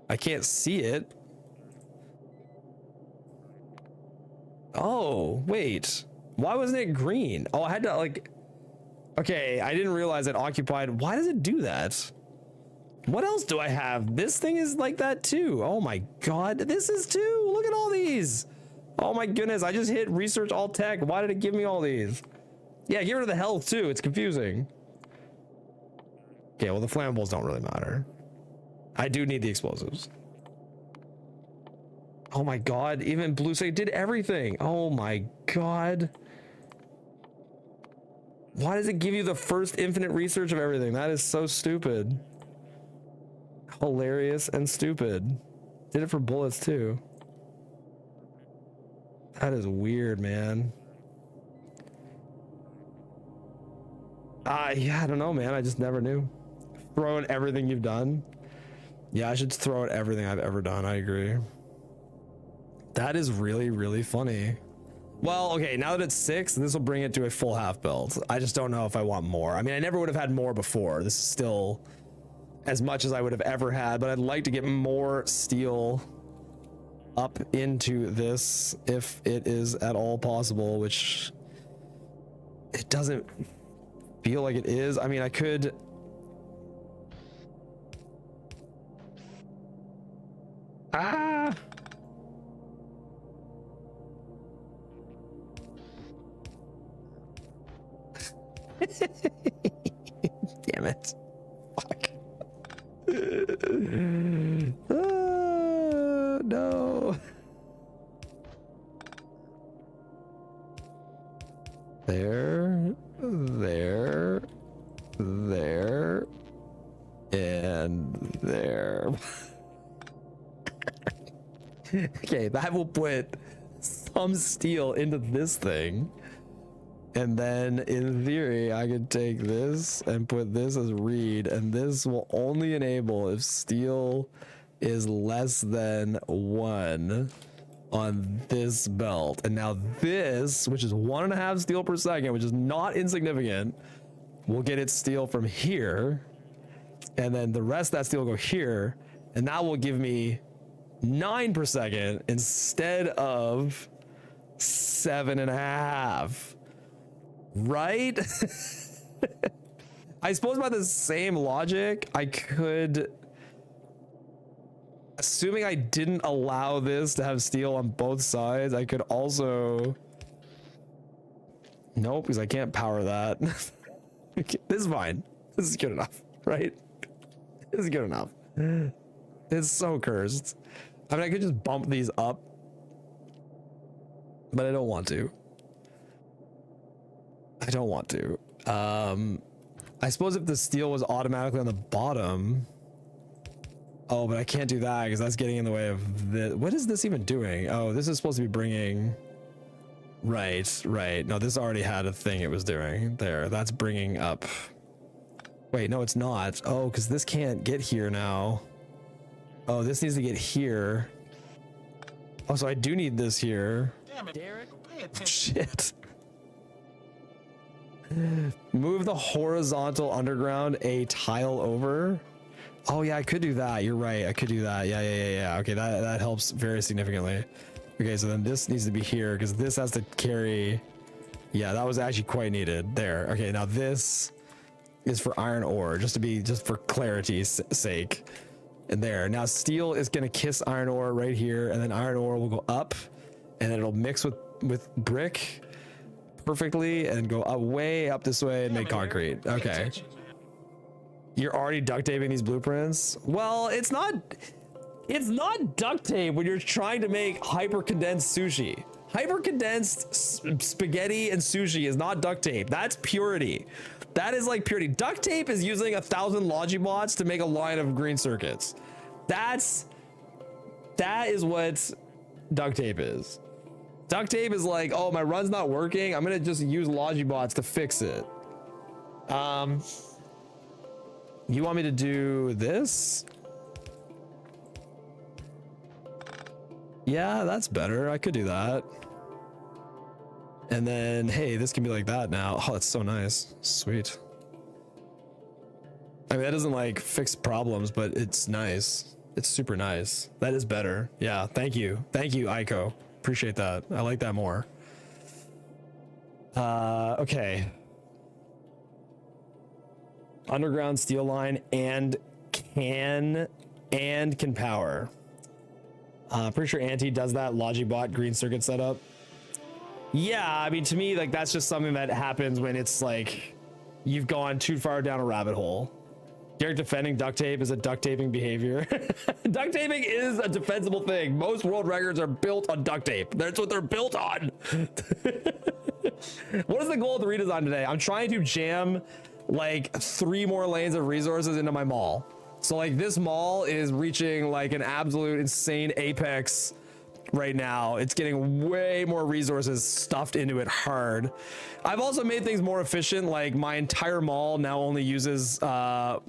I can't see it. Oh, wait. Why wasn't it green? Oh, I had to like, okay, I didn't realize it occupied. Why does it do that? What else do I have? This thing is like that too. Oh my God, this is too. Look at all these. Oh my goodness, I just hit research all tech. Why did it give me all these? Yeah, get rid of the health too. It's confusing. Okay, well the flammables don't really matter. I do need the explosives. Oh my God, even blue state did everything. Oh my God. Why does it give you the first infinite research of everything? That is so stupid. Hilarious and stupid. Did it for bullets too. That is weird, man. Yeah, I don't know, man. I just never knew. Throw in everything you've done. Yeah, I should throw in everything I've ever done. I agree. That is really, really funny. Well, okay, now that it's 6, this will bring it to a full half build. I just don't know if I want more. I mean, I never would have had more before. This is still as much as I would have ever had, but I'd like to get more steel up into this if it is at all possible, which it doesn't feel like it is. I mean, I could... Ah! Damn it. Fuck. No. There, and there. Okay, that will put some steel into this thing. And then in theory, I could take this and put this as read, and this will only enable if steel is less than 1 on this belt. And now this, which is 1.5 steel per second, which is not insignificant, will get its steel from here. And then the rest of that steel will go here. And that will give me 9 per second instead of 7.5. Right? I suppose by the same logic, I could, assuming I didn't allow this to have steel on both sides, I could also, nope, because I can't power that. This is fine. This is good enough, right? This is good enough. It's so cursed. I mean, I could just bump these up, but I don't want to. I don't want to. I suppose if the steel was automatically on the bottom. Oh, but I can't do that because that's getting in the way of the. What is this even doing? Oh, this is supposed to be bringing. Right. No, this already had a thing it was doing there. That's bringing up. Wait, no, it's not. Oh, because this can't get here now. Oh, this needs to get here. Oh, so I do need this here. Damn it, Derek. Pay attention. Shit. Move the horizontal underground a tile over. Oh yeah, I could do that. You're right. I could do that. Yeah. Okay, that helps very significantly. Okay, so then this needs to be here because this has to carry. Yeah, that was actually quite needed there. Okay, now this is for iron ore, just for clarity's sake. And there. Now steel is gonna kiss iron ore right here, and then iron ore will go up, and then it'll mix with brick perfectly and go up, way up this way and make concrete. Okay. You're already duct taping these blueprints? Well, it's not duct tape when you're trying to make hyper condensed sushi. Hyper condensed spaghetti and sushi is not duct tape. That's purity. That is like purity. Duct tape is using 1,000 Logibots to make a line of green circuits. That is what duct tape is. Duct tape is like, oh, my run's not working. I'm gonna just use Logibots to fix it. You want me to do this? Yeah, that's better. I could do that. And then, hey, this can be like that now. Oh, that's so nice. Sweet. I mean, that doesn't like fix problems, but it's nice. It's super nice. That is better. Yeah, thank you. Thank you, Aiko. Appreciate that. I like that more. Okay. Underground steel line and can power. Pretty sure Anti does that Logibot green circuit setup. Yeah, I mean, to me, like, that's just something that happens when it's like you've gone too far down a rabbit hole. Derek defending duct tape is a duct taping behavior. Duct taping is a defensible thing. Most world records are built on duct tape. That's what they're built on. What is the goal of the redesign today? I'm trying to jam like 3 more lanes of resources into my mall. So like this mall is reaching like an absolute insane apex right now. It's getting way more resources stuffed into it hard. I've also made things more efficient. Like my entire mall now only uses 2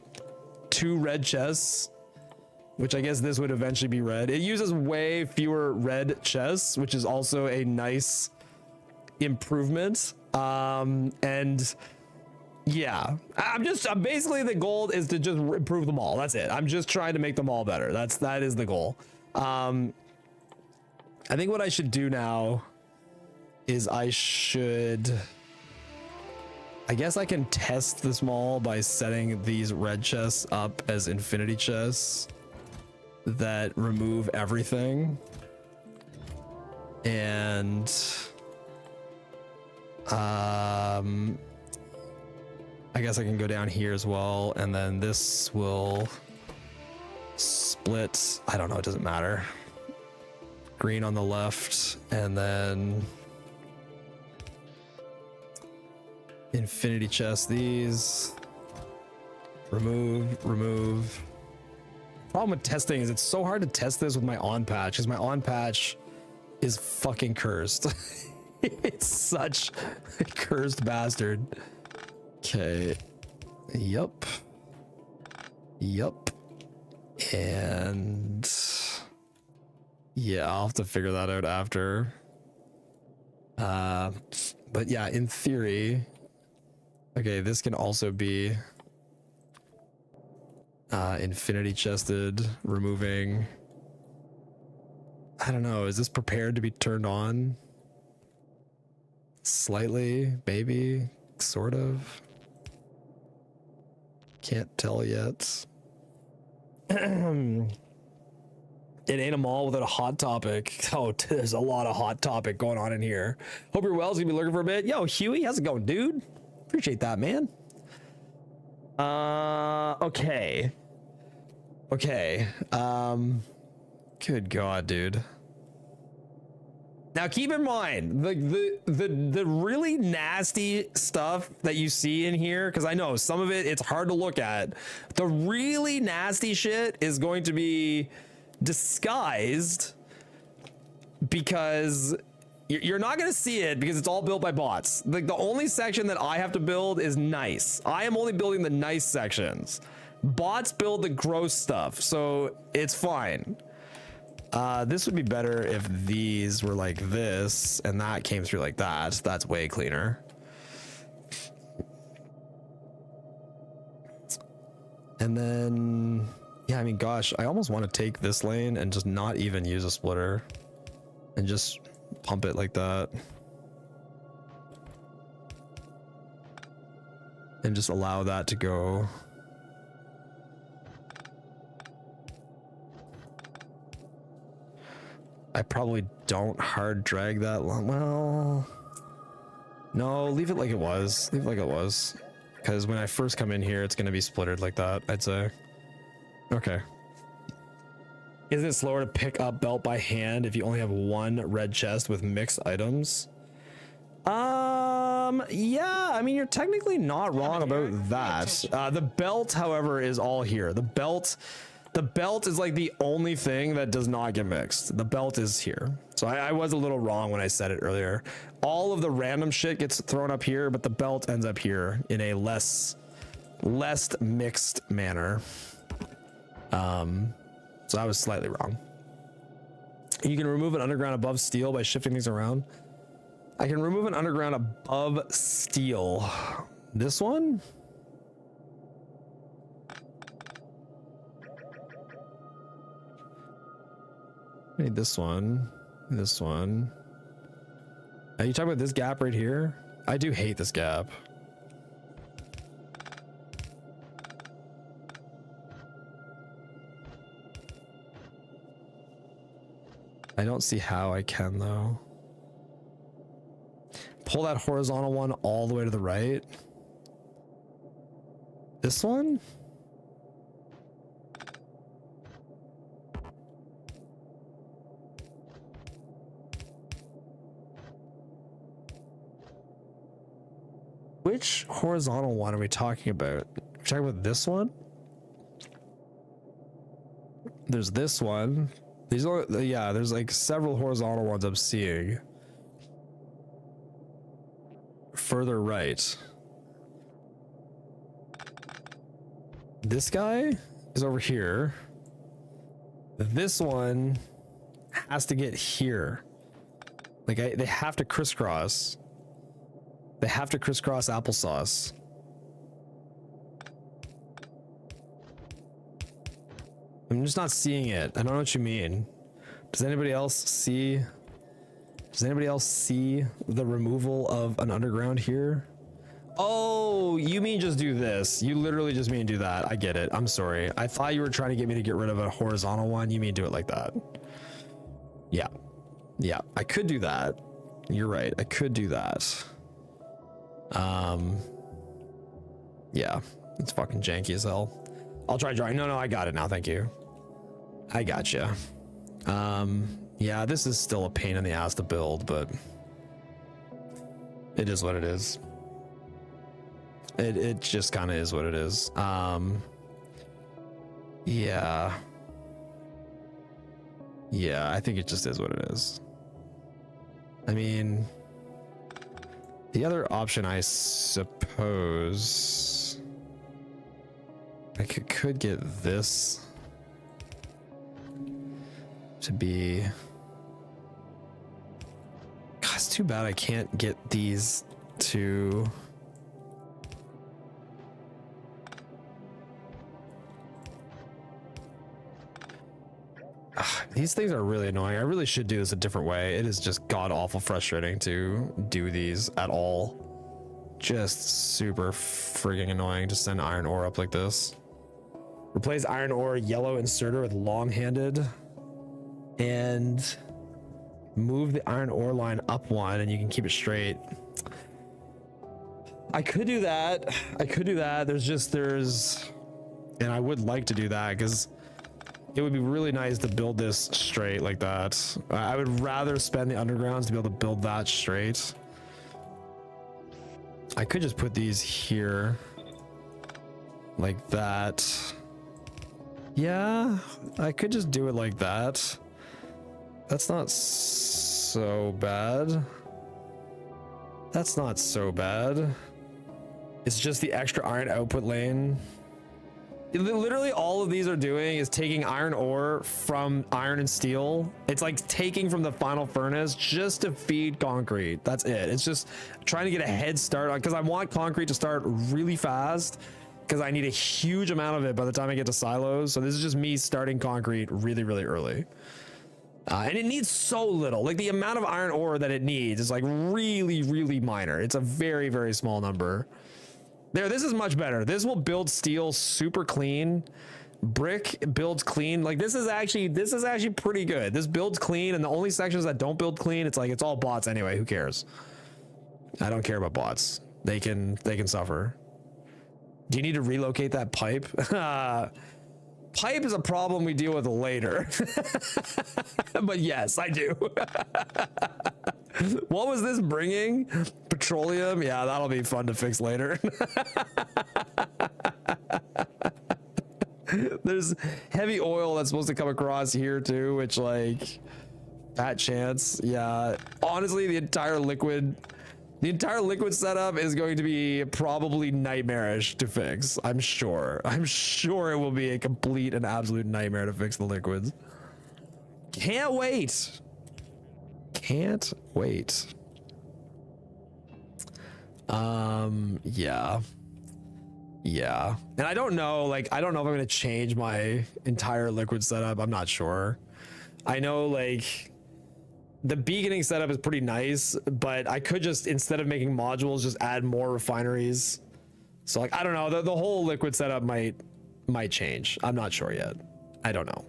red chests, which I guess this would eventually be red. It uses way fewer red chests, which is also a nice improvement. And yeah, I'm basically the goal is to just improve the mall. That's it. I'm just trying to make the mall better. That is the goal. I think what I should do now is I guess I can test this mall by setting these red chests up as infinity chests that remove everything. And I guess I can go down here as well, and then this will split. I don't know, it doesn't matter. Green on the left, and then infinity chest these. Remove. Problem with testing is it's so hard to test this with my on patch, because my on patch is fucking cursed. It's such a cursed bastard. Okay. Yup. And yeah, I'll have to figure that out after. But yeah, in theory, okay, this can also be infinity chested, removing. I don't know, is this prepared to be turned on? Slightly, maybe, sort of. Can't tell yet. It ain't a mall without a hot topic. Oh, there's a lot of hot topic going on in here. Hope you're well. Gonna be lurking for a bit. Yo, Huey, how's it going, dude? Appreciate that, man. Okay. Good God, dude. Now keep in mind the really nasty stuff that you see in here, because I know some of it's hard to look at. The really nasty shit is going to be disguised because you're not going to see it because it's all built by bots. Like the only section that I have to build is nice. I am only building the nice sections. Bots build the gross stuff, so it's fine. This would be better if these were like this and that came through like that. That's way cleaner. And then, yeah, I mean, gosh, I almost want to take this lane and just not even use a splitter and just pump it like that. And just allow that to go. I probably don't hard drag that long. Well, no, leave it like it was. Leave it like it was. Because when I first come in here, it's going to be splittered like that, I'd say. Okay. Isn't it slower to pick up belt by hand if you only have one red chest with mixed items? Yeah, I mean, you're technically not wrong about that. The belt, however, is all here. The belt is like the only thing that does not get mixed. The belt is here. So I was a little wrong when I said it earlier. All of the random shit gets thrown up here, but the belt ends up here in a less mixed manner. So I was slightly wrong. You can remove an underground above steel by shifting things around. I can remove an underground above steel. This one? I need this one. This one. Are you talking about this gap right here? I do hate this gap. I don't see how I can though. Pull that horizontal one all the way to the right. This one? Which horizontal one are we talking about? We're talking about this one? There's this one. These are, yeah, there's like several horizontal ones I'm seeing. Further right. This guy is over here. This one has to get here. Like they have to crisscross. They have to crisscross applesauce. I'm just not seeing it. I don't know what you mean. Does anybody else see? Does anybody else see the removal of an underground here? Oh, you mean just do this? You literally just mean do that. I get it. I'm sorry. I thought you were trying to get me to get rid of a horizontal one. You mean do it like that? Yeah. Yeah, I could do that. You're right. I could do that. Yeah, it's fucking janky as hell. I'll try drawing. No, I got it now. Thank you. I gotcha. Yeah, this is still a pain in the ass to build, but it is what it is. It just kind of is what it is. Yeah. Yeah, I think it just is what it is. I mean, the other option, I suppose, I could get this to be. God, it's too bad I can't get these to. These things are really annoying. I really should do this a different way. It is just god awful frustrating to do these at all. Just super frigging annoying to send iron ore up like this. Replace iron ore yellow inserter with long-handed and move the iron ore line up one and you can keep it straight. I could do that. And I would like to do that because it would be really nice to build this straight like that. I would rather spend the undergrounds to be able to build that straight. I could just put these here like that. Yeah, I could just do it like that. That's not so bad. That's not so bad. It's just the extra iron output lane. Literally all of these are doing is taking iron ore from iron and steel. It's like taking from the final furnace just to feed concrete. That's it. It's just trying to get a head start on, because I want concrete to start really fast because I need a huge amount of it by the time I get to silos. So this is just me starting concrete really, really early. And it needs so little. Like the amount of iron ore that it needs is like really, really minor. It's a very, very small number. There, this is much better. This will build steel super clean. Brick builds clean. Like this is actually pretty good. This builds clean, and the only sections that don't build clean, it's like it's all bots anyway. Who cares? I don't care about bots. They can suffer. Do you need to relocate that pipe? Pipe is a problem we deal with later. But yes, I do. What was this bringing? Petroleum? Yeah, that'll be fun to fix later. There's heavy oil that's supposed to come across here too, which like fat chance. Yeah, honestly, the entire liquid setup is going to be probably nightmarish to fix. I'm sure it will be a complete and absolute nightmare to fix the liquids. Can't wait. Yeah. And I don't know if I'm going to change my entire liquid setup. I'm not sure. I know like the beaconing setup is pretty nice, but I could just, instead of making modules, just add more refineries. So like, I don't know, the whole liquid setup might change. I'm not sure yet. I don't know.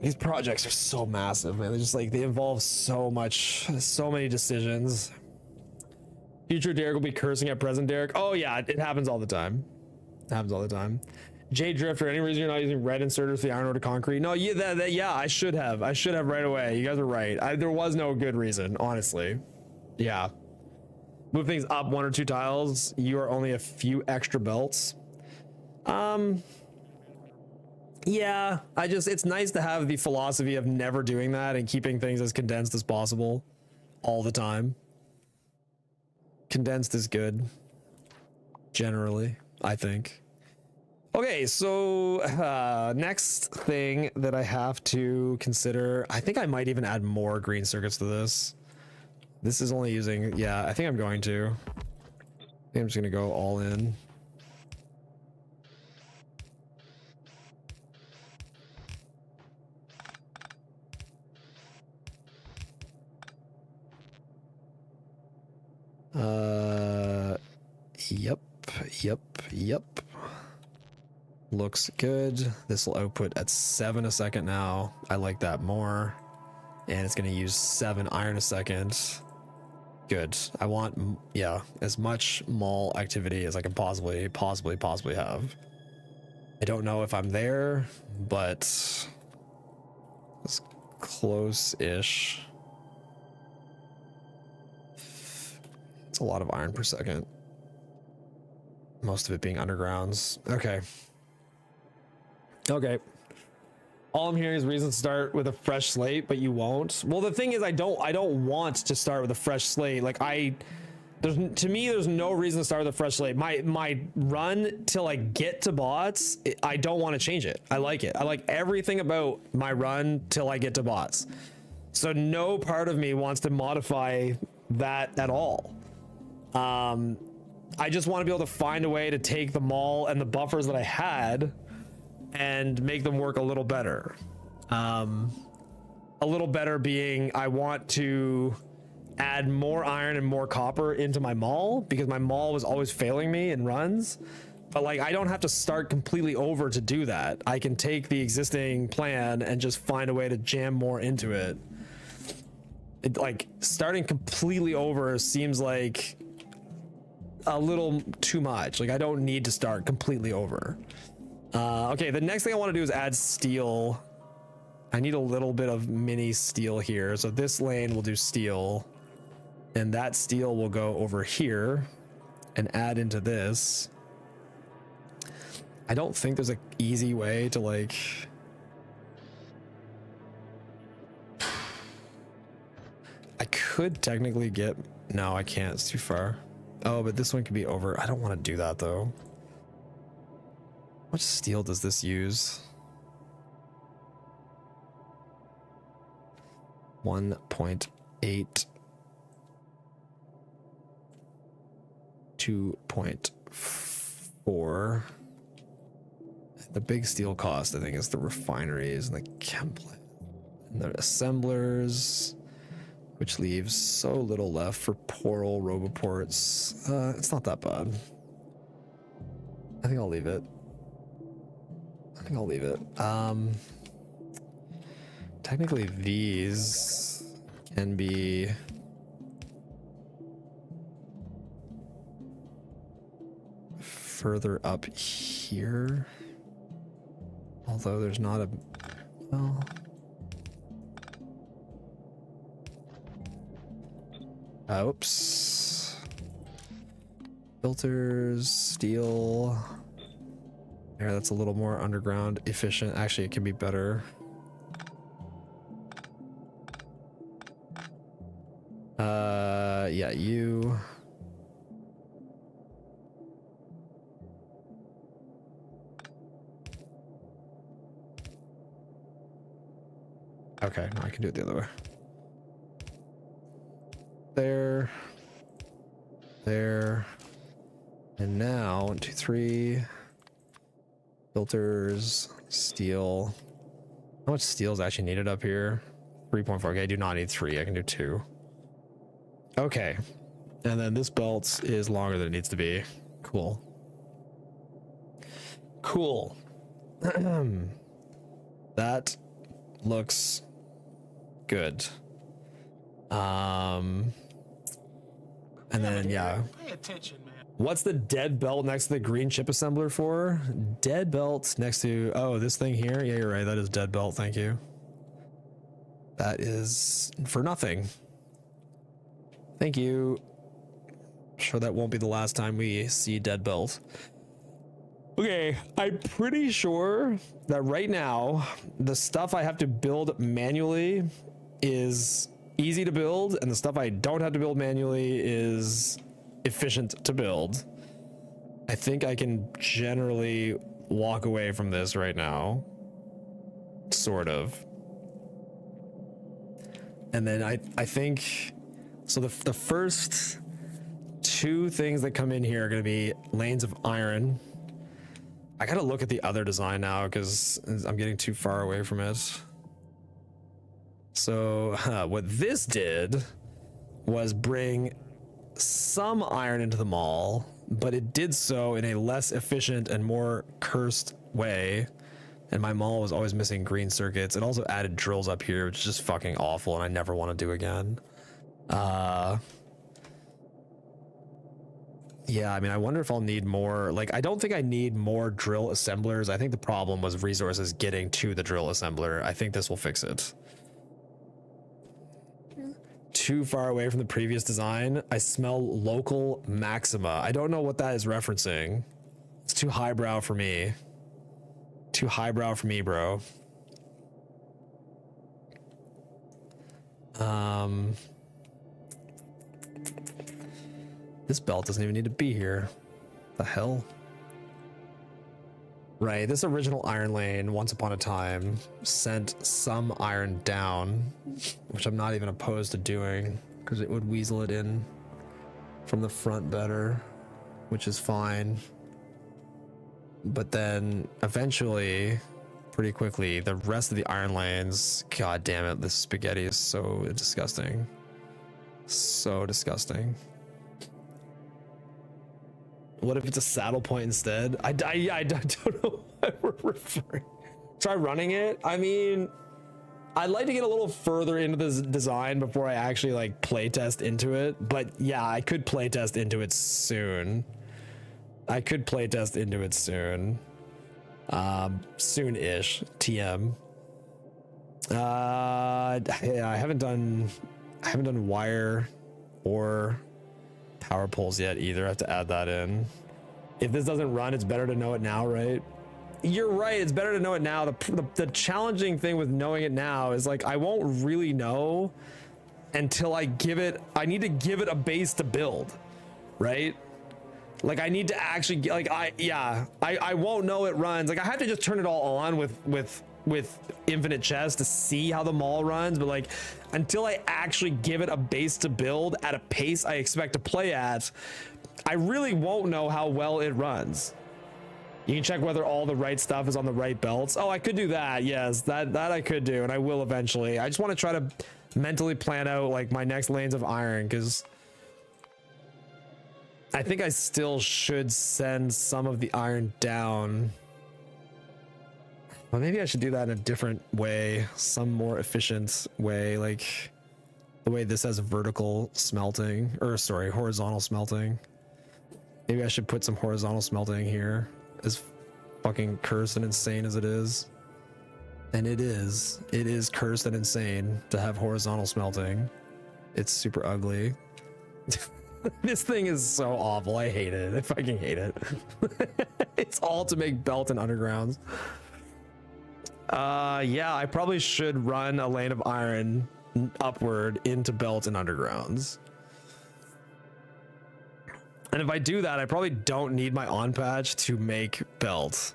These projects are so massive, man. They're just like, they involve so many decisions. Future Derek will be cursing at present Derek. Oh yeah, it happens all the time. J Drifter, any reason you're not using red inserters for the iron ore to concrete? No, yeah, I should have right away. You guys are right. There was no good reason, honestly. Yeah. Move things up 1 or 2 tiles. You are only a few extra belts. Yeah, it's nice to have the philosophy of never doing that and keeping things as condensed as possible all the time. Condensed is good, generally, I think. Okay, so next thing that I have to consider, I think I might even add more green circuits to this. This is only using, yeah, I think I'm going to. I think I'm just gonna go all in. Yep. Looks good. This will output at 7 a second now. I like that more. And it's going to use 7 iron a second. Good. I want, yeah, as much mall activity as I can possibly have. I don't know if I'm there, but it's close-ish. It's a lot of iron per second. Most of it being undergrounds. Okay. All I'm hearing is reasons to start with a fresh slate, but you won't. Well, the thing is, I don't want to start with a fresh slate. Like to me, there's no reason to start with a fresh slate. My run till I get to bots, I don't want to change it. I like it. I like everything about my run till I get to bots. So no part of me wants to modify that at all. I just want to be able to find a way to take the mall and the buffers that I had and make them work a little better. A little better being, I want to add more iron and more copper into my mall because my mall was always failing me in runs. But like, I don't have to start completely over to do that. I can take the existing plan and just find a way to jam more into it. Like starting completely over seems like a little too much. Like I don't need to start completely over. Okay, the next thing I want to do is add steel. I need a little bit of mini steel here. So this lane will do steel, and that steel will go over here and add into this. I don't think there's an easy way to like... I could technically get... No, I can't. It's too far. Oh, but this one could be over. I don't want to do that though. How much steel does this use? 1.8. 2.4. The big steel cost, I think, is the refineries and the chem plant and the assemblers, which leaves so little left for poor old Roboports. It's not that bad. I think I'll leave it. Technically these can be further up here. Although there's not a... Well... Oops. Filters, steel. There, that's a little more underground efficient. Actually, it can be better. Yeah, you. Okay, no, I can do it the other way. There. There. And now, 1, 2, 3. Filters, steel. How much steel is actually needed up here? 3.4. Okay, I do not need 3. I can do 2. Okay. And then this belt is longer than it needs to be. Cool. Cool. That looks good. And then yeah. Pay attention, man. What's the dead belt next to the green chip assembler for? Dead belt next to, oh, this thing here? Yeah, you're right. That is dead belt. Thank you. That is for nothing. Thank you. I'm sure that won't be the last time we see dead belt. Okay, I'm pretty sure that right now, the stuff I have to build manually is easy to build, and the stuff I don't have to build manually is efficient to build. I think I can generally walk away from this right now. Sort of. And then I think, so the first 2 things that come in here are going to be lanes of iron. I gotta look at the other design now because I'm getting too far away from it. So what this did was bring some iron into the mall, but it did so in a less efficient and more cursed way. And my mall was always missing green circuits. It also added drills up here, which is just fucking awful and I never want to do again. Yeah, I mean, I wonder if I'll need more. Like, I don't think I need more drill assemblers. I think the problem was resources getting to the drill assembler. I think this will fix it. Too far away from the previous design. I smell local maxima. I don't know what that is referencing. It's too highbrow for me. Too highbrow for me, bro. This belt doesn't even need to be here. The hell? Right, this original iron lane, once upon a time, sent some iron down, which I'm not even opposed to doing, because it would weasel it in from the front better, which is fine. But then, eventually, pretty quickly, the rest of the iron lanes, god damn it, this spaghetti is so disgusting. So disgusting. What if it's a saddle point instead? I don't know what we're referring. Try running it. I mean, I'd like to get a little further into this design before I actually like playtest into it. But yeah, I could playtest into it soon. Soon-ish. TM. Yeah, I haven't done wire or power poles yet either. I have to add that in. If this doesn't run, it's better to know it now, right? You're right, it's better to know it now. The challenging thing with knowing it now is like I won't really know until I need to give it a base to build, right? Like I need to actually like I won't know it runs. Like I have to just turn it all on with infinite chess to see how the mall runs, but like until I actually give it a base to build at a pace I expect to play at, I really won't know how well it runs. You can check whether all the right stuff is on the right belts. Oh, I could do that. Yes, that I could do, and I will eventually. I just want to try to mentally plan out like my next lanes of iron, because I think I still should send some of the iron down. But maybe I should do that in a different way, some more efficient way, like the way this has vertical smelting, or sorry, horizontal smelting. Maybe I should put some horizontal smelting here, as fucking cursed and insane as it is. And it is cursed and insane to have horizontal smelting. It's super ugly. This thing is so awful. I hate it. I fucking hate it. It's all to make belt and undergrounds. Yeah, I probably should run a lane of iron upward into belt and undergrounds. And if I do that, I probably don't need my on patch to make belt,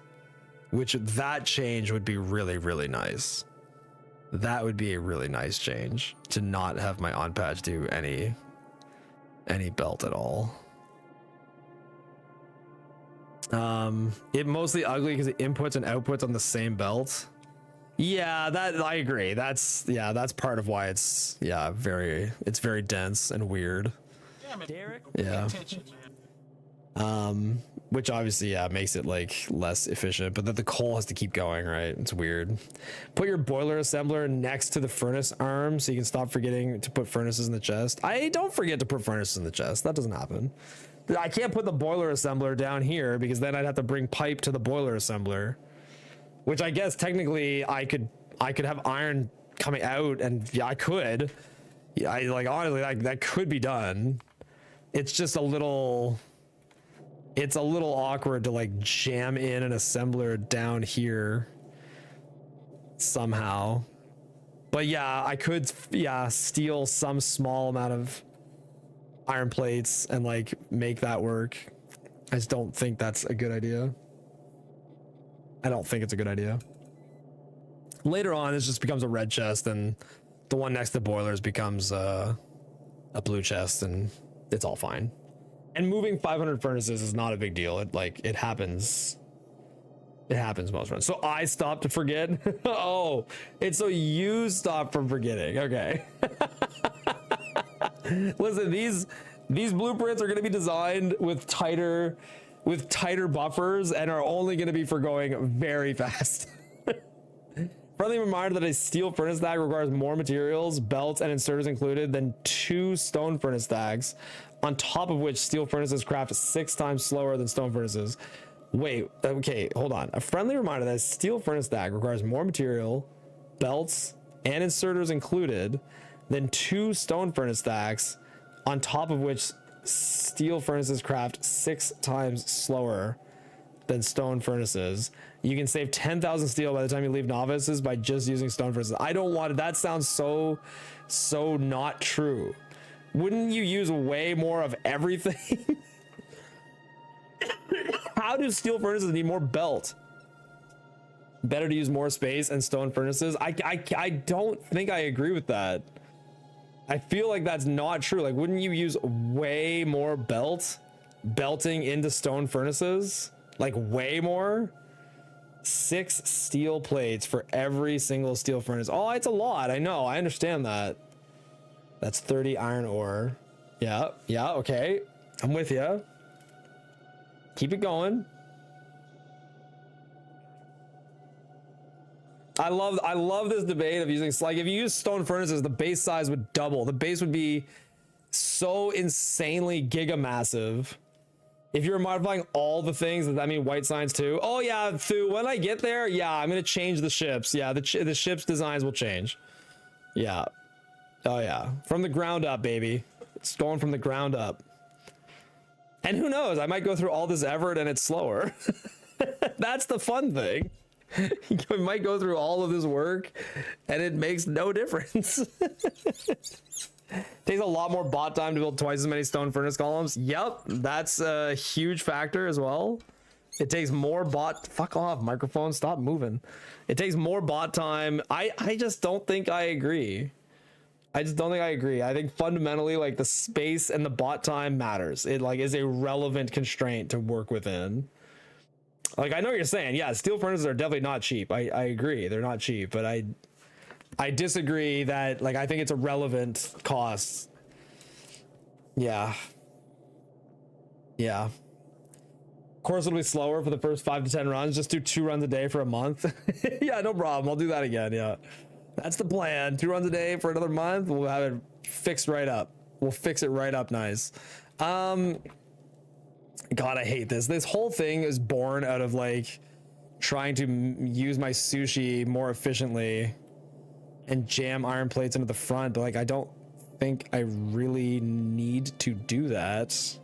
which that change would be really, really nice. That would be a really nice change to not have my on patch do any belt at all. It mostly ugly because the inputs and outputs on the same belt. Yeah, that I agree. That's part of why it's very dense and weird. Damn it, Derek. Yeah. Pay attention, man. Which obviously makes it like less efficient, but then the coal has to keep going, right? It's weird. Put your boiler assembler next to the furnace arm so you can stop forgetting to put furnaces in the chest. I don't forget to put furnaces in the chest. That doesn't happen. I can't put the boiler assembler down here because then I'd have to bring pipe to the boiler assembler, which I guess technically I could have iron coming out, and yeah, I could. Yeah, I like honestly that could be done. It's just a little awkward to like jam in an assembler down here somehow. But yeah, I could steal some small amount of iron plates and like make that work. I just don't think that's a good idea. I don't think it's a good idea. Later on, this just becomes a red chest, and the one next to boilers becomes a blue chest, and it's all fine. And moving 500 furnaces is not a big deal. It happens. It happens most runs. So I stopped to forget. Oh, it's so you stop from forgetting. Okay. Listen, these blueprints are going to be designed with tighter buffers and are only going to be for going very fast. Friendly reminder that a steel furnace stack requires more materials, belts, and inserters included than 2 stone furnace stacks, on top of which steel furnaces craft 6 times slower than stone furnaces. Wait, okay, hold on. A friendly reminder that a steel furnace stack requires more material, belts, and inserters included than 2 stone furnace stacks, on top of which steel furnaces craft 6 times slower than stone furnaces. You can save 10,000 steel by the time you leave novices by just using stone furnaces. I don't want it. That sounds so not true. Wouldn't you use way more of everything? How do steel furnaces need more belt? Better to use more space and stone furnaces? I don't think I agree with that. I feel like that's not true. Like, wouldn't you use way more belting into stone furnaces? Like way more? 6 steel plates for every single steel furnace. Oh, it's a lot. I know. I understand that. That's 30 iron ore. Yeah. Okay. I'm with you. Keep it going. I love this debate of using, like, if you use stone furnaces, the base size would double. The base would be so insanely giga-massive. If you're modifying all the things, does that mean white signs too? Oh yeah, Thu, when I get there, yeah, I'm gonna change the ships. Yeah, the ships designs will change. Yeah. Oh yeah, from the ground up, baby. It's going from the ground up. And who knows, I might go through all this effort and it's slower. That's the fun thing. You might go through all of this work and it makes no difference. Takes a lot more bot time to build twice as many stone furnace columns. Yep, that's a huge factor as well. It takes more bot. Fuck off, microphone. Stop moving. It takes more bot time. I just don't think I agree. I think fundamentally, like, the space and the bot time matters. It like is a relevant constraint to work within. Like, I know what you're saying. Yeah, steel furnaces are definitely not cheap. I agree. They're not cheap, but I disagree that, like, I think it's a relevant cost. Yeah. Of course, it'll be slower for the first 5 to 10 runs. Just do 2 runs a day for a month. Yeah, no problem. I'll do that again. Yeah. That's the plan. 2 runs a day for another month. We'll have it fixed right up. We'll fix it right up nice. God, I hate this. This whole thing is born out of, like, trying to use my sushi more efficiently and jam iron plates into the front, but, like, I don't think I really need to do that.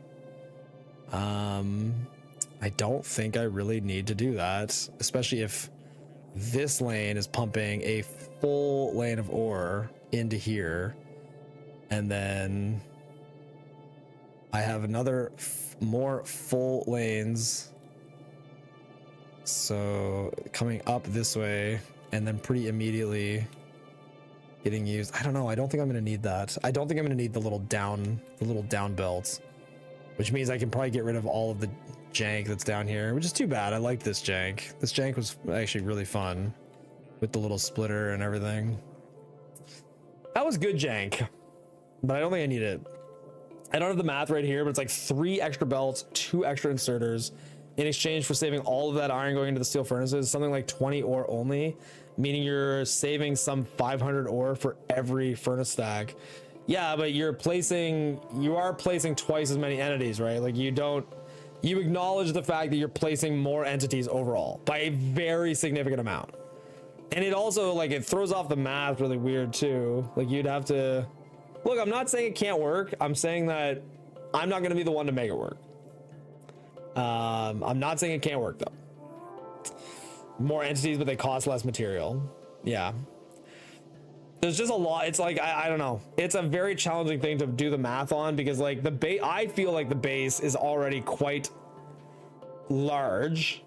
I don't think I really need to do that, especially if this lane is pumping a full lane of ore into here, and then I have another more full lanes, so coming up this way and then pretty immediately getting used. I don't know, I don't think I'm gonna need that. I don't think I'm gonna need the little down belts, which means I can probably get rid of all of the jank that's down here, which is too bad. I like this jank. This jank was actually really fun with the little splitter and everything. That was good jank, but I don't think I need it. I don't have the math right here, but it's like 3 extra belts, 2 extra inserters in exchange for saving all of that iron going into the steel furnaces, something like 20 ore only, meaning you're saving some 500 ore for every furnace stack. Yeah, but you are placing twice as many entities, right? Like you acknowledge the fact that you're placing more entities overall by a very significant amount. And it also, like, it throws off the math really weird too. Like, you'd have to, look, I'm not saying it can't work. I'm saying that I'm not going to be the one to make it work. I'm not saying it can't work though. More entities, but they cost less material. Yeah. There's just a lot. It's like, I don't know. It's a very challenging thing to do the math on, because like I feel like the base is already quite large,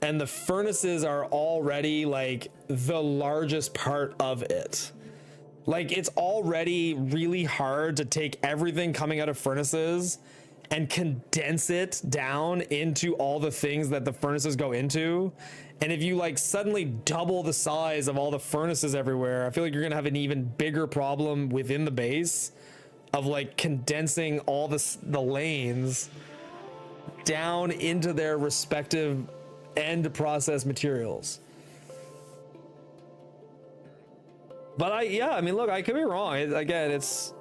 and the furnaces are already like the largest part of it. Like, it's already really hard to take everything coming out of furnaces and condense it down into all the things that the furnaces go into. And if you like suddenly double the size of all the furnaces everywhere, I feel like you're gonna have an even bigger problem within the base of like condensing all the lanes down into their respective end process materials. But I mean, look, I could be wrong. Again, it's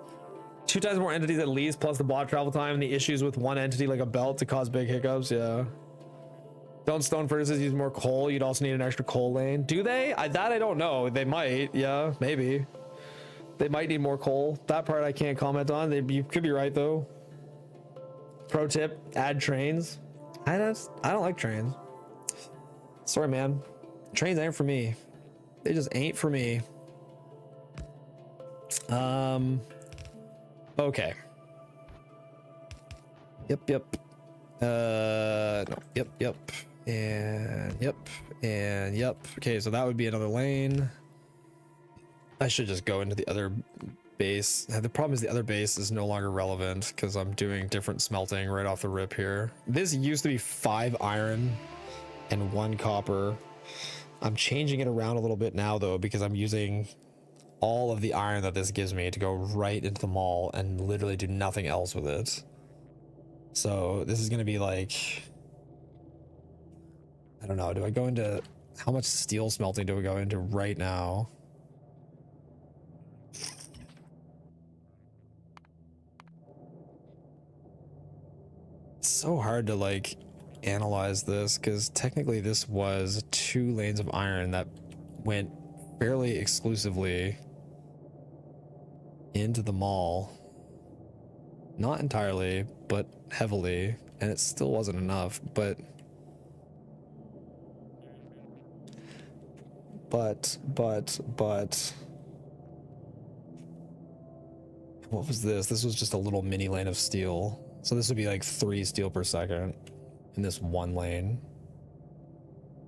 2 times more entities at least, plus the bot travel time and the issues with one entity like a belt to cause big hiccups. Yeah. Don't stone furnaces use more coal? You'd also need an extra coal lane. Do they? I don't know. They might. Yeah, maybe. They might need more coal. That part I can't comment on. You could be right though. Pro tip: add trains. I don't like trains. Sorry, man. Trains ain't for me. They just ain't for me. Okay. Yep. No. Yep. And yep. Okay, so that would be another lane. I should just go into the other base. The problem is the other base is no longer relevant because I'm doing different smelting right off the rip here. This used to be 5 iron and 1 copper. I'm changing it around a little bit now though, because I'm using all of the iron that this gives me to go right into the mall and literally do nothing else with it. So this is going to be like, I don't know, do I go into, how much steel smelting do we go into right now? It's so hard to like analyze this because technically this was 2 lanes of iron that went fairly exclusively into the mall. Not entirely, but heavily, and it still wasn't enough, but what was this? This was just a little mini lane of steel. So this would be like 3 steel per second in this one lane.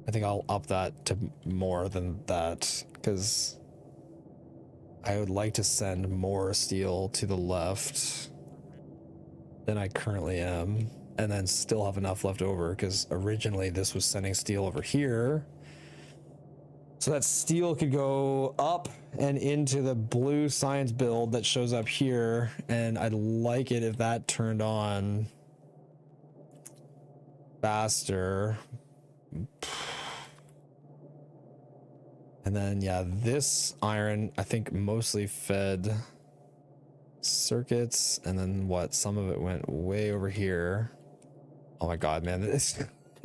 I think I'll up that to more than that because I would like to send more steel to the left than I currently am, and then still have enough left over because originally this was sending steel over here. So that steel could go up and into the blue science build that shows up here, and I'd like it if that turned on faster. And then, yeah, this iron, I think, mostly fed circuits, and then what? Some of it went way over here. Oh my god, man, this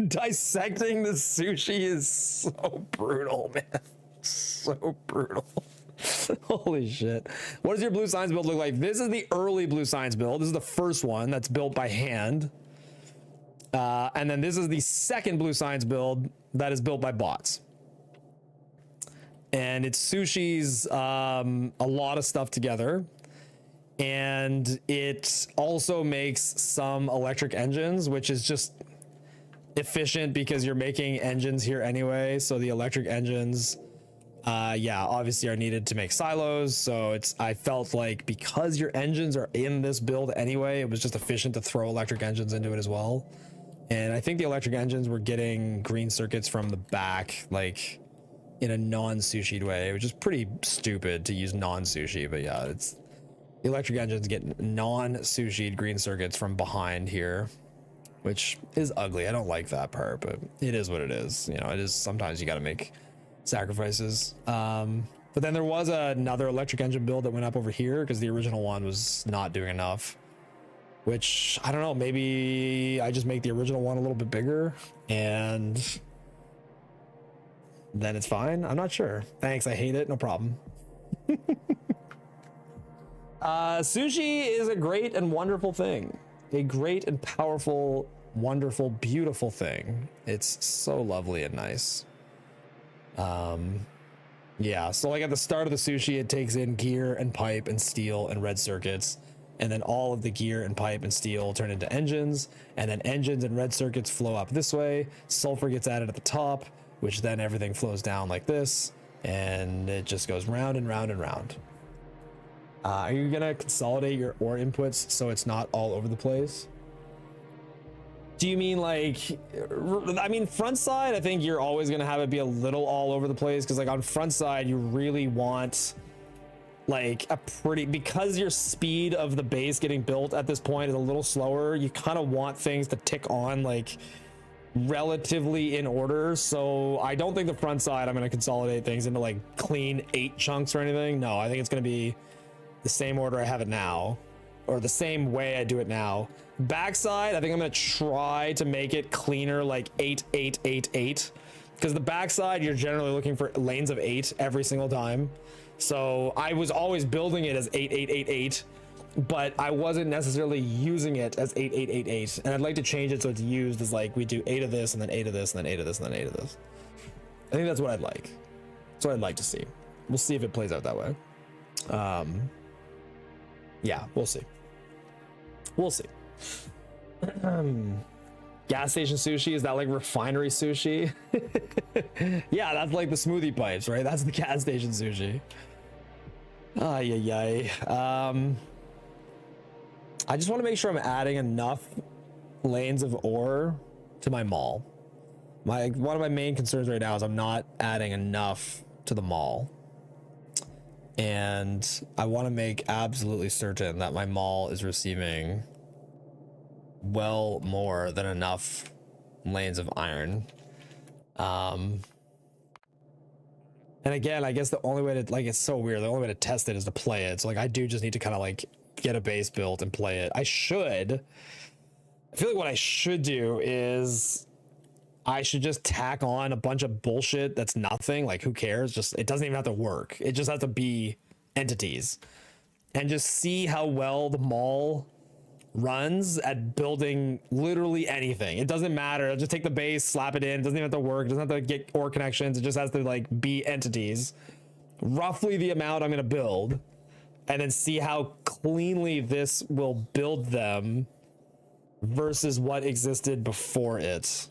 dissecting the sushi is so brutal, man. So brutal. Holy shit. What does your blue science build look like? This is the early blue science build. This is the first one that's built by hand. And then this is the second blue science build that is built by bots. And it sushis a lot of stuff together. And it also makes some electric engines, which is just efficient because you're making engines here anyway. So the electric engines, yeah, obviously are needed to make silos. So I felt like because your engines are in this build anyway, it was just efficient to throw electric engines into it as well. And I think the electric engines were getting green circuits from the back, like in a non-sushied way, which is pretty stupid to use non-sushi, but yeah, the electric engines get non-sushied green circuits from behind here, which is ugly. I don't like that part, but it is what it is. You know, it is, sometimes you got to make sacrifices. But then there was another electric engine build that went up over here because the original one was not doing enough, which I don't know, maybe I just make the original one a little bit bigger and then it's fine. I'm not sure. Thanks. I hate it. No problem. Sushi is a great and wonderful thing. A great and powerful, wonderful, beautiful thing. It's so lovely and nice. Yeah, so like at the start of the sushi, it takes in gear and pipe and steel and red circuits. And then all of the gear and pipe and steel turn into engines. And then engines and red circuits flow up this way. Sulfur gets added at the top, which then everything flows down like this. And it just goes round and round and round. Are you gonna consolidate your ore inputs so it's not all over the place? Do you mean like, I mean, front side, I think you're always gonna have it be a little all over the place because like on front side, you really want like a pretty, because your speed of the base getting built at this point is a little slower, you kind of want things to tick on like relatively in order. So I don't think the front side, I'm gonna consolidate things into like clean 8 chunks or anything. No, I think it's gonna be the same order I have it now, or the same way I do it now. Backside, I think I'm gonna try to make it cleaner, like 8, 8, 8, 8, because the backside you're generally looking for lanes of 8 every single time. So I was always building it as 8, 8, 8, 8, but I wasn't necessarily using it as 8, 8, 8, 8. And I'd like to change it so it's used as like we do 8 of this and then 8 of this and then 8 of this and then 8 of this. I think that's what I'd like. That's what I'd like to see. We'll see if it plays out that way. Yeah, we'll see. We'll see. Gas station sushi, is that like refinery sushi? Yeah, that's like the smoothie pipes, right? That's the gas station sushi. Ay. I just want to make sure I'm adding enough lanes of ore to my mall. One of my main concerns right now is I'm not adding enough to the mall. And I want to make absolutely certain that my mall is receiving well more than enough lanes of iron. And again, I guess the only way to, like, it's so weird, the only way to test it is to play it. So like I do just need to kind of like get a base built and play it. I feel like what I should do is I should just tack on a bunch of bullshit that's nothing, like who cares, just it doesn't even have to work, it just has to be entities, and just see how well the mall runs at building literally anything. It doesn't matter, just take the base, slap it in, it doesn't even have to work, it doesn't have to get ore connections, it just has to like be entities, roughly the amount I'm going to build, and then see how cleanly this will build them versus what existed before it.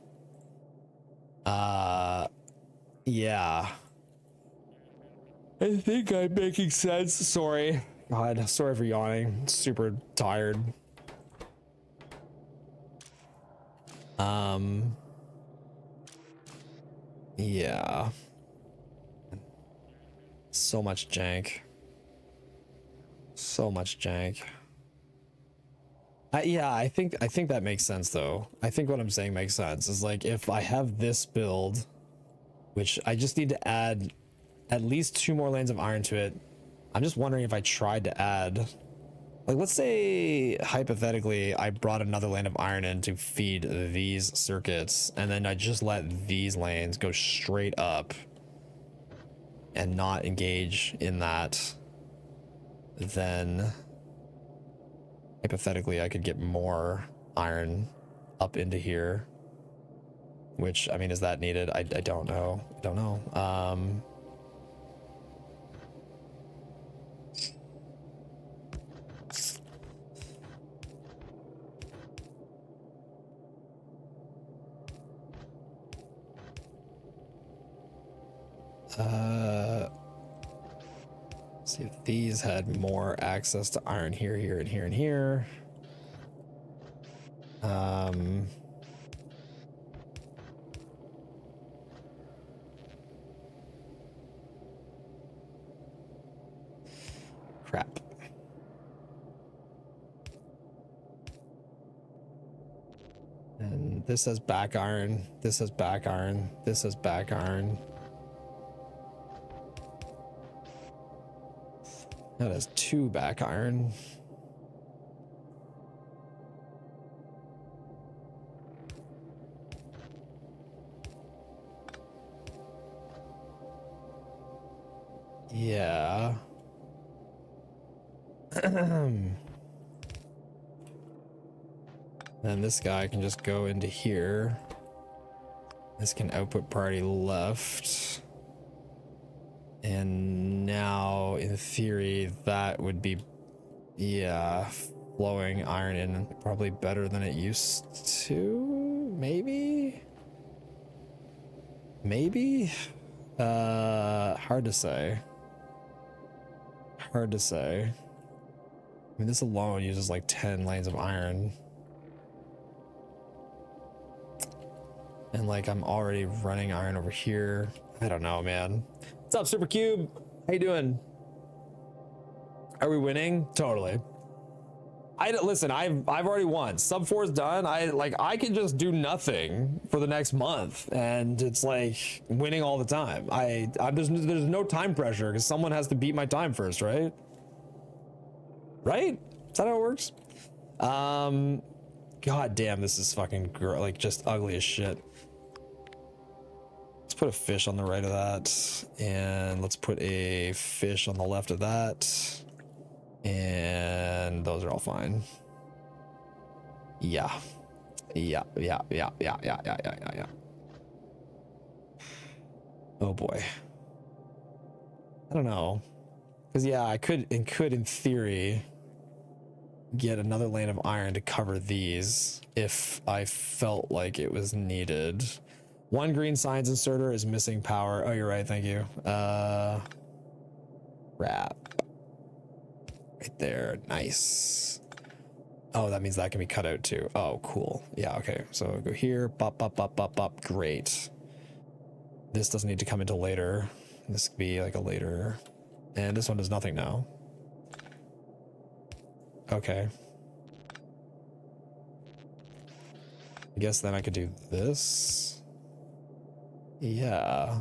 Yeah. I think I'm making sense. Sorry. God, sorry for yawning. Super tired. Yeah. So much jank. So much jank. Yeah, I think that makes sense though. I think what I'm saying makes sense. Is like if I have this build, which I just need to add at least 2 more lanes of iron to it. I'm just wondering if I tried to add, like, let's say hypothetically I brought another lane of iron in to feed these circuits, and then I just let these lanes go straight up and not engage in that, then hypothetically I could get more iron up into here, which, I mean, is that needed? I don't know. I don't know. See if these had more access to iron here, here, and here, and here. Crap. And this has back iron. This has back iron. This has back iron. That has 2 back iron. Yeah. Then this guy can just go into here. This can output priority left. And now, in theory, that would be, yeah, flowing iron in probably better than it used to. Maybe? Maybe? Hard to say. Hard to say. I mean, this alone uses like 10 lanes of iron. And like, I'm already running iron over here. I don't know, man. What's up, Supercube? How you doing? Are we winning? Totally. Listen, I've already won. Sub 4 is done. I can just do nothing for the next month, and it's like winning all the time. There's no time pressure because someone has to beat my time first, right? Right? Is that how it works? God damn, this is fucking like just ugly as shit. Let's put a fish on the right of that, and let's put a fish on the left of that, and those are all fine. Yeah. Oh boy. I don't know, because yeah, I could in theory get another lane of iron to cover these if I felt like it was needed. 1 green science inserter is missing power. Oh, you're right. Thank you. Wrap. Right there. Nice. Oh, that means that can be cut out too. Oh, cool. Yeah, okay. So go here. Bop, bop, bop, bop, bop. Great. This doesn't need to come until later. This could be like a later. And this one does nothing now. Okay. I guess then I could do this. Yeah.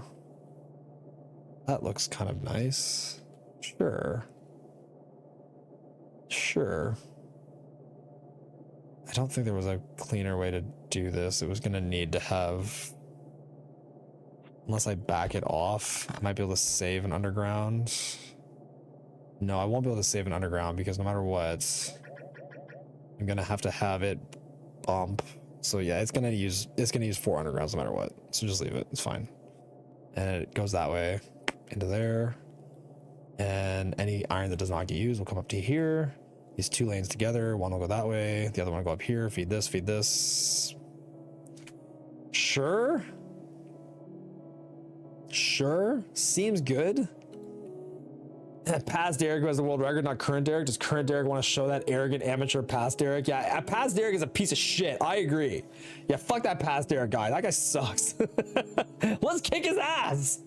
That looks kind of nice. Sure. Sure. I don't think there was a cleaner way to do this. It was going to need to have... Unless I back it off, I might be able to save an underground. No, I won't be able to save an underground because no matter what, I'm going to have it bump. So yeah, it's gonna use 4 undergrounds no matter what. So just leave it. It's fine. And it goes that way into there. And any iron that does not get used will come up to here. These 2 lanes together. One will go that way. The other one will go up here. Feed this. Feed this. Sure. Sure. Seems good. Past Derek who has the world record, not current Derek. Does current Derek want to show that arrogant amateur past Derek? Yeah, past Derek is a piece of shit. I agree. Yeah, fuck that past Derek guy. That guy sucks. Let's kick his ass.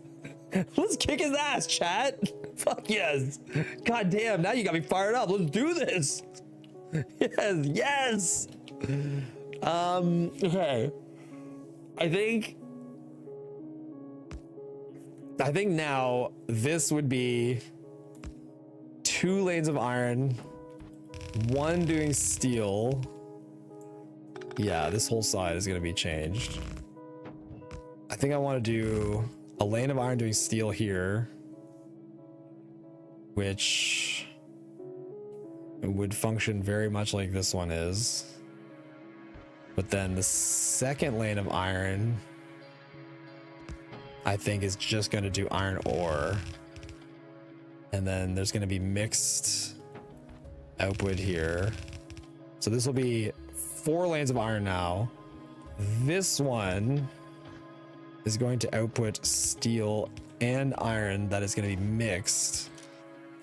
Let's kick his ass, chat. Fuck yes. God damn, now you got me fired up. Let's do this. Yes, yes. Okay. I think now this would be 2 lanes of iron, 1 doing steel. Yeah, this whole side is going to be changed. I think I want to do a lane of iron doing steel here, which would function very much like this one is. But then the second lane of iron, I think, is just going to do iron ore. And then there's going to be mixed output here. So this will be 4 lanes of iron now. This one is going to output steel and iron that is going to be mixed.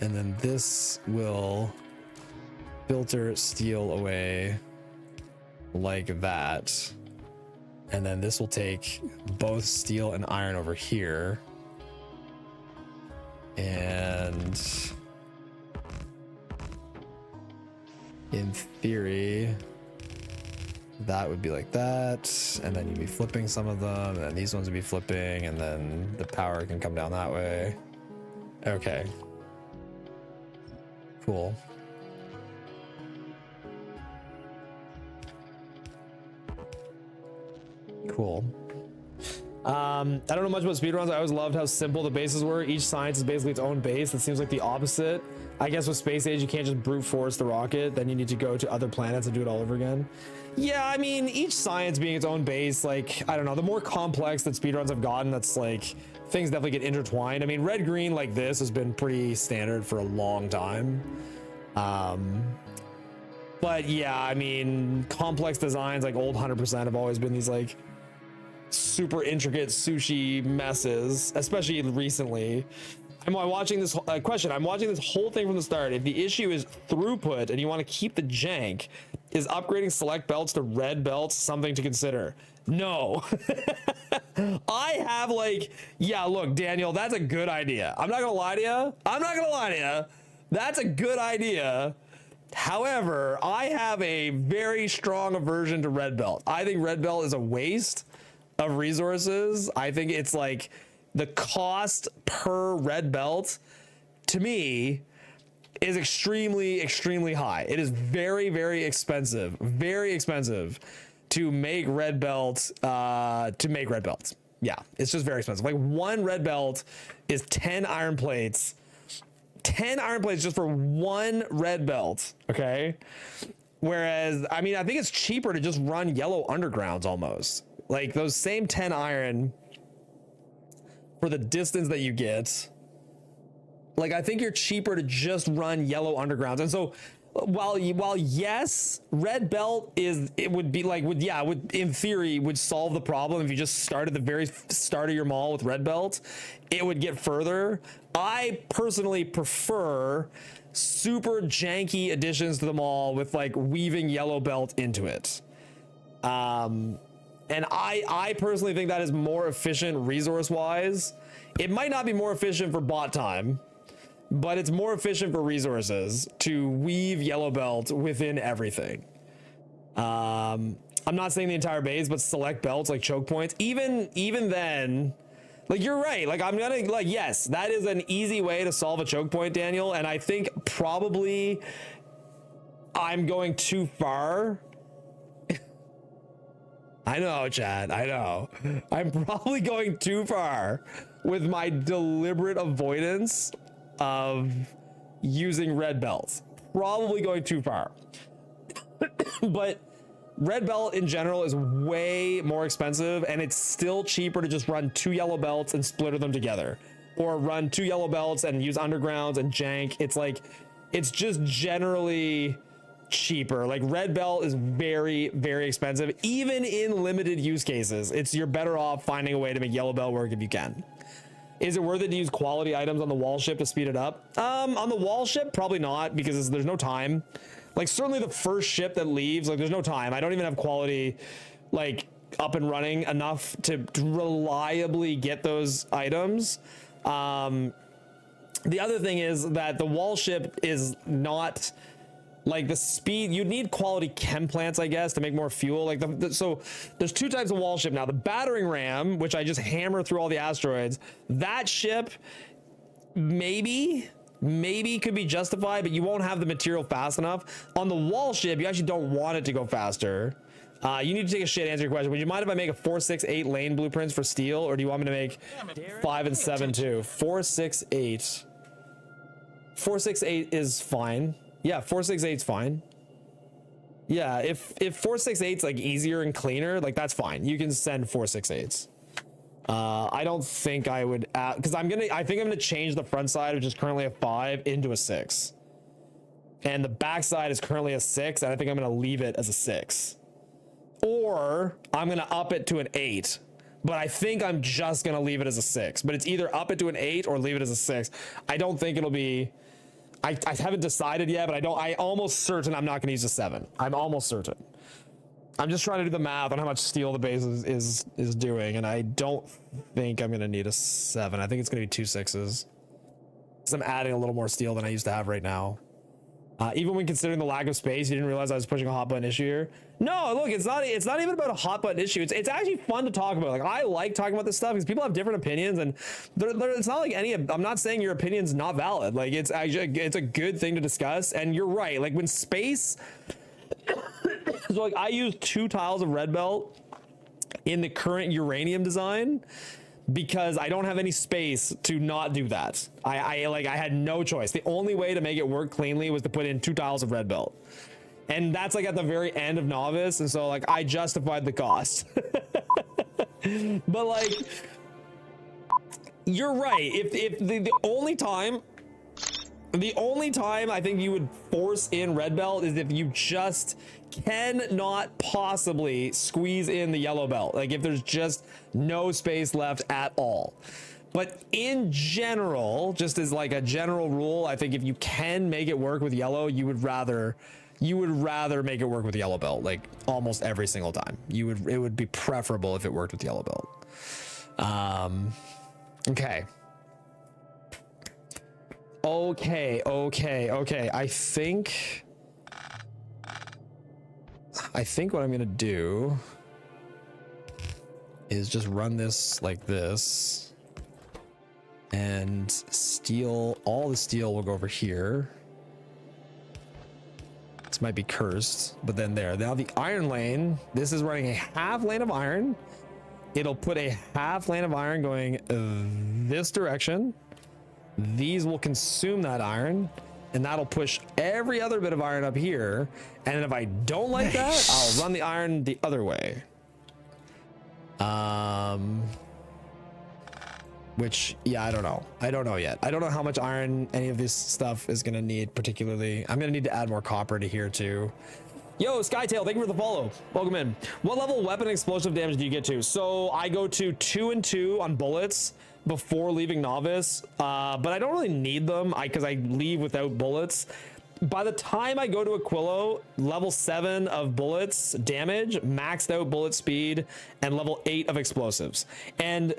And then this will filter steel away like that. And then this will take both steel and iron over here. And in theory, that would be like that. And then you'd be flipping some of them, and these ones would be flipping, and then the power can come down that way. Okay. Cool. Cool. I don't know much about speedruns. I always loved how simple the bases were. Each science is basically its own base. It seems like the opposite. I guess with Space Age, you can't just brute force the rocket. Then you need to go to other planets and do it all over again. Yeah, I mean, each science being its own base, like, I don't know, the more complex that speedruns have gotten, that's like, things definitely get intertwined. I mean, red-green like this has been pretty standard for a long time. But yeah, I mean, complex designs like old 100% have always been these like super intricate sushi messes, especially recently. I'm watching this question. I'm watching this whole thing from the start. If the issue is throughput and you want to keep the jank, is upgrading select belts to red belts something to consider? No. I have like, yeah, look, Daniel, that's a good idea. I'm not gonna lie to you. That's a good idea. However, I have a very strong aversion to red belt. I think red belt is a waste of resources. I think it's like the cost per red belt to me is extremely, extremely high. It is very, very expensive to make red belt, Yeah, it's just very expensive. Like one red belt is 10 iron plates. 10 iron plates just for one red belt, okay? Whereas, I mean, I think it's cheaper to just run yellow undergrounds almost. Like those same 10 iron for the distance that you get. Like, I think you're cheaper to just run yellow undergrounds. And so while yes, red belt would in theory would solve the problem if you just started the very start of your mall with red belt, it would get further. I personally prefer super janky additions to the mall with like weaving yellow belt into it. And I personally think that is more efficient resource wise. It might not be more efficient for bot time, but it's more efficient for resources to weave yellow belt within everything. I'm not saying the entire base, but select belts like choke points. Even then, like, you're right. Like, I'm gonna, like, yes, that is an easy way to solve a choke point, Daniel. And I think probably I'm going too far. I know, Chad, I know. I'm probably going too far with my deliberate avoidance of using red belts. Probably going too far. But red belt in general is way more expensive, and it's still cheaper to just run 2 yellow belts and splitter them together, or run 2 yellow belts and use undergrounds and jank. It's like, it's just generally cheaper. Like, red belt is very, very expensive. Even in limited use cases, you're better off finding a way to make yellow belt work if you can. Is it worth it to use quality items on the wall ship to speed it up? On the wall ship, probably not, because there's no time. Like, certainly the first ship that leaves, like, there's no time. I don't even have quality, like, up and running enough to reliably get those items. The other thing is that the wall ship is not, like, the speed. You'd need quality chem plants, I guess, to make more fuel. Like, so there's 2 types of wall ship now. The battering ram, which I just hammer through all the asteroids, that ship maybe could be justified, but you won't have the material fast enough. On the wall ship, you actually don't want it to go faster. You need to take a shit to answer your question. Would you mind if I make a 4, 6, 8 lane blueprints for steel, or do you want me to make 5 and 7 too? 4, 6, 8. 468 is fine. Yeah, 468 is fine. Yeah, if 468's like easier and cleaner, like that's fine. You can send 468s. I don't think I would because I think I'm gonna change the front side, which is currently a 5, into a 6. And the back side is currently a 6, and I think I'm gonna leave it as a 6. Or I'm gonna up it to an 8. But I think I'm just gonna leave it as a 6. But it's either up it to an 8 or leave it as a 6. I don't think it'll be. I haven't decided yet, but I'm almost certain I'm not gonna use a 7. I'm almost certain. I'm just trying to do the math on how much steel the base is doing, and I don't think I'm gonna need a 7. I think it's gonna be 2 6s. Because I'm adding a little more steel than I used to have right now. Even when considering the lack of space, you didn't realize I was pushing a hot button issue here. No, look, it's not even about a hot button issue. It's actually fun to talk about. Like, I like talking about this stuff because people have different opinions, and it's not like I'm not saying your opinion's not valid. Like, it's a good thing to discuss. And you're right. Like, when space, so like I use 2 tiles of red belt in the current uranium design because I don't have any space to not do that. I had no choice. The only way to make it work cleanly was to put in 2 tiles of red belt. And that's like at the very end of novice. And so like I justified the cost. But like, you're right. If the only time I think you would force in red belt is if you just cannot possibly squeeze in the yellow belt. Like if there's just no space left at all. But in general, just as like a general rule, I think if you can make it work with yellow, you would rather make it work with yellow belt, like almost every single time. It would be preferable if it worked with yellow belt. Okay. I think what I'm gonna do is just run this like this, and all the steel will go over here. This might be cursed, but then now the iron lane, this is running a half lane of iron. It'll put a half lane of iron going this direction. These will consume that iron, and that'll push every other bit of iron up here. And then if I don't like that, I'll run the iron the other way. Which, yeah, I don't know. I don't know yet. I don't know how much iron any of this stuff is gonna need particularly. I'm gonna need to add more copper to here too. Yo, Skytail, thank you for the follow. Welcome in. What level weapon explosive damage do you get to? So I go to 2 and 2 on bullets before leaving novice, but I don't really need them because I leave without bullets. By the time I go to Aquilo, level 7 of bullets damage, maxed out bullet speed, and level 8 of explosives. And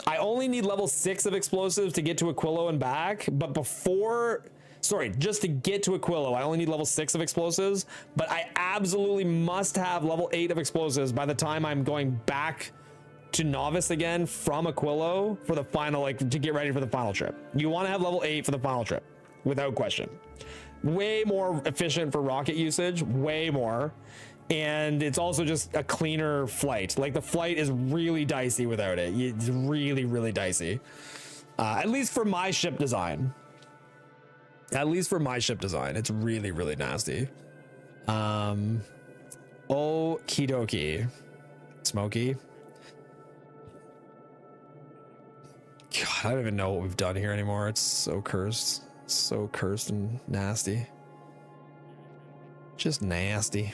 I only need level 6 of explosives to get to Aquilo and back, but just to get to Aquilo, I only need level 6 of explosives, but I absolutely must have level 8 of explosives by the time I'm going back to novice again from Aquilo for the final, like to get ready for the final trip. You want to have level 8 for the final trip, without question. Way more efficient for rocket usage, way more. And it's also just a cleaner flight. Like the flight is really dicey without it. It's really, really dicey. At least for my ship design. It's really, really nasty. Okie dokie. Smokey. God, I don't even know what we've done here anymore. It's so cursed. So cursed and nasty. Just nasty.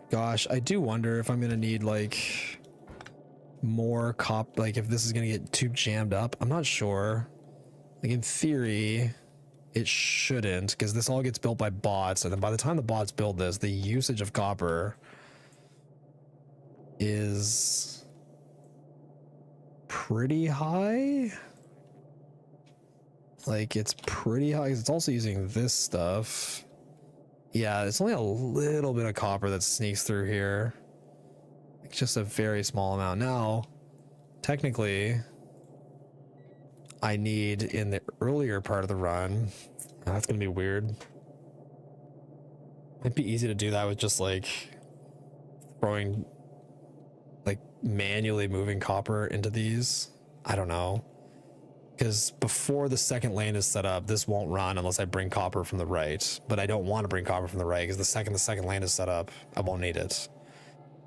Gosh, I do wonder if I'm gonna need like more like if this is gonna get too jammed up. I'm not sure. Like in theory, it shouldn't, because this all gets built by bots, and then by the time the bots build this, the usage of copper is pretty high. Like it's pretty high. It's also using this stuff. Yeah, it's only a little bit of copper that sneaks through here. It's just a very small amount. Now, technically, I need in the earlier part of the run. That's gonna be weird. Might be easy to do that with just like manually moving copper into these. I don't know. Because before the second lane is set up, this won't run unless I bring copper from the right. But I don't want to bring copper from the right because the second lane is set up, I won't need it.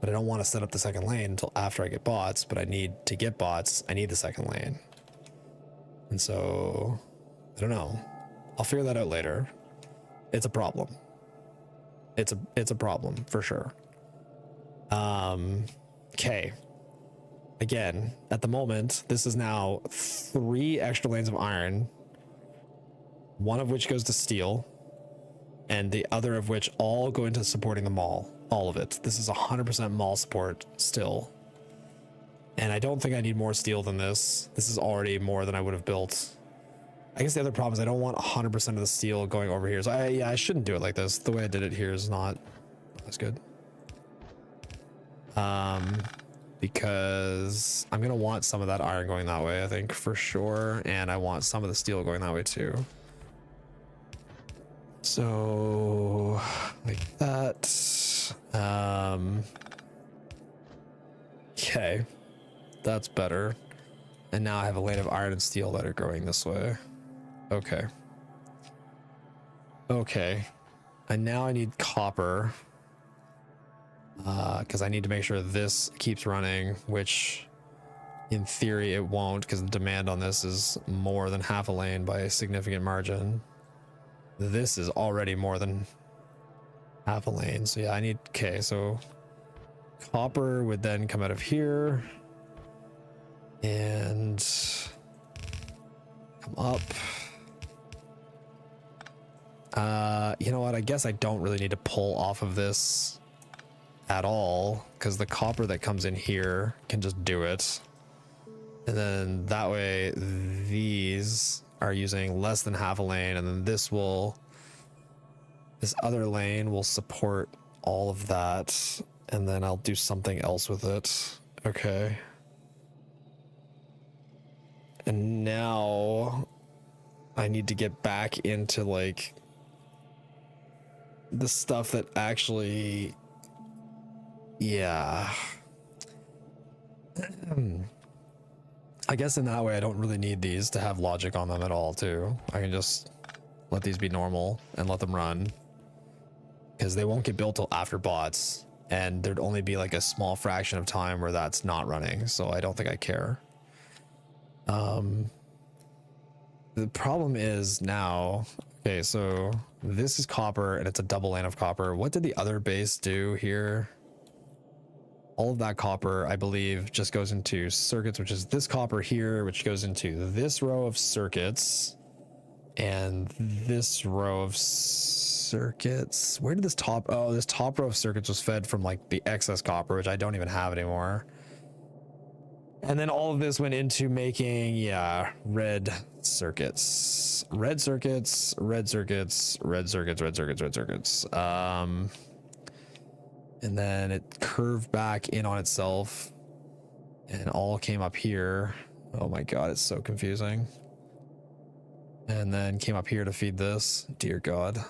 But I don't want to set up the second lane until after I get bots. But I need to get bots, I need the second lane. And so, I don't know. I'll figure that out later. It's a problem. It's a problem for sure. Okay. Again, at the moment, this is now 3 extra lanes of iron, one of which goes to steel, and the other of which all go into supporting the mall. All of it. This is 100% mall support still. And I don't think I need more steel than this. This is already more than I would have built. I guess the other problem is I don't want 100% of the steel going over here. So I shouldn't do it like this. The way I did it here is not as good. Because I'm going to want some of that iron going that way, I think, for sure. And I want some of the steel going that way, too. So, like that. Okay. That's better. And now I have a lane of iron and steel that are going this way. Okay. Okay. And now I need copper. Because I need to make sure this keeps running, which in theory it won't, because the demand on this is more than half a lane by a significant margin. This is already more than half a lane. So yeah, I need, okay, so copper would then come out of here and come up. You know what? I guess I don't really need to pull off of this at all, because the copper that comes in here can just do it. And then that way these are using less than half a lane, and then this other lane will support all of that, and then I'll do something else with it. Okay. And now I need to get back into like the stuff that actually, yeah. I guess in that way I don't really need these to have logic on them at all too. I can just let these be normal and let them run, because they won't get built till after bots, and there'd only be like a small fraction of time where that's not running, so I don't think I care. The problem is now, okay, so this is copper and it's a double lane of copper. What did the other base do here? All of that copper, I believe, just goes into circuits, which is this copper here, which goes into this row of circuits and this row of circuits. Where did this top, oh, this top row of circuits was fed from like the excess copper, which I don't even have anymore. And then all of this went into making, yeah, red circuits. Red circuits, red circuits, red circuits, red circuits, red circuits. And then it curved back in on itself and all came up here. Oh my god, it's so confusing. And then came up here to feed this. Dear god.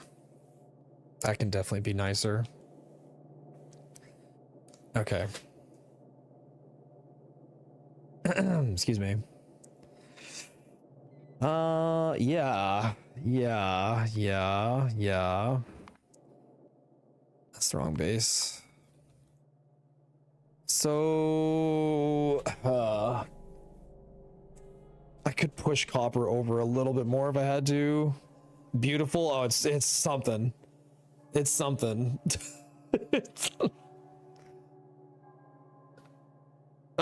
That can definitely be nicer. Okay. Excuse me. Yeah. That's the wrong base. So, I could push copper over a little bit more if I had to. Beautiful. Oh, it's something. It's something.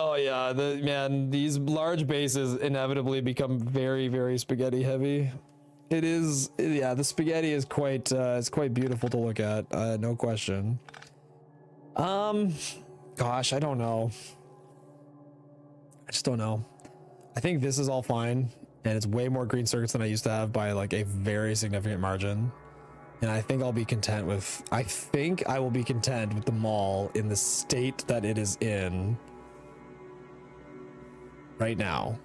Oh yeah, these large bases inevitably become very, very spaghetti heavy. It is, yeah, the spaghetti is quite, it's quite beautiful to look at, no question. Gosh, I don't know. I just don't know. I think this is all fine, and it's way more green circuits than I used to have by like a very significant margin. And I think I'll be content with, I think I will be content with the mall in the state that it is in right now.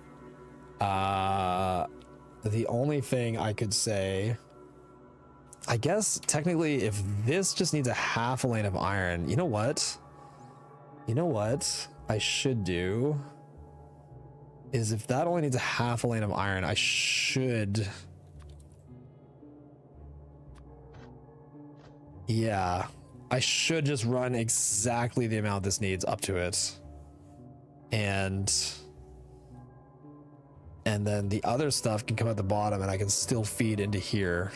The only thing I could say, I guess technically if this just needs a half a lane of iron, you know what I should do is if that only needs a half a lane of iron, I should. Yeah, I should just run exactly the amount this needs up to it. And then the other stuff can come at the bottom and I can still feed into here.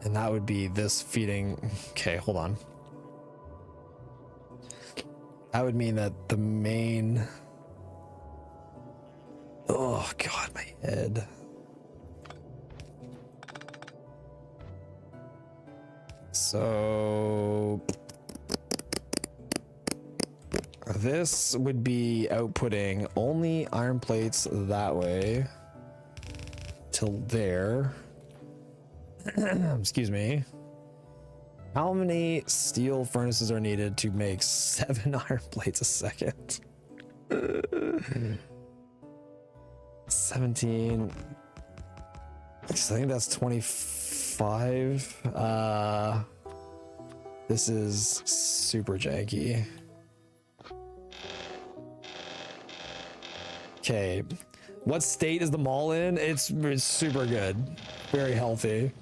And that would be this feeding. Okay, hold on. That would mean that the main. Oh God, my head. So this would be outputting only iron plates that way till there. Excuse me. How many steel furnaces are needed to make 7 iron plates a second? 17. I think that's 25. This is super janky. Okay. What state is the mall in? It's super good. Very healthy.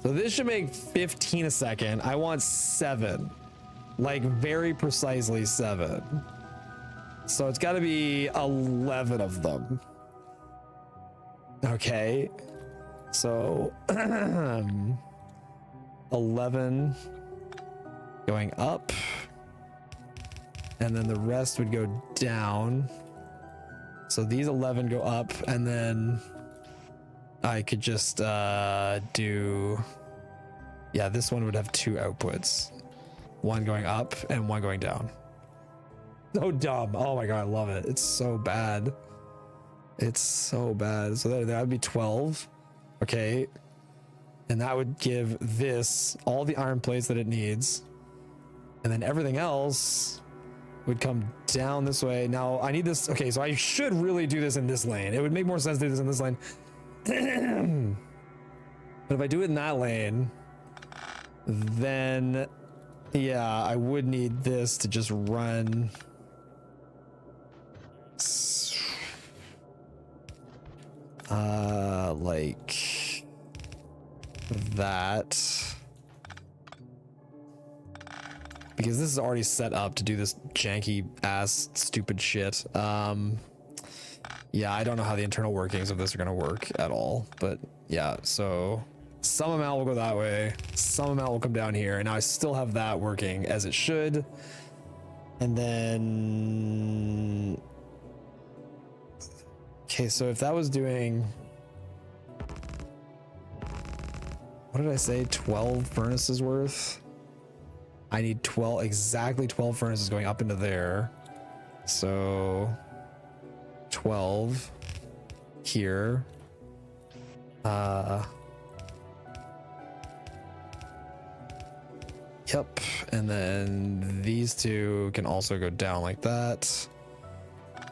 So this should make 15 a second. I want 7. Like very precisely 7. So it's got to be 11 of them. Okay. So 11 going up. And then the rest would go down. So these 11 go up, and then I could just do, yeah, this one would have 2 outputs, one going up and one going down. So dumb. Oh my God, I love it. It's so bad. It's so bad. So that would be 12. Okay. And that would give this all the iron plates that it needs. And then everything else would come down this way. Now I need this. Okay, so I should really do this in this lane. It would make more sense to do this in this lane. But if I do it in that lane, then yeah, I would need this to just run. Like that. Because this is already set up to do this janky ass stupid shit. Yeah, I don't know how the internal workings of this are gonna work at all, but yeah, so some amount will go that way, some amount will come down here, and now I still have that working as it should. And then okay, so if that was doing, what did I say, 12 furnaces worth? I need 12, exactly 12 furnaces going up into there. So 12 here. Yep. And then these 2 can also go down like that.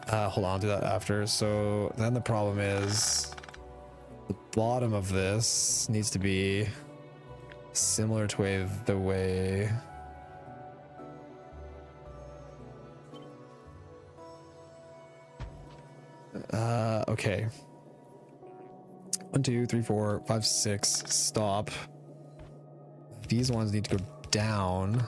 Hold on, I'll do that after. So then the problem is the bottom of this needs to be similar to the way. Okay. 1, 2, 3, 4, 5, 6. Stop. These ones need to go down.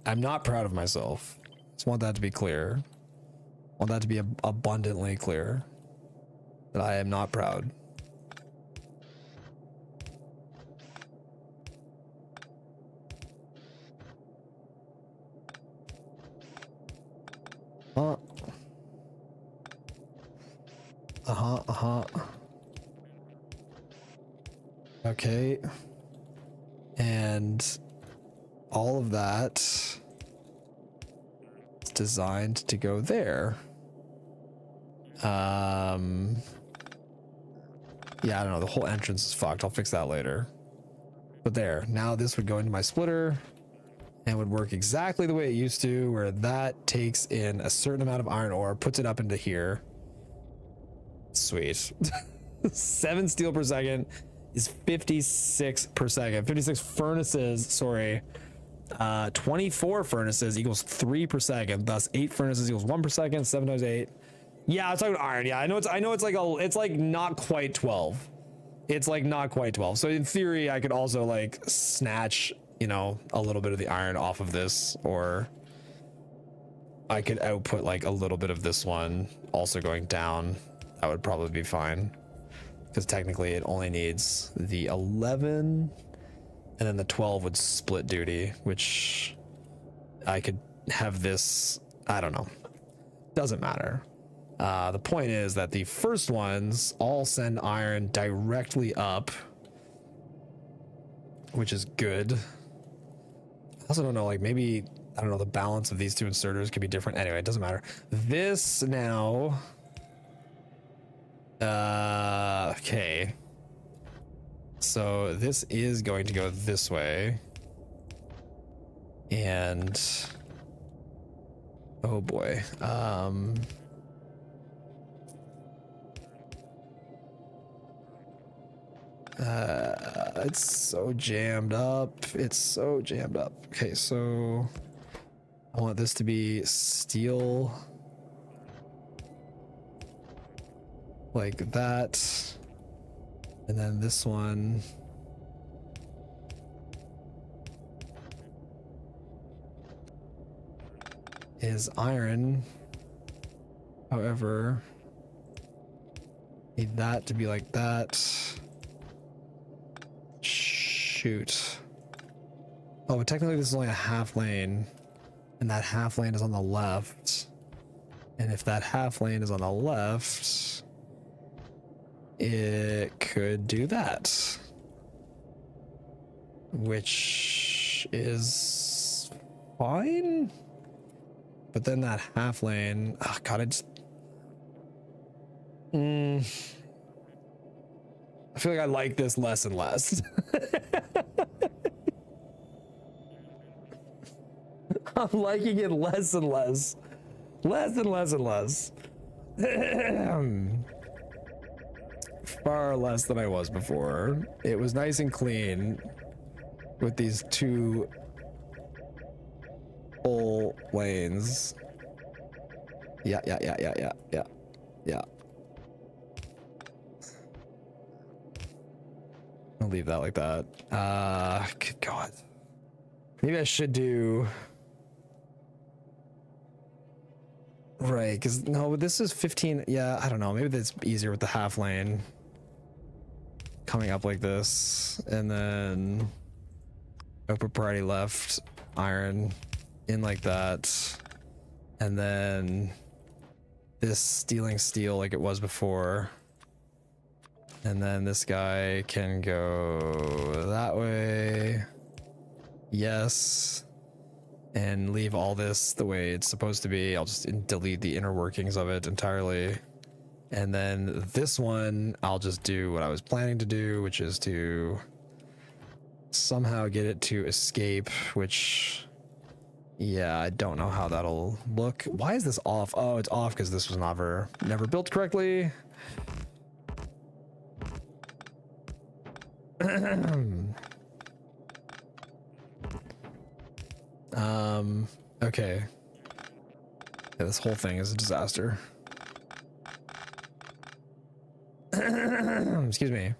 I'm not proud of myself. Just want that to be clear. Want that to be abundantly clear. That I am not proud. Okay. And all of that is designed to go there. Yeah, I don't know. The whole entrance is fucked. I'll fix that later. But there. Now this would go into my splitter and would work exactly the way it used to, where that takes in a certain amount of iron ore, puts it up into here. Sweet. 7 steel per second. is 56 per second. 56 furnaces, sorry. 24 furnaces equals 3 per second. Thus 8 furnaces equals 1 per second. 7 times 8. Yeah, I'm talking iron. Yeah, I know it's like not quite 12. It's like not quite 12. So in theory, I could also like snatch, you know, a little bit of the iron off of this, or I could output like a little bit of this one also going down. That would probably be fine, because technically it only needs the 11, and then the 12 would split duty, which I could have this, I don't know, doesn't matter. The point is that the first ones all send iron directly up, which is good. I also don't know, like maybe, I don't know, the balance of these two inserters could be different. Anyway, it doesn't matter. This now, okay. So this is going to go this way. And, oh boy. It's so jammed up. It's so jammed up. Okay, so I want this to be steel. Like that. And then this one. Is iron. However, need that to be like that. Shoot. Oh, but technically this is only a half lane, and that half lane is on the left. And if that half lane is on the left, it could do that, which is fine. But then that half lane, oh god, I just I feel like I like this less and less. I'm liking it less and less. Less and less and less. Far less than I was before. It was nice and clean with these two full lanes. Yeah. I'll leave that like that. Good God. Maybe I should do... Right, because no, this is 15. Yeah, I don't know. Maybe that's easier with the half lane coming up like this, and then upper priority left iron in like that, and then this stealing steel like it was before, and then this guy can go that way. Yes. And leave all this the way it's supposed to be. I'll just delete the inner workings of it entirely. And then this one, I'll just do what I was planning to do, which is to somehow get it to escape, which, yeah, I don't know how that'll look. Why is this off? Oh, it's off because this was never built correctly. Okay. Yeah, this whole thing is a disaster. Excuse me.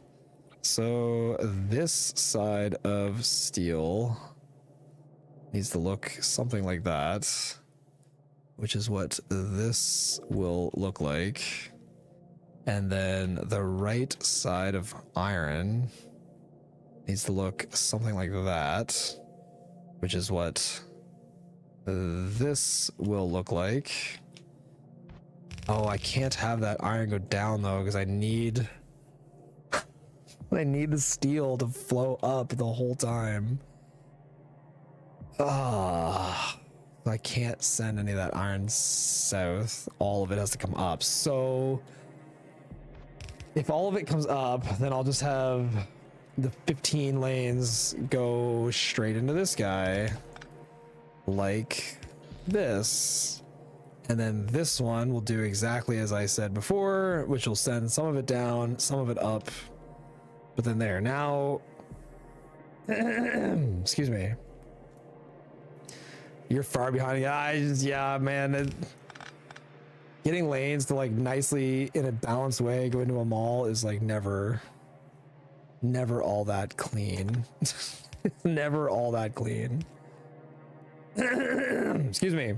So this side of steel needs to look something like that, which is what this will look like. And then the right side of iron needs to look something like that, which is what this will look like. Oh, I can't have that iron go down though, because I need the steel to flow up the whole time. I can't send any of that iron south. All of it has to come up. So if all of it comes up, then I'll just have the 15 lanes go straight into this guy like this, and then this one will do exactly as I said before, which will send some of it down, some of it up, But then there, now, excuse me. You're far behind. Yeah, man. Getting lanes to like nicely in a balanced way go into a mall is like never all that clean. Never all that clean. Excuse me.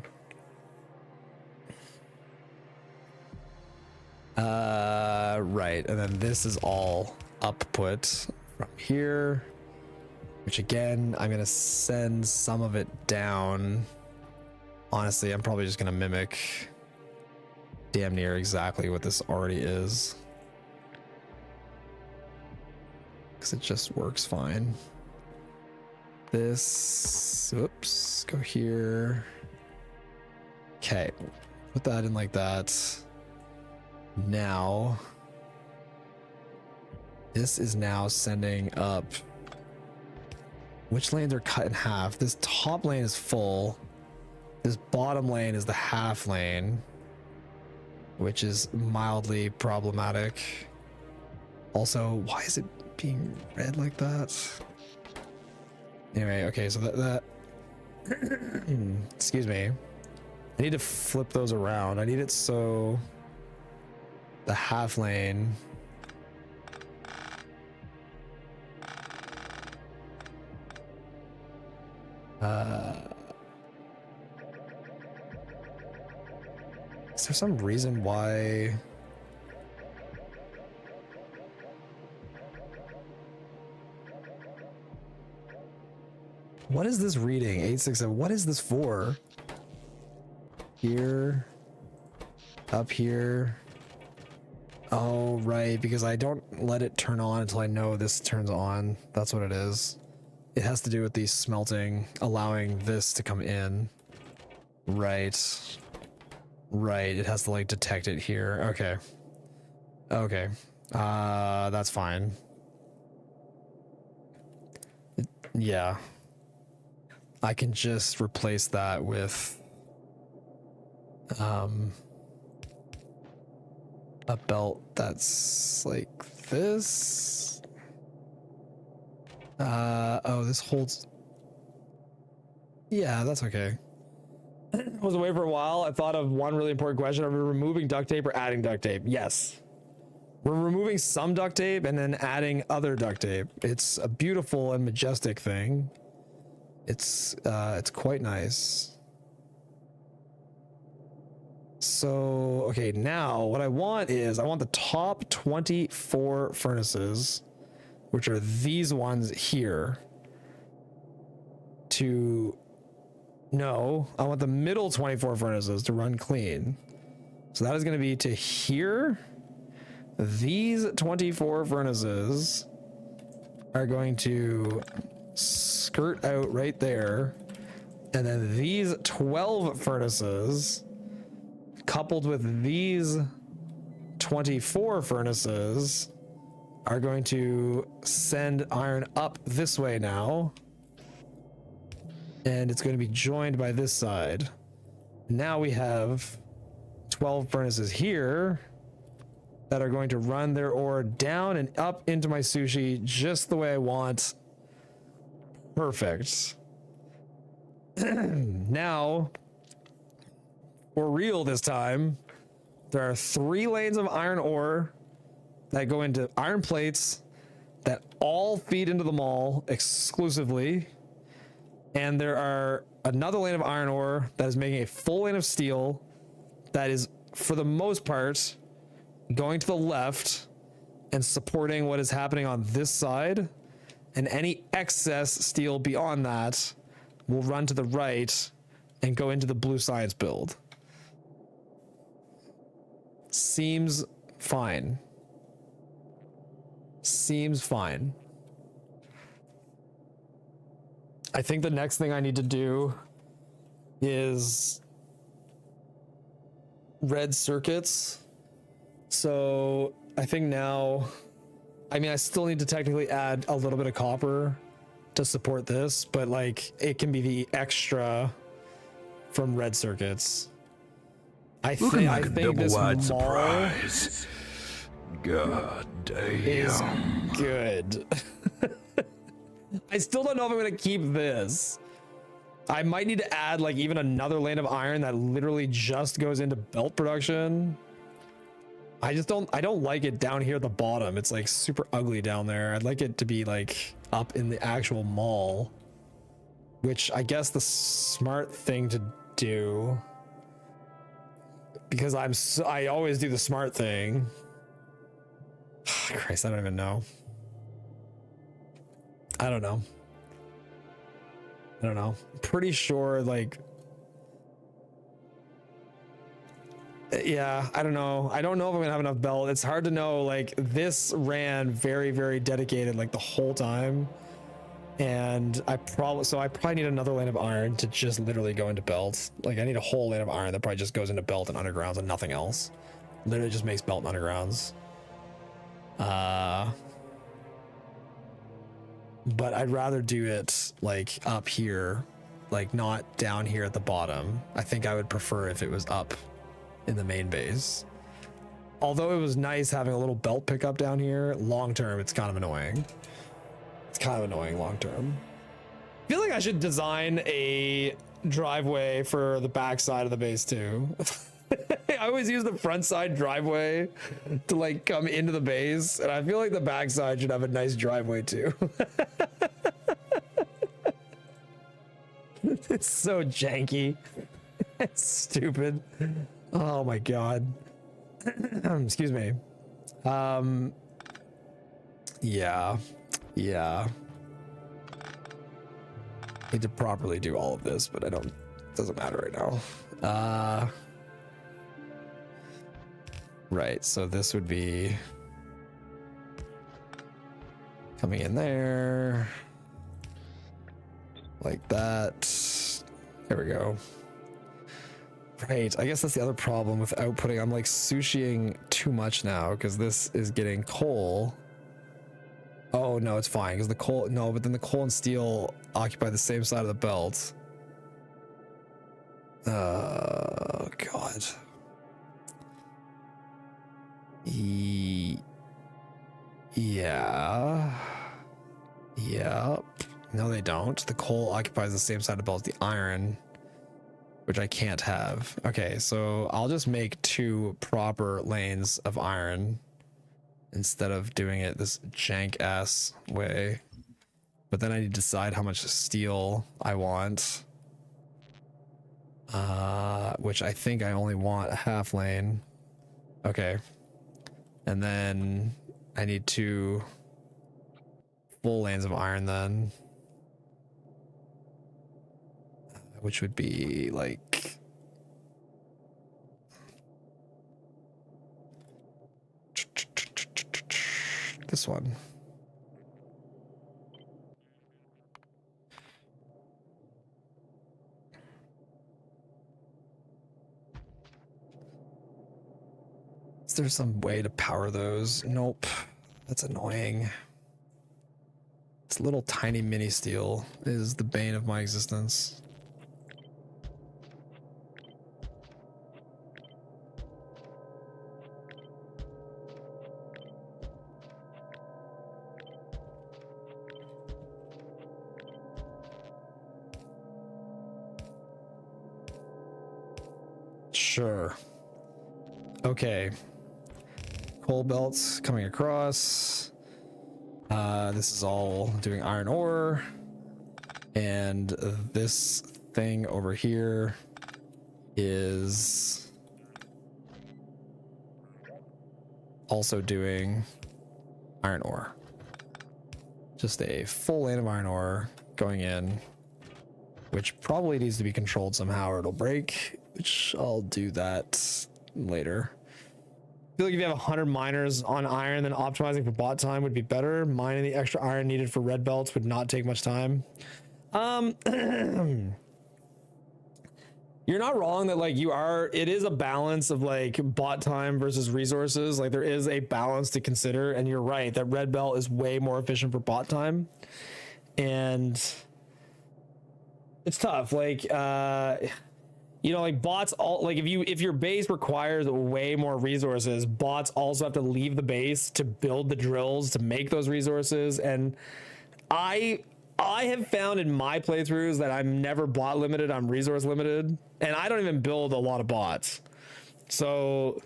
Right, and then this is all output from here, which again, I'm gonna send some of it down. Honestly, I'm probably just gonna mimic damn near exactly what this already is, because it just works fine. This, oops, go here. Okay, put that in like that. Now, this is now sending up. Which lanes are cut in half? This top lane is full. This bottom lane is the half lane, which is mildly problematic. Also, why is it being red like that? Anyway, okay, so that excuse me. I need to flip those around. I need it so the half lane is there some reason why what is this reading? 867. What is this for? Here, up here. Oh, right, because I don't let it turn on until I know this turns on. That's what it is. It has to do with the smelting, allowing this to come in. Right. Right, it has to like detect it here. Okay. Okay. That's fine. Yeah. I can just replace that with a belt that's like this. Oh, this holds. Yeah, that's okay. I was away for a while. I thought of one really important question. Are we removing duct tape or adding duct tape? Yes. We're removing some duct tape and then adding other duct tape. It's a beautiful and majestic thing. It's quite nice. So, okay, now what I want is I want the top 24 furnaces, which are these ones here, to no, I want the middle 24 furnaces to run clean. So that is going to be to here. These 24 furnaces are going to skirt out right there. And then these 12 furnaces coupled with these 24 furnaces are going to send iron up this way now. And it's going to be joined by this side. Now we have 12 furnaces here that are going to run their ore down and up into my sushi just the way I want. Perfect. Now, for real this time, there are 3 lanes of iron ore that go into iron plates that all feed into the mall exclusively. And there are another lane of iron ore that is making a full lane of steel that is, for the most part, going to the left and supporting what is happening on this side. And any excess steel beyond that will run to the right and go into the blue science build. Seems fine. Seems fine. I think the next thing I need to do is red circuits. So I think now, I mean, I still need to technically add a little bit of copper to support this, but like it can be the extra from red circuits. I think this mall, God is damn. good. I still don't know if I'm gonna keep this. I might need to add like even another lane of iron that literally just goes into belt production. I don't like it down here at the bottom. It's like super ugly down there. I'd like it to be like up in the actual mall, which I guess the smart thing to do, because I always do the smart thing. Christ, I don't even know. I don't know. Pretty sure like, yeah, I don't know. I don't know if I'm gonna have enough belt. It's hard to know. Like this ran very, very dedicated like the whole time. And I probably need another lane of iron to just literally go into belt. Like I need a whole lane of iron that probably just goes into belt and undergrounds and nothing else. Literally just makes belt and undergrounds. But I'd rather do it like up here, like not down here at the bottom. I think I would prefer if it was up in the main base. Although it was nice having a little belt pickup down here, long term it's kind of annoying. It's kind of annoying long term. I feel like I should design a driveway for the back side of the base too. I always use the front side driveway to like come into the base, and I feel like the back side should have a nice driveway too. It's so janky. It's stupid. Oh my god. Excuse me. Yeah. Need to properly do all of this, but doesn't matter right now. Right, so this would be coming in there like that. There we go. Right, I guess that's the other problem with outputting. I'm like sushiing too much now because this is getting coal. Oh no, it's fine because the coal, no, but then the coal and steel occupy the same side of the belt. Oh god. Yeah. Yep. No, they don't. The coal occupies the same side of the belt as the iron, which I can't have. Okay, so I'll just make 2 proper lanes of iron instead of doing it this jank ass way. But then I need to decide how much steel I want. Which I think I only want a half lane. Okay. And then I need 2 full lanes of iron then. Which would be like... this one. Is there some way to power those? Nope. That's annoying. This little tiny mini steel is the bane of my existence. Sure. Okay. Coal belts coming across. This is all doing iron ore. And this thing over here is also doing iron ore. Just a full lane of iron ore going in, which probably needs to be controlled somehow or it'll break, which I'll do that later. I feel like if you have 100 miners on iron, then optimizing for bot time would be better. Mining the extra iron needed for red belts would not take much time. You're not wrong that like it is a balance of like bot time versus resources. Like there is a balance to consider, and you're right that red belt is way more efficient for bot time. And it's tough. Like, you know, like bots all like if your base requires way more resources, bots also have to leave the base to build the drills to make those resources. And I have found in my playthroughs that I'm never bot limited, I'm resource limited, and I don't even build a lot of bots. So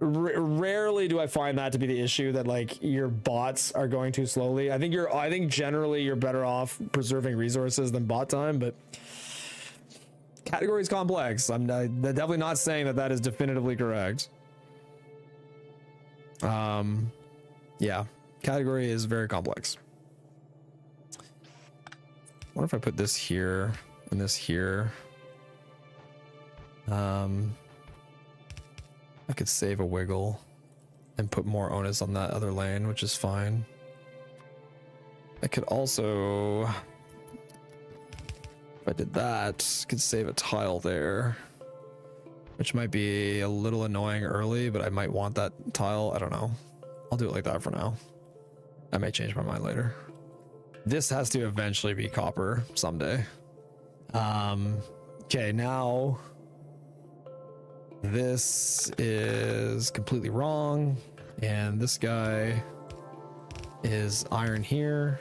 rarely do I find that to be the issue, that like your bots are going too slowly. I think generally you're better off preserving resources than bot time, but category is complex. I'm definitely not saying that that is definitively correct. Yeah, category is very complex. What if I put this here and this here? I could save a wiggle and put more onus on that other lane, which is fine. I could also, if I did that, could save a tile there, which might be a little annoying early, but I might want that tile. I don't know. I'll do it like that for now. I may change my mind later. This has to eventually be copper someday. Okay, now this is completely wrong, and this guy is iron here,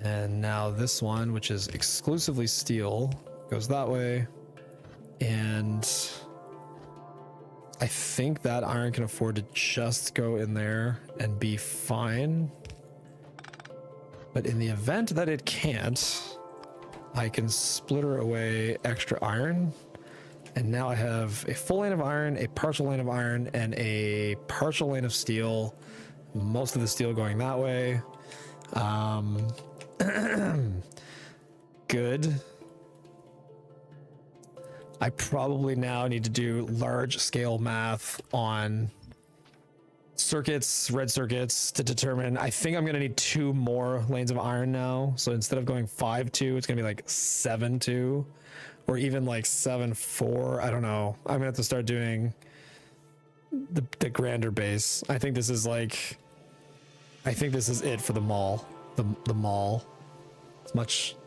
and now this one, which is exclusively steel, goes that way, and I think that iron can afford to just go in there and be fine. But in the event that it can't, I can splitter away extra iron. And now I have a full lane of iron, a partial lane of iron, and a partial lane of steel. Most of the steel going that way. Good. I probably now need to do large scale math on circuits, red circuits, to determine. I think I'm gonna need 2 more lanes of iron now. So instead of going 5-2, it's gonna be like 7-2, or even like 7-4. I don't know. I'm gonna have to start doing the grander base. I think this is it for the mall. The mall.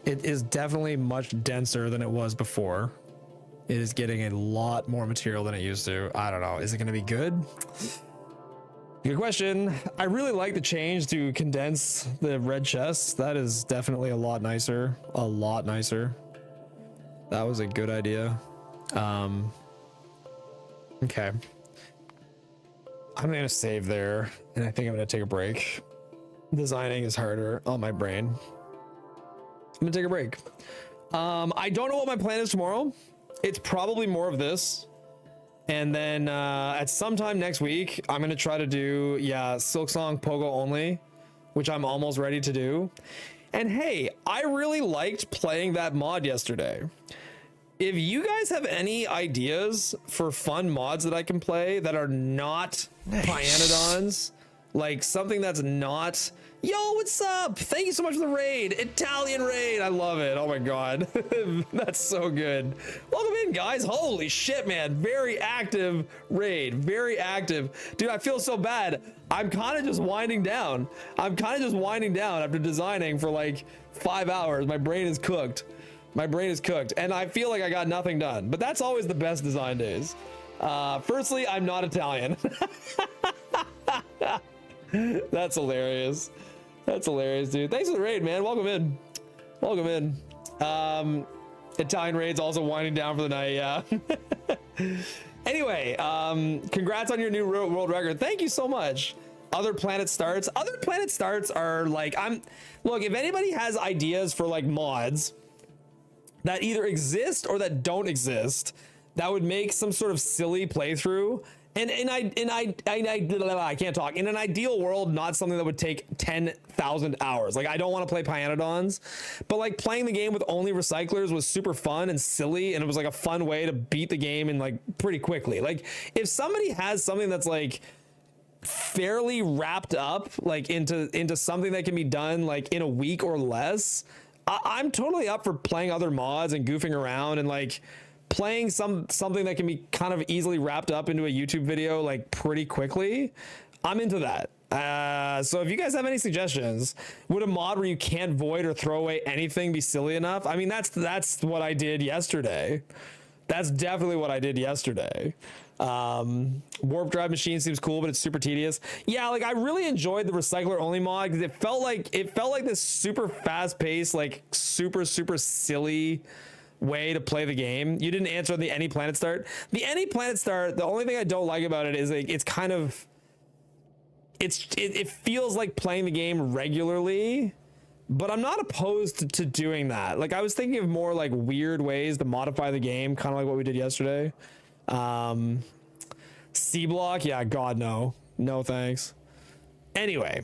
It is definitely much denser than it was before. It is getting a lot more material than it used to. I don't know. Is it gonna be good? Good question. I really like the change to condense the red chests. That is definitely a lot nicer. A lot nicer. That was a good idea. Okay. I'm gonna save there, and I think I'm gonna take a break. Designing is harder on my brain. I'm gonna take a break. I don't know what my plan is tomorrow. It's probably more of this. And then at some time next week, I'm gonna try to do, Silksong Pogo only, which I'm almost ready to do. And hey, I really liked playing that mod yesterday. If you guys have any ideas for fun mods that I can play that are not Pyanodons, like something that's not, yo, what's up? Thank you so much for the raid. Italian raid. I love it. Oh my God. That's so good. Welcome in, guys. Holy shit, man. Very active raid. Very active. Dude, I feel so bad. I'm kind of just winding down. After designing for like 5 hours. My brain is cooked. And I feel like I got nothing done. But that's always the best design days. Firstly, I'm not Italian. That's hilarious. Dude. Thanks for the raid, man. Welcome in. Italian raid's also winding down for the night. Yeah. Anyway, congrats on your new world record. Thank you so much. Other planet starts are like, look, if anybody has ideas for like mods that either exist or that don't exist, that would make some sort of silly playthrough. I can't talk. In an ideal world, not something that would take 10,000 hours. Like, I don't want to play Pyanodons, but like playing the game with only recyclers was super fun and silly, and it was like a fun way to beat the game in like pretty quickly. Like, if somebody has something that's like fairly wrapped up like into something that can be done like in a week or less, I'm totally up for playing other mods and goofing around and like playing something that can be kind of easily wrapped up into a YouTube video like pretty quickly. I'm into that. So if you guys have any suggestions, would a mod where you can't void or throw away anything be silly enough? I mean, that's what I did yesterday. That's definitely what I did yesterday. Warp drive machine seems cool, but it's super tedious. Yeah, like I really enjoyed the recycler only mod because it felt like this super fast paced, like super silly way to play the game. You didn't answer the any planet start. The any planet start, the only thing I don't like about it is like it's kind of it feels like playing the game regularly, but I'm not opposed to doing that. Like I was thinking of more like weird ways to modify the game, kind of like what we did yesterday. C block, yeah, God no thanks. Anyway,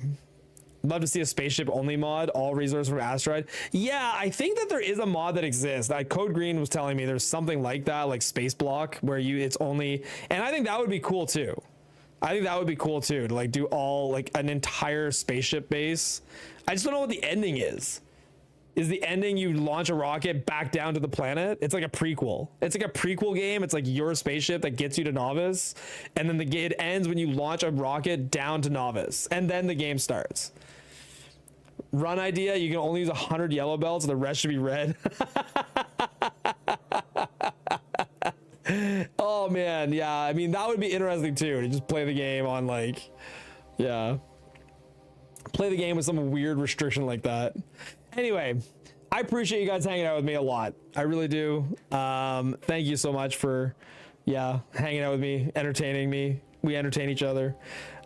love to see a spaceship only mod, all resources from asteroid. Yeah, I think that there is a mod that exists. Code Green was telling me there's something like that, like space block, where it's only, and I think that would be cool too. I think that would be cool too, to like do all like an entire spaceship base. I just don't know what the ending is. Is the ending you launch a rocket back down to the planet? It's like a prequel. It's like a prequel game. It's like your spaceship that gets you to novice, and then it ends when you launch a rocket down to novice, and then the game starts. Run idea: you can only use 100 yellow belts, the rest should be red. Oh man, yeah. I mean, that would be interesting too, to just play the game on like, yeah, play the game with some weird restriction like that. Anyway, I appreciate you guys hanging out with me a lot. I really do. Thank you so much for, hanging out with me, entertaining me. We entertain each other.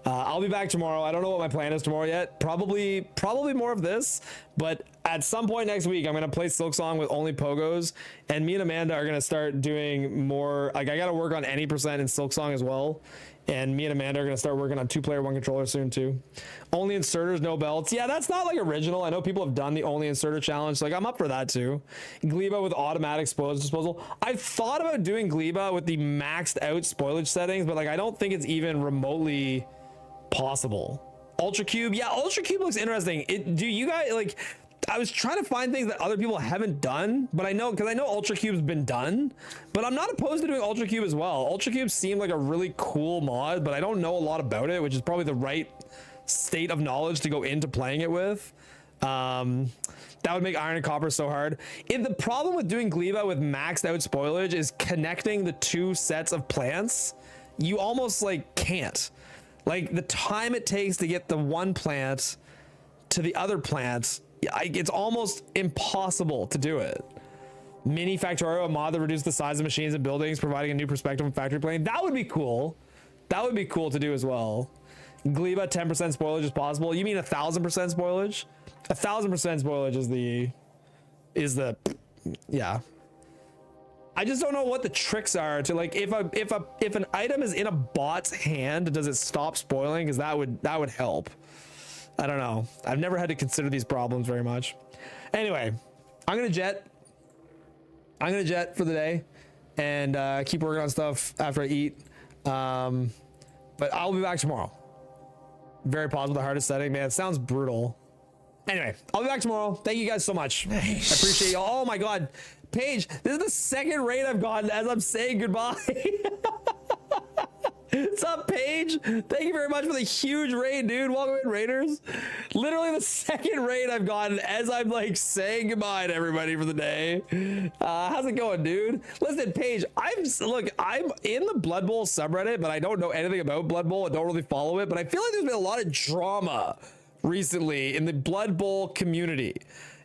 I'll be back tomorrow. I don't know what my plan is tomorrow yet. Probably more of this, but at some point next week, I'm going to play Silksong with only pogos, and me and Amanda are going to start doing more. Like I got to work on any percent in Silksong as well. And me and Amanda are going to start working on 2-player 1 controller soon too. Only inserters, no belts. Yeah, that's not like original. I know people have done the only inserter challenge. So like I'm up for that too. Gleba with automatic spoilage disposal. I've thought about doing Gleba with the maxed out spoilage settings, but like I don't think it's even remotely possible. Ultra Cube. Yeah, Ultra Cube looks interesting. Do you guys like, I was trying to find things that other people haven't done, but I know Ultra Cube's been done, but I'm not opposed to doing Ultra Cube as well. Ultra Cube seemed like a really cool mod, but I don't know a lot about it, which is probably the right state of knowledge to go into playing it with. That would make iron and copper so hard. The problem with doing Gleba with maxed out spoilage is connecting the two sets of plants. You almost like can't. Like the time it takes to get the one plant to the other plant, it's almost impossible to do it. Mini Factorio, a mod that reduces the size of machines and buildings, providing a new perspective on factory planning. That would be cool. That would be cool to do as well. Gleba 10% spoilage is possible. You mean 1,000% spoilage? 1,000% spoilage is the yeah. I just don't know what the tricks are to like if an item is in a bot's hand, does it stop spoiling? Because that would help. I don't know. I've never had to consider these problems very much. Anyway, I'm gonna jet for the day and keep working on stuff after I eat. But I'll be back tomorrow. Very positive, the hardest setting, man. It sounds brutal. Anyway, I'll be back tomorrow. Thank you guys so much. Nice. I appreciate you. Oh my God, Paige, this is the second raid I've gotten as I'm saying goodbye. What's up, Paige? Thank you very much for the huge raid, dude. Welcome in, raiders. Literally the second raid I've gotten as I'm like saying goodbye to everybody for the day. How's it going, dude? Listen, Paige, I'm in the Blood Bowl subreddit, but I don't know anything about Blood Bowl. I don't really follow it, but I feel like there's been a lot of drama recently in the Blood Bowl community.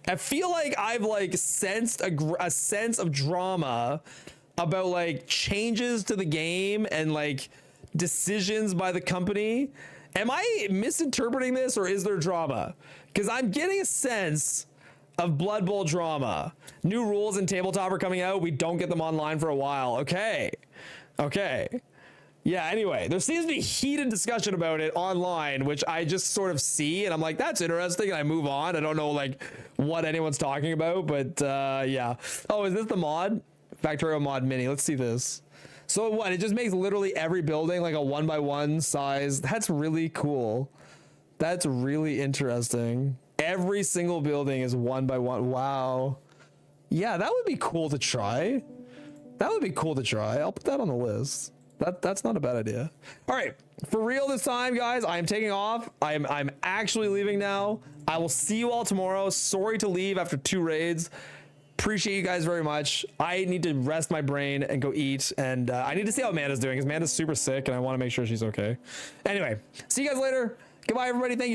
I feel like I've like sensed a sense of drama about like changes to the game and like decisions by the company. Am I misinterpreting this, or is there drama? Because I'm getting a sense of Blood Bowl drama. New rules in tabletop are coming out. We don't get them online for a while. Okay. Yeah, anyway, there seems to be heated discussion about it online, which I just sort of see, and I'm like, that's interesting, and I move on. I don't know like what anyone's talking about, but yeah. Oh, is this the mod? Factorio mod mini. Let's see this. So what? It just makes literally every building like a 1x1 size. That's really cool. That's really interesting. Every single building is 1x1. Wow. Yeah, that would be cool to try. I'll put that on the list. That's not a bad idea. All right, for real this time, guys. I am taking off. I'm actually leaving now. I will see you all tomorrow. Sorry to leave after 2 raids. Appreciate you guys very much. I need to rest my brain and go eat, and I need to see how Amanda's doing because Amanda's super sick, and I want to make sure she's okay. Anyway, see you guys later. Goodbye, everybody. Thank you so much.